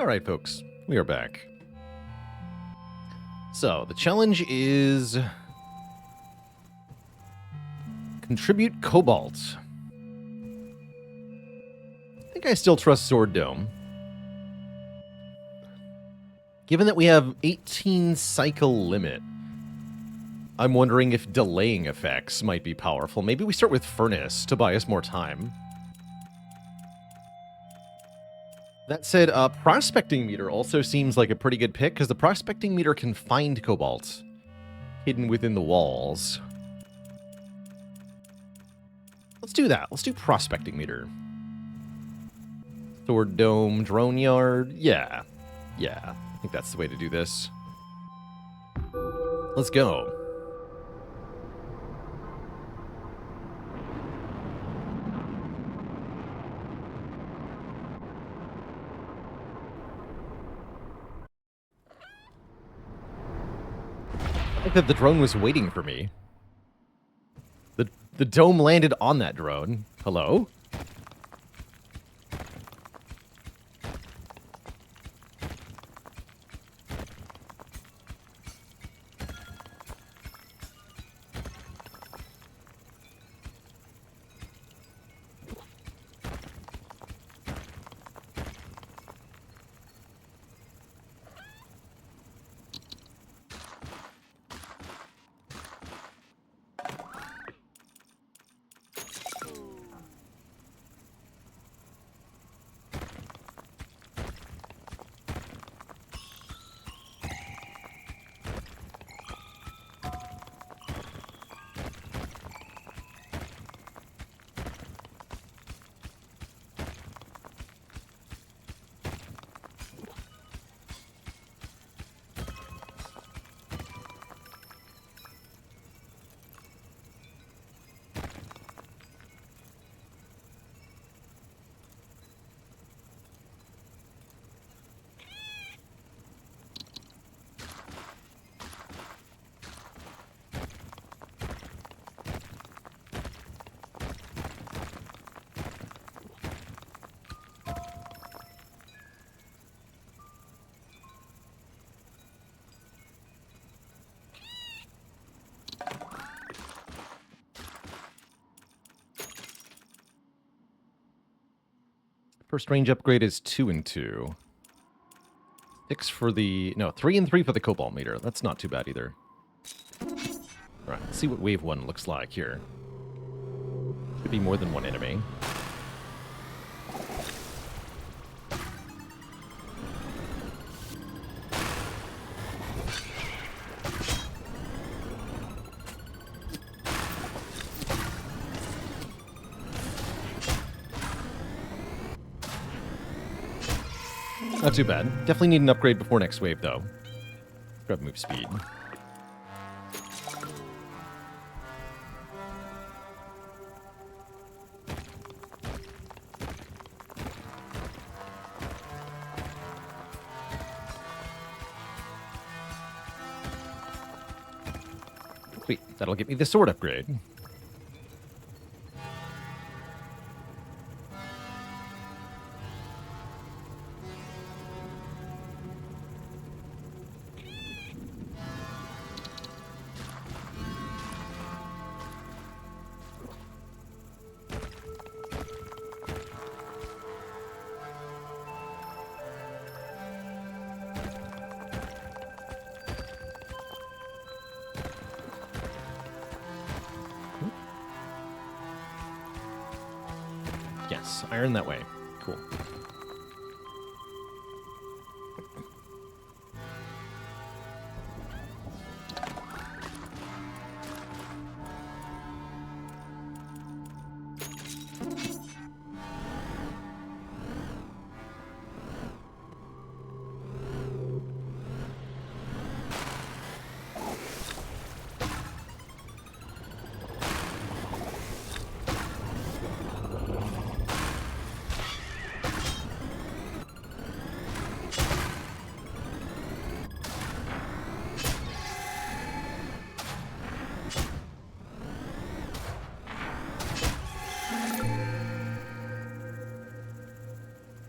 All right, folks, we are back. So, the challenge is contribute cobalt. I think I still trust Sword Dome. Given that we have 18 cycle limit, I'm wondering if delaying effects might be powerful. Maybe we start with Furnace to buy us more time. That said, Prospecting Meter also seems like a pretty good pick, because the Prospecting Meter can find cobalt hidden within the walls. Let's do that. Let's do Prospecting Meter. Sword Dome, Drone Yard. Yeah. I think that's the way to do this. Let's go. I think that the drone was waiting for me. The dome landed on that drone. Hello? First range upgrade is 2 and 2. 6 for the... No, 3 and 3 for the cobalt meter. That's not too bad either. Alright, let's see what wave 1 looks like here. Could be more than one enemy. Not too bad. Definitely need an upgrade before next wave, though. Grab move speed. Sweet. That'll get me the sword upgrade. Yes, iron that way. Cool.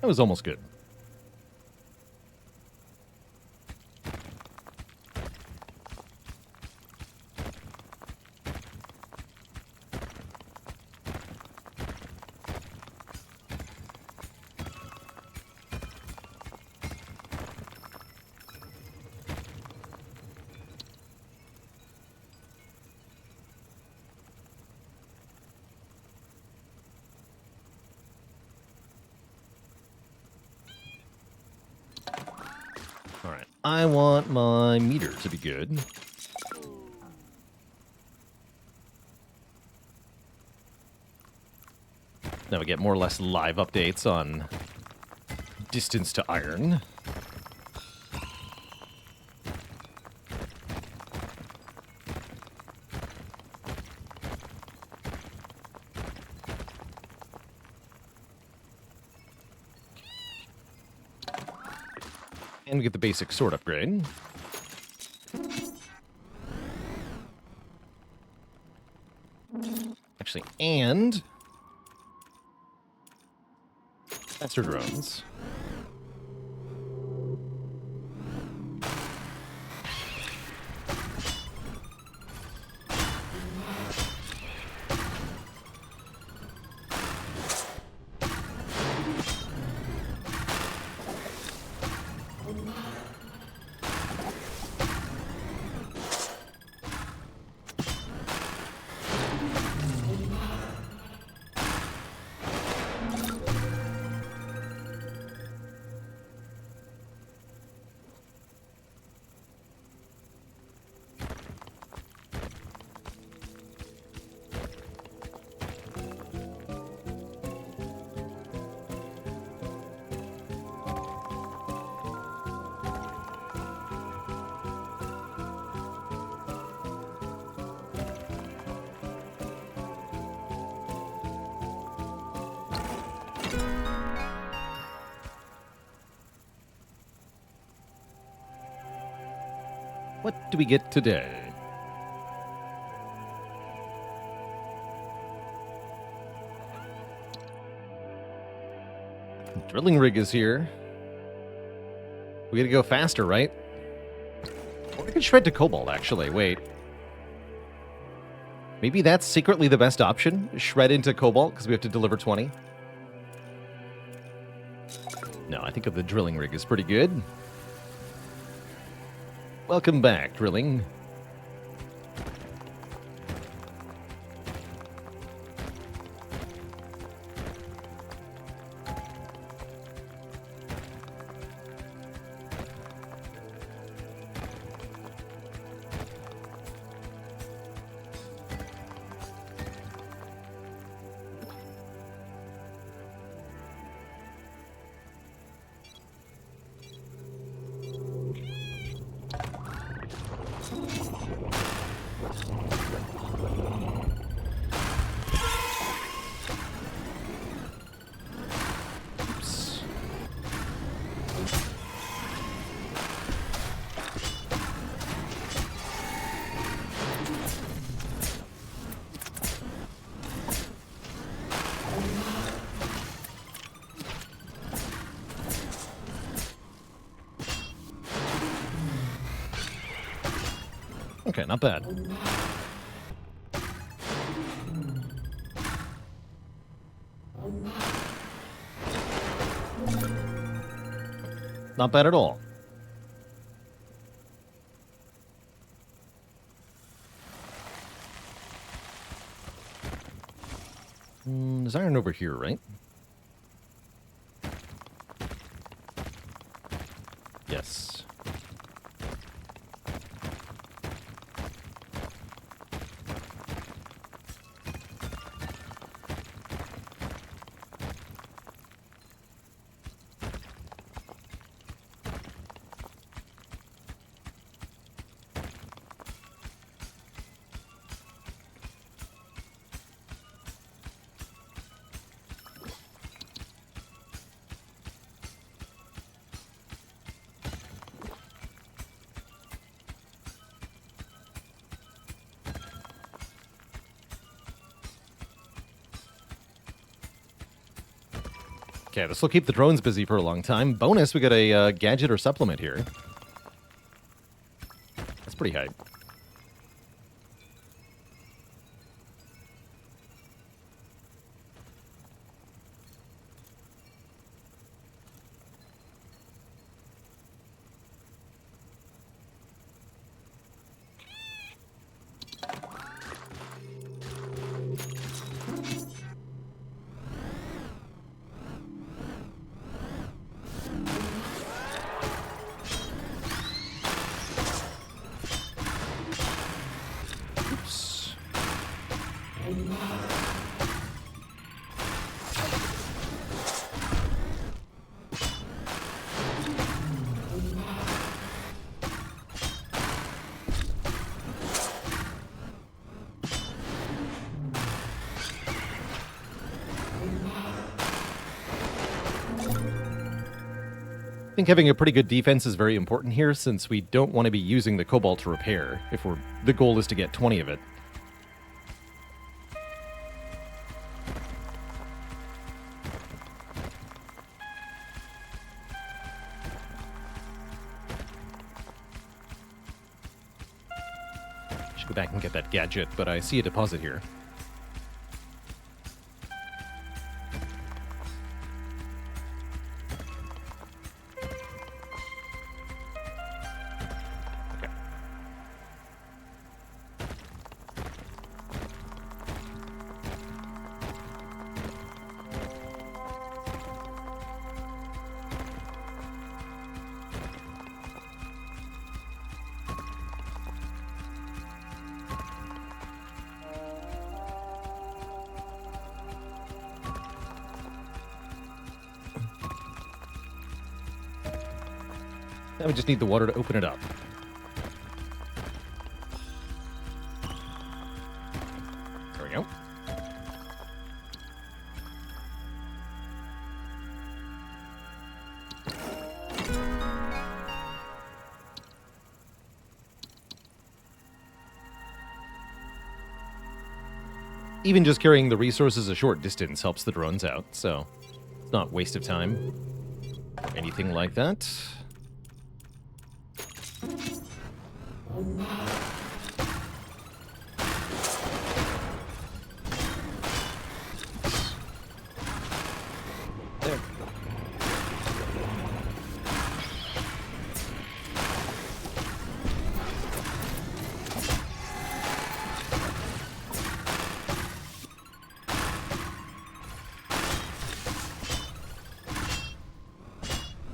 That was almost good. I want my meter to be good. Now we get more or less live updates on distance to iron. And we get the basic sword upgrade. Actually, and faster drones. What do we get today? Drilling rig is here. We gotta go faster, right? Or we can shred to cobalt, actually. Wait. Maybe that's secretly the best option? Shred into cobalt, because we have to deliver 20? No, I think the drilling rig is pretty good. Welcome back, drilling. Okay, not bad. Not bad at all. There's iron over here, right? Yes. Okay, this will keep the drones busy for a long time. Bonus, we got a gadget or supplement here. That's pretty high. I think having a pretty good defense is very important here, since we don't want to be using the Cobalt to repair if the goal is to get 20 of it. Should go back and get that gadget, but I see a deposit here. Now we just need the water to open it up. There we go. Even just carrying the resources a short distance helps the drones out, so it's not a waste of time. Anything like that. There.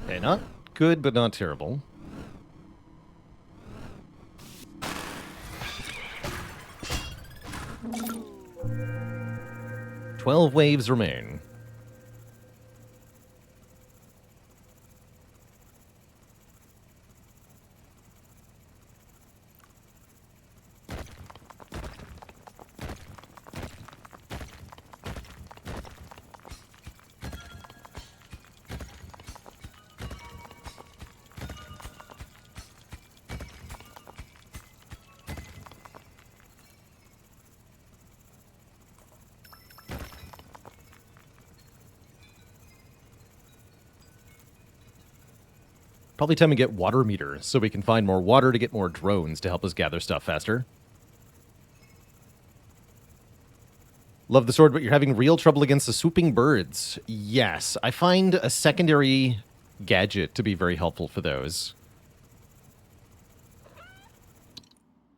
Okay, not good, but not terrible. Twelve waves remain. Probably time to get water meters so we can find more water to get more drones to help us gather stuff faster. Love the sword, but you're having real trouble against the swooping birds. Yes, I find a secondary gadget to be very helpful for those.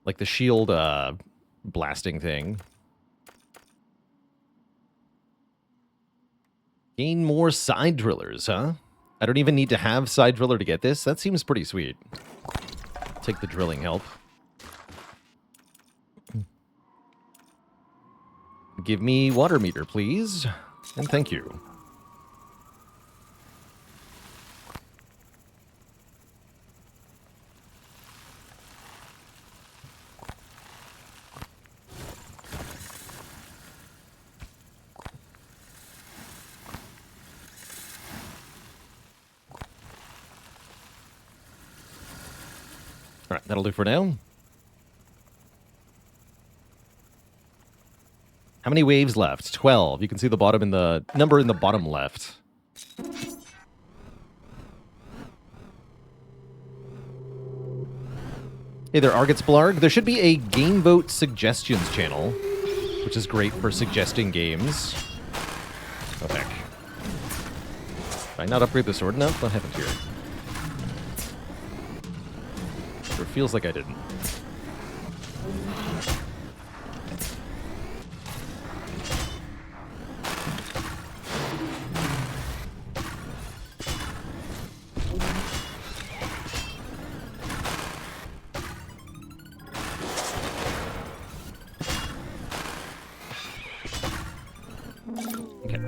Like the shield blasting thing. Gain more side drillers, huh? I don't even need to have side driller to get this. That seems pretty sweet. Take the drilling help. Give me water meter, please. And thank you. All right, that'll do for now. How many waves left? 12. You can see the bottom in the number in the bottom left. Hey there, Argot's Blarg. There should be a game vote suggestions channel, which is great for suggesting games. Oh, heck. Did I not upgrade the sword enough? What happened here? It feels like I didn't. Okay.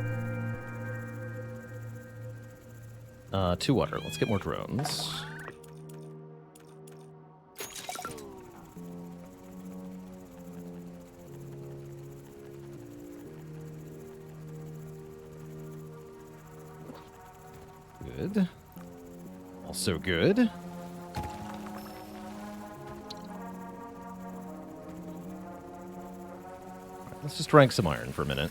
2 water. Let's get more drones. Good. Also good. Let's just rank some iron for a minute.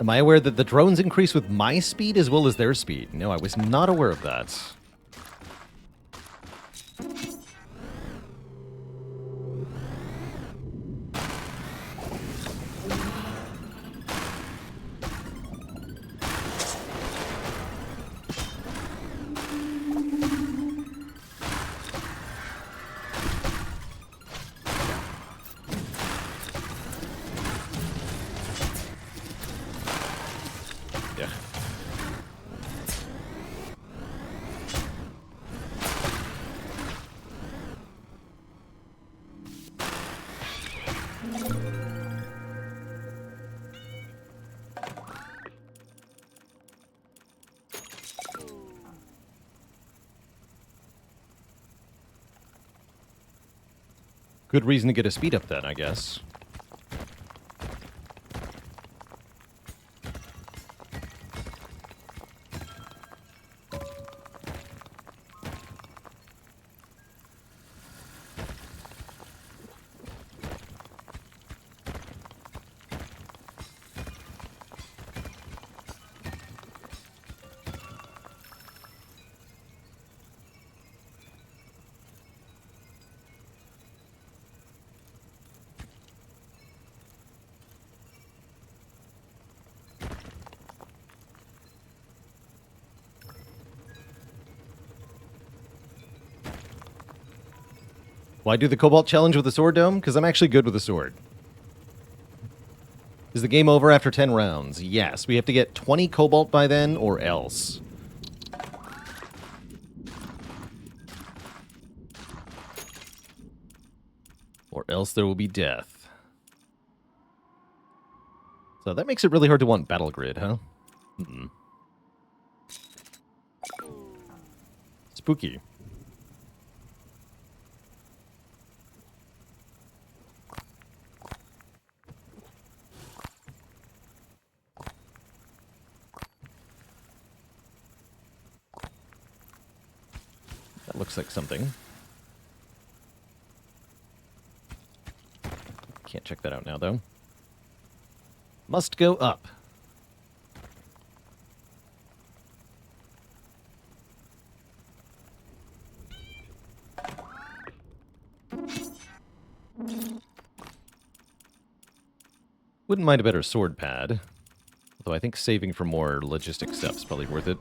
Am I aware that the drones increase with my speed as well as their speed? No, I was not aware of that. Yeah. Good reason to get a speed up then, I guess. Why do the Cobalt challenge with the sword dome? Because I'm actually good with the sword. Is the game over after 10 rounds? Yes. We have to get 20 Cobalt by then, or else. Or else there will be death. So that makes it really hard to want Battle Grid, huh? Spooky. That looks like something. Can't check that out now, though. Must go up. Wouldn't mind a better sword pad. Although I think saving for more logistic stuff is probably worth it.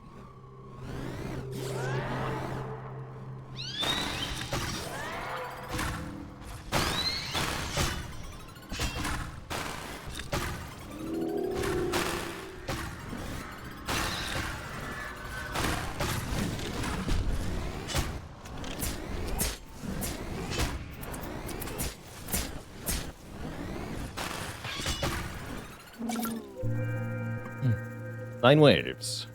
Nine waves.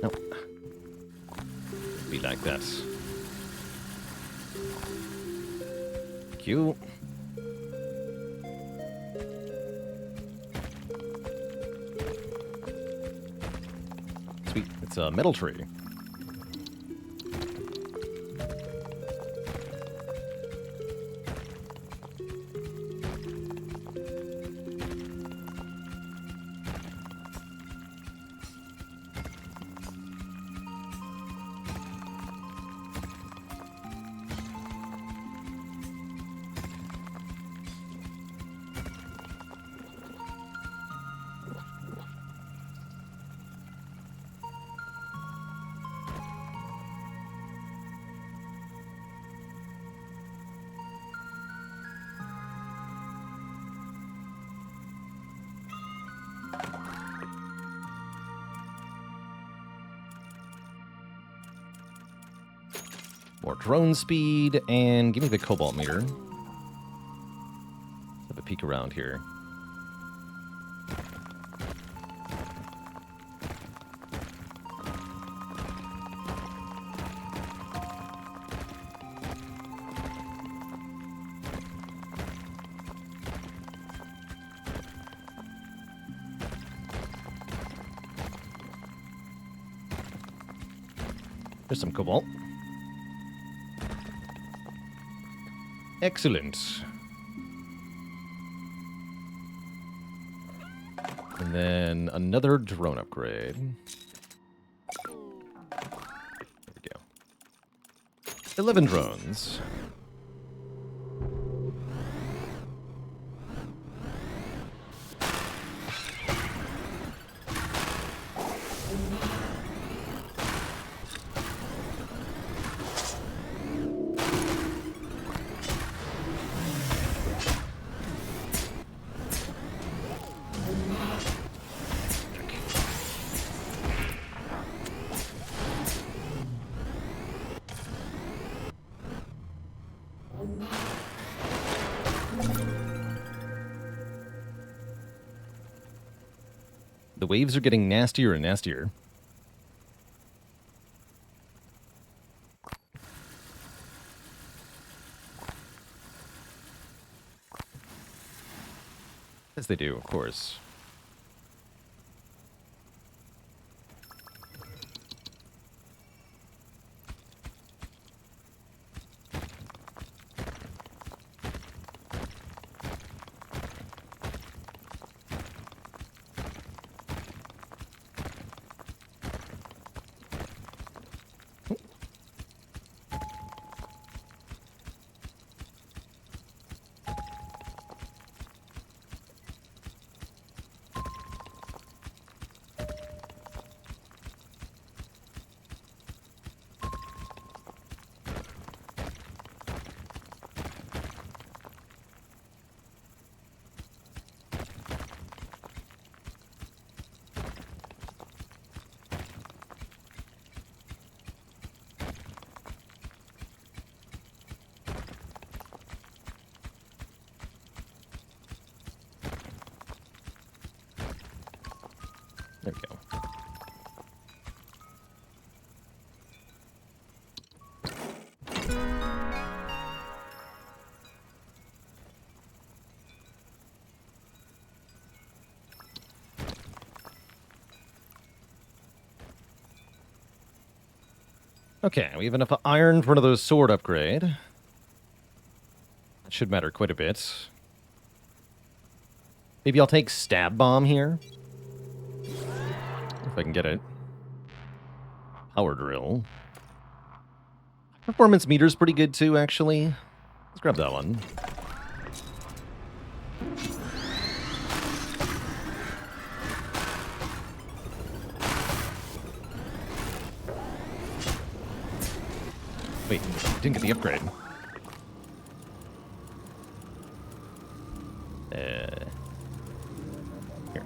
No. Be like that. Q. Sweet. It's a metal tree. More drone speed, and give me the cobalt meter. Have a peek around here. There's some cobalt. Excellent. And then another drone upgrade. There we go. 11 drones. The waves are getting nastier and nastier. As they do, of course. There we go. Okay, we have enough iron for one of those sword upgrade. That should matter quite a bit. Maybe I'll take stab bomb here. If I can get it. Power drill. Performance meter's pretty good too, actually. Let's grab that one. Wait, didn't get the upgrade. Here.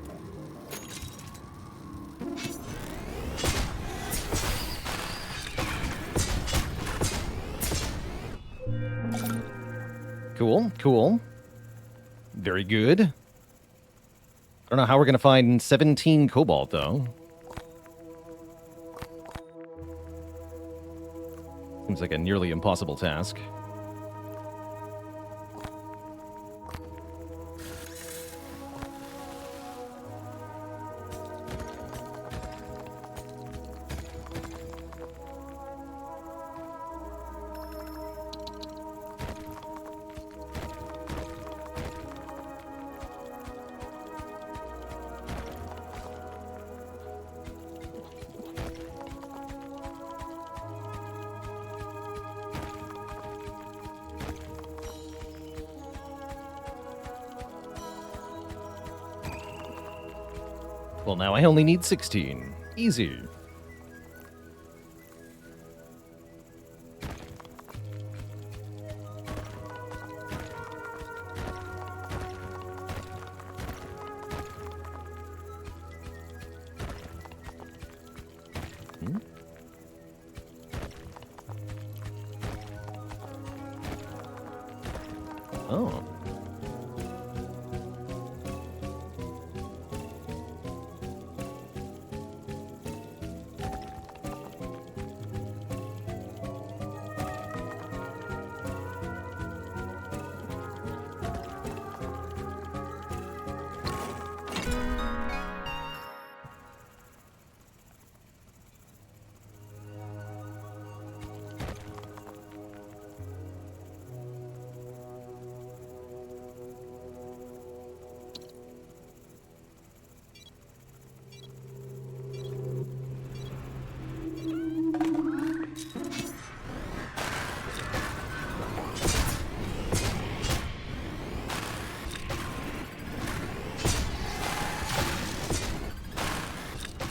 Cool, cool. Very good. I don't know how we're going to find 17 cobalt, though. Seems like a nearly impossible task. Well, now I only need 16. Easy. Oh.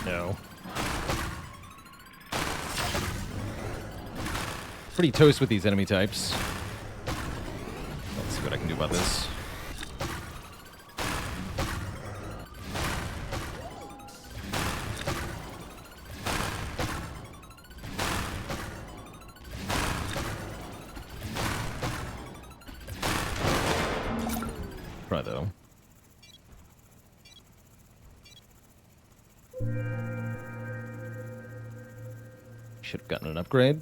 No. Pretty toast with these enemy types. Let's see what I can do about this. Try though. Should have gotten an upgrade.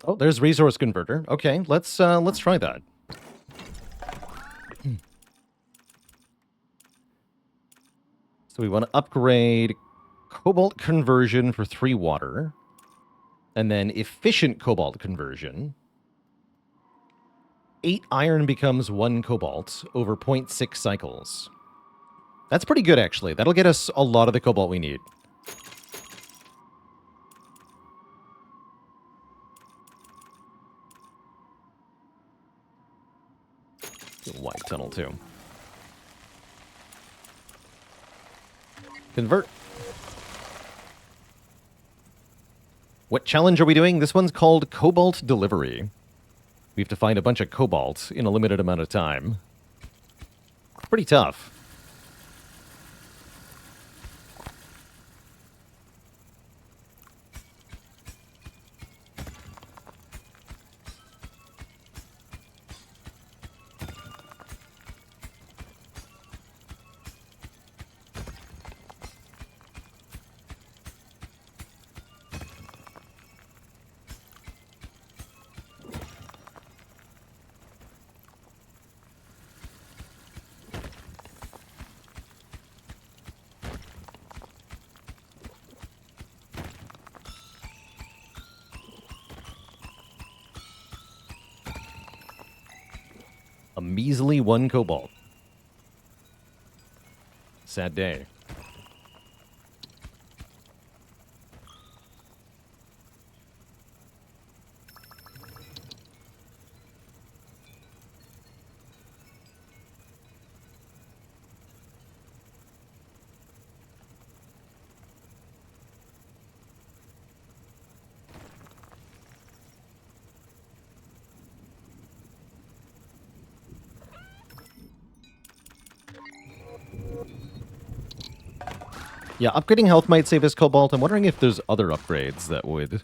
Oh, there's resource converter. Okay, let's try that. So we want to upgrade cobalt conversion for 3 water, and then efficient cobalt conversion. 8 iron becomes 1 cobalt over 0.6 cycles. That's pretty good, actually. That'll get us a lot of the cobalt we need. Wide tunnel, too. Convert. What challenge are we doing? This one's called Cobalt Delivery. We have to find a bunch of cobalt in a limited amount of time. Pretty tough. A measly 1 cobalt. Sad day. Yeah, upgrading health might save us cobalt. I'm wondering if there's other upgrades that would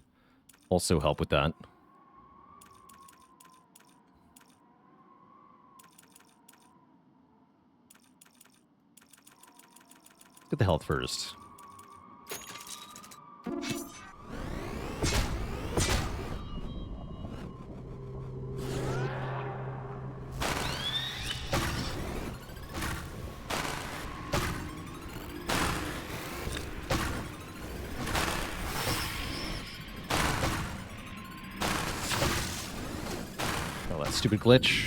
also help with that. Get the health first. Stupid glitch.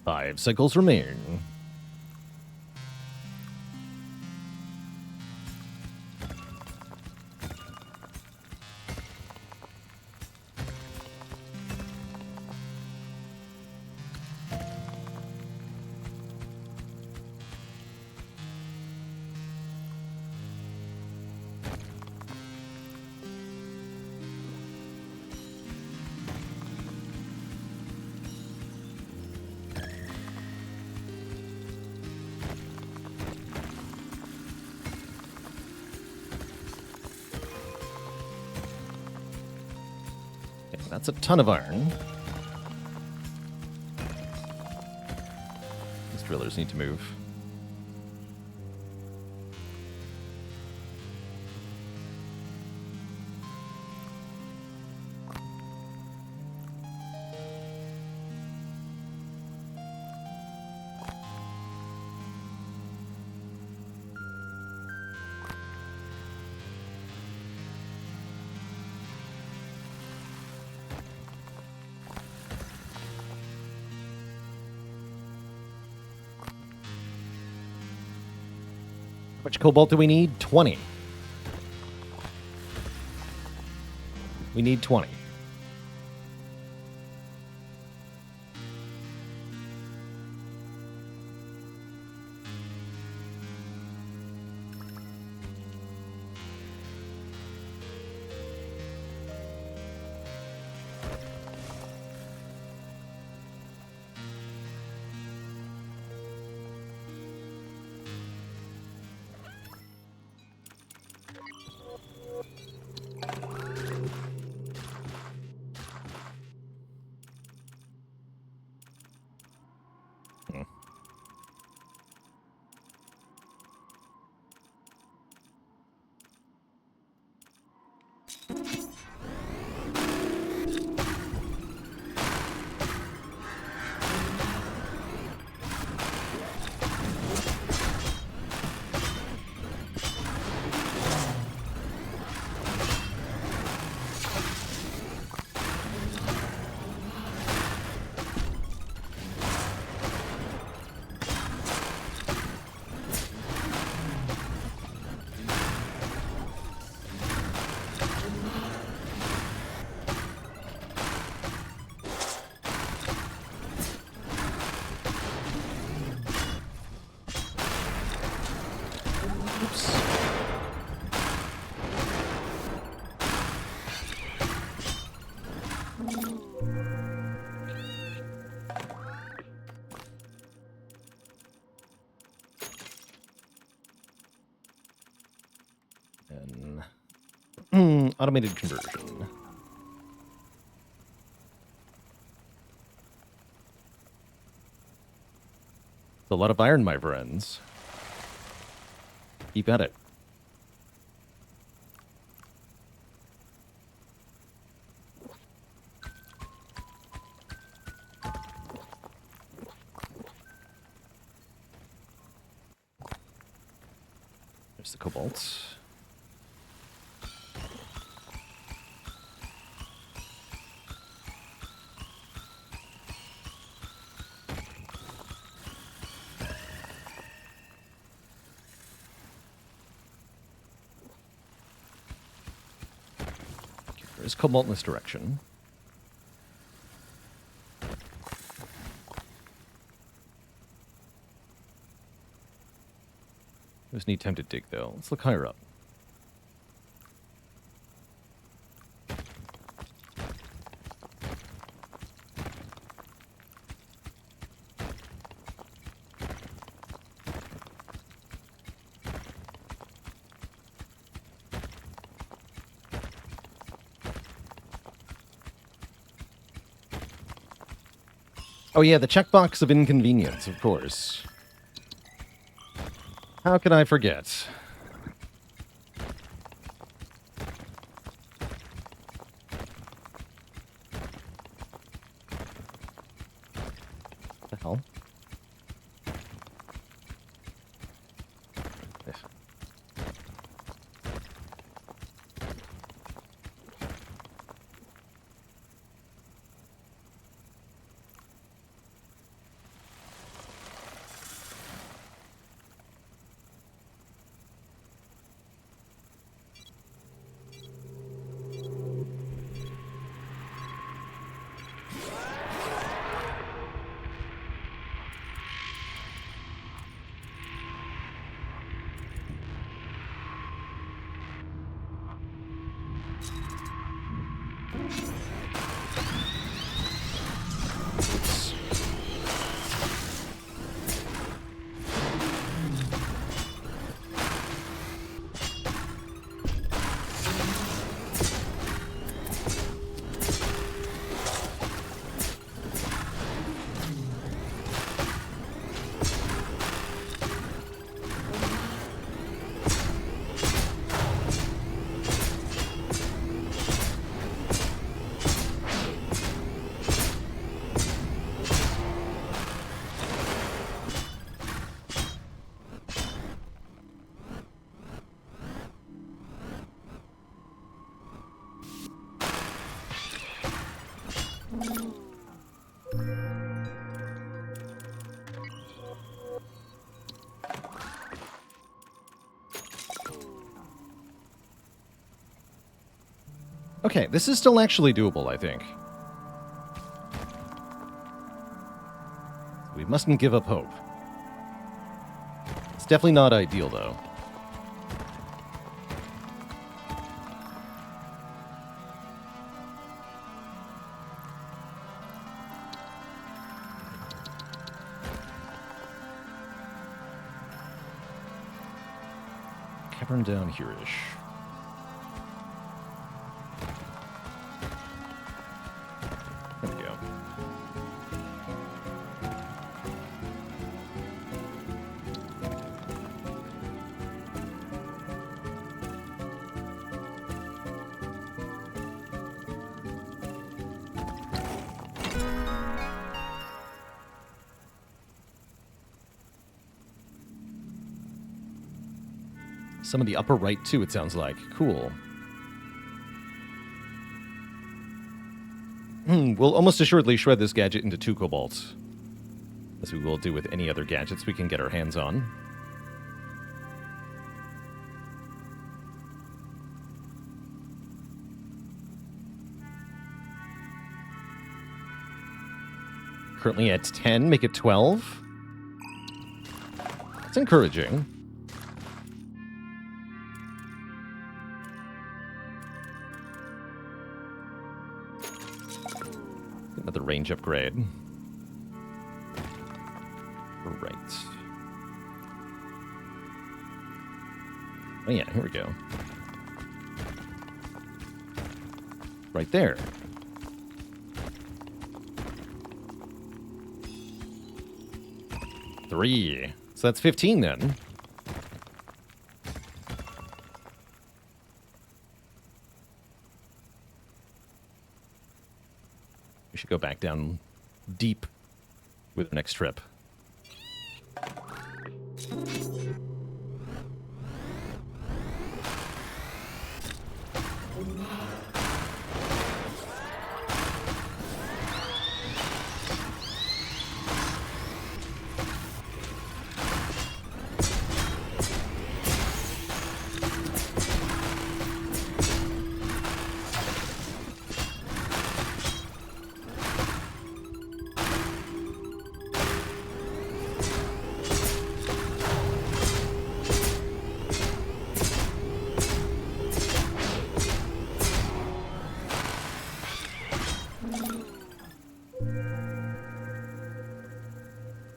5 cycles remain. That's a ton of iron. These drillers need to move. How much cobalt do we need? 20. We need 20. Automated conversion. A lot of iron, my friends. Keep at it. There's the cobalt. There's cobalt in this direction. Just need time to dig, though. Let's look higher up. Oh yeah, the checkbox of inconvenience, of course. How could I forget? What the hell? Okay, this is still actually doable, I think. We mustn't give up hope. It's definitely not ideal, though. Cavern down here-ish. There we go. Some of the upper right, too, it sounds like. Cool. We'll almost assuredly shred this gadget into 2 cobalt, as we will do with any other gadgets we can get our hands on. Currently at 10, make it 12. That's encouraging. Another range upgrade. Right. Oh yeah, here we go. Right there. Three. So that's 15 then. We should go back down deep with the next trip.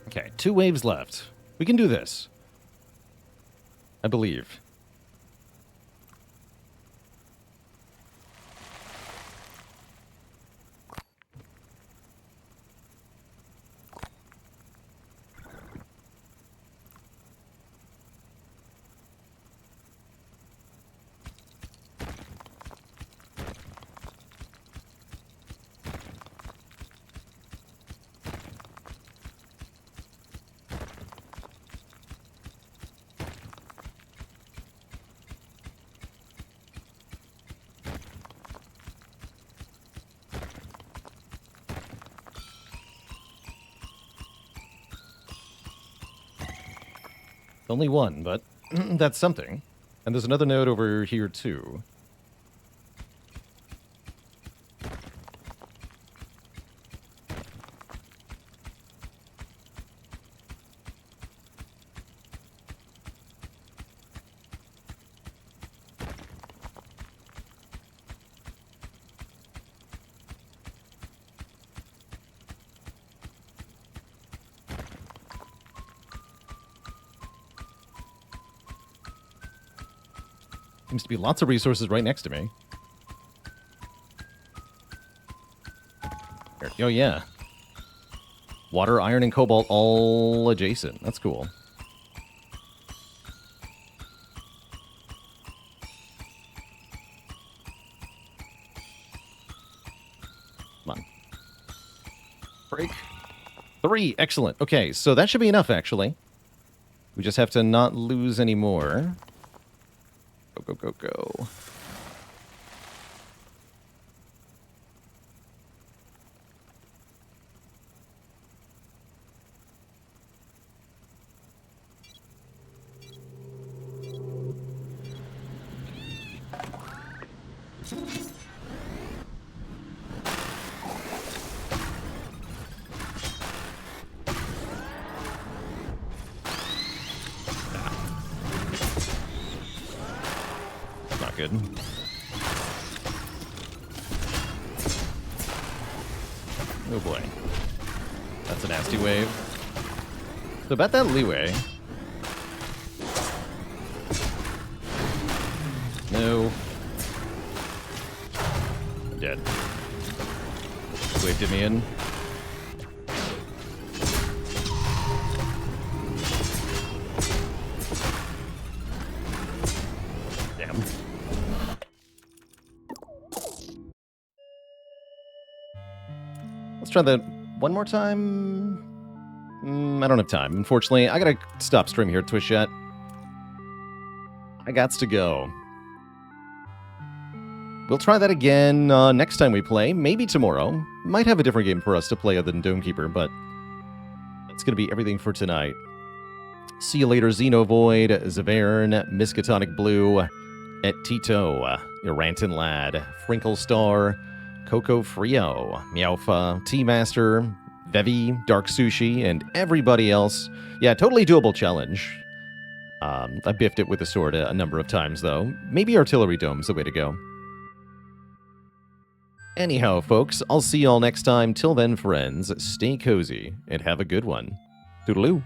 Okay, 2 waves left. We can do this. I believe. Only 1, but that's something. And there's another node over here, too. Seems to be lots of resources right next to me. Oh, yeah. Water, iron, and cobalt all adjacent. That's cool. Come on. Break. 3. Excellent. Okay, so that should be enough, actually. We just have to not lose any more. Go, go, go, go. good. Oh boy. That's a nasty wave. So about that leeway. No. I'm dead. Wave did me in. Damn. Let's try that one more time. I don't have time. Unfortunately, I gotta stop streaming here at Twitch yet. I gots to go. We'll try that again next time we play. Maybe tomorrow. Might have a different game for us to play other than Domekeeper, but that's going to be everything for tonight. See you later, Xenovoid, Zavern, Miskatonic Blue, Et Tito, Irantan Lad, Frinkle Star, Coco Frio, Meowfa, T-Master, Vevi, Dark Sushi, and everybody else. Yeah, totally doable challenge. I biffed it with a sword a number of times, though. Maybe Artillery Dome's the way to go. Anyhow, folks, I'll see y'all next time. Till then, friends, stay cozy and have a good one. Toodaloo.